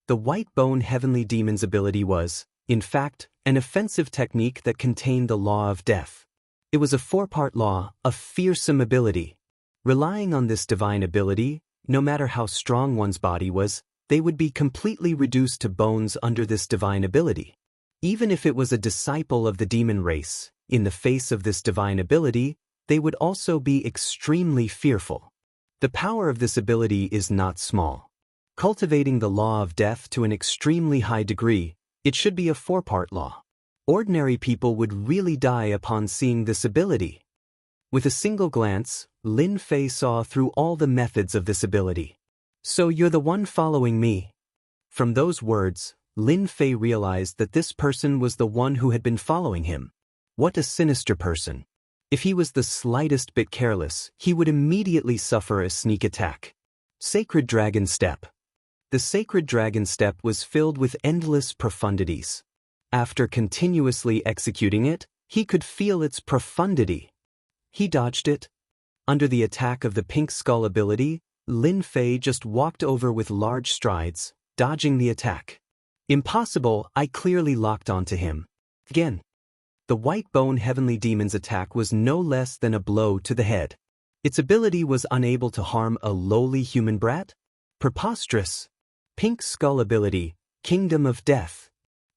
The white bone heavenly demon's ability was, in fact, an offensive technique that contained the law of death. It was a 4-part law, a fearsome ability. Relying on this divine ability, no matter how strong one's body was, they would be completely reduced to bones under this divine ability. Even if it was a disciple of the demon race, in the face of this divine ability, they would also be extremely fearful. The power of this ability is not small. Cultivating the law of death to an extremely high degree, it should be a 4-part law. Ordinary people would really die upon seeing this ability. With a single glance, Lin Fei saw through all the methods of this ability. So you're the one following me? From those words, Lin Fei realized that this person was the one who had been following him. What a sinister person. If he was the slightest bit careless, he would immediately suffer a sneak attack. Sacred Dragon Step. The Sacred Dragon Step was filled with endless profundities. After continuously executing it, he could feel its profundity. He dodged it. Under the attack of the pink skull ability, Lin Fei just walked over with large strides, dodging the attack. Impossible, I clearly locked onto him. Again. The white bone heavenly demon's attack was no less than a blow to the head. Its ability was unable to harm a lowly human brat? Preposterous. Pink skull ability, Kingdom of Death.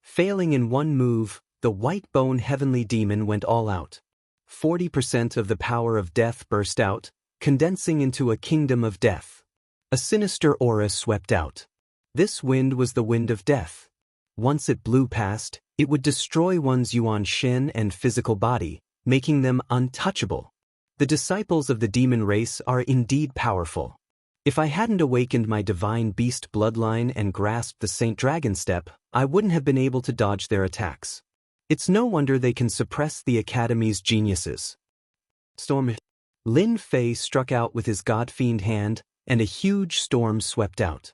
Failing in one move, the white bone heavenly demon went all out. 40% of the power of death burst out, condensing into a kingdom of death. A sinister aura swept out. This wind was the wind of death. Once it blew past, it would destroy one's Yuan Shen and physical body, making them untouchable. The disciples of the demon race are indeed powerful. If I hadn't awakened my divine beast bloodline and grasped the Saint Dragon Step, I wouldn't have been able to dodge their attacks. It's no wonder they can suppress the Academy's geniuses. Storm. Lin Fei struck out with his God-fiend hand, and a huge storm swept out.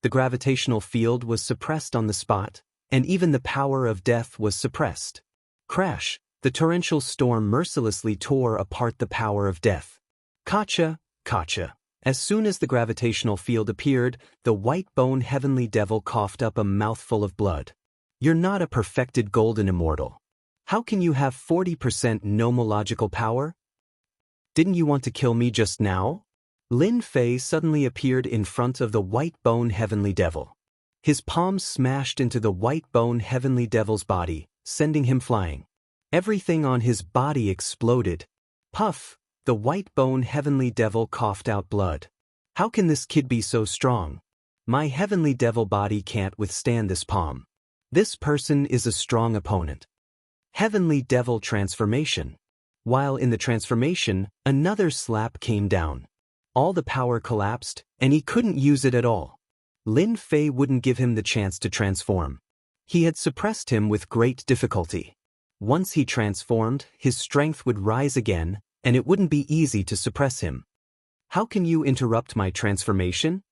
The gravitational field was suppressed on the spot, and even the power of death was suppressed. Crash! The torrential storm mercilessly tore apart the power of death. Kacha, kacha. As soon as the gravitational field appeared, the white bone heavenly devil coughed up a mouthful of blood. You're not a perfected golden immortal. How can you have 40% nomological power? Didn't you want to kill me just now? Lin Fei suddenly appeared in front of the white bone heavenly devil. His palms smashed into the white bone heavenly devil's body, sending him flying. Everything on his body exploded. Puff! The white bone heavenly devil coughed out blood. How can this kid be so strong? My heavenly devil body can't withstand this palm. This person is a strong opponent. Heavenly devil transformation. While in the transformation, another slap came down. All the power collapsed, and he couldn't use it at all. Lin Fei wouldn't give him the chance to transform. He had suppressed him with great difficulty. Once he transformed, his strength would rise again, and it wouldn't be easy to suppress him. How can you interrupt my transformation?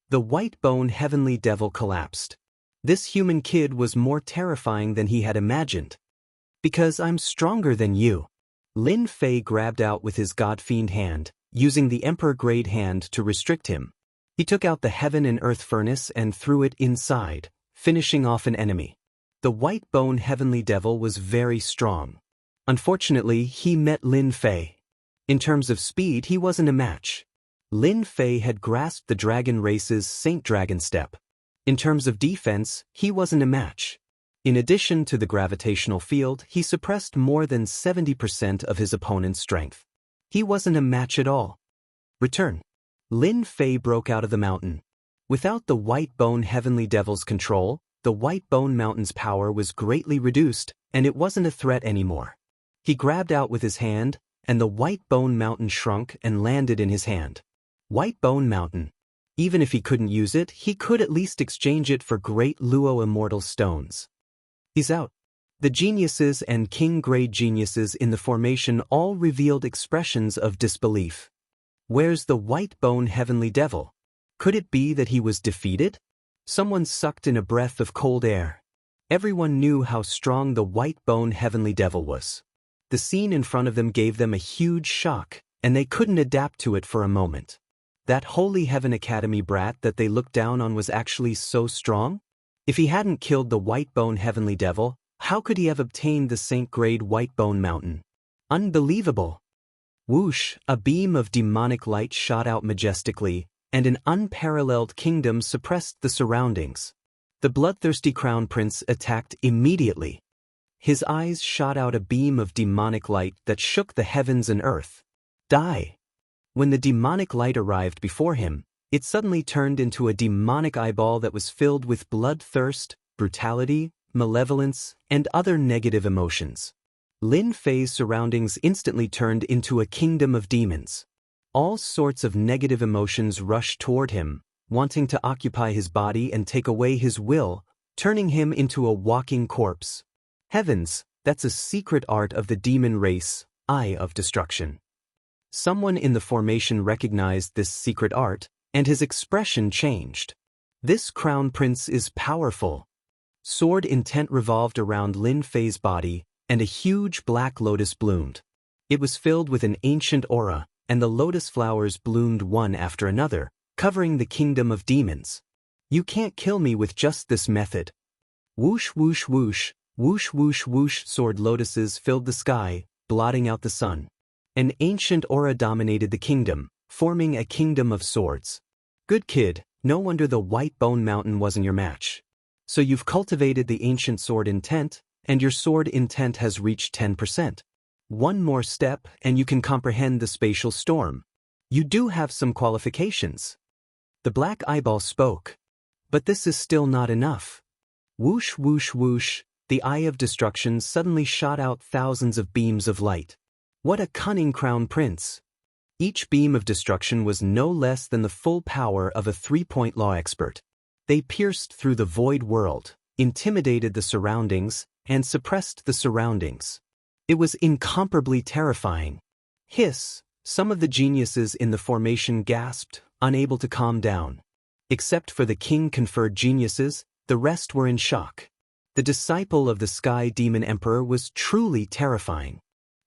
The white bone heavenly devil collapsed. This human kid was more terrifying than he had imagined. Because I'm stronger than you. Lin Fei grabbed out with his God-fiend hand, using the Emperor Grade hand to restrict him. He took out the heaven and earth furnace and threw it inside, finishing off an enemy. The white bone heavenly devil was very strong. Unfortunately, he met Lin Fei. In terms of speed, he wasn't a match. Lin Fei had grasped the dragon race's Saint Dragon Step. In terms of defense, he wasn't a match. In addition to the gravitational field, he suppressed more than 70% of his opponent's strength. He wasn't a match at all. Return. Lin Fei broke out of the mountain. Without the white bone heavenly devil's control, the White Bone Mountain's power was greatly reduced, and it wasn't a threat anymore. He grabbed out with his hand, and the White Bone Mountain shrunk and landed in his hand. White Bone Mountain. Even if he couldn't use it, he could at least exchange it for Great Luo Immortal Stones. He's out. The geniuses and king-grade geniuses in the formation all revealed expressions of disbelief. Where's the White Bone Heavenly Devil? Could it be that he was defeated? Someone sucked in a breath of cold air. Everyone knew how strong the White Bone Heavenly Devil was. The scene in front of them gave them a huge shock, and they couldn't adapt to it for a moment. That Holy Heaven Academy brat that they looked down on was actually so strong? If he hadn't killed the White Bone Heavenly Devil, how could he have obtained the Saint-grade White Bone Mountain? Unbelievable! Whoosh, a beam of demonic light shot out majestically, and an unparalleled kingdom suppressed the surroundings. The bloodthirsty crown prince attacked immediately. His eyes shot out a beam of demonic light that shook the heavens and earth. Die! When the demonic light arrived before him, it suddenly turned into a demonic eyeball that was filled with bloodthirst, brutality, malevolence, and other negative emotions. Lin Fei's surroundings instantly turned into a kingdom of demons. All sorts of negative emotions rushed toward him, wanting to occupy his body and take away his will, turning him into a walking corpse. Heavens, that's a secret art of the demon race, Eye of Destruction. Someone in the formation recognized this secret art, and his expression changed. This crown prince is powerful. Sword intent revolved around Lin Fei's body, and a huge black lotus bloomed. It was filled with an ancient aura, and the lotus flowers bloomed one after another, covering the kingdom of demons. You can't kill me with just this method. Whoosh whoosh whoosh, whoosh whoosh whoosh, sword lotuses filled the sky, blotting out the sun. An ancient aura dominated the kingdom, forming a kingdom of swords. Good kid, no wonder the White Bone Mountain wasn't your match. So you've cultivated the ancient sword intent, and your sword intent has reached 10%. One more step and you can comprehend the spatial storm. You do have some qualifications. The black eyeball spoke. But this is still not enough. Whoosh whoosh whoosh, the Eye of Destruction suddenly shot out thousands of beams of light. What a cunning crown prince. Each beam of destruction was no less than the full power of a three-point law expert. They pierced through the void world, intimidated the surroundings, and suppressed the surroundings. It was incomparably terrifying. Hiss, some of the geniuses in the formation gasped, unable to calm down. Except for the king-conferred geniuses, the rest were in shock. The disciple of the Sky Demon Emperor was truly terrifying.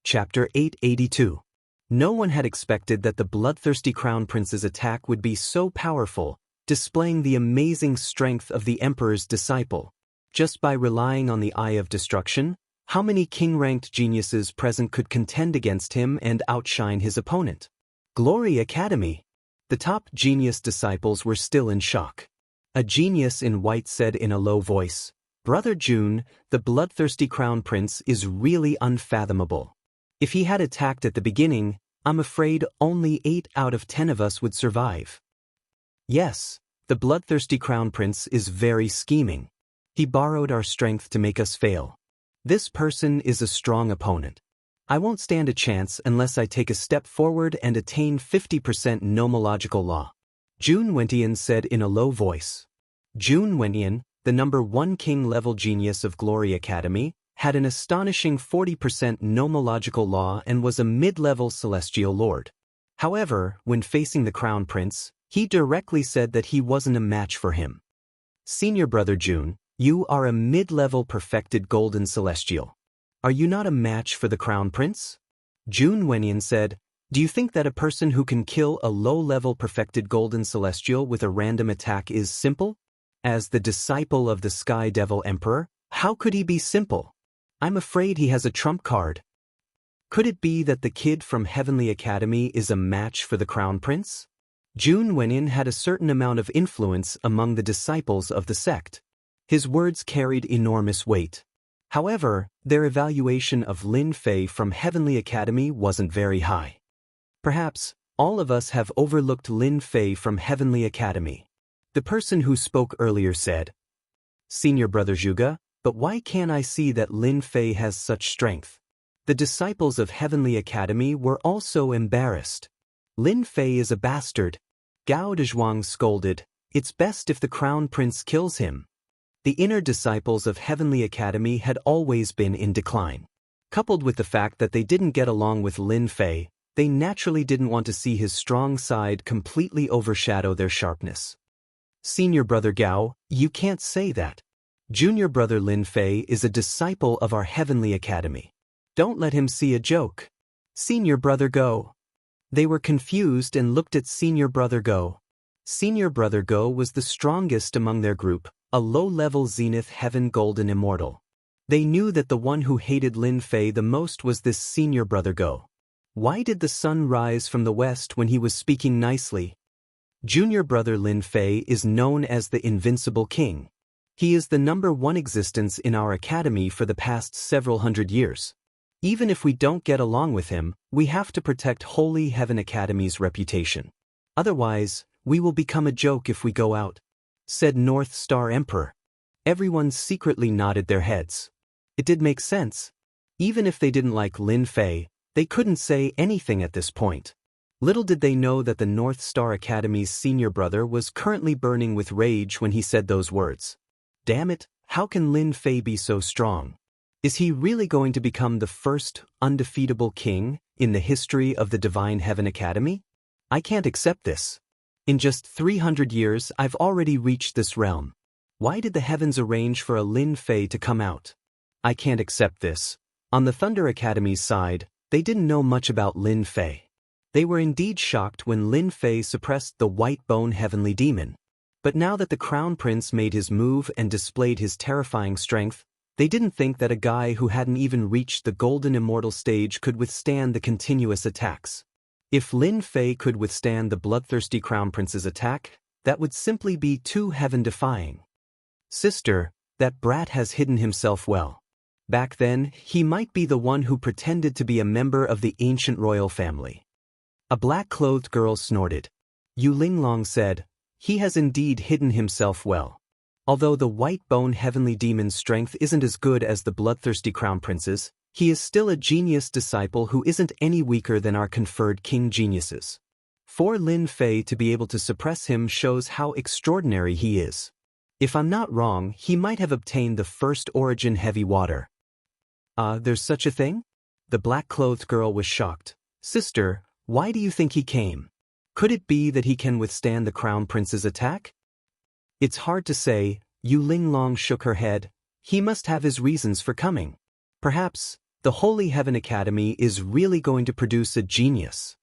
Chapter 882. No one had expected that the bloodthirsty crown prince's attack would be so powerful, displaying the amazing strength of the emperor's disciple. Just by relying on the Eye of Destruction, how many king-ranked geniuses present could contend against him and outshine his opponent? Glory Academy! The top genius disciples were still in shock. A genius in white said in a low voice, "Brother Jun, the bloodthirsty crown prince is really unfathomable. If he had attacked at the beginning, I'm afraid only 8 out of 10 of us would survive." Yes, the bloodthirsty crown prince is very scheming. He borrowed our strength to make us fail. This person is a strong opponent. I won't stand a chance unless I take a step forward and attain 50% nomological law. Jun Wentian said in a low voice. Jun Wentian, the #1 king-level genius of Glory Academy, had an astonishing 40% nomological law and was a mid-level celestial lord. However, when facing the crown prince, he directly said that he wasn't a match for him. Senior brother Jun, you are a mid-level perfected golden celestial. Are you not a match for the crown prince? Jun Wentian said, do you think that a person who can kill a low-level perfected golden celestial with a random attack is simple? As the disciple of the Sky Devil Emperor, how could he be simple? I'm afraid he has a trump card. Could it be that the kid from Heavenly Academy is a match for the crown prince? Jun Wentian had a certain amount of influence among the disciples of the sect. His words carried enormous weight. However, their evaluation of Lin Fei from Heavenly Academy wasn't very high. Perhaps, all of us have overlooked Lin Fei from Heavenly Academy. The person who spoke earlier said, Senior brother Zhuge, but why can't I see that Lin Fei has such strength? The disciples of Heavenly Academy were also embarrassed. Lin Fei is a bastard. Gao Dezhuang scolded, it's best if the crown prince kills him. The inner disciples of Heavenly Academy had always been in decline. Coupled with the fact that they didn't get along with Lin Fei, they naturally didn't want to see his strong side completely overshadow their sharpness. Senior brother Gao, you can't say that. Junior brother Lin Fei is a disciple of our Heavenly Academy. Don't let him see a joke. Senior brother Go. They were confused and looked at senior brother Go. Senior brother Go was the strongest among their group, a low-level Zenith Heaven Golden Immortal. They knew that the one who hated Lin Fei the most was this senior brother Go. Why did the sun rise from the west when he was speaking nicely? Junior brother Lin Fei is known as the Invincible King. He is the #1 existence in our academy for the past several hundred years. Even if we don't get along with him, we have to protect Holy Heaven Academy's reputation. Otherwise, we will become a joke if we go out, said North Star Emperor. Everyone secretly nodded their heads. It did make sense. Even if they didn't like Lin Fei, they couldn't say anything at this point. Little did they know that the North Star Academy's senior brother was currently burning with rage when he said those words. Damn it, how can Lin Fei be so strong? Is he really going to become the first undefeatable king in the history of the Divine Heaven Academy? I can't accept this. In just 300 years, I've already reached this realm. Why did the heavens arrange for a Lin Fei to come out? I can't accept this. On the Thunder Academy's side, they didn't know much about Lin Fei. They were indeed shocked when Lin Fei suppressed the White Bone Heavenly Demon. But now that the Crown Prince made his move and displayed his terrifying strength, they didn't think that a guy who hadn't even reached the Golden Immortal stage could withstand the continuous attacks. If Lin Fei could withstand the bloodthirsty Crown Prince's attack, that would simply be too heaven-defying. Sister, that brat has hidden himself well. Back then, he might be the one who pretended to be a member of the ancient royal family. A black-clothed girl snorted. Yu Linglong said, he has indeed hidden himself well. Although the White Bone Heavenly Demon's strength isn't as good as the bloodthirsty Crown Prince's, he is still a genius disciple who isn't any weaker than our conferred king geniuses. For Lin Fei to be able to suppress him shows how extraordinary he is. If I'm not wrong, he might have obtained the first origin heavy water. There's such a thing? The black-clothed girl was shocked. Sister, why do you think he came? Could it be that he can withstand the Crown Prince's attack? It's hard to say, Yu Linglong shook her head. He must have his reasons for coming. Perhaps, the Holy Heaven Academy is really going to produce a genius.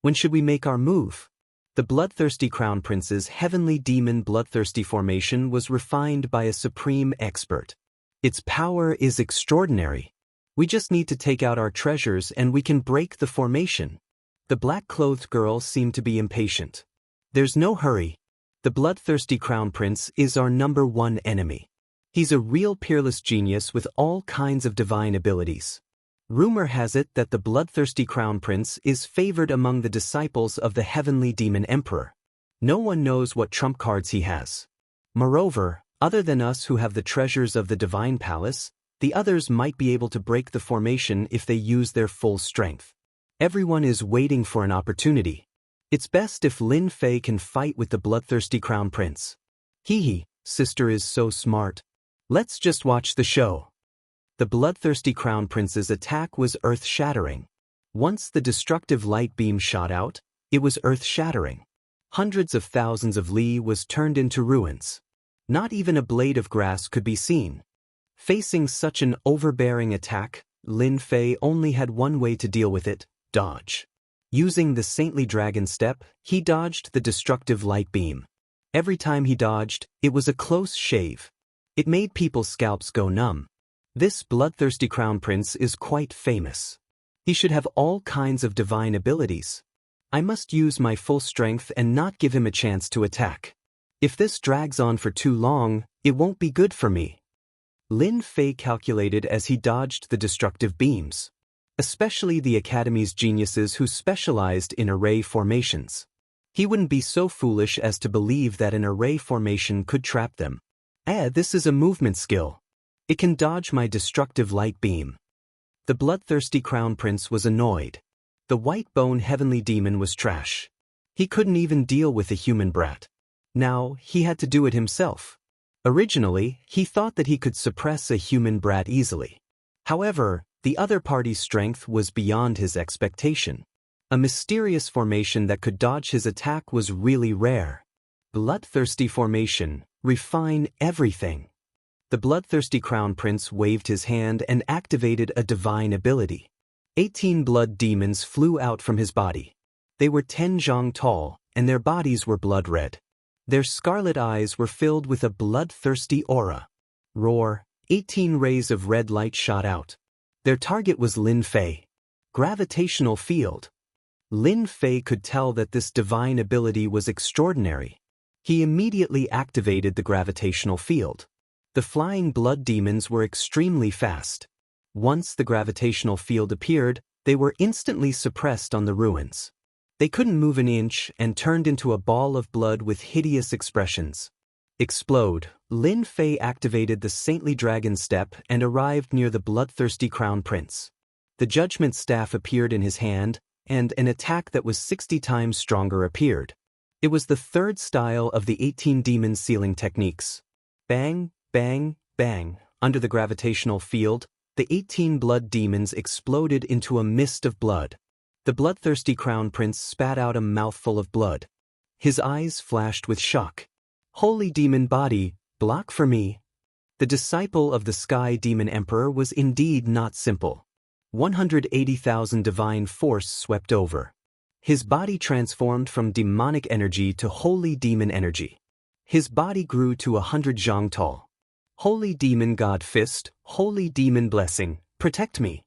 When should we make our move? The bloodthirsty Crown Prince's Heavenly Demon bloodthirsty formation was refined by a supreme expert. Its power is extraordinary. We just need to take out our treasures and we can break the formation. The black-clothed girl seemed to be impatient. There's no hurry. The bloodthirsty Crown Prince is our #1 enemy. He's a real peerless genius with all kinds of divine abilities. Rumor has it that the bloodthirsty Crown Prince is favored among the disciples of the Heavenly Demon Emperor. No one knows what trump cards he has. Moreover, other than us who have the treasures of the Divine Palace, the others might be able to break the formation if they use their full strength. Everyone is waiting for an opportunity. It's best if Lin Fei can fight with the bloodthirsty Crown Prince. Hee, sister is so smart. Let's just watch the show. The bloodthirsty Crown Prince's attack was earth-shattering. Once the destructive light beam shot out, it was earth-shattering. Hundreds of thousands of li was turned into ruins. Not even a blade of grass could be seen. Facing such an overbearing attack, Lin Fei only had one way to deal with it: dodge. Using the saintly dragon step, he dodged the destructive light beam. Every time he dodged, it was a close shave. It made people's scalps go numb. This bloodthirsty Crown Prince is quite famous. He should have all kinds of divine abilities. I must use my full strength and not give him a chance to attack. If this drags on for too long, it won't be good for me. Lin Fei calculated as he dodged the destructive beams. Especially the Academy's geniuses who specialized in array formations. He wouldn't be so foolish as to believe that an array formation could trap them. This is a movement skill. It can dodge my destructive light beam. The bloodthirsty crown prince was annoyed. The white bone heavenly demon was trash. He couldn't even deal with a human brat. Now, he had to do it himself. Originally, he thought that he could suppress a human brat easily. However, the other party's strength was beyond his expectation. A mysterious formation that could dodge his attack was really rare. Bloodthirsty formation, refine everything. The bloodthirsty crown prince waved his hand and activated a divine ability. 18 blood demons flew out from his body. They were 10 zhang tall, and their bodies were blood red. Their scarlet eyes were filled with a bloodthirsty aura. Roar, 18 rays of red light shot out. Their target was Lin Fei. Gravitational field. Lin Fei could tell that this divine ability was extraordinary. He immediately activated the gravitational field. The flying blood demons were extremely fast. Once the gravitational field appeared, they were instantly suppressed on the ruins. They couldn't move an inch and turned into a ball of blood with hideous expressions. Explode. Lin Fei activated the saintly dragon step and arrived near the bloodthirsty crown prince. The judgment staff appeared in his hand, and an attack that was 60 times stronger appeared. It was the third style of the 18 demon sealing techniques. Bang, bang, bang. Under the gravitational field, the 18 blood demons exploded into a mist of blood. The bloodthirsty crown prince spat out a mouthful of blood. His eyes flashed with shock. Holy demon body, block for me. The disciple of the sky demon emperor was indeed not simple. 180,000 divine force swept over. His body transformed from demonic energy to holy demon energy. His body grew to 100 zhang tall. Holy demon god fist, holy demon blessing, protect me.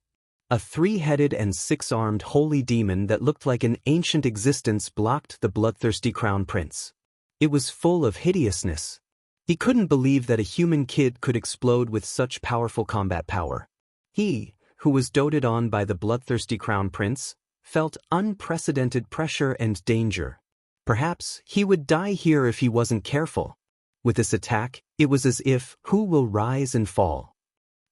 A 3-headed and 6-armed holy demon that looked like an ancient existence blocked the bloodthirsty crown prince. It was full of hideousness. He couldn't believe that a human kid could explode with such powerful combat power. He, who was doted on by the bloodthirsty crown prince, felt unprecedented pressure and danger. Perhaps he would die here if he wasn't careful. With this attack, it was as if, who will rise and fall?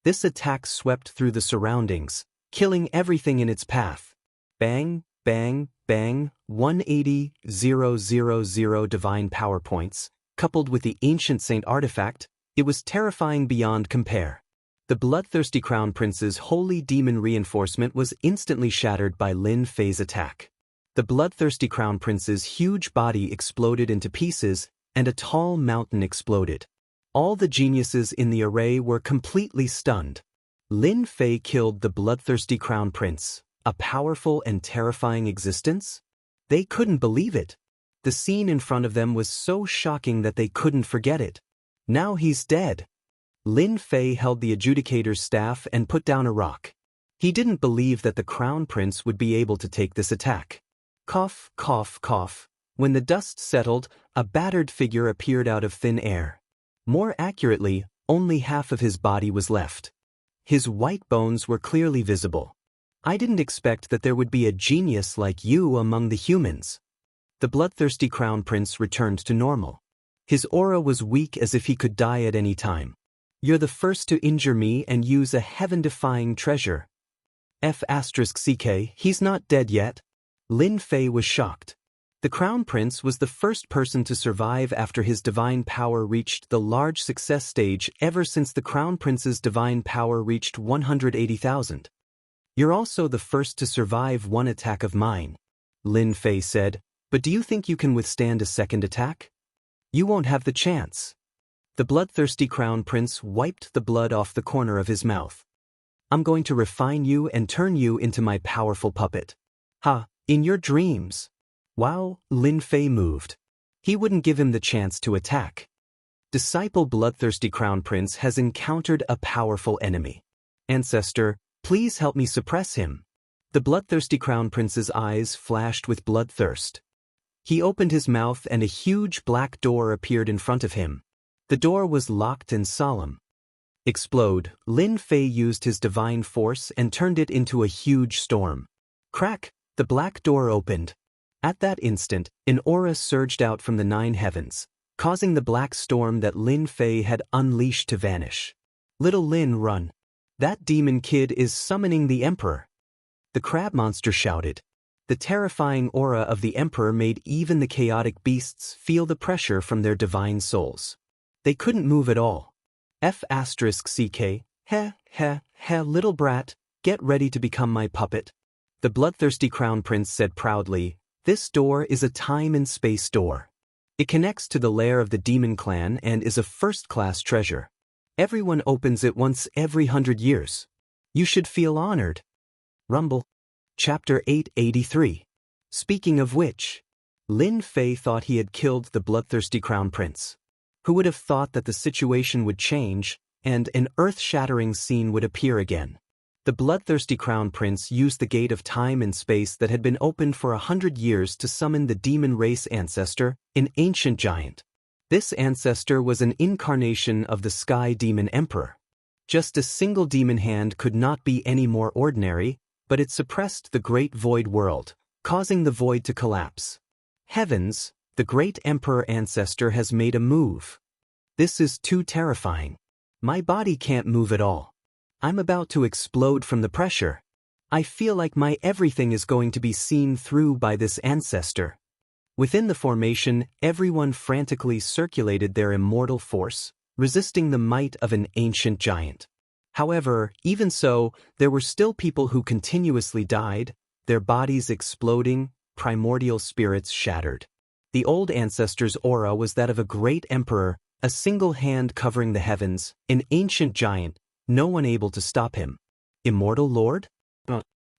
This attack swept through the surroundings, killing everything in its path. Bang, bang, bang, 180,000 divine power points, coupled with the ancient saint artifact, it was terrifying beyond compare. The bloodthirsty crown prince's holy demon reinforcement was instantly shattered by Lin Fei's attack. The bloodthirsty crown prince's huge body exploded into pieces, and a tall mountain exploded. All the geniuses in the array were completely stunned. Lin Fei killed the bloodthirsty crown prince, a powerful and terrifying existence? They couldn't believe it. The scene in front of them was so shocking that they couldn't forget it. Now he's dead. Lin Fei held the adjudicator's staff and put down a rock. He didn't believe that the crown prince would be able to take this attack. Cough, cough, cough. When the dust settled, a battered figure appeared out of thin air. More accurately, only half of his body was left. His white bones were clearly visible. I didn't expect that there would be a genius like you among the humans. The bloodthirsty crown prince returned to normal. His aura was weak as if he could die at any time. You're the first to injure me and use a heaven-defying treasure. F***ck, he's not dead yet. Lin Fei was shocked. The crown prince was the first person to survive after his divine power reached the large success stage ever since the crown prince's divine power reached 180,000. You're also the first to survive one attack of mine, Lin Fei said, but do you think you can withstand a second attack? You won't have the chance. The bloodthirsty crown prince wiped the blood off the corner of his mouth. I'm going to refine you and turn you into my powerful puppet. Ha, in your dreams. Wow, Lin Fei moved. He wouldn't give him the chance to attack. Disciple bloodthirsty crown prince has encountered a powerful enemy. Ancestor, please help me suppress him. The bloodthirsty crown prince's eyes flashed with bloodthirst. He opened his mouth and a huge black door appeared in front of him. The door was locked and solemn. Explode. Lin Fei used his divine force and turned it into a huge storm. Crack! The black door opened. At that instant, an aura surged out from the 9 heavens. causing the black storm that Lin Fei had unleashed to vanish. "Little Lin, run. That demon kid is summoning the Emperor," the crab monster shouted. The terrifying aura of the Emperor made even the chaotic beasts feel the pressure from their divine souls. They couldn't move at all. F***ck, heh, little brat, get ready to become my puppet. The bloodthirsty crown prince said proudly, "This door is a time and space door. It connects to the lair of the demon clan and is a first-class treasure. Everyone opens it once every 100 years. You should feel honored." Rumble. Chapter 883. Speaking of which, Lin Fei thought he had killed the bloodthirsty crown prince. Who would have thought that the situation would change, and an earth-shattering scene would appear again? The bloodthirsty crown prince used the gate of time and space that had been opened for 100 years to summon the demon race ancestor, an ancient giant. This ancestor was an incarnation of the Sky Demon Emperor. Just a single demon hand could not be any more ordinary, but it suppressed the great void world, causing the void to collapse. Heavens, the great Emperor ancestor has made a move. This is too terrifying. My body can't move at all. I'm about to explode from the pressure. I feel like my everything is going to be seen through by this ancestor. Within the formation, everyone frantically circulated their immortal force, resisting the might of an ancient giant. However, even so, there were still people who continuously died, their bodies exploding, primordial spirits shattered. The old ancestor's aura was that of a great emperor, a single hand covering the heavens, an ancient giant, no one able to stop him. Immortal Lord?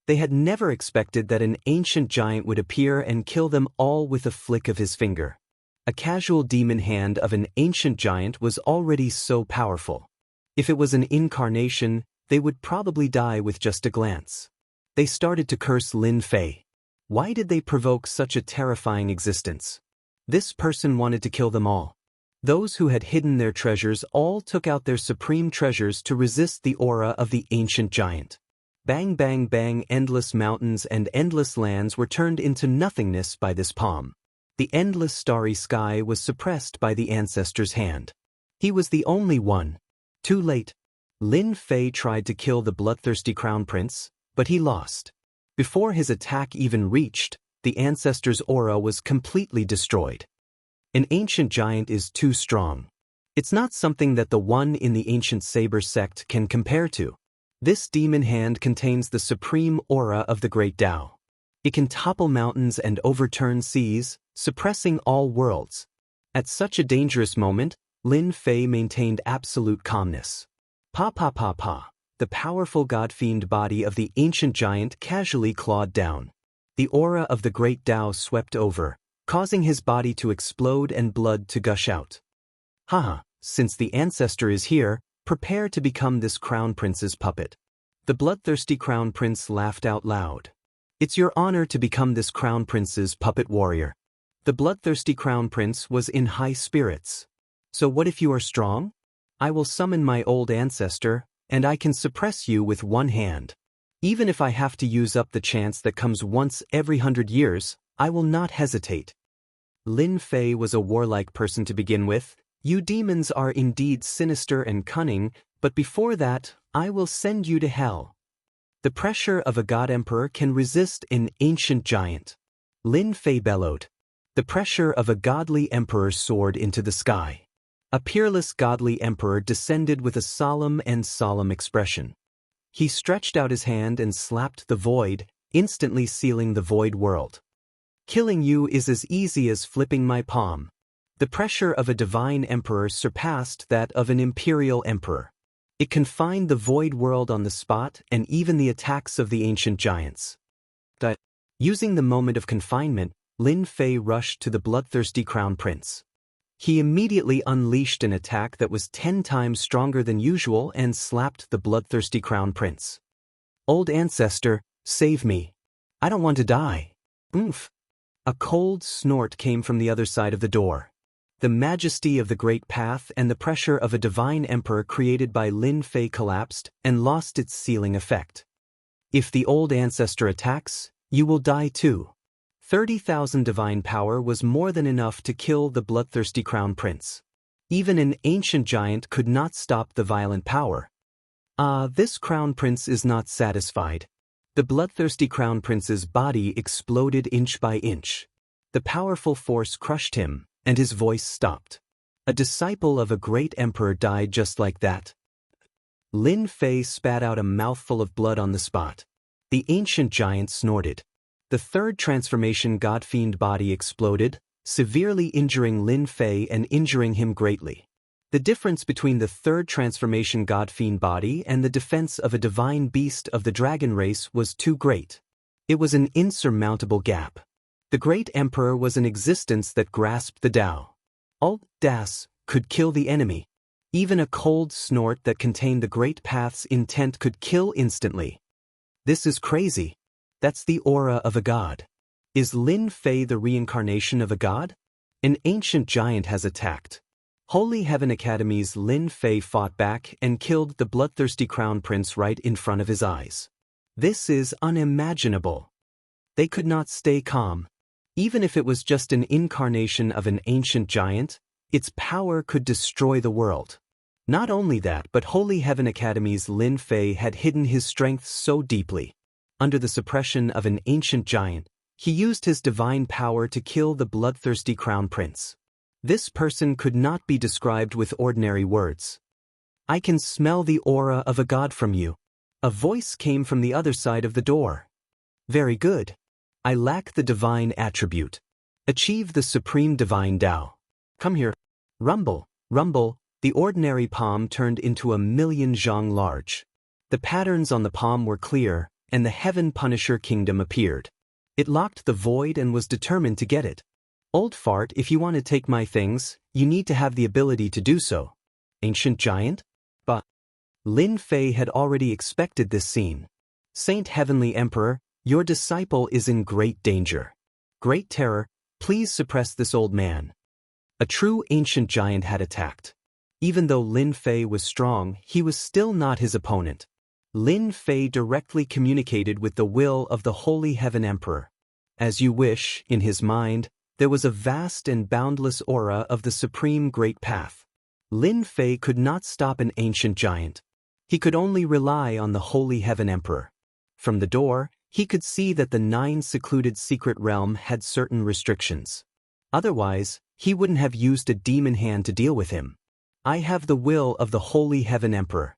They had never expected that an ancient giant would appear and kill them all with a flick of his finger. A casual demon hand of an ancient giant was already so powerful. If it was an incarnation, they would probably die with just a glance. They started to curse Lin Fei. Why did they provoke such a terrifying existence? This person wanted to kill them all. Those who had hidden their treasures all took out their supreme treasures to resist the aura of the ancient giant. Bang bang bang, endless mountains and endless lands were turned into nothingness by this palm. The endless starry sky was suppressed by the ancestor's hand. He was the only one. Too late. Lin Fei tried to kill the bloodthirsty crown prince, but he lost. Before his attack even reached, the ancestor's aura was completely destroyed. An ancient giant is too strong. It's not something that the one in the ancient saber sect can compare to. This demon hand contains the supreme aura of the great Tao. It can topple mountains and overturn seas, suppressing all worlds. At such a dangerous moment, Lin Fei maintained absolute calmness. The powerful god-fiend body of the ancient giant casually clawed down. The aura of the great Tao swept over, causing his body to explode and blood to gush out. Since the ancestor is here, prepare to become this crown prince's puppet. The bloodthirsty crown prince laughed out loud. It's your honor to become this crown prince's puppet warrior. The bloodthirsty crown prince was in high spirits. So what if you are strong? I will summon my old ancestor, and I can suppress you with one hand. Even if I have to use up the chance that comes once every 100 years, I will not hesitate. Lin Fei was a warlike person to begin with. You demons are indeed sinister and cunning, but before that, I will send you to hell. The pressure of a god emperor can resist an ancient giant. Lin Fei bellowed. The pressure of a godly emperor soared into the sky. A peerless godly emperor descended with a solemn expression. He stretched out his hand and slapped the void, instantly sealing the void world. Killing you is as easy as flipping my palm. The pressure of a divine emperor surpassed that of an imperial emperor. It confined the void world on the spot and even the attacks of the ancient giants. Using the moment of confinement, Lin Fei rushed to the bloodthirsty crown prince. He immediately unleashed an attack that was 10 times stronger than usual and slapped the bloodthirsty crown prince. Old ancestor, save me. I don't want to die. Oomph. A cold snort came from the other side of the door. The majesty of the great path and the pressure of a divine emperor created by Lin Fei collapsed and lost its sealing effect. If the old ancestor attacks, you will die too. 30,000 divine power was more than enough to kill the bloodthirsty crown prince. Even an ancient giant could not stop the violent power. This crown prince is not satisfied. The bloodthirsty crown prince's body exploded inch by inch. The powerful force crushed him, and his voice stopped. A disciple of a great emperor died just like that. Lin Fei spat out a mouthful of blood on the spot. The ancient giant snorted. The third transformation god-fiend body exploded, severely injuring Lin Fei and injuring him greatly. The difference between the third transformation god-fiend body and the defense of a divine beast of the dragon race was too great. It was an insurmountable gap. The great emperor was an existence that grasped the Tao. All das could kill the enemy. Even a cold snort that contained the great path's intent could kill instantly. This is crazy. That's the aura of a god. Is Lin Fei the reincarnation of a god? An ancient giant has attacked. Holy Heaven Academy's Lin Fei fought back and killed the bloodthirsty crown prince right in front of his eyes. This is unimaginable. They could not stay calm. Even if it was just an incarnation of an ancient giant, its power could destroy the world. Not only that, but Holy Heaven Academy's Lin Fei had hidden his strength so deeply. Under the suppression of an ancient giant, he used his divine power to kill the bloodthirsty crown prince. This person could not be described with ordinary words. I can smell the aura of a god from you. A voice came from the other side of the door. Very good. I lack the divine attribute. Achieve the supreme divine Tao. Come here. Rumble, rumble, the ordinary palm turned into a million zhang large. The patterns on the palm were clear, and the Heaven Punisher Kingdom appeared. It locked the void and was determined to get it. Old fart, if you want to take my things, you need to have the ability to do so. Ancient giant? But Lin Fei had already expected this scene. Saint Heavenly Emperor, your disciple is in great danger. Great terror, please suppress this old man. A true ancient giant had attacked. Even though Lin Fei was strong, he was still not his opponent. Lin Fei directly communicated with the will of the Holy Heaven Emperor. As you wish, in his mind, there was a vast and boundless aura of the supreme great path. Lin Fei could not stop an ancient giant. He could only rely on the Holy Heaven Emperor. From the door, he could see that the 9 secluded secret realm had certain restrictions. Otherwise, he wouldn't have used a demon hand to deal with him. I have the will of the Holy Heaven Emperor.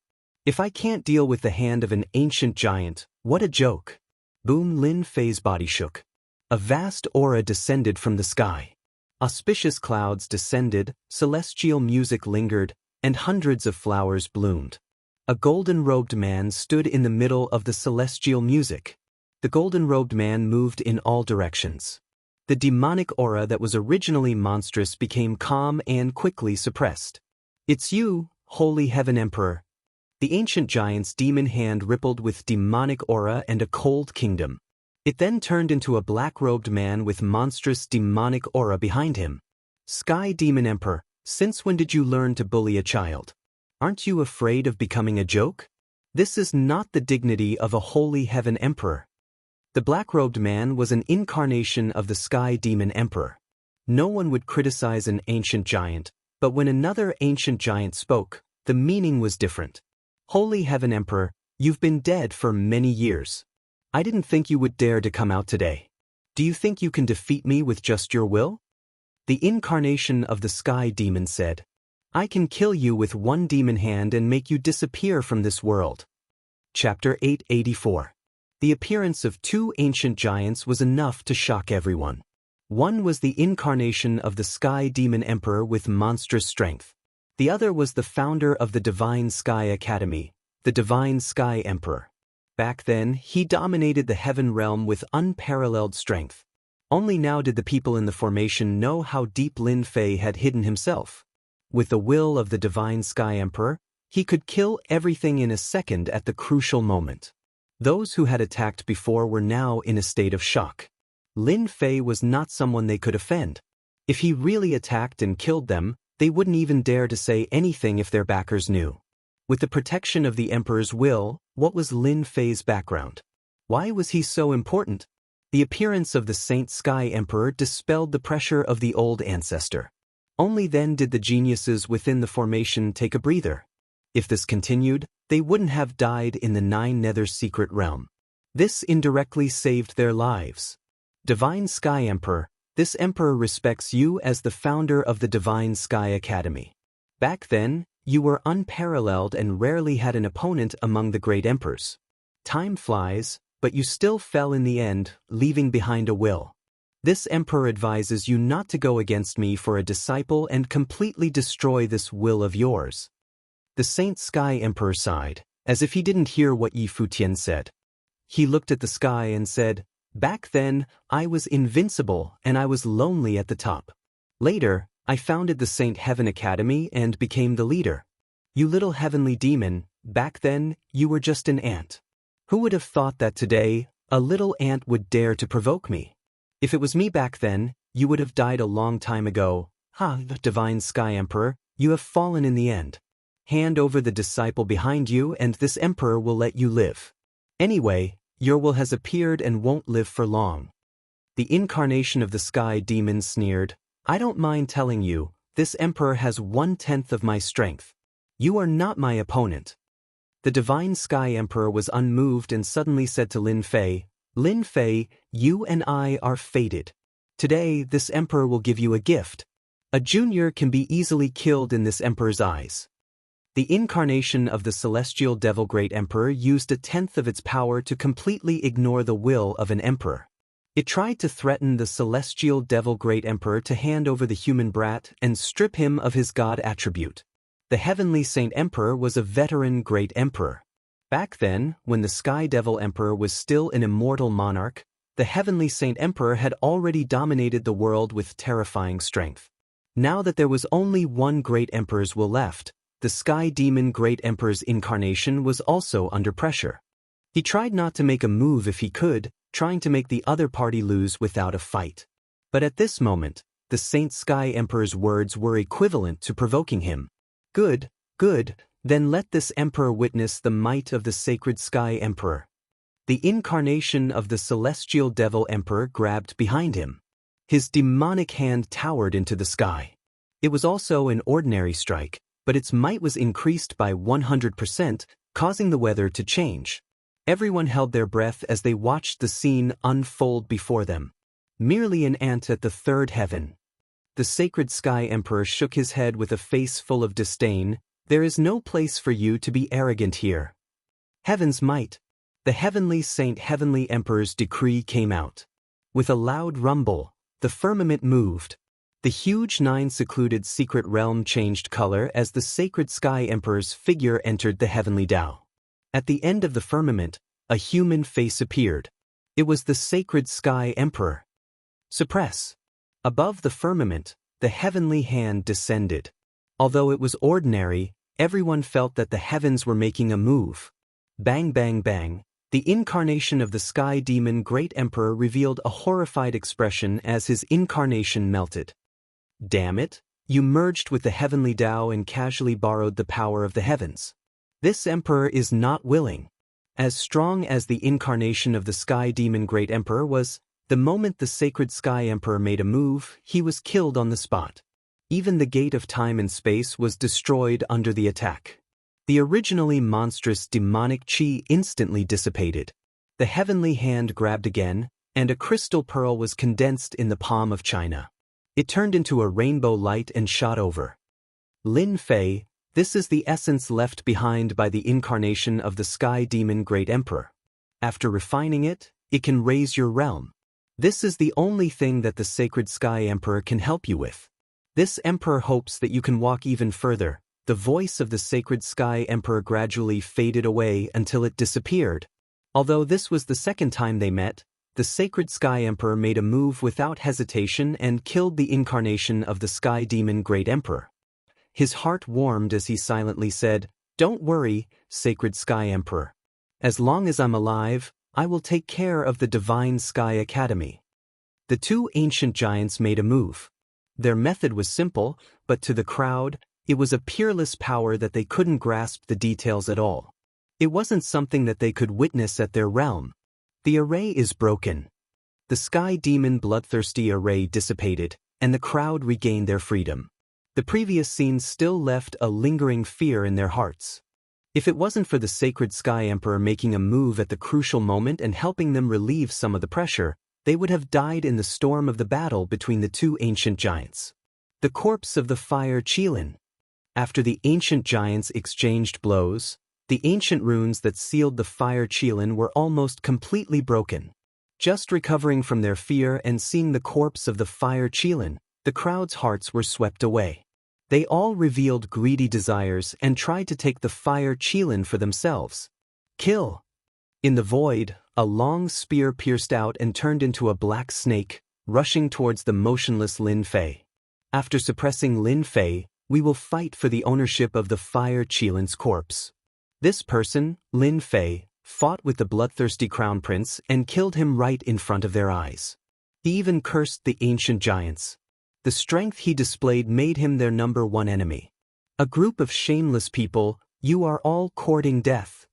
If I can't deal with the hand of an ancient giant, what a joke. Boom! Lin Fei's body shook. A vast aura descended from the sky. Auspicious clouds descended, celestial music lingered, and hundreds of flowers bloomed. A golden-robed man stood in the middle of the celestial music. The golden-robed man moved in all directions. The demonic aura that was originally monstrous became calm and quickly suppressed. It's you, Holy Heaven Emperor. The ancient giant's demon hand rippled with demonic aura and a cold kingdom. It then turned into a black-robed man with monstrous demonic aura behind him. Sky Demon Emperor, since when did you learn to bully a child? Aren't you afraid of becoming a joke? This is not the dignity of a Holy Heaven Emperor. The black-robed man was an incarnation of the Sky Demon Emperor. No one would criticize an ancient giant, but when another ancient giant spoke, the meaning was different. Holy Heaven Emperor, you've been dead for many years. I didn't think you would dare to come out today. Do you think you can defeat me with just your will? The incarnation of the Sky Demon said, I can kill you with one demon hand and make you disappear from this world. Chapter 884. The appearance of 2 ancient giants was enough to shock everyone. One was the incarnation of the Sky Demon Emperor with monstrous strength. The other was the founder of the Divine Sky Academy, the Divine Sky Emperor. Back then, he dominated the heaven realm with unparalleled strength. Only now did the people in the formation know how deep Lin Fei had hidden himself. With the will of the Divine Sky Emperor, he could kill everything in a second at the crucial moment. Those who had attacked before were now in a state of shock. Lin Fei was not someone they could offend. If he really attacked and killed them, they wouldn't even dare to say anything if their backers knew. With the protection of the Emperor's will, what was Lin Fei's background? Why was he so important? The appearance of the Saint Sky Emperor dispelled the pressure of the old ancestor. Only then did the geniuses within the formation take a breather. If this continued, they wouldn't have died in the Nine Nether's secret realm. This indirectly saved their lives. Divine Sky Emperor, this emperor respects you as the founder of the Divine Sky Academy. Back then, you were unparalleled and rarely had an opponent among the great emperors. Time flies, but you still fell in the end, leaving behind a will. This emperor advises you not to go against me for a disciple and completely destroy this will of yours. The Saint Sky Emperor sighed, as if he didn't hear what Yi Futian said. He looked at the sky and said, "Back then, I was invincible and I was lonely at the top. Later, I founded the Saint Heaven Academy and became the leader. You little heavenly demon, back then, you were just an ant. Who would have thought that today, a little ant would dare to provoke me? If it was me back then, you would have died a long time ago. The Divine Sky Emperor, you have fallen in the end. Hand over the disciple behind you and this emperor will let you live. Anyway, your will has appeared and won't live for long." The incarnation of the sky demon sneered, "I don't mind telling you, this emperor has 1/10 of my strength. You are not my opponent." The Divine Sky Emperor was unmoved and suddenly said to Lin Fei, "Lin Fei, you and I are fated. Today, this emperor will give you a gift. A junior can be easily killed in this emperor's eyes." The incarnation of the celestial devil great emperor used 1/10 of its power to completely ignore the will of an emperor. It tried to threaten the celestial devil great emperor to hand over the human brat and strip him of his god attribute. The heavenly Saint Emperor was a veteran great emperor. Back then, when the Sky Devil Emperor was still an immortal monarch, the heavenly Saint Emperor had already dominated the world with terrifying strength. Now that there was only one great emperor's will left, the Sky Demon Great Emperor's incarnation was also under pressure. He tried not to make a move if he could, trying to make the other party lose without a fight. But at this moment, the Saint Sky Emperor's words were equivalent to provoking him. "Good, good, then let this emperor witness the might of the sacred Sky Emperor." The incarnation of the celestial devil emperor grabbed behind him. His demonic hand towered into the sky. It was also an ordinary strike, but its might was increased by 100%, causing the weather to change. Everyone held their breath as they watched the scene unfold before them. Merely an ant at the third heaven. The sacred Sky Emperor shook his head with a face full of disdain. "There is no place for you to be arrogant here." Heaven's might. The heavenly Saint Heavenly Emperor's decree came out. With a loud rumble, the firmament moved. The huge 9 secluded secret realm changed color as the sacred Sky Emperor's figure entered the heavenly Tao. At the end of the firmament, a human face appeared. It was the sacred Sky Emperor. Suppress. Above the firmament, the heavenly hand descended. Although it was ordinary, everyone felt that the heavens were making a move. Bang bang bang, the incarnation of the Sky Demon Great Emperor revealed a horrified expression as his incarnation melted. "Damn it, you merged with the heavenly Tao and casually borrowed the power of the heavens. This emperor is not willing." As strong as the incarnation of the Sky Demon Great Emperor was, the moment the sacred Sky Emperor made a move, he was killed on the spot. Even the gate of time and space was destroyed under the attack. The originally monstrous demonic chi instantly dissipated. The heavenly hand grabbed again, and a crystal pearl was condensed in the palm of China. It turned into a rainbow light and shot over. "Lin Fei, this is the essence left behind by the incarnation of the Sky Demon Great Emperor. After refining it, it can raise your realm. This is the only thing that the sacred Sky Emperor can help you with. This emperor hopes that you can walk even further." The voice of the sacred Sky Emperor gradually faded away until it disappeared. Although this was the second time they met, the sacred Sky Emperor made a move without hesitation and killed the incarnation of the Sky Demon Great Emperor. His heart warmed as he silently said, "Don't worry, sacred Sky Emperor. As long as I'm alive, I will take care of the Divine Sky Academy." The two ancient giants made a move. Their method was simple, but to the crowd, it was a peerless power that they couldn't grasp the details at all. It wasn't something that they could witness at their realm. "The array is broken." The sky demon bloodthirsty array dissipated, and the crowd regained their freedom. The previous scenes still left a lingering fear in their hearts. If it wasn't for the sacred Sky Emperor making a move at the crucial moment and helping them relieve some of the pressure, they would have died in the storm of the battle between the two ancient giants. The corpse of the fire Qilin. After the ancient giants exchanged blows, the ancient runes that sealed the fire Qilin were almost completely broken. Just recovering from their fear and seeing the corpse of the fire Qilin, the crowd's hearts were swept away. They all revealed greedy desires and tried to take the fire Qilin for themselves. Kill! In the void, a long spear pierced out and turned into a black snake, rushing towards the motionless Lin Fei. After suppressing Lin Fei, we will fight for the ownership of the fire Qilin's corpse. This person, Lin Fei, fought with the bloodthirsty crown prince and killed him right in front of their eyes. He even cursed the ancient giants. The strength he displayed made him their #1 enemy. A group of shameless people, you are all courting death.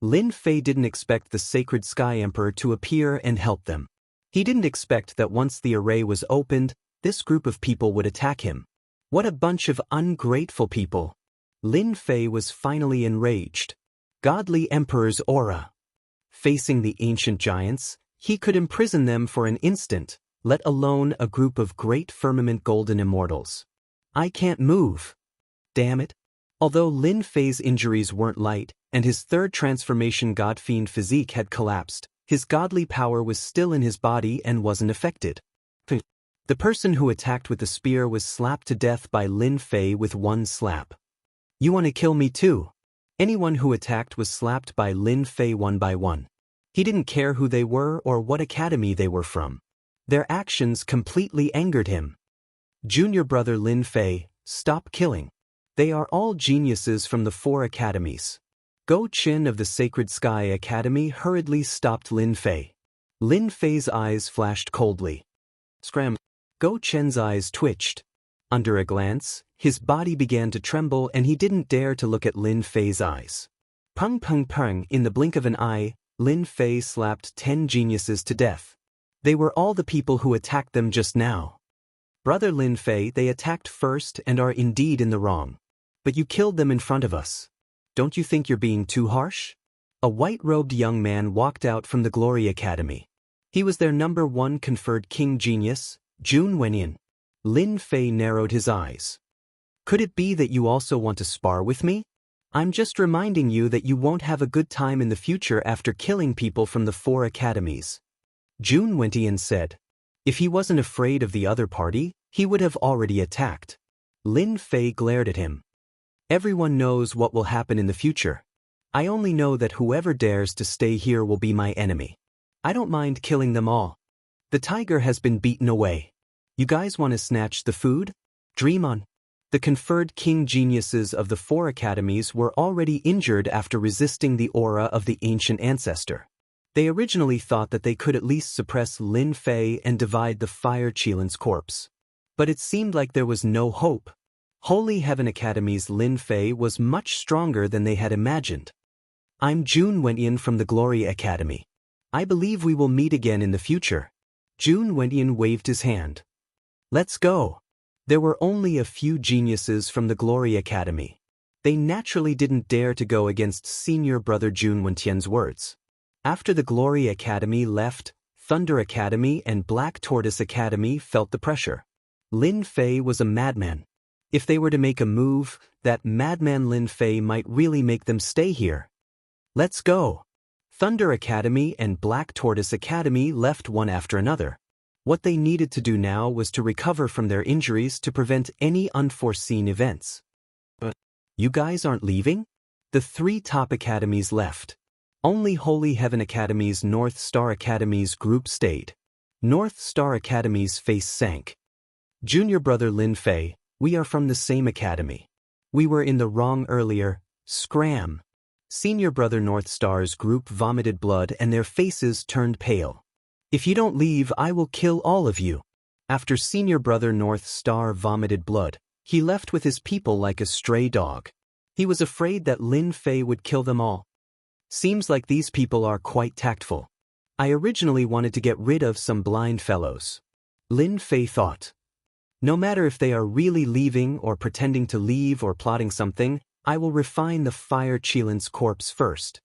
Lin Fei didn't expect the sacred Sky Emperor to appear and help them. He didn't expect that once the array was opened, this group of people would attack him. What a bunch of ungrateful people. Lin Fei was finally enraged. Godly Emperor's aura. Facing the ancient giants, he could imprison them for an instant, let alone a group of great firmament golden immortals. I can't move. Damn it. Although Lin Fei's injuries weren't light, and his third transformation god-fiend physique had collapsed, his godly power was still in his body and wasn't affected. The person who attacked with the spear was slapped to death by Lin Fei with one slap. You want to kill me too? Anyone who attacked was slapped by Lin Fei one by one. He didn't care who they were or what academy they were from. Their actions completely angered him. Junior brother Lin Fei, stop killing. They are all geniuses from the 4 academies. Go Qin of the Sacred Sky Academy hurriedly stopped Lin Fei. Lin Fei's eyes flashed coldly. Scram. Go Chen's eyes twitched. Under a glance, his body began to tremble and he didn't dare to look at Lin Fei's eyes. Pung pung pung, in the blink of an eye, Lin Fei slapped 10 geniuses to death. They were all the people who attacked them just now. Brother Lin Fei, they attacked first and are indeed in the wrong. But you killed them in front of us. Don't you think you're being too harsh? A white-robed young man walked out from the Glory Academy. He was their #1 conferred king genius, Jun Wenyan. Lin Fei narrowed his eyes. Could it be that you also want to spar with me? I'm just reminding you that you won't have a good time in the future after killing people from the 4 academies. Jun Wenyan said. If he wasn't afraid of the other party, he would have already attacked. Lin Fei glared at him. Everyone knows what will happen in the future. I only know that whoever dares to stay here will be my enemy. I don't mind killing them all. The tiger has been beaten away. You guys want to snatch the food? Dream on. The conferred king geniuses of the 4 academies were already injured after resisting the aura of the ancient ancestor. They originally thought that they could at least suppress Lin Fei and divide the fire Qilin's corpse. But it seemed like there was no hope. Holy Heaven Academy's Lin Fei was much stronger than they had imagined. I'm Jun Wenyan from the Glory Academy. I believe we will meet again in the future. Jun Wenyan waved his hand. Let's go. There were only a few geniuses from the Glory Academy. They naturally didn't dare to go against senior brother Jun Wentian's words. After the Glory Academy left, Thunder Academy and Black Tortoise Academy felt the pressure. Lin Fei was a madman. If they were to make a move, that madman Lin Fei might really make them stay here. Let's go. Thunder Academy and Black Tortoise Academy left one after another. What they needed to do now was to recover from their injuries to prevent any unforeseen events. But you guys aren't leaving? The 3 top academies left. Only Holy Heaven Academy's North Star Academy's group stayed. North Star Academy's face sank. Junior brother Lin Fei, we are from the same academy. We were in the wrong earlier. Scram. Senior brother North Star's group vomited blood and their faces turned pale. If you don't leave, I will kill all of you. After senior brother North Star vomited blood, he left with his people like a stray dog. He was afraid that Lin Fei would kill them all. Seems like these people are quite tactful. I originally wanted to get rid of some blind fellows. Lin Fei thought. No matter if they are really leaving or pretending to leave or plotting something, I will refine the fire Qilin's corpse first.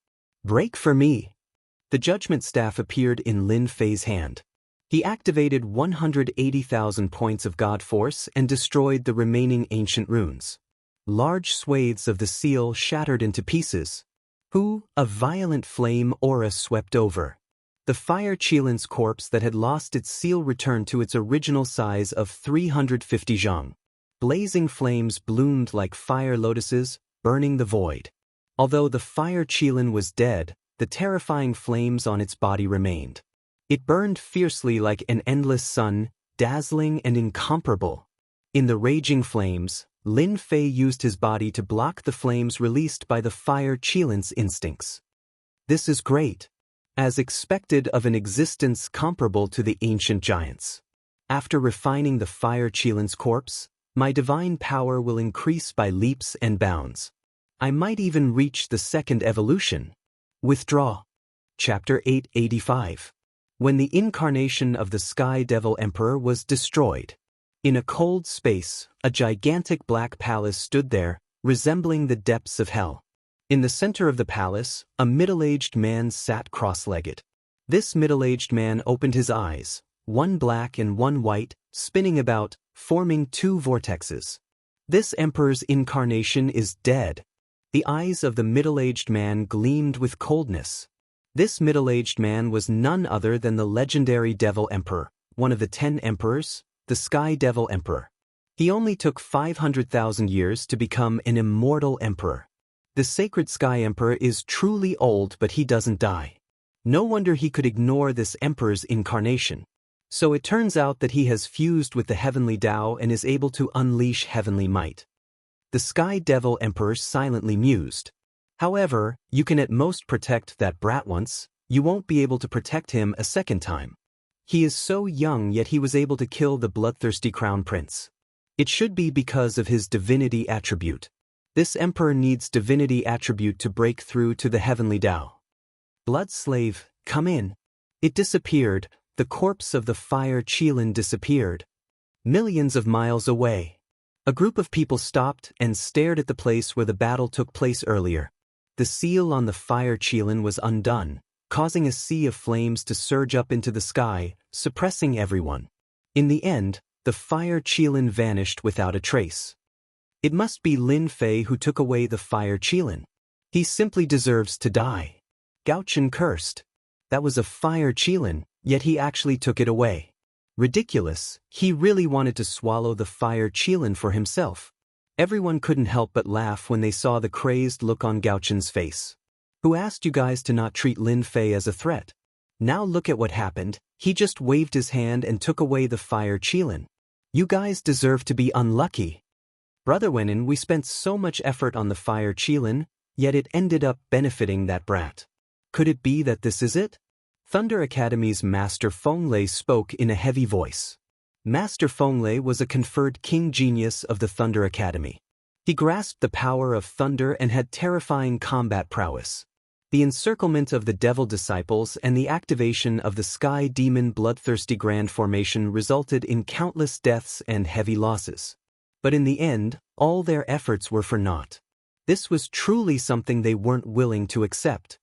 Break for me. The judgment staff appeared in Lin Fei's hand. He activated 180,000 points of God force and destroyed the remaining ancient runes. Large swathes of the seal shattered into pieces. A violent flame aura swept over. The fire Qilin's corpse that had lost its seal returned to its original size of 350 zhang. Blazing flames bloomed like fire lotuses, burning the void. Although the fire Qilin was dead, the terrifying flames on its body remained. It burned fiercely like an endless sun, dazzling and incomparable. In the raging flames, Lin Fei used his body to block the flames released by the fire Qilin's instincts. This is great. As expected of an existence comparable to the ancient giants. After refining the fire Qilin's corpse, my divine power will increase by leaps and bounds. I might even reach the second evolution. Withdraw. Chapter 885. When the incarnation of the Sky Devil Emperor was destroyed. In a cold space, a gigantic black palace stood there, resembling the depths of hell. In the center of the palace, a middle-aged man sat cross-legged. This middle-aged man opened his eyes, one black and one white, spinning about, forming two vortexes. This emperor's incarnation is dead. The eyes of the middle-aged man gleamed with coldness. This middle-aged man was none other than the legendary Devil Emperor, one of the 10 emperors, the Sky Devil Emperor. He only took 500,000 years to become an immortal emperor. The sacred Sky Emperor is truly old, but he doesn't die. No wonder he could ignore this emperor's incarnation. So it turns out that he has fused with the heavenly Tao and is able to unleash heavenly might. The Sky Devil Emperor silently mused. However, you can at most protect that brat once, you won't be able to protect him a second time. He is so young, yet he was able to kill the bloodthirsty crown prince. It should be because of his divinity attribute. This emperor needs divinity attribute to break through to the heavenly Tao. Blood slave, come in. It disappeared, the corpse of the fire Qilin disappeared. Millions of miles away. A group of people stopped and stared at the place where the battle took place earlier. The seal on the fire Qilin was undone, causing a sea of flames to surge up into the sky, suppressing everyone. In the end, the fire Qilin vanished without a trace. It must be Lin Fei who took away the fire Qilin. He simply deserves to die. Gauchen cursed. That was a fire Qilin, yet he actually took it away. Ridiculous, he really wanted to swallow the fire Qilin for himself. Everyone couldn't help but laugh when they saw the crazed look on Gauchen's face. Who asked you guys to not treat Lin Fei as a threat? Now look at what happened, he just waved his hand and took away the fire Qilin. You guys deserve to be unlucky. Brother Wenin, we spent so much effort on the fire Qilin, yet it ended up benefiting that brat. Could it be that this is it? Thunder Academy's Master Fenglei spoke in a heavy voice. Master Fenglei was a conferred king genius of the Thunder Academy. He grasped the power of thunder and had terrifying combat prowess. The encirclement of the devil disciples and the activation of the sky demon bloodthirsty grand formation resulted in countless deaths and heavy losses. But in the end, all their efforts were for naught. This was truly something they weren't willing to accept.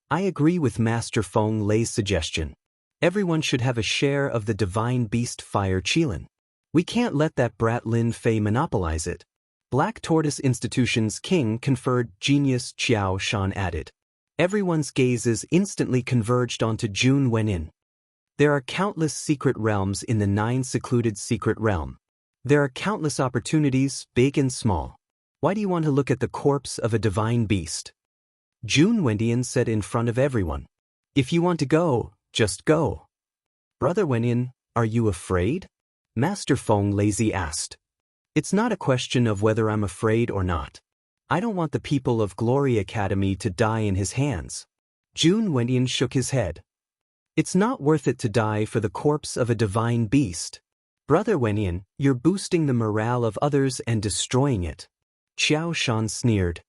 I agree with Master Fenglei's suggestion. Everyone should have a share of the divine beast fire Qilin. We can't let that brat Lin Fei monopolize it. Black Tortoise Institution's king conferred genius Qiao Shan added. Everyone's gazes instantly converged onto Jun Wenin. There are countless secret realms in the 9 secluded secret realm. There are countless opportunities, big and small. Why do you want to look at the corpse of a divine beast? Jun Wendian said in front of everyone. If you want to go, just go. Brother Wenin, are you afraid? Master Fenglei asked. It's not a question of whether I'm afraid or not. I don't want the people of Glory Academy to die in his hands. Jun Wendian shook his head. It's not worth it to die for the corpse of a divine beast. Brother Wenin, you're boosting the morale of others and destroying it. Qiao Shan sneered.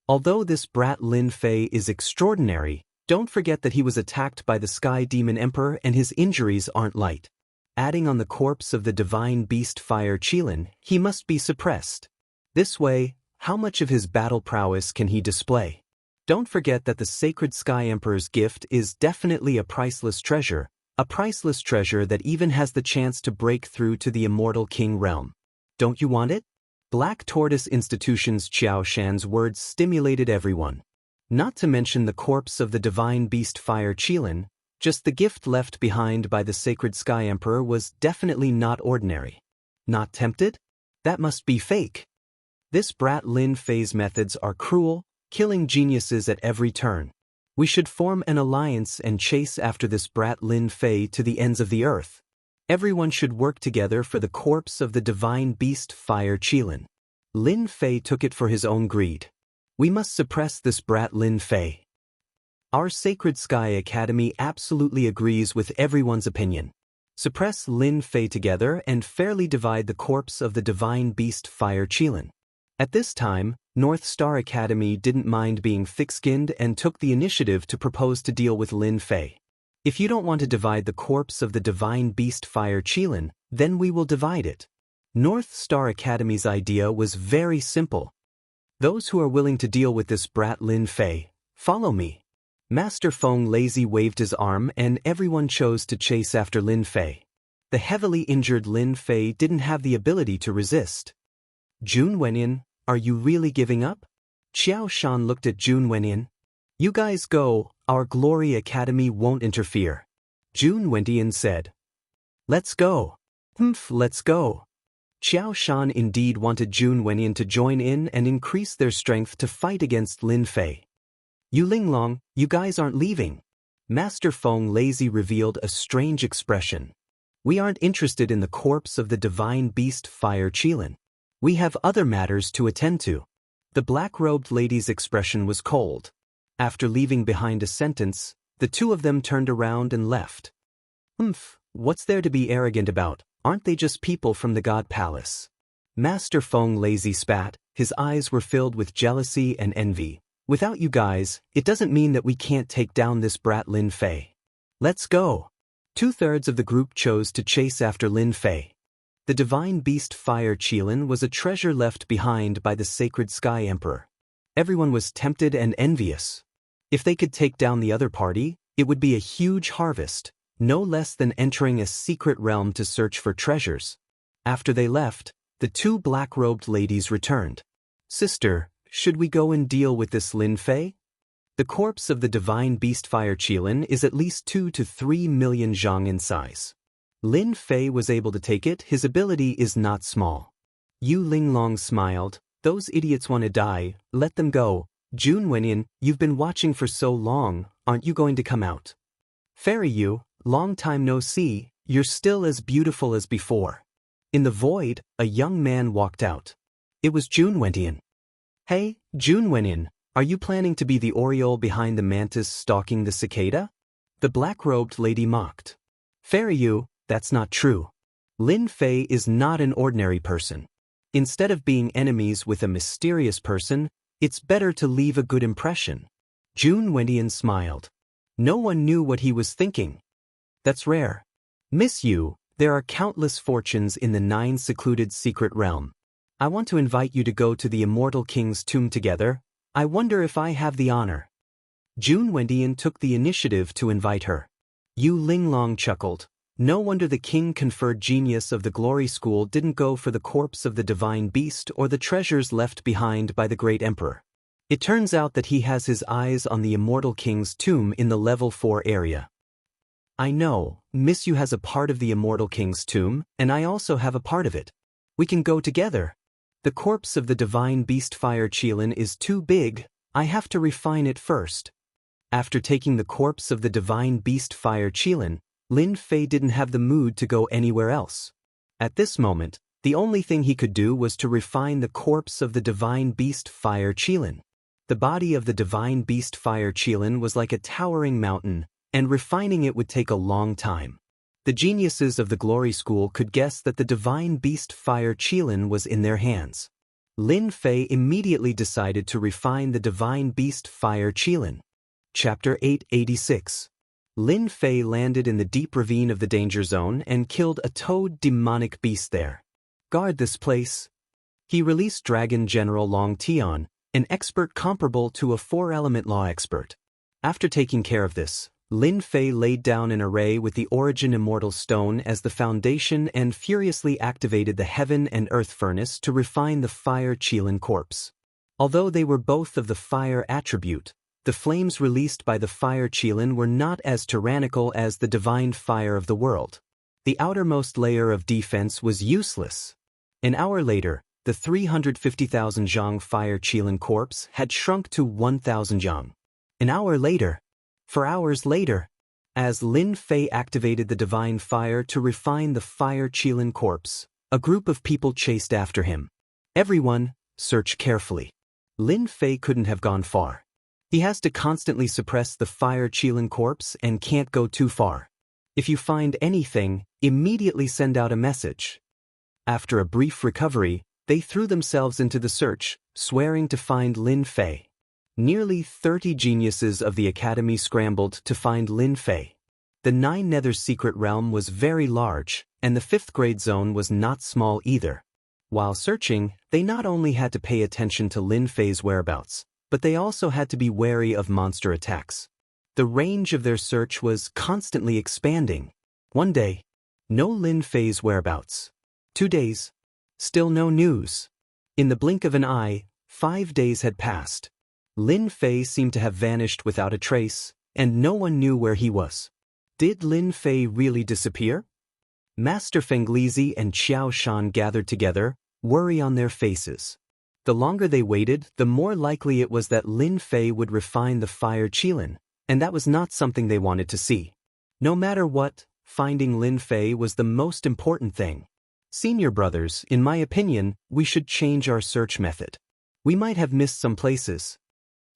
Although this brat Lin Fei is extraordinary, Don't forget that he was attacked by the Sky Demon Emperor and his injuries aren't light. Adding on the corpse of the divine beast Fire Qilin, he must be suppressed. This way, how much of his battle prowess can he display? Don't forget that the Sacred Sky Emperor's gift is definitely a priceless treasure that even has the chance to break through to the Immortal King realm. Don't you want it? Black Tortoise Institution's Qiao Shan's words stimulated everyone. Not to mention the corpse of the divine beast Fire Qilin, just the gift left behind by the Sacred Sky Emperor was definitely not ordinary. Not tempted? That must be fake. This brat Lin Fei's methods are cruel, killing geniuses at every turn. We should form an alliance and chase after this brat Lin Fei to the ends of the earth. Everyone should work together for the corpse of the divine beast Fire Qilin. Lin Fei took it for his own greed. We must suppress this brat Lin Fei. Our Sacred Sky Academy absolutely agrees with everyone's opinion. Suppress Lin Fei together and fairly divide the corpse of the divine beast Fire Qilin. At this time, North Star Academy didn't mind being thick-skinned and took the initiative to propose to deal with Lin Fei. If you don't want to divide the corpse of the divine beast Fire Qilin, then we will divide it. North Star Academy's idea was very simple. Those who are willing to deal with this brat Lin Fei, follow me. Master Feng Lazy waved his arm and everyone chose to chase after Lin Fei. The heavily injured Lin Fei didn't have the ability to resist. Jun Wenyan, are you really giving up? Qiao Shan looked at Jun Wenyan. You guys go, our Glory Academy won't interfere. Jun Wenyan said. Let's go. Let's go. Qiao Shan indeed wanted Jun Wenyan to join in and increase their strength to fight against Lin Fei. You Linglong, you guys aren't leaving. Master Feng Lazy revealed a strange expression. We aren't interested in the corpse of the divine beast Fire Qilin. We have other matters to attend to. The black-robed lady's expression was cold. After leaving behind a sentence, the two of them turned around and left. What's there to be arrogant about? Aren't they just people from the God Palace? Master Feng Lazy spat, his eyes were filled with jealousy and envy. Without you guys, it doesn't mean that we can't take down this brat Lin Fei. Let's go. 2/3 of the group chose to chase after Lin Fei. The divine beast Fire Qilin was a treasure left behind by the Sacred Sky Emperor. Everyone was tempted and envious. If they could take down the other party, it would be a huge harvest, no less than entering a secret realm to search for treasures. After they left, the two black-robed ladies returned. Sister, should we go and deal with this Lin Fei? The corpse of the divine beast Fire Qilin is at least 2 to 3 million zhang in size. Lin Fei was able to take it, his ability is not small. Yu Linglong smiled, those idiots want to die, let them go. Jun Wenyan, you've been watching for so long, aren't you going to come out? Fairy Yu, long time no see, you're still as beautiful as before. In the void, a young man walked out. It was Jun Wenyan. Hey, Jun Wenyan, are you planning to be the Oriole behind the mantis stalking the cicada? The black-robed lady mocked. Fairy Yu, that's not true. Lin Fei is not an ordinary person. Instead of being enemies with a mysterious person, it's better to leave a good impression. Jun Wenyan smiled. No one knew what he was thinking. That's rare. Miss Yu, there are countless fortunes in the 9 secluded secret realm. I want to invite you to go to the Immortal King's tomb together. I wonder if I have the honor. Jun Wenyan took the initiative to invite her. Yu Linglong chuckled. No wonder the king-conferred genius of the Glory School didn't go for the corpse of the divine beast or the treasures left behind by the great emperor. It turns out that he has his eyes on the Immortal King's tomb in the level 4 area. I know, Miss Yu has a part of the Immortal King's tomb, and I also have a part of it. We can go together. The corpse of the divine beast Fire Qilin is too big, I have to refine it first. After taking the corpse of the divine beast Fire Qilin, Lin Fei didn't have the mood to go anywhere else. At this moment, the only thing he could do was to refine the corpse of the divine beast Fire Qilin. The body of the divine beast Fire Qilin was like a towering mountain, and refining it would take a long time. The geniuses of the Glory School could guess that the divine beast Fire Qilin was in their hands. Lin Fei immediately decided to refine the divine beast Fire Qilin. Chapter 886. Lin Fei landed in the deep ravine of the danger zone and killed a toad demonic beast there. Guard this place. He released Dragon General Long Tian, an expert comparable to a four-element law expert. After taking care of this, Lin Fei laid down an array with the Origin Immortal Stone as the foundation and furiously activated the Heaven and Earth Furnace to refine the Fire Qilin corpse. Although they were both of the fire attribute, the flames released by the Fire Qilin were not as tyrannical as the divine fire of the world. The outermost layer of defense was useless. An hour later, the 350,000 Zhang Fire Qilin corpse had shrunk to 1,000 Zhang. An hour later, 4 hours later, as Lin Fei activated the divine fire to refine the Fire Qilin corpse, a group of people chased after him. Everyone, search carefully. Lin Fei couldn't have gone far. He has to constantly suppress the Fire Qilin corpse and can't go too far. If you find anything, immediately send out a message. After a brief recovery, they threw themselves into the search, swearing to find Lin Fei. Nearly 30 geniuses of the Academy scrambled to find Lin Fei. The Nine Nether's secret realm was very large, and the 5th grade zone was not small either. While searching, they not only had to pay attention to Lin Fei's whereabouts, but they also had to be wary of monster attacks. The range of their search was constantly expanding. One day, no Lin Fei's whereabouts. 2 days, still no news. In the blink of an eye, 5 days had passed. Lin Fei seemed to have vanished without a trace, and no one knew where he was. Did Lin Fei really disappear? Master Fenglizi and Qiao Shan gathered together, worry on their faces. The longer they waited, the more likely it was that Lin Fei would refine the Fire Qilin, and that was not something they wanted to see. No matter what, finding Lin Fei was the most important thing. Senior brothers, in my opinion, we should change our search method. We might have missed some places.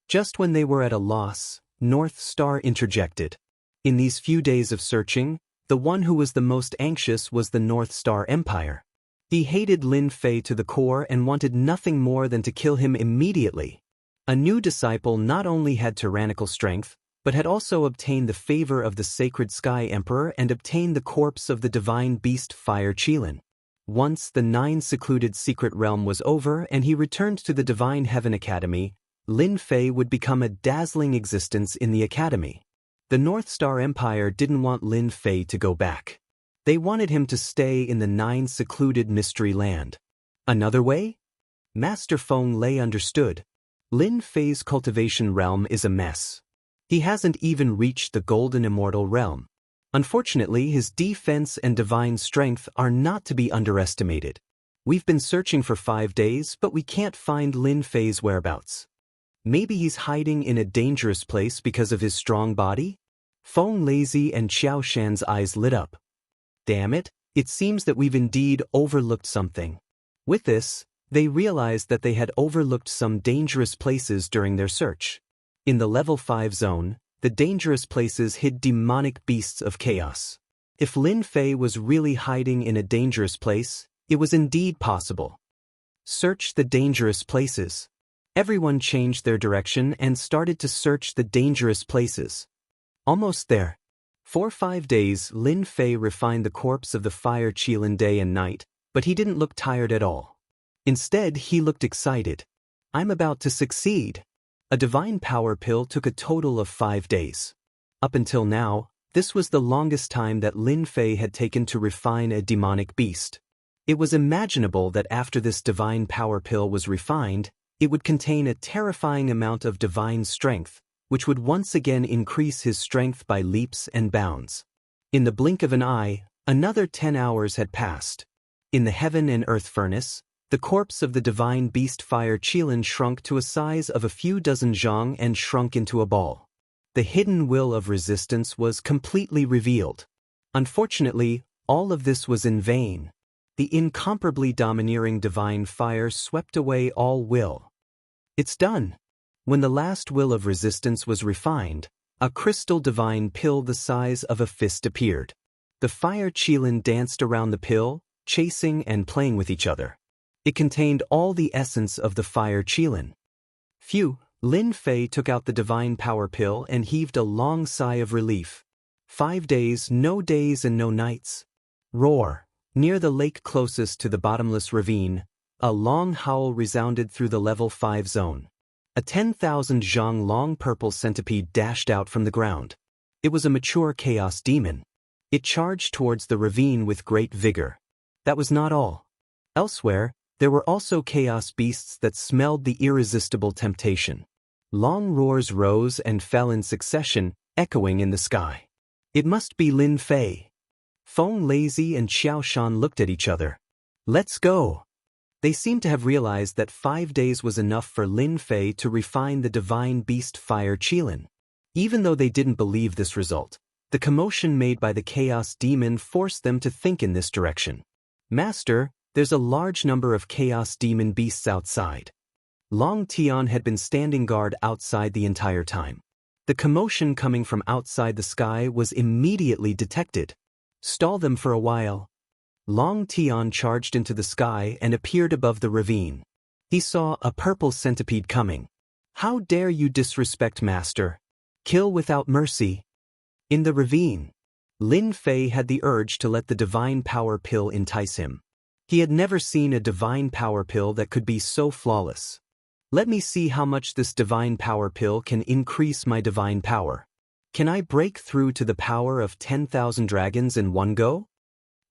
Just when they were at a loss, North Star interjected. In these few days of searching, the one who was the most anxious was the North Star Empire. He hated Lin Fei to the core and wanted nothing more than to kill him immediately. A new disciple not only had tyrannical strength, but had also obtained the favor of the Sacred Sky Emperor and obtained the corpse of the divine beast Fire Qilin. Once the 9 secluded secret realm was over and he returned to the Divine Heaven Academy, Lin Fei would become a dazzling existence in the academy. The North Star Empire didn't want Lin Fei to go back. They wanted him to stay in the 9 secluded mystery land. Another way? Master Feng Lei understood. Lin Fei's cultivation realm is a mess. He hasn't even reached the golden immortal realm. Unfortunately, his defense and divine strength are not to be underestimated. We've been searching for 5 days, but we can't find Lin Fei's whereabouts. Maybe he's hiding in a dangerous place because of his strong body? Feng Lazy and Qiao Shan's eyes lit up. Damn it, it seems that we've indeed overlooked something. With this, they realized that they had overlooked some dangerous places during their search. In the level 5 zone, the dangerous places hid demonic beasts of chaos. If Lin Fei was really hiding in a dangerous place, it was indeed possible. Search the dangerous places. Everyone changed their direction and started to search the dangerous places. Almost there. For 5 days, Lin Fei refined the corpse of the Fire Qilin day and night, but he didn't look tired at all. Instead, he looked excited. I'm about to succeed. A divine power pill took a total of 5 days. Up until now, this was the longest time that Lin Fei had taken to refine a demonic beast. It was imaginable that after this divine power pill was refined, it would contain a terrifying amount of divine strength, which would once again increase his strength by leaps and bounds. In the blink of an eye, another 10 hours had passed. In the Heaven and Earth Furnace, the corpse of the divine beast Fire Qilin shrunk to a size of a few dozen zhang and shrunk into a ball. The hidden will of resistance was completely revealed. Unfortunately, all of this was in vain. The incomparably domineering divine fire swept away all will. It's done. When the last will of resistance was refined, a crystal divine pill the size of a fist appeared. The Fire Qilin danced around the pill, chasing and playing with each other. It contained all the essence of the Fire Qilin. Phew, Lin Fei took out the divine power pill and heaved a long sigh of relief. 5 days, no days and no nights. Roar. Near the lake closest to the bottomless ravine, a long howl resounded through the level 5 zone. A 10,000 zhang long purple centipede dashed out from the ground. It was a mature chaos demon. It charged towards the ravine with great vigor. That was not all. Elsewhere, there were also chaos beasts that smelled the irresistible temptation. Long roars rose and fell in succession, echoing in the sky. It must be Lin Fei. Feng Lazy and Xiao Shan looked at each other. Let's go. They seemed to have realized that 5 days was enough for Lin Fei to refine the divine beast Fire Qilin. Even though they didn't believe this result, the commotion made by the chaos demon forced them to think in this direction. Master, there's a large number of chaos demon beasts outside. Long Tian had been standing guard outside the entire time. The commotion coming from outside the sky was immediately detected. Stall them for a while. Long Tian charged into the sky and appeared above the ravine. He saw a purple centipede coming. How dare you disrespect Master? Kill without mercy. In the ravine, Lin Fei had the urge to let the divine power pill entice him. He had never seen a divine power pill that could be so flawless. Let me see how much this divine power pill can increase my divine power. Can I break through to the power of 10,000 dragons in one go?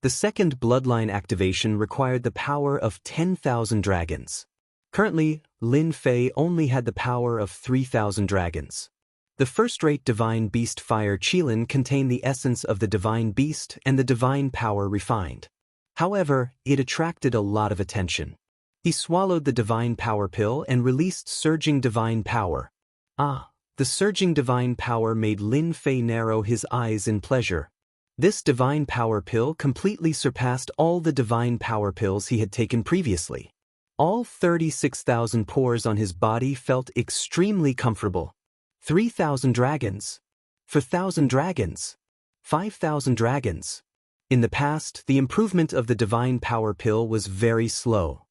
The second bloodline activation required the power of 10,000 dragons. Currently, Lin Fei only had the power of 3,000 dragons. The first-rate divine beast Fire Qilin contained the essence of the divine beast and the divine power refined. However, it attracted a lot of attention. He swallowed the divine power pill and released surging divine power. The surging divine power made Lin Fei narrow his eyes in pleasure. This divine power pill completely surpassed all the divine power pills he had taken previously. All 36,000 pores on his body felt extremely comfortable. 3,000 dragons. 4,000 dragons. 5,000 dragons. In the past, the improvement of the divine power pill was very slow.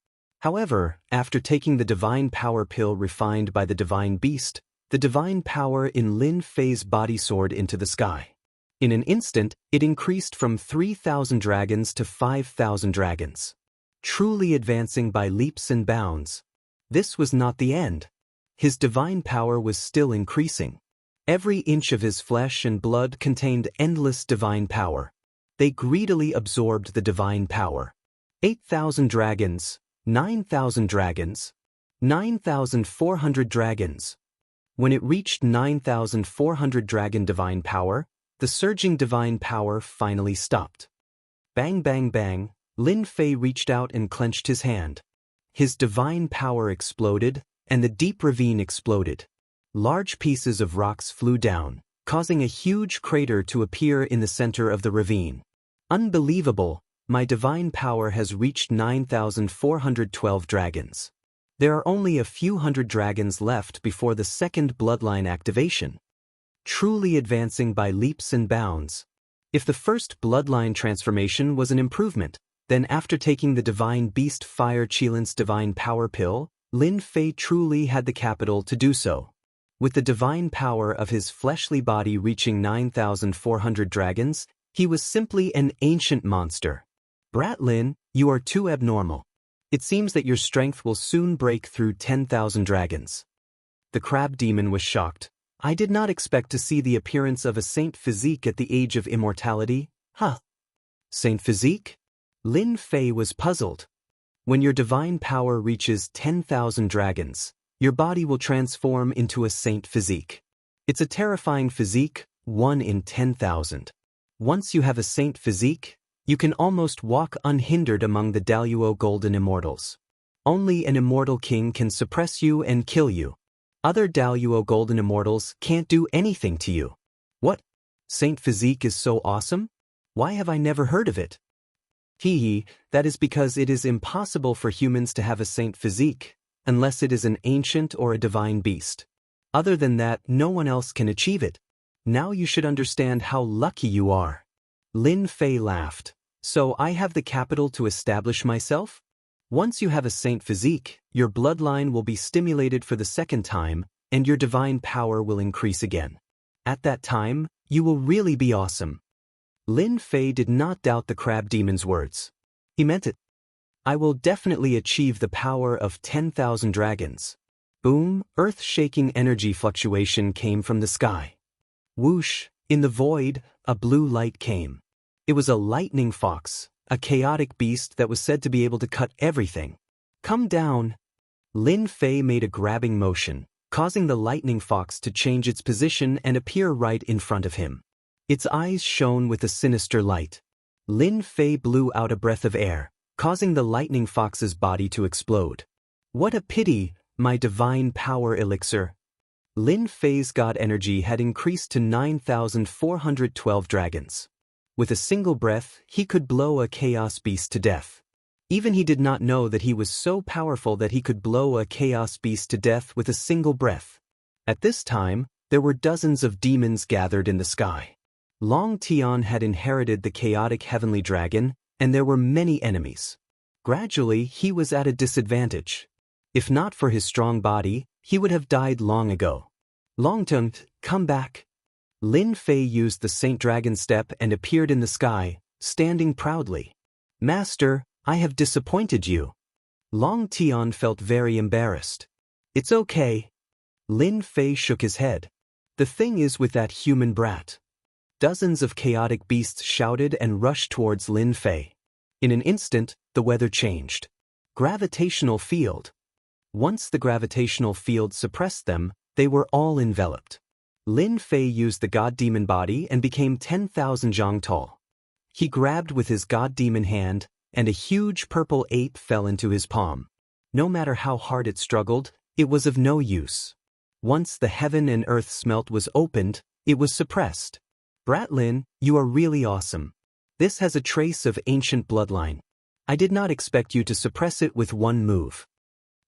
However, after taking the divine power pill refined by the divine beast, the divine power in Lin Fei's body soared into the sky. In an instant, it increased from 3,000 dragons to 5,000 dragons. Truly advancing by leaps and bounds. This was not the end. His divine power was still increasing. Every inch of his flesh and blood contained endless divine power. They greedily absorbed the divine power. 8,000 dragons, 9,000 dragons, 9,400 dragons. When it reached 9,400 dragon divine power, the surging divine power finally stopped. Bang bang bang, Lin Fei reached out and clenched his hand. His divine power exploded, and the deep ravine exploded. Large pieces of rocks flew down, causing a huge crater to appear in the center of the ravine. Unbelievable, my divine power has reached 9,412 dragons. There are only a few hundred dragons left before the second bloodline activation. Truly advancing by leaps and bounds. If the first bloodline transformation was an improvement, then after taking the divine beast Fire Qilin's divine power pill, Lin Fei truly had the capital to do so. With the divine power of his fleshly body reaching 9,400 dragons, he was simply an ancient monster. Brat Lin, you are too abnormal. It seems that your strength will soon break through 10,000 dragons. The crab demon was shocked. I did not expect to see the appearance of a saint physique at the age of immortality. Saint physique? Lin Fei was puzzled. When your divine power reaches 10,000 dragons, your body will transform into a saint physique. It's a terrifying physique, 1 in 10,000. Once you have a saint physique, you can almost walk unhindered among the Daluo golden immortals. Only an immortal king can suppress you and kill you. Other Daluo golden immortals can't do anything to you. What? Saint physique is so awesome? Why have I never heard of it? That is because it is impossible for humans to have a saint physique, unless it is an ancient or a divine beast. Other than that, no one else can achieve it. Now you should understand how lucky you are. Lin Fei laughed. So I have the capital to establish myself? Once you have a saint physique, your bloodline will be stimulated for the second time, and your divine power will increase again. At that time, you will really be awesome. Lin Fei did not doubt the crab demon's words. He meant it. I will definitely achieve the power of 10,000 dragons. Boom, earth-shaking energy fluctuation came from the sky. Whoosh, in the void, a blue light came. It was a lightning fox, a chaotic beast that was said to be able to cut everything. Come down. Lin Fei made a grabbing motion, causing the lightning fox to change its position and appear right in front of him. Its eyes shone with a sinister light. Lin Fei blew out a breath of air, causing the lightning fox's body to explode. What a pity, my divine power elixir. Lin Fei's god energy had increased to 9,412 dragons. With a single breath, he could blow a chaos beast to death. Even he did not know that he was so powerful that he could blow a chaos beast to death with a single breath. At this time, there were dozens of demons gathered in the sky. Long Tian had inherited the chaotic heavenly dragon, and there were many enemies. Gradually, he was at a disadvantage. If not for his strong body, he would have died long ago. Longtung, come back. Lin Fei used the Saint Dragon Step and appeared in the sky, standing proudly. Master, I have disappointed you. Long Tian felt very embarrassed. It's okay. Lin Fei shook his head. The thing is with that human brat. Dozens of chaotic beasts shouted and rushed towards Lin Fei. In an instant, the weather changed. Gravitational field. Once the gravitational field suppressed them, they were all enveloped. Lin Fei used the god demon body and became 10,000 zhang tall. He grabbed with his god demon hand, and a huge purple ape fell into his palm. No matter how hard it struggled, it was of no use. Once the heaven and earth smelt was opened, it was suppressed. Bratlin, you are really awesome. This has a trace of ancient bloodline. I did not expect you to suppress it with one move.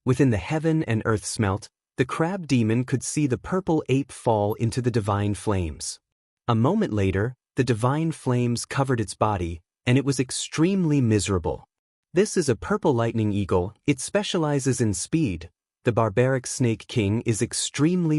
Within the heaven and earth smelt, the crab demon could see the purple ape fall into the divine flames. A moment later, the divine flames covered its body, and it was extremely miserable. This is a purple lightning eagle. It specializes in speed. The barbaric snake king is extremely